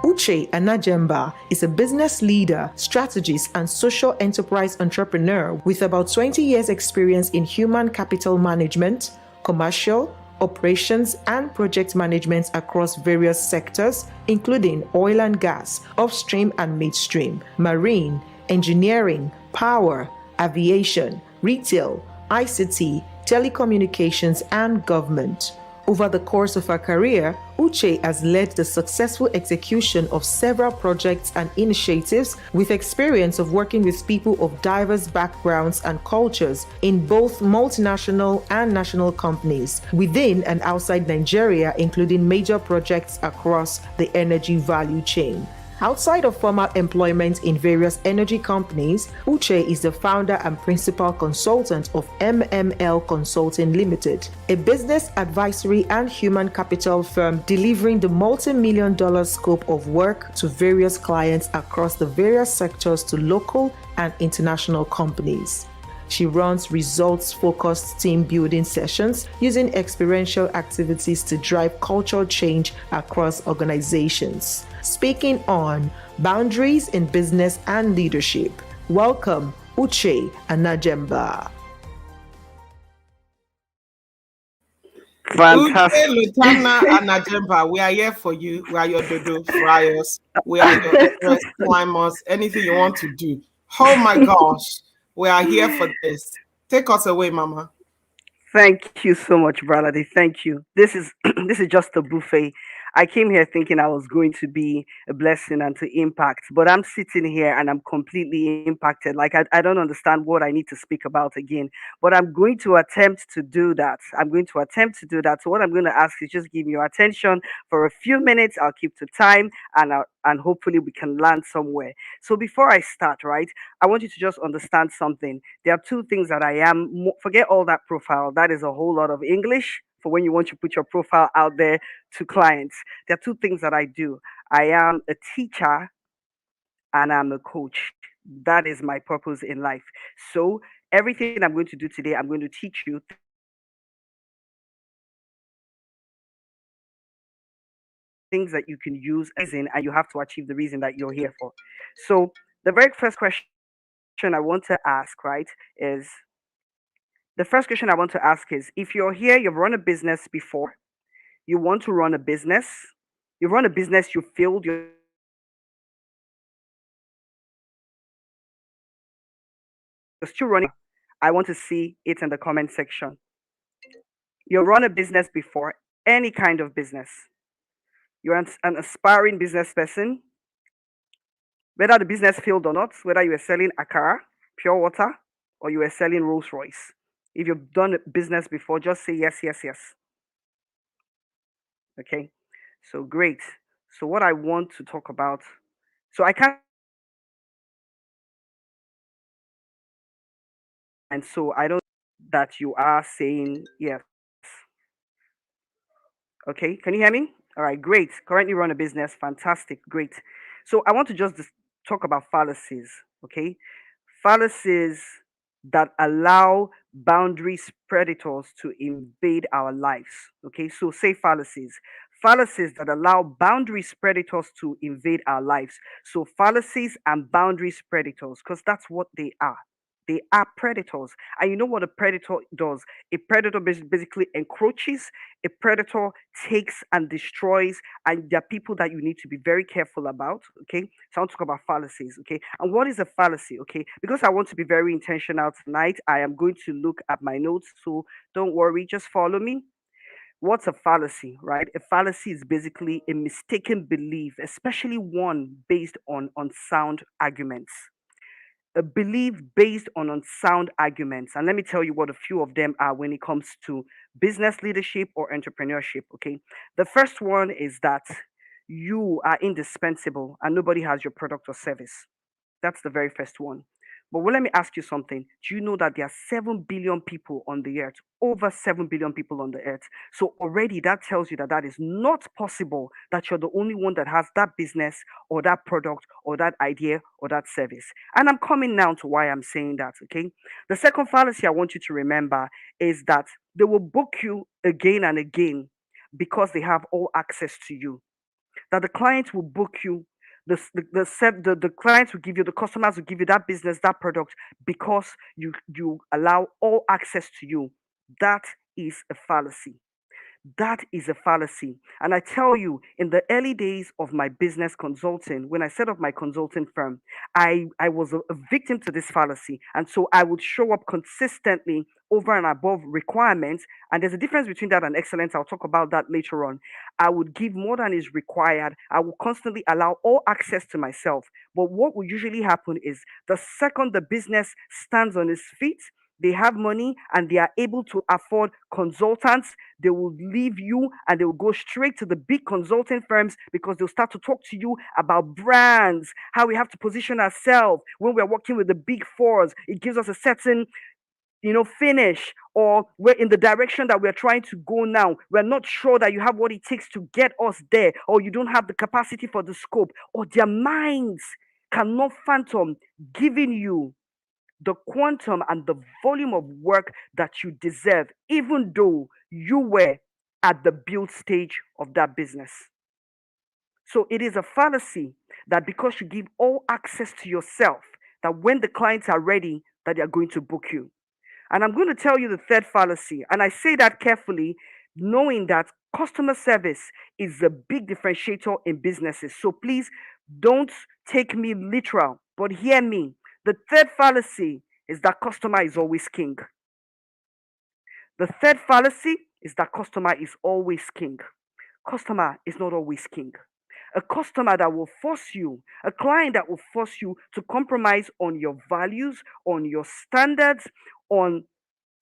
Uche Anajemba is a business leader, strategist, and social enterprise entrepreneur with about 20 years experience in human capital management, commercial, operations, and project management across various sectors, including oil and gas, upstream and midstream, marine, engineering, power, aviation, retail, ICT, telecommunications, and government. Over the course of her career, Uche has led the successful execution of several projects and initiatives with experience of working with people of diverse backgrounds and cultures in both multinational and national companies within and outside Nigeria, including major projects across the energy value chain. Outside of formal employment in various energy companies, Uche is the founder and principal consultant of MML Consulting Limited, a business advisory and human capital firm delivering the multi-million-dollar scope of work to various clients across the various sectors to local and international companies. She runs results-focused team building sessions using experiential activities to drive cultural change across organizations. Speaking on boundaries in business and leadership, welcome Uche Anajemba. Fantastic. Uche Lutana Anajemba, we are here for you. We are your dodo fryers. We are your Everest climbers. Anything you want to do. Oh my gosh. We are here for this. Take us away, Mama. Thank you so much, Bralade. Thank you. This is just a buffet. I came here thinking I was going to be a blessing and to impact, but I'm sitting here and I'm completely impacted. Like I don't understand what I need to speak about again, but I'm going to attempt to do that. So what I'm going to ask is just give me your attention for a few minutes. I'll keep to time, and hopefully we can land somewhere. So before I start, right, I want you to just understand something. There are two things that I am. Forget all that profile. That is a whole lot of English for when you want to put your profile out there to clients. There are two things that I do. I am a teacher and I'm a coach. That is my purpose in life. So everything I'm going to do today, I'm going to teach you things that you can use and you have to achieve the reason that you're here for. So the very first question I want to ask, right, is if you're here, you've run a business before, you want to run a business, you've run a business, you failed, you're still running a business, I want to see it in the comment section. You've run a business before, any kind of business. You're an aspiring business person, whether the business failed or not, whether you were selling Akara, pure water, or you were selling Rolls Royce. If you've done a business before, just say yes, yes, yes. Okay, so great. So what I want to talk about, so I can't see the comment section, and so I don't that you are saying yes. Okay, can you hear me? All right, great. Currently run a business, fantastic, great. So I want to just talk about fallacies. Okay, fallacies that allow boundaries predators to invade our lives. Okay, so say fallacies. Fallacies that allow boundaries predators to invade our lives. So fallacies and boundaries predators, because that's what they are. They are predators. And you know what a predator does? A predator basically encroaches, a predator takes and destroys, and there are people that you need to be very careful about. Okay, so I want to talk about fallacies. Okay, and what is a fallacy? Okay, because I want to be very intentional tonight, I am going to look at my notes, so don't worry, just follow me. What's a fallacy, right? A fallacy is basically a mistaken belief, especially one based on unsound arguments. A belief based on unsound arguments. And let me tell you what a few of them are when it comes to business leadership or entrepreneurship. Okay. The first one is that you are indispensable and nobody has your product or service. That's the very first one. But let me ask you something. Do you know that there are 7 billion people on the earth? Over 7 billion people on the earth. So already that tells you that that is not possible, that you're the only one that has that business or that product or that idea or that service. And I'm coming now to why I'm saying that. Okay. The second fallacy I want you to remember is that they will book you again and again because they have all access to you, that the client will book you, the clients will give you, the customers will give you that business, that product, because you allow all access to you. That is a fallacy. That is a fallacy. And I tell you, in the early days of my business consulting, when I set up my consulting firm, I was a victim to this fallacy. And so I would show up consistently over and above requirements. And there's a difference between that and excellence. I'll talk about that later on. I would give more than is required. I will constantly allow all access to myself. But what will usually happen is the second the business stands on its feet, they have money and they are able to afford consultants, they will leave you and they will go straight to the big consulting firms because they'll start to talk to you about brands, how we have to position ourselves when we're working with the big fours. It gives us a certain finish, or we're in the direction that we're trying to go now. We're not sure that you have what it takes to get us there, or you don't have the capacity for the scope, or their minds cannot fathom giving you the quantum and the volume of work that you deserve, even though you were at the build stage of that business. So it is a fallacy that because you give all access to yourself, that when the clients are ready, that they are going to book you. And I'm going to tell you the third fallacy. And I say that carefully, knowing that customer service is a big differentiator in businesses. So please don't take me literal, but hear me. The third fallacy is that customer is always king. The third fallacy is that customer is always king. Customer is not always king. A customer that will force you, a client that will force you to compromise on your values, on your standards, on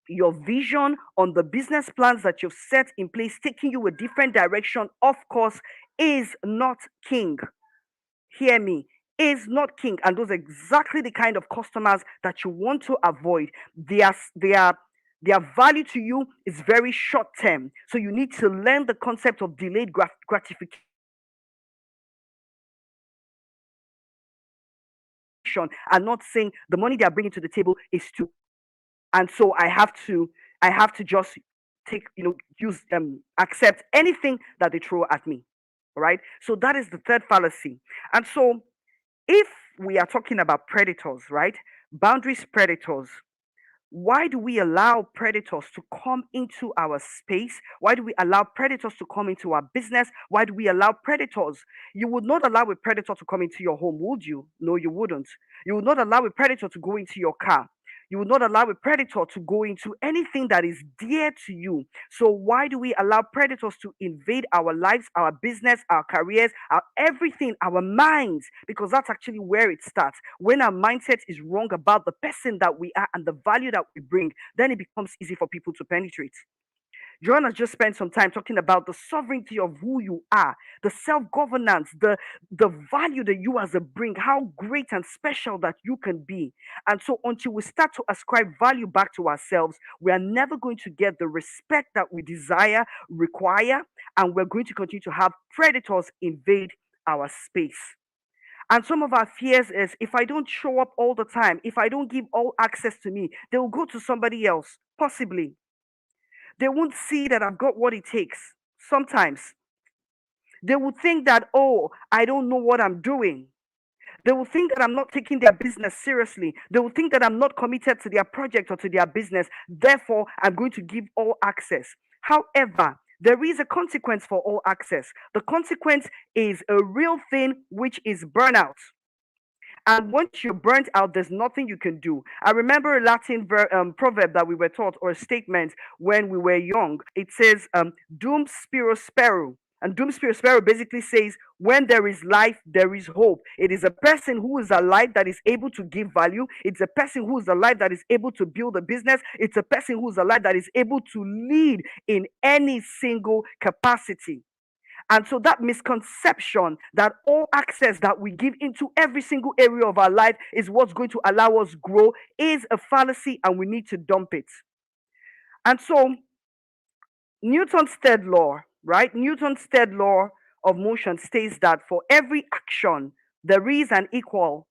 your vision, on the business plans that you've set in place, taking you a different direction, of course, is not king. Hear me, is not king. And those are exactly the kind of customers that you want to avoid. Their value to you is very short term. So you need to learn the concept of delayed gratification and not saying the money they are bringing to the table is too. And so I have to just take, use accept anything that they throw at me. All right. So that is the third fallacy. And so if we are talking about predators, right? Boundaries predators. Why do we allow predators to come into our space? Why do we allow predators to come into our business? Why do we allow predators? You would not allow a predator to come into your home, would you? No, you wouldn't. You would not allow a predator to go into your car. You would not allow a predator to go into anything that is dear to you. So, why do we allow predators to invade our lives, our business, our careers, our everything, our minds? Because that's actually where it starts. When our mindset is wrong about the person that we are and the value that we bring, then it becomes easy for people to penetrate. John has just spent some time talking about the sovereignty of who you are, the self-governance, the value that you as a bring, how great and special that you can be. And so until we start to ascribe value back to ourselves, we are never going to get the respect that we desire, require, and we're going to continue to have predators invade our space. And some of our fears is if I don't show up all the time, if I don't give all access to me, they will go to somebody else, possibly. They won't see that I've got what it takes. Sometimes they will think that, oh, I don't know what I'm doing. They will think that I'm not taking their business seriously. They will think that I'm not committed to their project or to their business. Therefore, I'm going to give all access. However, there is a consequence for all access. The consequence is a real thing, which is burnout. And once you're burnt out, there's nothing you can do. I remember a Latin proverb that we were taught, or a statement when we were young. It says, "Dum spiro spero." And dum spiro spero basically says, when there is life, there is hope. It is a person who is alive that is able to give value. It's a person who is alive that is able to build a business. It's a person who is alive that is able to lead in any single capacity. And so that misconception that all access that we give into every single area of our life is what's going to allow us grow is a fallacy, and we need to dump it. And so Newton's third law, right? Newton's third law of motion states that for every action, there is an equal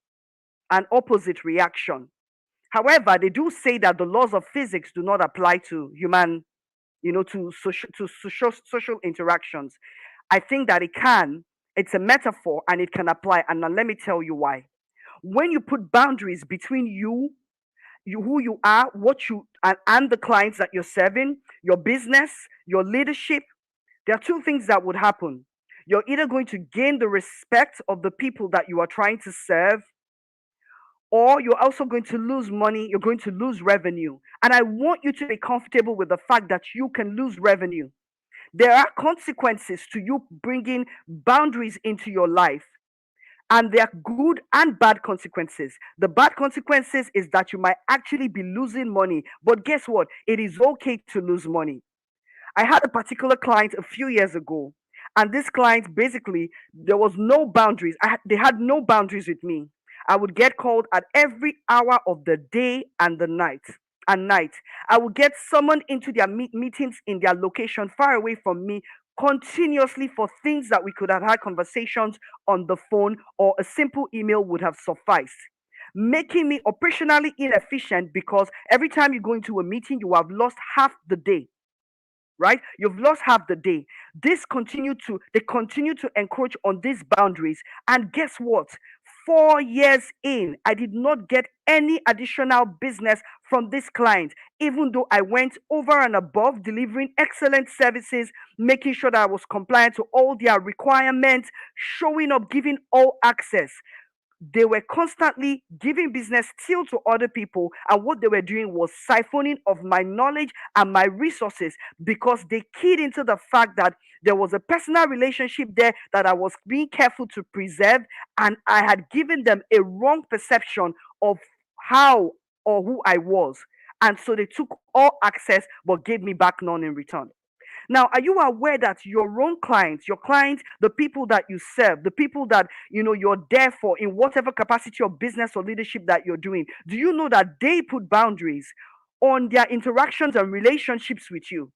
and opposite reaction. However, they do say that the laws of physics do not apply to human, to social interactions. I think that it can. It's a metaphor and it can apply. And now let me tell you why. When you put boundaries between you who you are, what you and the clients that you're serving, your business, your leadership, there are two things that would happen. You're either going to gain the respect of the people that you are trying to serve, or you're also going to lose money, you're going to lose revenue. And I want you to be comfortable with the fact that you can lose revenue. There are consequences to you bringing boundaries into your life. And there are good and bad consequences. The bad consequences is that you might actually be losing money. But guess what? It is okay to lose money. I had a particular client a few years ago, and this client basically, there was no boundaries. They had no boundaries with me. I would get called at every hour of the day and the night. And night, I would get summoned into their meetings in their location far away from me continuously for things that we could have had conversations on the phone, or a simple email would have sufficed, making me operationally inefficient because every time you go into a meeting, you have lost half the day. Right? You've lost half the day. They continue to encroach on these boundaries. And guess what? 4 years in, I did not get any additional business from this client, even though I went over and above delivering excellent services, making sure that I was compliant to all their requirements, showing up, giving all access. They were constantly giving business still to other people, and what they were doing was siphoning of my knowledge and my resources, because they keyed into the fact that there was a personal relationship there that I was being careful to preserve, and I had given them a wrong perception of how or who I was. And so they took all access but gave me back none in return. Now, are you aware that your own clients, your clients, the people that you serve, the people that you're there for in whatever capacity of business or leadership that you're doing, do you know that they put boundaries on their interactions and relationships with you?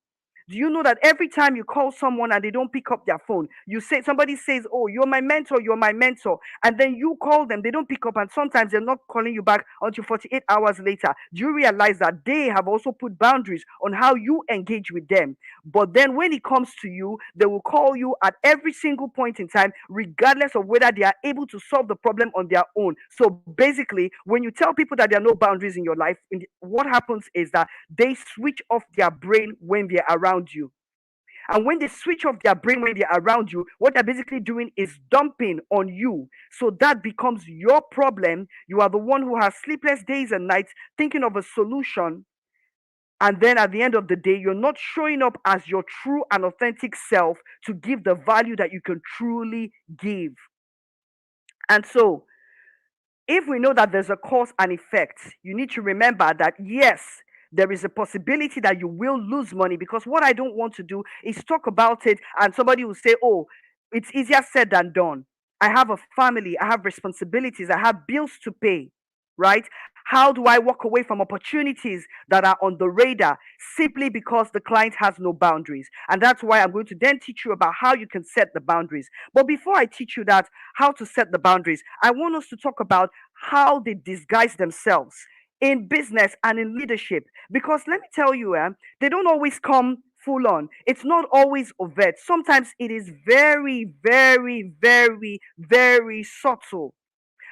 Do you know that every time you call someone and they don't pick up their phone, you say, somebody says, "Oh, you're my mentor, you're my mentor," and then you call them, they don't pick up, and sometimes they're not calling you back until 48 hours later. Do you realize that they have also put boundaries on how you engage with them? But then when it comes to you, they will call you at every single point in time, regardless of whether they are able to solve the problem on their own. So basically, when you tell people that there are no boundaries in your life, what happens is that they switch off their brain when they're around you. And when they switch off their brain when they're around you, what they're basically doing is dumping on you. So that becomes your problem. You are the one who has sleepless days and nights thinking of a solution. And then at the end of the day, you're not showing up as your true and authentic self to give the value that you can truly give. And so, if we know that there's a cause and effect, you need to remember that yes, there is a possibility that you will lose money, because what I don't want to do is talk about it and somebody will say, "Oh, it's easier said than done. I have a family, I have responsibilities, I have bills to pay," right? How do I walk away from opportunities that are on the radar simply because the client has no boundaries? And that's why I'm going to then teach you about how you can set the boundaries. But before I teach you that, how to set the boundaries, I want us to talk about how they disguise themselves in business and in leadership. Because let me tell you, they don't always come full on. It's not always overt. Sometimes it is very, very, very, very subtle.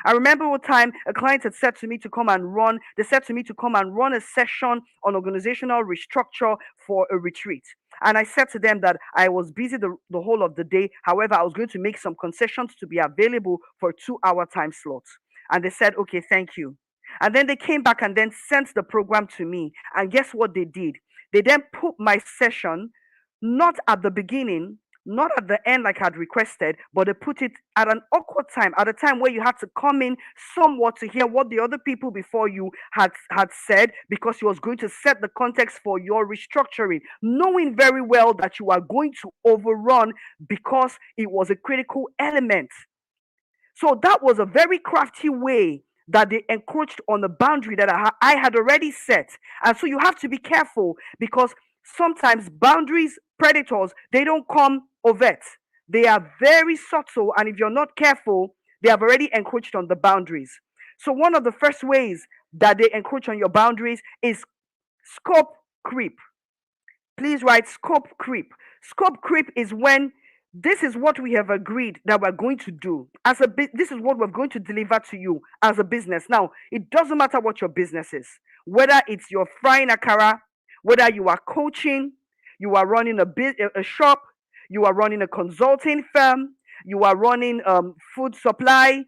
I remember one time a client had said to me to come and run, they said to me to come and run a session on organizational restructure for a retreat. And I said to them that I was busy the whole of the day. However, I was going to make some concessions to be available for a 2-hour time slot. And they said, "Okay, thank you." And then they came back and then sent the program to me. And guess what they did? They then put my session not at the beginning, not at the end like I'd requested, but they put it at an awkward time, at a time where you had to come in somewhat to hear what the other people before you had said, because he was going to set the context for your restructuring, knowing very well that you are going to overrun because it was a critical element. So that was a very crafty way that they encroached on the boundary that I had already set. And so you have to be careful, because sometimes boundaries, predators, they don't come overt. They are very subtle. And if you're not careful, they have already encroached on the boundaries. So one of the first ways that they encroach on your boundaries is scope creep. Please write scope creep. Scope creep is when this is what we have agreed that we're going to do as a this is what we're going to deliver to you as a business. Now, it doesn't matter what your business is, whether it's your frying akara, whether you are coaching, you are running a shop, you are running a consulting firm, you are running food supply,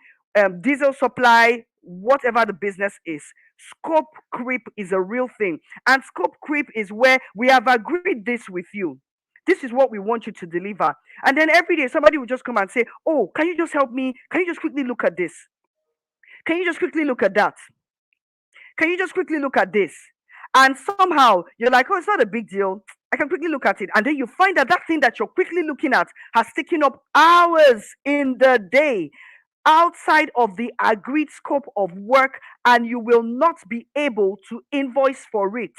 diesel supply, whatever the business is. Scope creep is a real thing. And scope creep is where we have agreed this with you. This is what we want you to deliver. And then every day somebody will just come and say, "Oh, can you just help me? Can you just quickly look at this? Can you just quickly look at that? Can you just quickly look at this?" And somehow you're like, "Oh, it's not a big deal. I can quickly look at it." And then you find that that thing that you're quickly looking at has taken up hours in the day outside of the agreed scope of work, and you will not be able to invoice for it.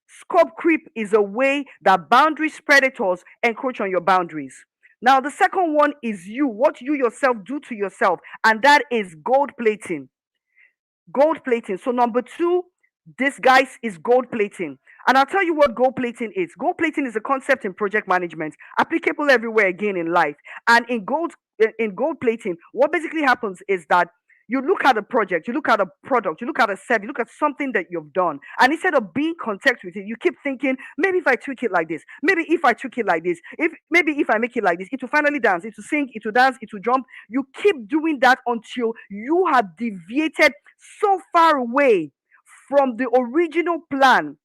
Scope creep is a way that boundaries predators encroach on your boundaries. Now, the second one is what you yourself do to yourself, and that is gold plating. Gold plating. So, number two, this, guys, is gold plating. And I'll tell you what gold plating is. Gold plating is a concept in project management, applicable everywhere again in life. And in gold plating, what basically happens is that you look at a project, you look at a product, you look at a service, you look at something that you've done, and instead of being content with it, you keep thinking, maybe if I tweak it like this, maybe if I tweak it like this, maybe if I make it like this, it will finally dance, it will sing, it will dance, it will jump. You keep doing that until you have deviated so far away from the original plan,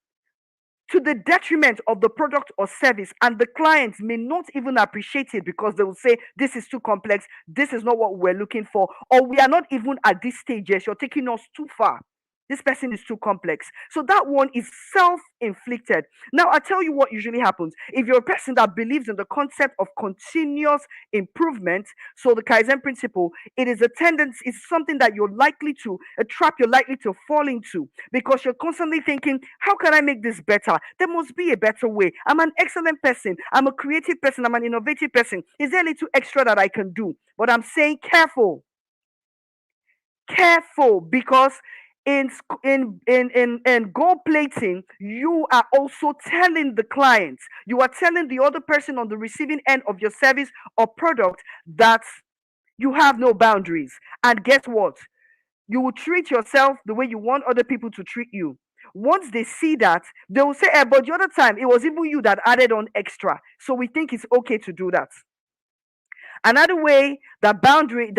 to the detriment of the product or service, and the clients may not even appreciate it, because they will say, "This is too complex, this is not what we're looking for, or we are not even at this stage yet, you're taking us too far." This person is too complex. So that one is self-inflicted. Now, I tell you what usually happens. If you're a person that believes in the concept of continuous improvement, so the Kaizen principle, it is a tendency, it's something that you're likely to, a trap you're likely to fall into, because you're constantly thinking, how can I make this better? There must be a better way. I'm an excellent person. I'm a creative person. I'm an innovative person. Is there a little extra that I can do? But I'm saying careful, because in gold plating, you are also telling the client, you are telling the other person on the receiving end of your service or product that you have no boundaries. And guess what? You will treat yourself the way you want other people to treat you. Once they see that, they will say, but the other time it was even you that added on extra. So we think it's okay to do that. Another way that boundaries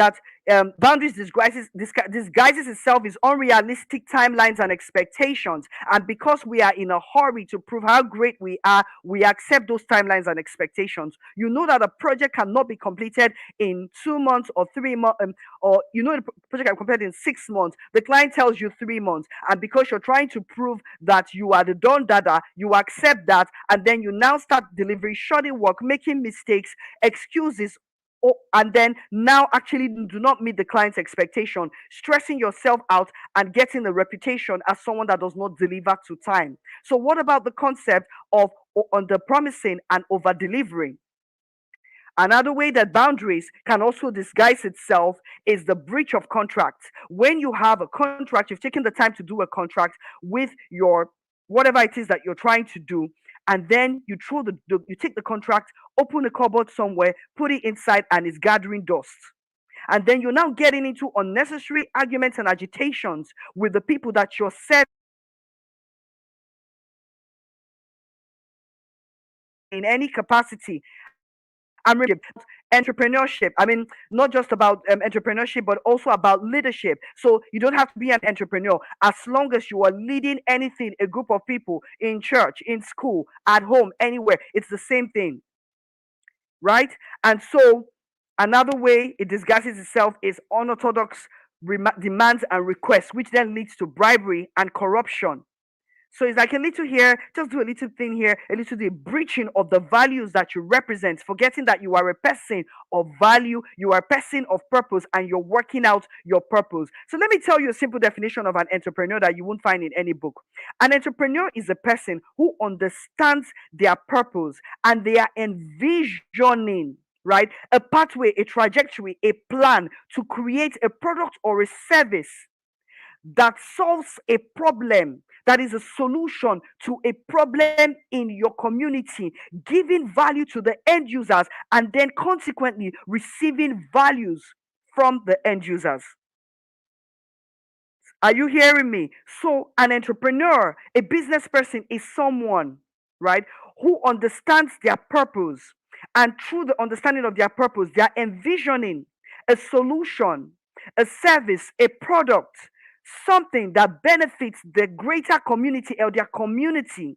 disguises itself is unrealistic timelines and expectations. And because we are in a hurry to prove how great we are, we accept those timelines and expectations. You know that a project cannot be completed in 2 months or 3 months, or you know the project can be completed in 6 months. The client tells you 3 months, and because you're trying to prove that you are the don dada, you accept that, and then you now start delivering shoddy work, making mistakes, excuses, and then now actually do not meet the client's expectation, stressing yourself out and getting a reputation as someone that does not deliver to time. So what about the concept of under promising and over delivering? Another way that boundaries can also disguise itself is the breach of contract. When you have a contract, you've taken the time to do a contract with your whatever it is that you're trying to do, and then you throw you take the contract, open a cupboard somewhere, put it inside, and it's gathering dust. And then you're now getting into unnecessary arguments and agitations with the people that you're serving in any capacity. Entrepreneurship. I mean, not just about entrepreneurship, but also about leadership. So you don't have to be an entrepreneur as long as you are leading anything, a group of people in church, in school, at home, anywhere. It's the same thing, right? And so another way it disguises itself is unorthodox demands and requests, which then leads to bribery and corruption. So it's like a little here, just do a little thing here, a little the breaching of the values that you represent, forgetting that you are a person of value, you are a person of purpose, and you're working out your purpose. So let me tell you a simple definition of an entrepreneur that you won't find in any book. An entrepreneur is a person who understands their purpose and they are envisioning, right, a pathway, a trajectory, a plan to create a product or a service that solves a problem, that is a solution to a problem in your community, giving value to the end users, and then consequently receiving values from the end users. Are you hearing me? So an entrepreneur, a business person, is someone, right, who understands their purpose, and through the understanding of their purpose, they are envisioning a solution, a service, a product, something that benefits the greater community or their community,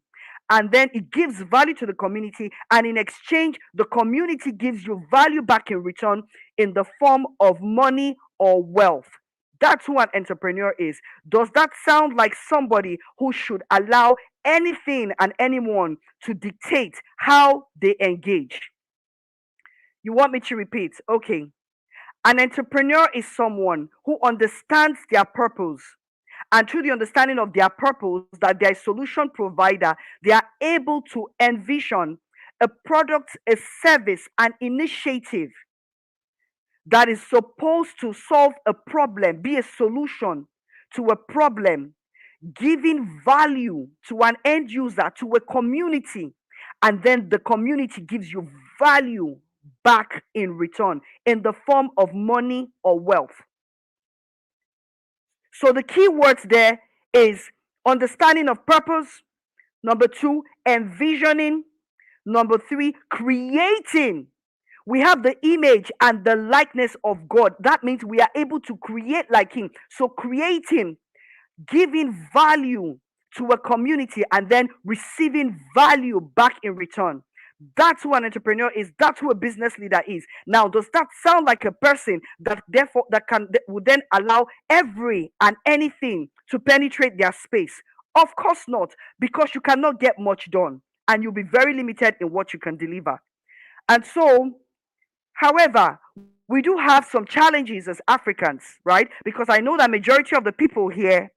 and then it gives value to the community, and in exchange the community gives you value back in return in the form of money or wealth. That's who an entrepreneur is. Does that sound like somebody who should allow anything and anyone to dictate how they engage? You want me to repeat? Okay. An entrepreneur is someone who understands their purpose, and through the understanding of their purpose, that they're a solution provider, they are able to envision a product, a service, an initiative that is supposed to solve a problem, be a solution to a problem, giving value to an end user, to a community, and then the community gives you value back in return in the form of money or wealth. So the key words there is understanding of purpose. Number 2, envisioning. Number 3, creating. We have the image and the likeness of God. That means we are able to create like Him. So creating, giving value to a community, and then receiving value back in return. That's who an entrepreneur is. That's who a business leader is. Now, does that sound like a person that therefore that would then allow every and anything to penetrate their space? Of course not, because you cannot get much done and you'll be very limited in what you can deliver. And so, however, we do have some challenges as Africans, right? Because I know that majority of the people here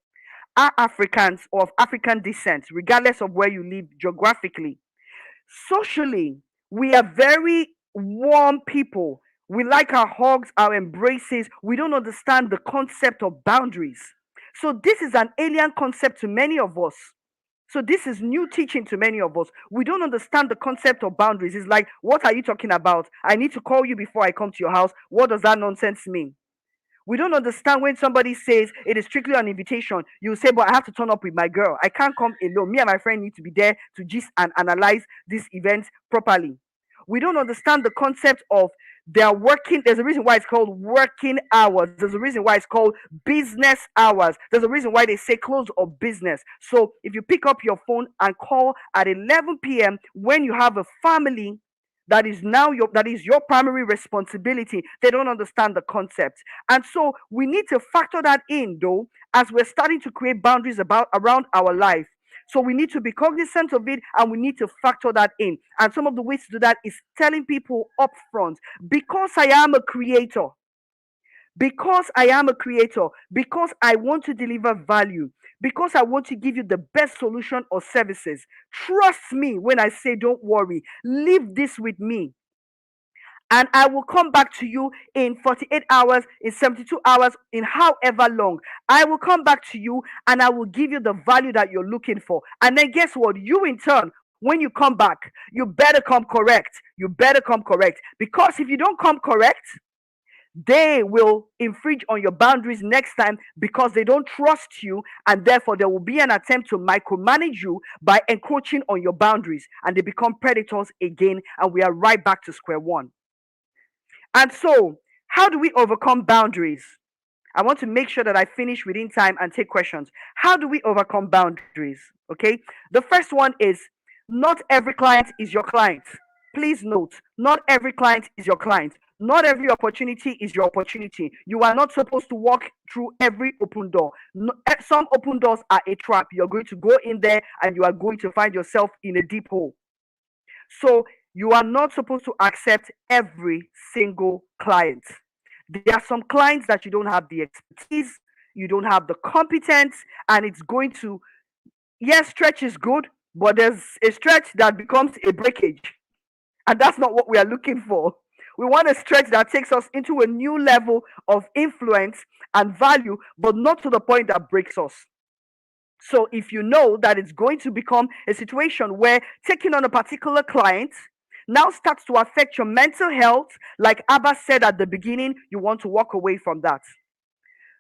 are Africans or of African descent, regardless of where you live geographically. Socially, we are very warm people. We like our hugs, our embraces. We don't understand the concept of boundaries. So, this is an alien concept to many of us. So this is new teaching to many of us. We don't understand the concept of boundaries. It's like, what are you talking about? I need to call you before I come to your house. What does that nonsense mean? We don't understand when somebody says it is strictly an invitation. You say, but I have to turn up with my girl. I can't come alone. Me and my friend need to be there to just and analyze this event properly. We don't understand the concept of they are working. There's a reason why it's called working hours. There's a reason why it's called business hours. There's a reason why they say close of business. So if you pick up your phone and call at 11 p.m. when you have a family that is your primary responsibility, they don't understand the concept. And so we need to factor that in, though, as we're starting to create boundaries about around our life. So we need to be cognizant of it and we need to factor that in. And some of the ways to do that is telling people upfront, because I am a creator, because I want to deliver value, because I want to give you the best solution or services. Trust me when I say, don't worry, leave this with me. And I will come back to you in 48 hours, in 72 hours, in however long. I will come back to you and I will give you the value that you're looking for. And then guess what? You in turn, when you come back, you better come correct. You better come correct. Because if you don't come correct, they will infringe on your boundaries next time because they don't trust you, and therefore there will be an attempt to micromanage you by encroaching on your boundaries, and they become predators again, and we are right back to square one. And so, how do we overcome boundaries? I want to make sure that I finish within time and take questions. How do we overcome boundaries? Okay, the first one is not every client is your client. Please note, not every client is your client. Not every opportunity is your opportunity. You are not supposed to walk through every open door. No, some open doors are a trap. You're going to go in there and you are going to find yourself in a deep hole. So you are not supposed to accept every single client. There are some clients that you don't have the expertise, you don't have the competence, and it's going to, yes, stretch is good, but there's a stretch that becomes a breakage. And that's not what we are looking for. We want a stretch that takes us into a new level of influence and value, but not to the point that breaks us. So if you know that it's going to become a situation where taking on a particular client now starts to affect your mental health, like Abba said at the beginning, you want to walk away from that.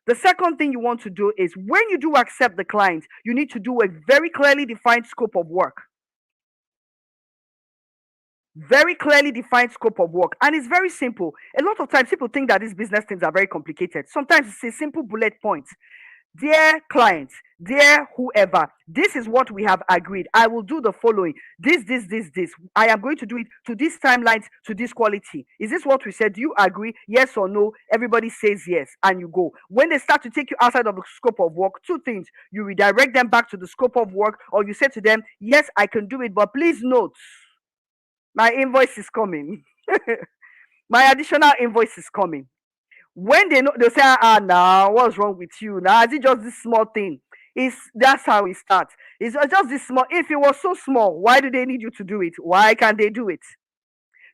The second thing you want to do is when you do accept the client, you need to do a very clearly defined scope of work. Very clearly defined scope of work. And it's very simple. A lot of times people think that these business things are very complicated. Sometimes it's a simple bullet point. Dear clients, dear whoever, this is what we have agreed. I will do the following. This. I am going to do it to these timelines, to this quality. Is this what we said? Do you agree? Yes or no? Everybody says yes, and you go. When they start to take you outside of the scope of work, two things. You redirect them back to the scope of work, or you say to them, yes, I can do it, but please note, my invoice is coming. My additional invoice is coming. When they know, they'll say, now, what's wrong with you? Now, is it just this small thing? That's how it starts. It's just this small. If it was so small, why do they need you to do it? Why can't they do it?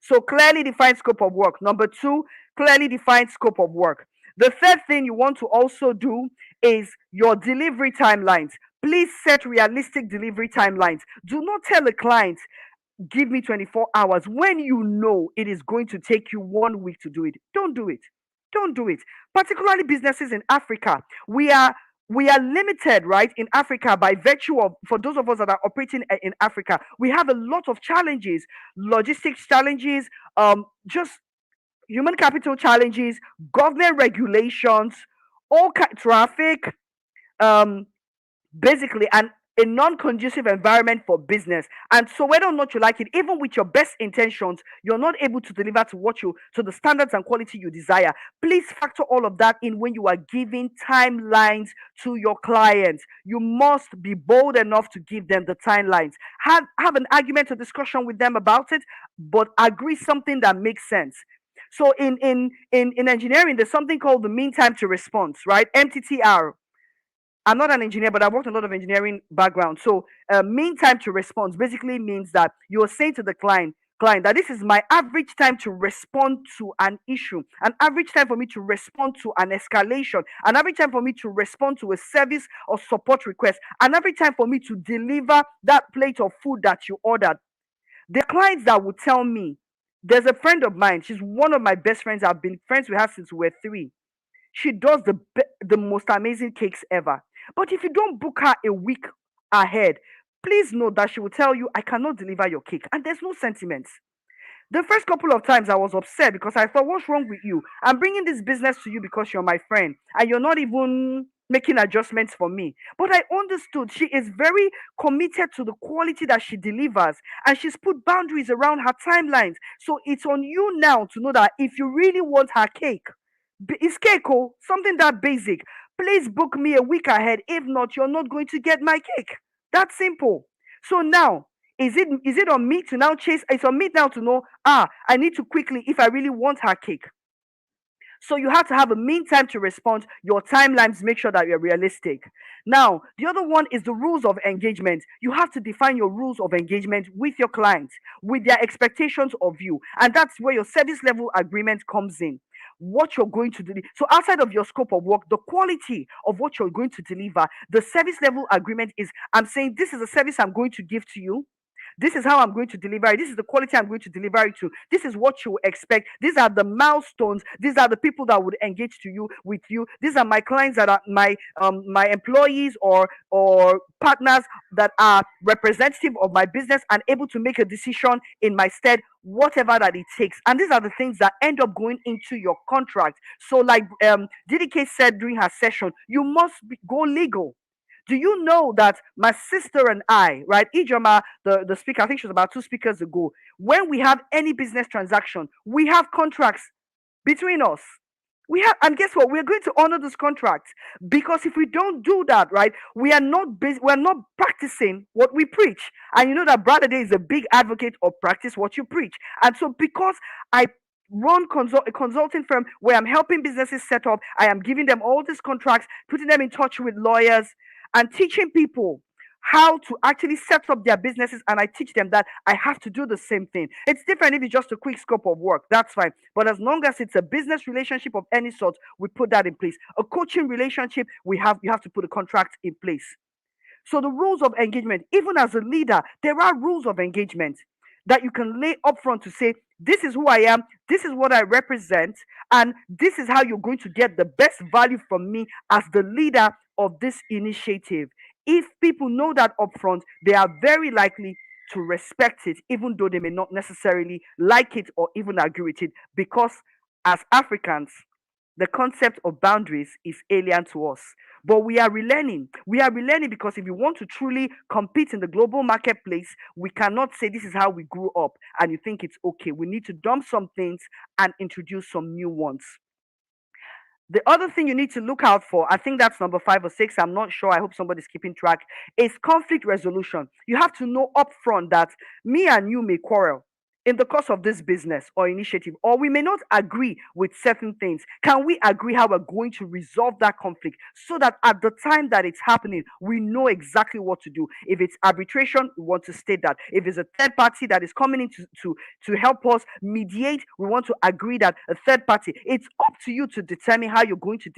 So clearly defined scope of work. Number two, clearly defined scope of work. The third thing you want to also do is your delivery timelines. Please set realistic delivery timelines. Do not tell a client, give me 24 hours when you know it is going to take you 1 week to do it. Don't do it. Don't do it. Particularly businesses in Africa. We are limited, right, in Africa by virtue of, for those of us that are operating in Africa, we have a lot of challenges, logistics challenges, just human capital challenges, government regulations, traffic, basically, and a non-conducive environment for business. And so whether or not you like it, even with your best intentions, you're not able to deliver to the standards and quality you desire. Please factor all of that in when you are giving timelines to your clients. You must be bold enough to give them the timelines. Have an argument or discussion with them about it, but agree something that makes sense. So in engineering, there's something called the mean time to response, right? MTTR. I'm not an engineer, but I've worked a lot of engineering background. So, mean time to response basically means that you're saying to the client that this is my average time to respond to an issue, an average time for me to respond to an escalation, an average time for me to respond to a service or support request, an average time for me to deliver that plate of food that you ordered. The clients that would tell me, there's a friend of mine, she's one of my best friends. I've been friends with her since we were 3. She does the most amazing cakes ever. But if you don't book her a week ahead, please know that she will tell you, I cannot deliver your cake. And there's no sentiments. The first couple of times I was upset because I thought, what's wrong with you? I'm bringing this business to you because you're my friend and you're not even making adjustments for me. But I understood she is very committed to the quality that she delivers and she's put boundaries around her timelines. So it's on you now to know that if you really want her cake, it's cake, oh, something that basic. Please book me a week ahead. If not, you're not going to get my cake. That's simple. So now, is it on me to now chase? It's on me now to know, I need to quickly, if I really want her cake. So you have to have a mean time to respond. Your timelines, make sure that you're realistic. Now, the other one is the rules of engagement. You have to define your rules of engagement with your clients, with their expectations of you. And that's where your service level agreement comes in. What you're going to do. So outside of your scope of work, the quality of what you're going to deliver, the service level agreement is, I'm saying this is a service I'm going to give to you. This is how I'm going to deliver it. This is the quality I'm going to deliver it to. This is what you expect. These are the milestones. These are the people that would engage to you with you. These are my clients that are my employees or partners that are representative of my business and able to make a decision in my stead, whatever that it takes. And these are the things that end up going into your contract. So, like DDK said during her session, you must go legal. Do you know that my sister and I, right, Ijoma, the speaker, I think she was about 2 speakers ago, when we have any business transaction, we have contracts between us. We have, and guess what? We're going to honor those contracts because if we don't do that, right, we are not practicing what we preach. And you know that Brother Day is a big advocate of practice what you preach. And so because I run a consulting firm where I'm helping businesses set up, I am giving them all these contracts, putting them in touch with lawyers, and teaching people how to actually set up their businesses. And I teach them that I have to do the same thing. It's different if it's just a quick scope of work, that's fine. But as long as it's a business relationship of any sort, we put that in place. A coaching relationship, you have to put a contract in place. So the rules of engagement, even as a leader, there are rules of engagement that you can lay up front to say, this is who I am, this is what I represent, and this is how you're going to get the best value from me as the leader of this initiative. If people know that upfront, they are very likely to respect it, even though they may not necessarily like it or even agree with it, because as Africans, the concept of boundaries is alien to us. But we are relearning. We are relearning because if you want to truly compete in the global marketplace, we cannot say this is how we grew up and you think it's okay. We need to dump some things and introduce some new ones. The other thing you need to look out for, I think that's number 5 or 6, I'm not sure, I hope somebody's keeping track, is conflict resolution. You have to know upfront that me and you may quarrel in the course of this business or initiative, or we may not agree with certain things. Can we agree how we're going to resolve that conflict so that at the time that it's happening, we know exactly what to do? If it's arbitration, we want to state that. If it's a third party that is coming in to help us mediate, we want to agree that a third party. It's up to you to determine how you're going to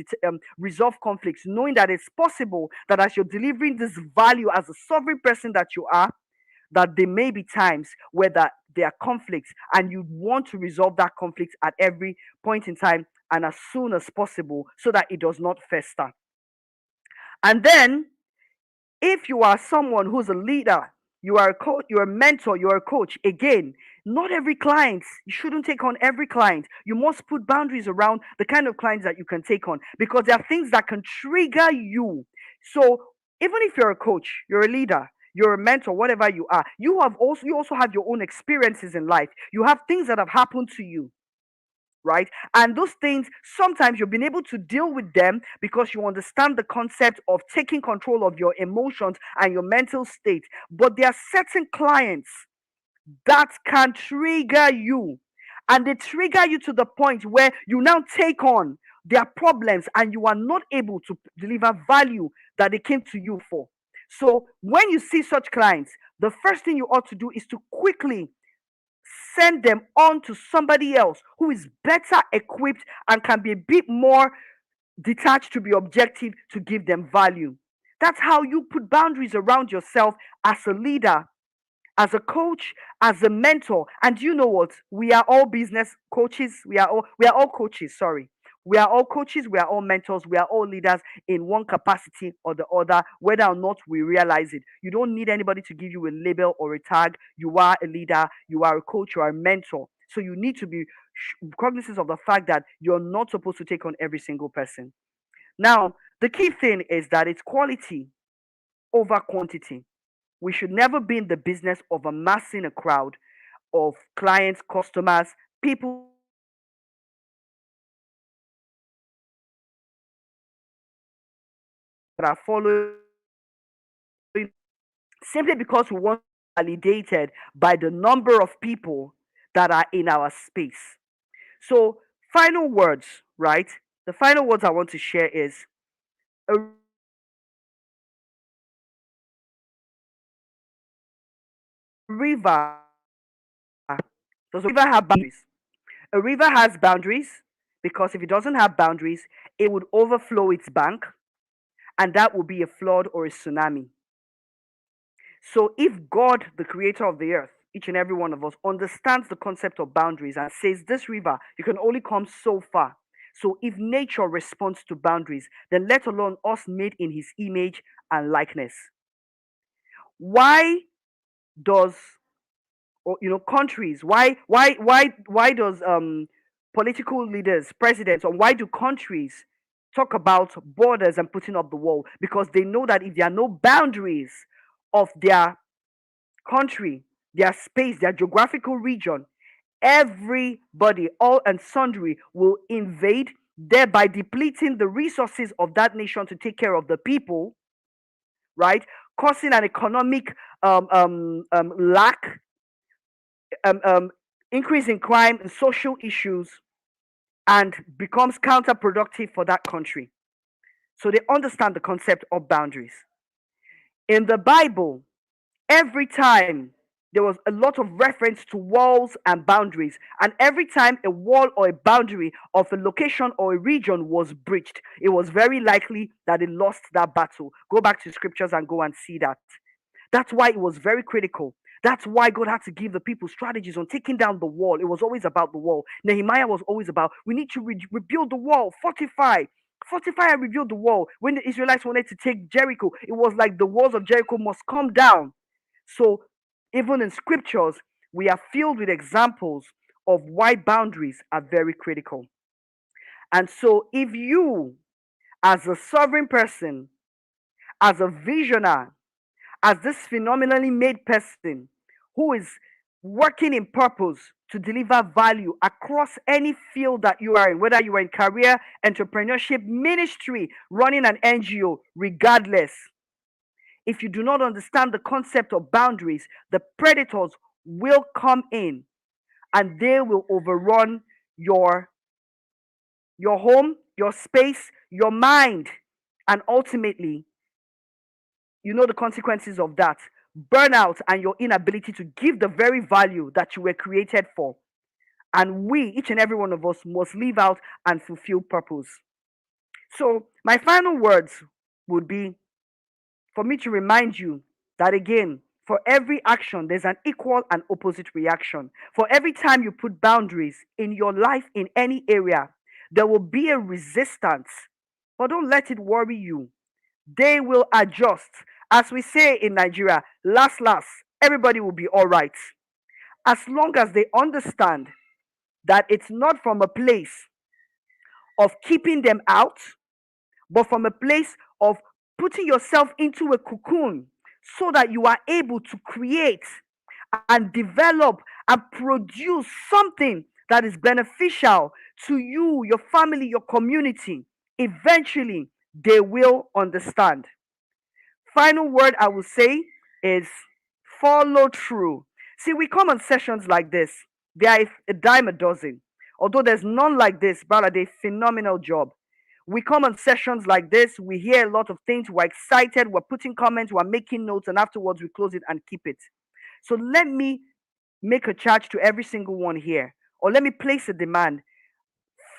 resolve conflicts, knowing that it's possible that as you're delivering this value as a sovereign person that you are, that there may be times where there are conflicts and you want to resolve that conflict at every point in time and as soon as possible so that it does not fester. And then, if you are someone who's a leader, you are a coach, you're a mentor, you're a coach, again, not every client, you shouldn't take on every client. You must put boundaries around the kind of clients that you can take on because there are things that can trigger you. So Even if you're a coach, you're a leader, you're a mentor, whatever you are, you also have your own experiences in life. You have things that have happened to you, right? And those things, sometimes you've been able to deal with them because you understand the concept of taking control of your emotions and your mental state. But there are certain clients that can trigger you, and they trigger you to the point where you now take on their problems and you are not able to deliver value that they came to you for. So when you see such clients, the first thing you ought to do is to quickly send them on to somebody else who is better equipped and can be a bit more detached to be objective to give them value. That's how you put boundaries around yourself as a leader, as a coach, as a mentor. And you know what? We are all business coaches. We are all coaches, sorry. We are all coaches, we are all mentors, we are all leaders in one capacity or the other, whether or not we realize it. You don't need anybody to give you a label or a tag. You are a leader, you are a coach, you are a mentor. So you need to be cognizant of the fact that you're not supposed to take on every single person. Now, the key thing is that it's quality over quantity. We should never be in the business of amassing a crowd of clients, customers, people that are following us simply because we want to be validated by the number of people that are in our space. So, final words, right? The final words I want to share is a river. Does a river have boundaries? A river has boundaries because if it doesn't have boundaries, it would overflow its bank, and that will be a flood or a tsunami. So, if God, the creator of the earth, each and every one of us, understands the concept of boundaries and says, this river, you can only come so far. So, if nature responds to boundaries, then let alone us made in his image and likeness. Why does, or countries, why does political leaders, presidents, or why do countries talk about borders and putting up the wall? Because they know that if there are no boundaries of their country, their space, their geographical region, everybody, all and sundry, will invade, thereby depleting the resources of that nation to take care of the people, right? Causing an economic lack, um, um, increase in crime and social issues, and becomes counterproductive for that country. So they understand the concept of boundaries. In the Bible, every time there was a lot of reference to walls and boundaries, and every time a wall or a boundary of a location or a region was breached, it was very likely that it lost that battle. Go back to scriptures and go and see that. That's why it was very critical. That's why God had to give the people strategies on taking down the wall. It was always about the wall. Nehemiah was always about, we need to rebuild the wall, fortify and rebuild the wall. When the Israelites wanted to take Jericho, it was like the walls of Jericho must come down. So, even in scriptures, we are filled with examples of why boundaries are very critical. And so, if you, as a sovereign person, as a visionary, as this phenomenally made person who is working in purpose to deliver value across any field that you are in, whether you are in career, entrepreneurship, ministry, running an NGO, regardless, if you do not understand the concept of boundaries, the predators will come in and they will overrun your your home, your space, your mind, and ultimately, you know the consequences of that: burnout and your inability to give the very value that you were created for. And we, each and every one of us, must live out and fulfill purpose. So, my final words would be for me to remind you that again, for every action, there's an equal and opposite reaction. For every time you put boundaries in your life in any area, there will be a resistance. But don't let it worry you. They will adjust. As we say in Nigeria, last, everybody will be all right. As long as they understand that it's not from a place of keeping them out, but from a place of putting yourself into a cocoon so that you are able to create and develop and produce something that is beneficial to you, your family, your community, eventually they will understand. Final word I will say is follow through. See, we come on sessions like this, they are a dime a dozen. Although there's none like this, brother, they phenomenal job. We come on sessions like this, we hear a lot of things, we're excited, we're putting comments, we're making notes, and afterwards we close it and keep it. So let me make a charge to every single one here, or let me place a demand.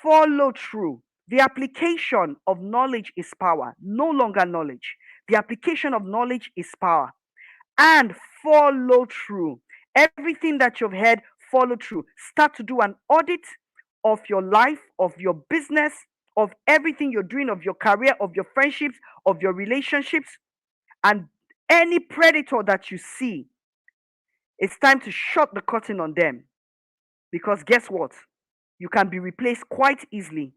Follow through. The application of knowledge is power, no longer knowledge. The application of knowledge is power. And follow through. Everything that you've heard, follow through. Start to do an audit of your life, of your business, of everything you're doing, of your career, of your friendships, of your relationships. And any predator that you see, it's time to shut the curtain on them. Because guess what? You can be replaced quite easily.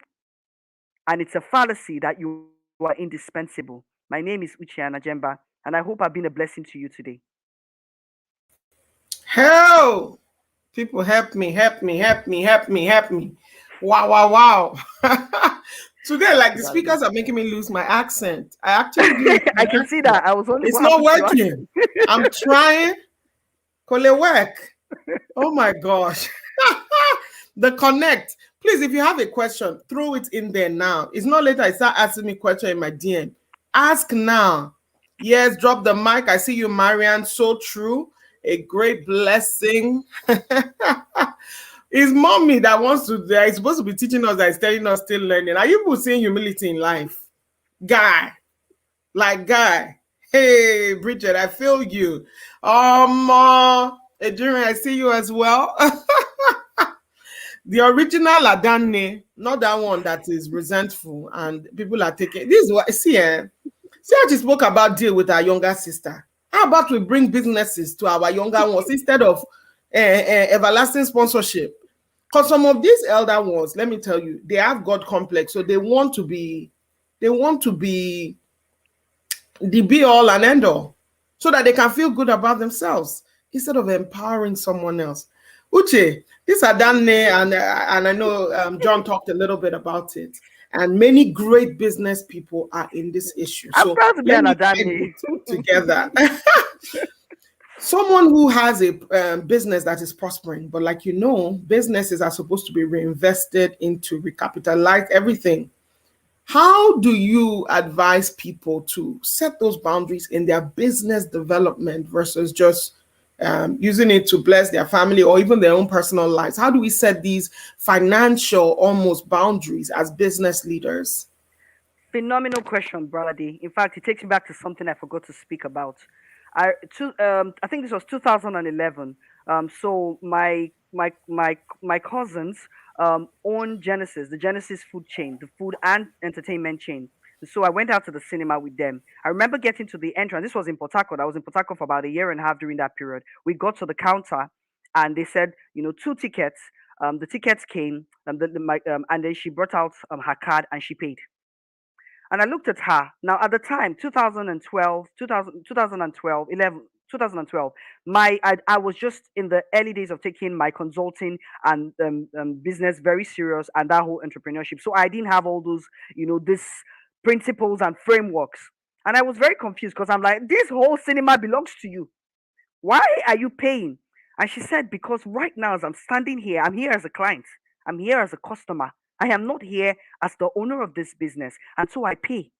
And it's a fallacy that you are indispensable. My name is Uche Anajemba, and I hope I've been a blessing to you today. Help! People help me, help me, help me, help me, help me. Wow, wow, wow. Today, like the speakers are making me lose my accent. I actually do. I can see that. I was only It's not working. I'm trying. Call work. Oh my gosh. The connect. Please, if you have a question, throw it in there now. It's not later I start asking me question in my DM. Ask now. Yes, drop the mic. I see you, Marianne. So true. A great blessing. It's mommy that wants to, that is supposed to be teaching us, that is telling us still learning. Are you people seeing humility in life? Guy. Hey, Bridget, I feel you. Adrian, I see you as well. The original Adane, not that one that is resentful and people are taking. This is what, see how she spoke about deal with our younger sister. How about we bring businesses to our younger ones instead of everlasting sponsorship? Because some of these elder ones, let me tell you, they have God complex, so they want to be the be all and end all, so that they can feel good about themselves instead of empowering someone else. Uche, these are done and I know John talked a little bit about it, and many great business people are in this issue. I'm so proud to be let an me Adani. together. Someone who has a business that is prospering, but like businesses are supposed to be reinvested into recapitalize everything. How do you advise people to set those boundaries in their business development versus just using it to bless their family or even their own personal lives? How do we set these financial almost boundaries as business leaders? Phenomenal question, Brady. In fact, it takes me back to something I forgot to speak about. I think this was 2011. So my cousins own Genesis, the Genesis food chain, the food and entertainment chain. So I went out to the cinema with them. I remember getting to the entrance. This was in Port Harcourt. I was in Port Harcourt for about a year and a half during that period. We got to the counter, and they said, 2 tickets. The tickets came, and then she brought out her card and she paid. And I looked at her. Now, at the time, 2012, 2012, I was just in the early days of taking my consulting and business very serious and that whole entrepreneurship. So I didn't have all those, these principles and frameworks. And I was very confused because I'm like, this whole cinema belongs to you. Why are you paying? And she said, because right now, as I'm standing here, I'm here as a client. I'm here as a customer. I am not here as the owner of this business. And so I pay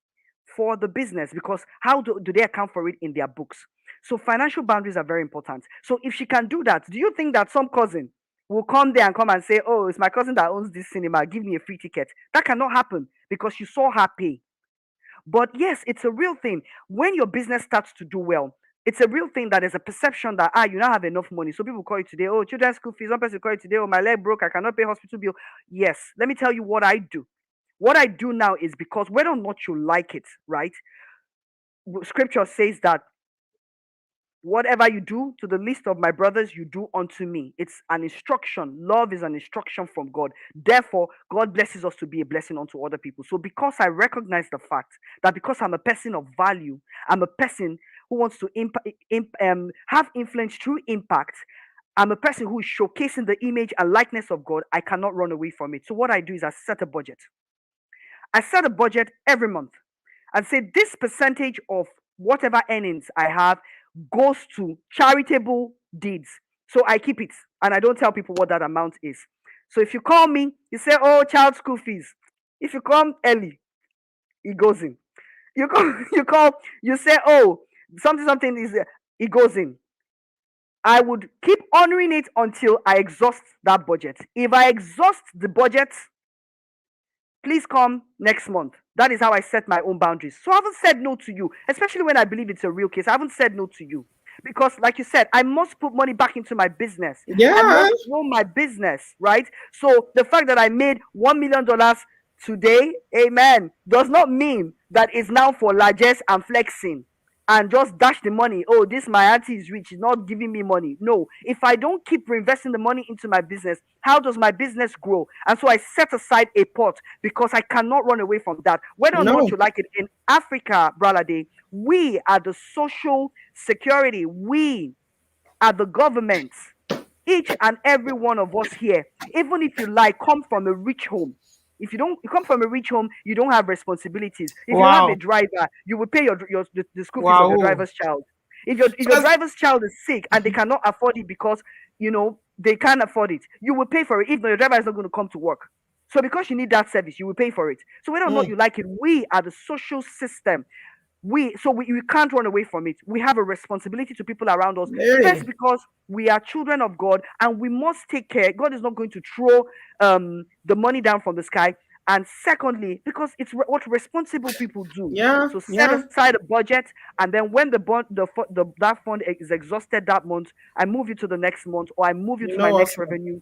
for the business because how do they account for it in their books? So financial boundaries are very important. So if she can do that, do you think that some cousin will come there and come and say, oh, it's my cousin that owns this cinema, give me a free ticket? That cannot happen because you saw her pay. But yes, it's a real thing. When your business starts to do well, it's a real thing that there's a perception that you don't have enough money. So people call you today, oh, children's school fees. One person call you today, oh, my leg broke, I cannot pay hospital bill. Yes, let me tell you what I do. What I do now is because whether or not you like it, right? Scripture says that Whatever you do to the least of my brothers, you do unto me. It's an instruction. Love is an instruction from God. Therefore, God blesses us to be a blessing unto other people. So, because I recognize the fact that because I'm a person of value, I'm a person who wants to have influence through impact. I'm a person who is showcasing the image and likeness of God. I cannot run away from it. So, what I do is I set a budget. I set a budget every month and say this percentage of whatever earnings I have goes to charitable deeds. So I keep it and I don't tell people what that amount is. So if you call me, you say, oh, child school fees. If you come early, it goes in. You say, oh, something is, it goes in. I would keep honoring it until I exhaust that budget. If I exhaust the budget, please come next month. That is how I set my own boundaries. So I haven't said no to you, especially when I believe it's a real case. I haven't said no to you because, like you said, I must put money back into my business. Yeah. I must grow my business, right? So the fact that I made $1 million today, amen, does not mean that it's now for largesse and flexing and just dash the money. Oh, this my auntie is rich, she's not giving me money. No, if I don't keep reinvesting the money into my business, how does my business grow? And so I set aside a pot because I cannot run away from that. Whether or not No. you like it, in Africa, Bralade, we are the social security. We are the government. Each and every one of us here, even if you like, come from a rich home. If you come from a rich home, you don't have responsibilities. If you have Wow. a driver, you will pay the school fees of Wow. your driver's child. If your So- driver's child is sick and they cannot afford it because they can't afford it, you will pay for it. If your driver is not going to come to work, so because you need that service, you will pay for it. So whether or not you like it, we are the social system. We can't run away from it. We have a responsibility to people around us. Hey. First, because we are children of God and we must take care. God is not going to throw the money down from the sky. And secondly, because it's what responsible people do. Yeah. So set Yeah. aside a budget, and then when that fund is exhausted that month, I move you to the next month, or I move you You to know my next awesome.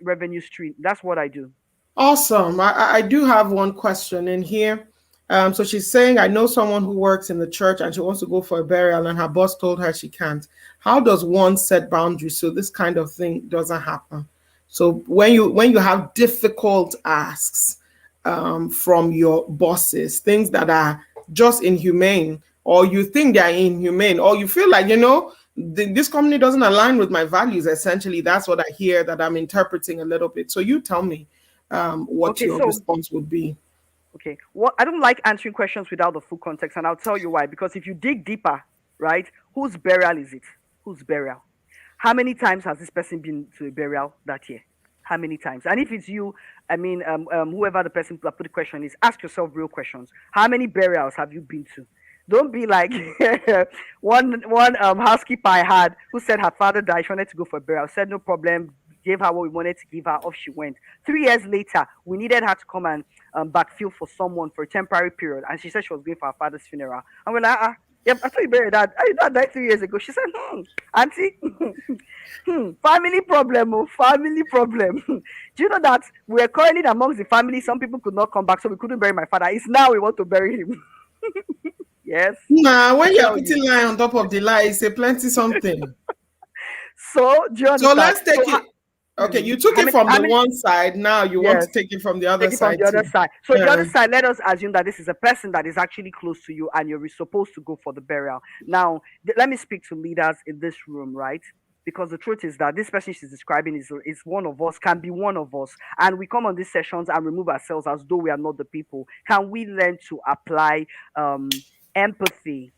revenue stream. That's what I do. Awesome. I do have one question in here. So she's saying, I know someone who works in the church and she wants to go for a burial and her boss told her she can't. How does one set boundaries so this kind of thing doesn't happen? So when you have difficult asks from your bosses, things that are just inhumane, or you think they're inhumane, or you feel like, this company doesn't align with my values, essentially, that's what I hear that I'm interpreting a little bit. So you tell me what your response would be. Okay. Well, I don't like answering questions without the full context, and I'll tell you why. Because if you dig deeper, right, whose burial is it? Whose burial? How many times has this person been to a burial that year? How many times? And if it's you, I mean, whoever the person that put the question is, ask yourself real questions. How many burials have you been to? Don't be like one housekeeper I had who said her father died. She wanted to go for a burial. Said no problem. Gave her what we wanted to give her. Off she went. 3 years later, we needed her to come and backfill for someone for a temporary period, and she said she was going for her father's funeral. And we're like, yep, I thought you buried that. Dad died 3 years ago. She said, auntie, family problem, family problem. Do you know that we're quarreling amongst the family? Some people could not come back, so we couldn't bury my father. It's now we want to bury him. Yes. Nah, when you're putting lie on top of the lie, it's a plenty something. So, do you understand? So let's take it. Okay, you took it from the one side. Now you want to take it from the other side. From the other side. So the other side, let us assume that this is a person that is actually close to you and you're supposed to go for the burial. Now, let me speak to leaders in this room, right? Because the truth is that this person she's describing is one of us, can be one of us. And we come on these sessions and remove ourselves as though we are not the people. Can we learn to apply empathy?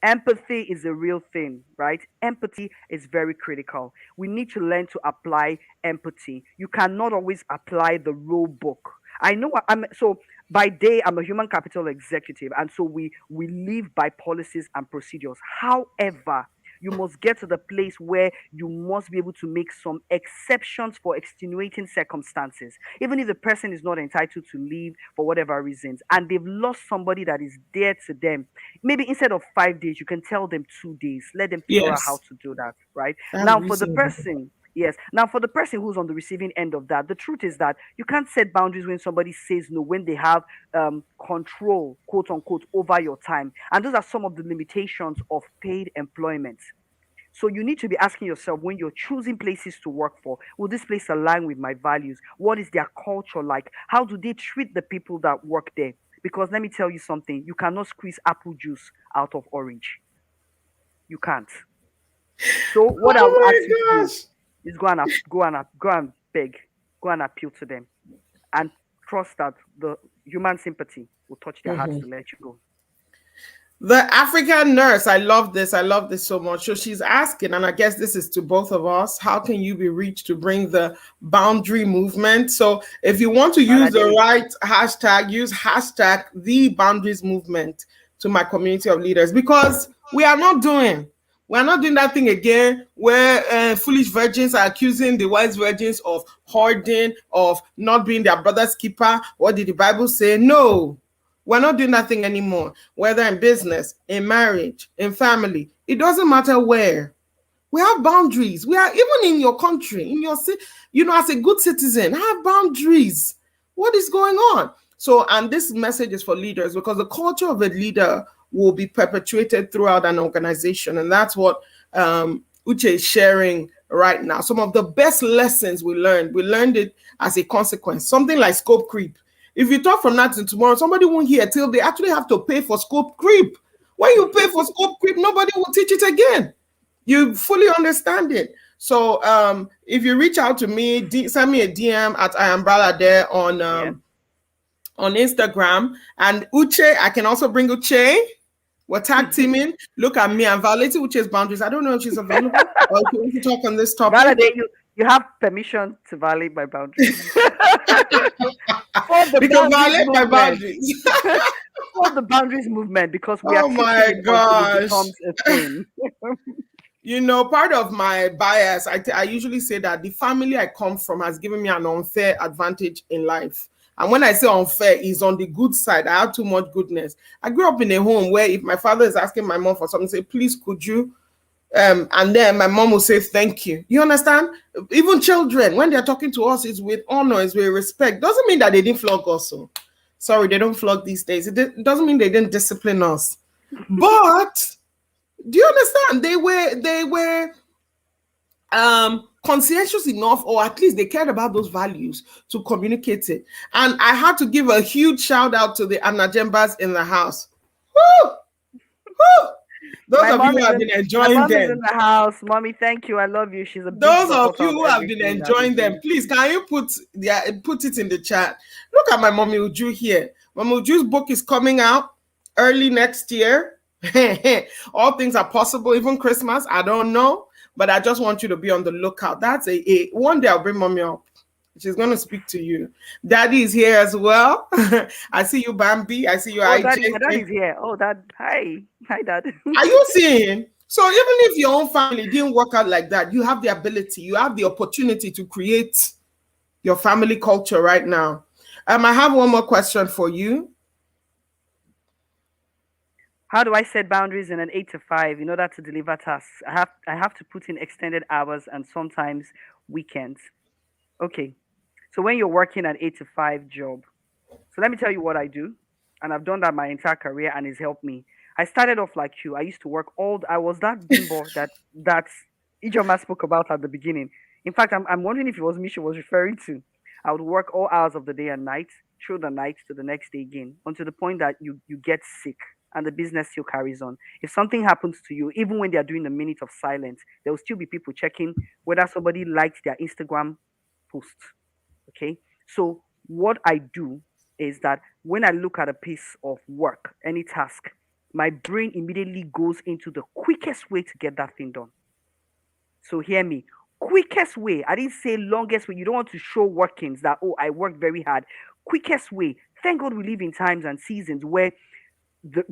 Empathy is a real thing, right? Empathy is very critical. We need to learn to apply empathy. You cannot always apply the rule book. I know so by day I'm a human capital executive, and so we live by policies and procedures. However, you must get to the place where you must be able to make some exceptions for extenuating circumstances, even if the person is not entitled to leave for whatever reasons, and they've lost somebody that is dear to them. Maybe instead of 5 days, you can tell them 2 days. Let them figure out how to do that, right? Now, for the person, Yes. Now, for the person who's on the receiving end of that, the truth is that you can't set boundaries when somebody says no, when they have control, quote unquote, over your time. And those are some of the limitations of paid employment. So you need to be asking yourself when you're choosing places to work for, will this place align with my values? What is their culture like? How do they treat the people that work there? Because let me tell you something, you cannot squeeze apple juice out of orange. You can't. So what I would ask you Oh to my do gosh. is go and beg, go and appeal to them, and trust that the human sympathy will touch their hearts to let you go. The African nurse, I love this. I love this so much. So she's asking, and I guess this is to both of us, how can you be reached to bring the boundary movement? So if you want to use the right hashtag, use hashtag the boundaries movement to my community of leaders, because we're not doing that thing again where foolish virgins are accusing the wise virgins of hoarding, of not being their brother's keeper. What did the Bible say? No. We're not doing that thing anymore, whether in business, in marriage, in family. It doesn't matter where. We have boundaries. We are even in your country, in your city, as a good citizen, have boundaries. What is going on? So, and this message is for leaders, because the culture of a leader will be perpetuated throughout an organization. And that's what Uche is sharing right now. Some of the best lessons we learned it as a consequence. Something like scope creep. If you talk from now to tomorrow, somebody won't hear till they actually have to pay for scope creep. When you pay for scope creep, nobody will teach it again. You fully understand it. So if you reach out to me, send me a DM at Ayambrala there on Instagram. And Uche, I can also bring Uche. We're tag teaming. Look at me. I'm violating Uche's boundaries. I don't know if she's available or if you want to talk on this topic. Validate you have permission to violate my boundaries. Because violate my boundaries. For the boundaries movement, because we are Oh my gosh. it becomes a thing. Part of my bias, I usually say that the family I come from has given me an unfair advantage in life. And when I say unfair, is on the good side. I have too much goodness. I grew up in a home where if my father is asking my mom for something, say, please, could you? And then my mom will say, thank you. You understand? Even children, when they're talking to us, it's with honor, it's with respect. Doesn't mean that they didn't flog us. So. Sorry, they don't flog these days. It doesn't mean they didn't discipline us. But do you understand? They were conscientious enough, or at least they cared about those values to communicate it. And I had to give a huge shout out to the Anajembas in the house. Woo! Woo! Those of you who have been enjoying them. In the house, mommy, thank you. I love you. She's a big those of you who have been enjoying them, please, can you put it in the chat? Look at my mommy Uju here. Mommy Uju's book is coming out early next year. All things are possible, even Christmas. I don't know, but I just want you to be on the lookout. That's a one day I'll bring mommy up. She's going to speak to you. Daddy is here as well. I see you, Bambi. I see you, IJ. Daddy's here. Oh, Dad. Hi, Dad. Are you seeing? So even if your own family didn't work out like that, you have the ability, you have the opportunity to create your family culture right now. I have one more question for you. How do I set boundaries in an 8 to 5 in order to deliver tasks? I have to put in extended hours and sometimes weekends. Okay. So when you're working an 8 to 5 job, so let me tell you what I do. And I've done that my entire career and it's helped me. I started off like you. I used to work I was that bimbo that Ijoma spoke about at the beginning. In fact, I'm wondering if it was me she was referring to. I would work all hours of the day and night, through the night to the next day again, until the point that you get sick and the business still carries on. If something happens to you, even when they're doing a minute of silence, there will still be people checking whether somebody liked their Instagram post. Okay? So what I do is that when I look at a piece of work, any task, my brain immediately goes into the quickest way to get that thing done. So hear me. Quickest way. I didn't say longest way. You don't want to show workings that, oh, I worked very hard. Quickest way. Thank God we live in times and seasons where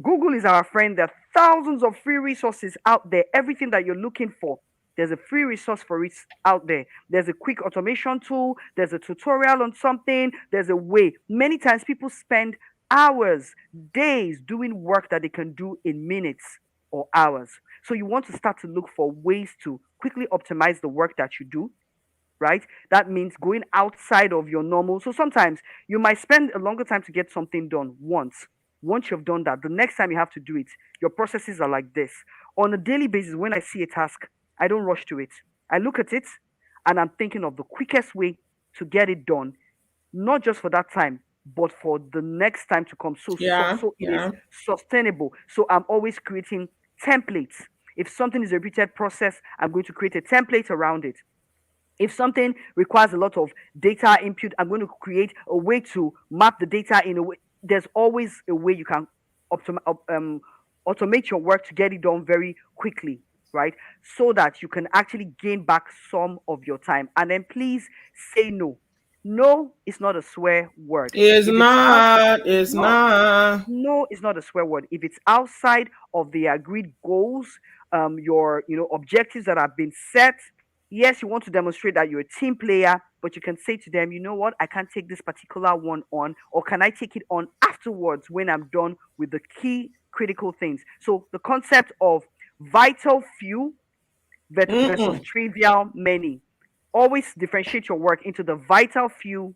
Google is our friend. There are thousands of free resources out there. Everything that you're looking for, there's a free resource for it out there. There's a quick automation tool. There's a tutorial on something. There's a way. Many times people spend hours, days doing work that they can do in minutes or hours. So you want to start to look for ways to quickly optimize the work that you do right? That means going outside of your normal. So sometimes you might spend a longer time to get something done once. Once you've done that, the next time you have to do it, your processes are like this. On a daily basis, when I see a task, I don't rush to it. I look at it and I'm thinking of the quickest way to get it done, not just for that time, but for the next time to come. Yeah, So it is yeah. sustainable. So I'm always creating templates. If something is a repeated process, I'm going to create a template around it. If something requires a lot of data input, I'm going to create a way to map the data in a way. There's always a way you can automate your work to get it done very quickly, right? So that you can actually gain back some of your time. And then please say no. No is not a swear word. It's If it's not. It's no, not. no is not a swear word. If it's outside of the agreed goals, your objectives that have been set, yes, you want to demonstrate that you're a team player, but you can say to them, you know what, I can't take this particular one on, or can I take it on afterwards when I'm done with the key critical things? So the concept of vital few versus trivial many. Always differentiate your work into the vital few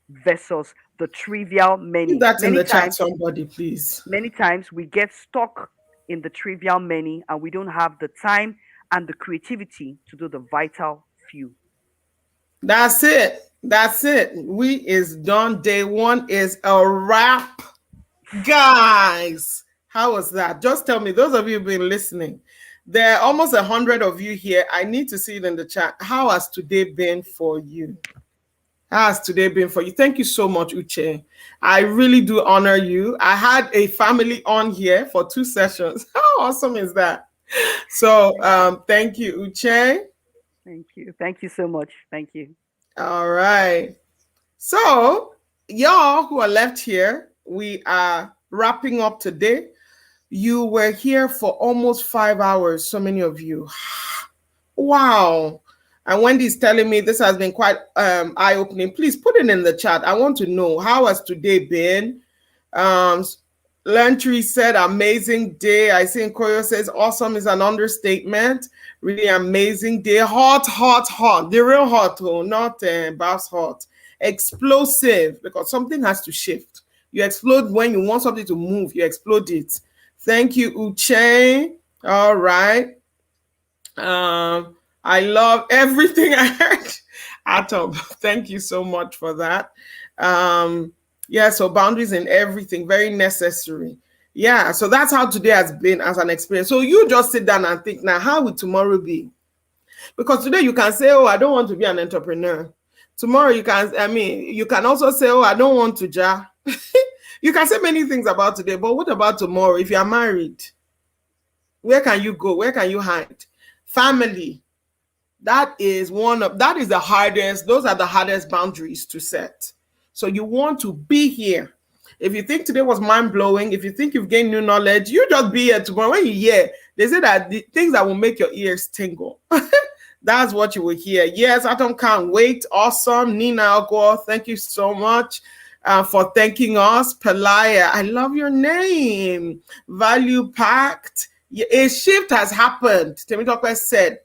versus the trivial Put many. that in the chat, somebody, please. Many times we get stuck in the trivial many and we don't have the time and the creativity to do the vital few. That's it. That's it. We is done. Day one is a wrap. Guys, how was that? Just tell me, those of you who've been listening, there are almost 100 of you here. I need to see it in the chat. How has today been for you? How has today been for you? Thank you so much, Uche. I really do honor you. I had a family on here for 2 sessions. How awesome is that? So thank you, Uche. Thank you. Thank you so much. Thank you. All right. So y'all who are left here, we are wrapping up today. You were here for almost 5 hours, so many of you. Wow. And Wendy's telling me this has been quite eye-opening. Please put it in the chat. I want to know, how has today been? Lantry said, amazing day. I see Koyo says, awesome is an understatement. Really amazing day. Hot, hot, hot. The real hot, oh, not bass hot. Explosive, because something has to shift. You explode when you want something to move. You explode it. Thank you, Uche. All right. I love everything I heard. Atom, thank you so much for that. Yeah, so boundaries in everything, very necessary. Yeah, so that's how today has been as an experience. So you just sit down and think, now, how will tomorrow be? Because today you can say, oh, I don't want to be an entrepreneur. Tomorrow you can also say, oh, I don't want to ja. You can say many things about today, but what about tomorrow? If you are married, where can you go? Where can you hide? Family. That is the hardest, those are the hardest boundaries to set. So you want to be here. If you think today was mind-blowing, if you think you've gained new knowledge, you just be here tomorrow. When you hear, they say that the things that will make your ears tingle. That's what you will hear. Yes, Atom can't wait. Awesome. Nina Agor, thank you so much for thanking us. Pelaya, I love your name. Value packed. A shift has happened. Temitope said.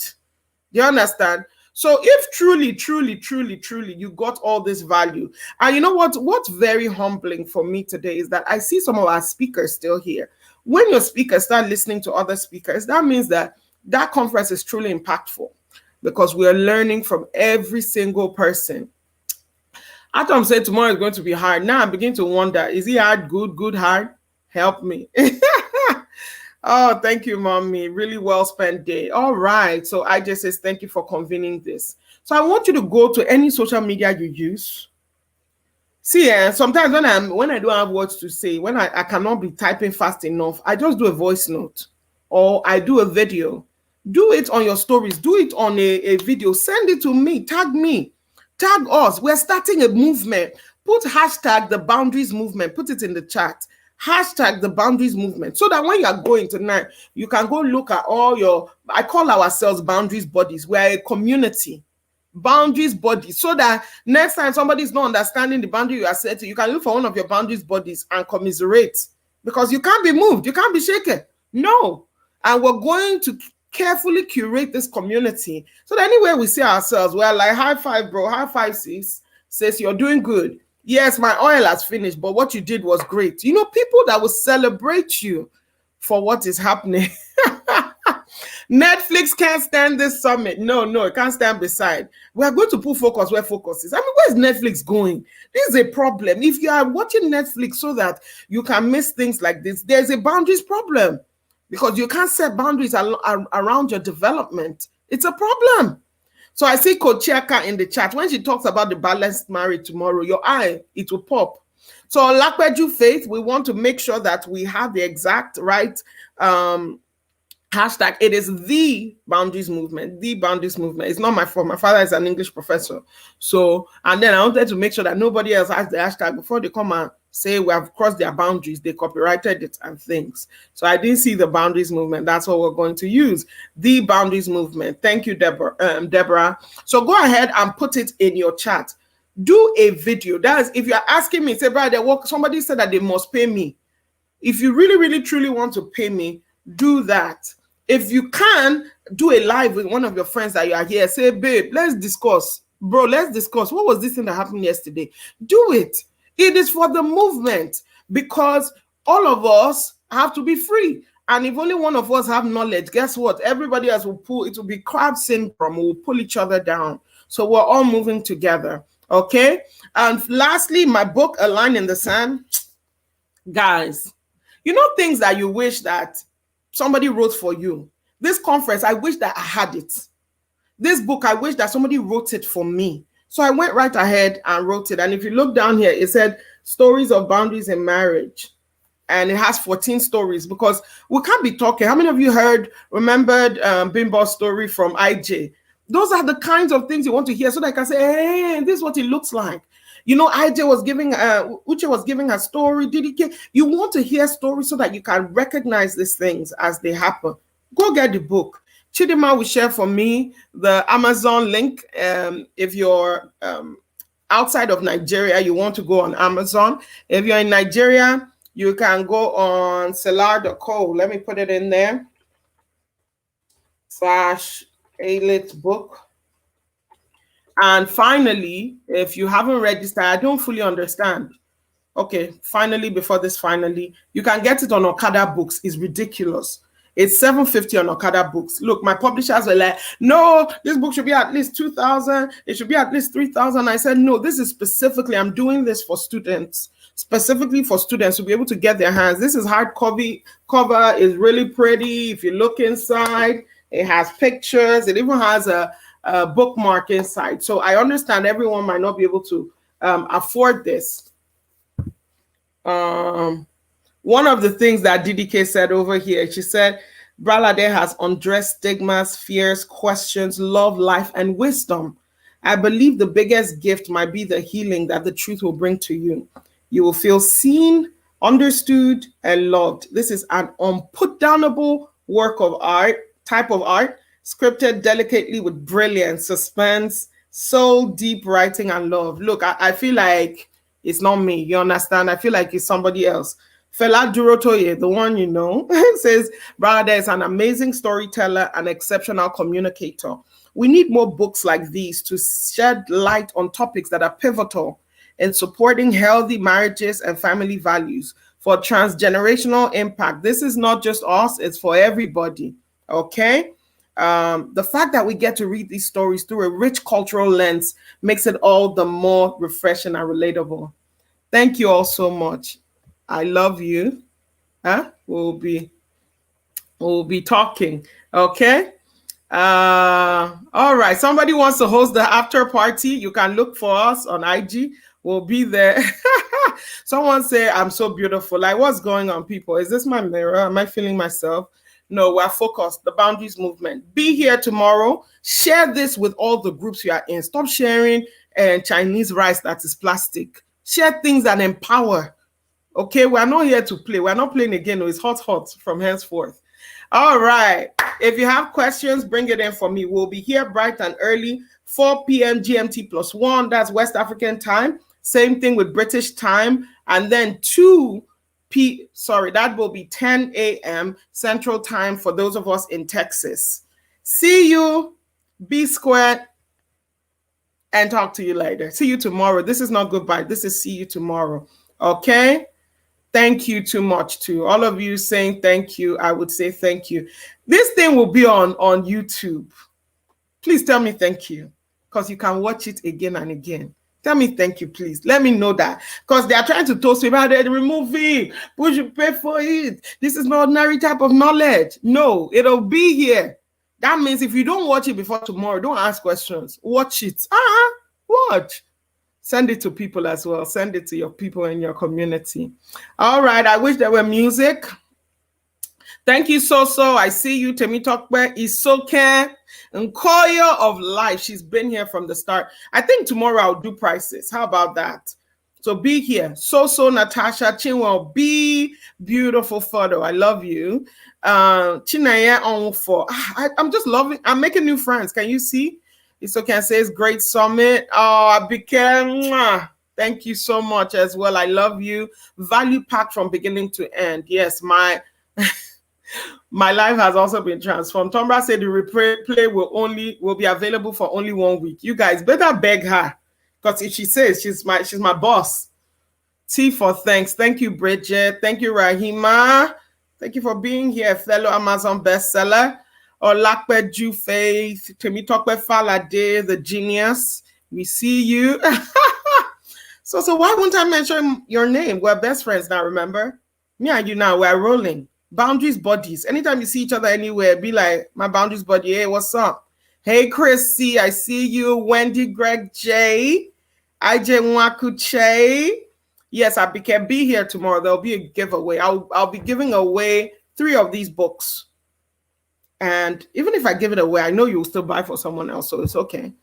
Do you understand? So if truly you got all this value, and you know what's very humbling for me today is that I see some of our speakers still here. When your speakers start listening to other speakers, that means that conference is truly impactful because we are learning from every single person. Atom said tomorrow is going to be hard. Now I'm beginning to wonder, is it hard, good, hard? Help me. Oh, thank you, Mommy. Really well spent day. All right. So I just says thank you for convening this. So I want you to go to any social media you use. See, sometimes when I don't have words to say, when I cannot be typing fast enough, I just do a voice note or I do a video. Do it on your stories. Do it on a video. Send it to me. Tag me. Tag us. We're starting a movement. Put hashtag the boundaries movement. Put it in the chat. Hashtag the boundaries movement, so that when you are going tonight, you can go look at all I call ourselves boundaries buddies. We're a community, boundaries buddies, so that next time somebody is not understanding the boundary you are setting, you can look for one of your boundaries buddies and commiserate, because you can't be moved, you can't be shaken. No. And we're going to carefully curate this community so that anywhere we see ourselves, we're like, high five, bro, high five, sis, says you're doing good. Yes, my oil has finished, but what you did was great. You know, people that will celebrate you for what is happening. Netflix can't stand this summit. No, it can't stand beside. We are going to put focus where focus is. I mean, where's Netflix going? This is a problem. If you are watching Netflix so that you can miss things like this, there's a boundaries problem because you can't set boundaries around your development. It's a problem. So I see Coach Chiaka in the chat. When she talks about the balanced marriage tomorrow, your eye, it will pop. So on Lakweju Faith, we want to make sure that we have the exact right hashtag. It is the boundaries movement. The boundaries movement. It's not my fault. My father is an English professor. So, and then I wanted to make sure that nobody else has the hashtag before they come and say we have crossed their boundaries. They copyrighted it and things. So I didn't see the boundaries movement. That's what we're going to use. The boundaries movement. Thank you, Deborah. So go ahead and put it in your chat. Do a video. That's if you're asking me, say, brother, somebody said that they must pay me. If you really, really, truly want to pay me, do that. If you can, do a live with one of your friends that you are here. Say, babe, let's discuss. Bro, let's discuss. What was this thing that happened yesterday? Do it. It is for the movement because all of us have to be free. And if only one of us have knowledge, guess what? Everybody else will pull. It will be crab syndrome. We'll pull each other down. So we're all moving together. Okay. And lastly, my book, A Line in the Sand. Guys, you know things that you wish that somebody wrote for you. This conference, I wish that I had it. This book, I wish that somebody wrote it for me. So I went right ahead and wrote it. And if you look down here, it said Stories of Boundaries in Marriage. And it has 14 stories because we can't be talking. How many of you remembered Bimbo's story from IJ? Those are the kinds of things you want to hear so that I can say, hey, this is what it looks like. You know, IJ was giving, Uche was giving a story. You want to hear stories so that you can recognize these things as they happen. Go get the book. Chidima will share for me the Amazon link. If you're outside of Nigeria, you want to go on Amazon. If you're in Nigeria, you can go on Selar.co. Let me put it in there. /Alit book. And finally, if you haven't registered, I don't fully understand. Okay, finally, before this, you can get it on Okada Books. It's ridiculous. It's $7.50 on Okada Books. Look, my publishers were like, no, this book should be at least 2,000. It should be at least 3,000. I said, no, this is specifically, I'm doing this for students, specifically for students to be able to get their hands. This is hardcover. Cover is really pretty. If you look inside, it has pictures. It even has a bookmark inside. So I understand everyone might not be able to afford this. One of the things that DDK said over here, she said, Bralade has undressed stigmas, fears, questions, love, life, and wisdom. I believe the biggest gift might be the healing that the truth will bring to you. You will feel seen, understood, and loved. This is an unputdownable work of art, type of art, scripted delicately with brilliance, suspense, soul, deep writing, and love. Look, I feel like it's not me. You understand? I feel like it's somebody else. Fela Durotoye, the one you know, says, Brother is an amazing storyteller and exceptional communicator. We need more books like these to shed light on topics that are pivotal in supporting healthy marriages and family values for transgenerational impact. This is not just us, it's for everybody, okay? The fact that we get to read these stories through a rich cultural lens makes it all the more refreshing and relatable. Thank you all so much. I love you. We'll be talking. Okay. All right. Somebody wants to host the after party. You can look for us on IG. We'll be there. Someone say I'm so beautiful. Like, what's going on, people? Is this my mirror? Am I feeling myself? No, we're focused. The boundaries movement. Be here tomorrow. Share this with all the groups you are in. Stop sharing Chinese rice that is plastic. Share things that empower. Okay, we're not here to play. We're not playing again. No, it's hot from henceforth. All right. If you have questions, bring it in for me. We'll be here bright and early, 4 p.m. GMT +1. That's West African time. Same thing with British time. And then 2 that will be 10 a.m. Central Time for those of us in Texas. See you, be squared, and talk to you later. See you tomorrow. This is not goodbye. This is see you tomorrow. Okay? Thank you too much to all of you saying thank you. I would say thank you. This thing will be on YouTube. Please tell me thank you, because you can watch it again and again. Tell me thank you, please. Let me know that, because they are trying to toast me about it. Remove it. We should pay for it. This is not ordinary type of knowledge. No, it'll be here. That means if you don't watch it before tomorrow, don't ask questions. Watch it. Watch. Send it to people as well. Send it to your people in your community. All right. I wish there were music. Thank you, So. I see you. Temitokwe, Isoke, Nkoyo of Life. She's been here from the start. I think tomorrow I'll do prices. How about that? So be here. So, Natasha, Chinwell, be beautiful photo. I love you. Chinaya on for. I'm just loving. I'm making new friends. Can you see? Isoke says great summit. Oh, Abike, thank you so much as well. I love you. Value packed from beginning to end. Yes, my life has also been transformed. Tombra said the replay will be available for only 1 week. You guys better beg her, because if she says she's my boss. T for thanks. Thank you, Bridget. Thank you, Rahima. Thank you for being here, fellow Amazon bestseller. Olakpe Ju Faith. Temitokwe Falade, the genius. We see you. So why wouldn't I mention your name? We're best friends now, remember? Me and you now, we're rolling. Boundaries buddies. Anytime you see each other anywhere, be like, my boundaries buddy. Hey, what's up? Hey, Chris C, I see you. Wendy, Greg J, IJ Nwakuche. Yes, I can be here tomorrow. There'll be a giveaway. I'll be giving away 3 of these books. And even if I give it away, I know you'll still buy for someone else, so it's okay.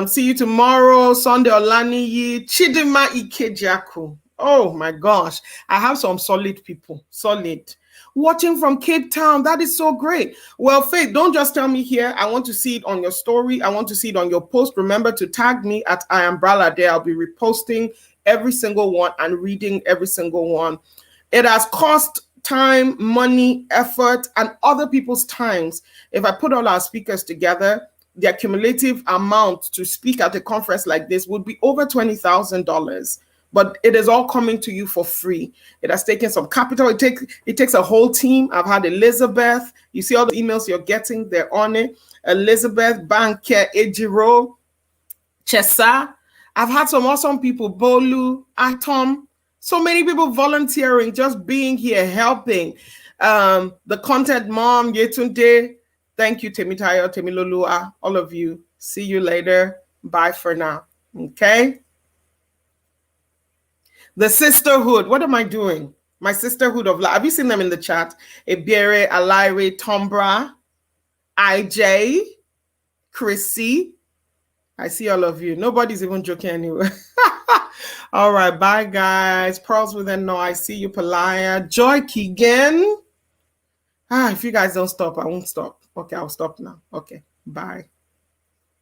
See you tomorrow. Sunday Olaniyi, Chidima Ikejaku. Oh my gosh, I have some solid people. Solid. Watching from Cape Town. That is so great. Well, Faith, don't just tell me here. I want to see it on your story. I want to see it on your post. Remember to tag me at I Am Brala Day. I'll be reposting every single one and reading every single one. It has cost time, money, effort, and other people's times. If I put all our speakers together, the cumulative amount to speak at a conference like this would be over $20,000. But it is all coming to you for free. It has taken some capital. It takes a whole team. I've had Elizabeth. You see all the emails you're getting, they're on it. Elizabeth, Banke, Ejiro, Chesa. I've had some awesome people, Bolu, Atom, so many people volunteering, just being here, helping. The content mom, Yetunde. Thank you, Temitayo, Temilolua, all of you. See you later. Bye for now. Okay? The sisterhood. What am I doing? My sisterhood of life. Have you seen them in the chat? Ebiere, Alaire, Tombra, IJ, Chrissy. I see all of you. Nobody's even joking anyway. All right. Bye, guys. Pearls with no. I see you, Palaya. Joy Keegan. If you guys don't stop, I won't stop. Okay, I'll stop now. Okay. Bye.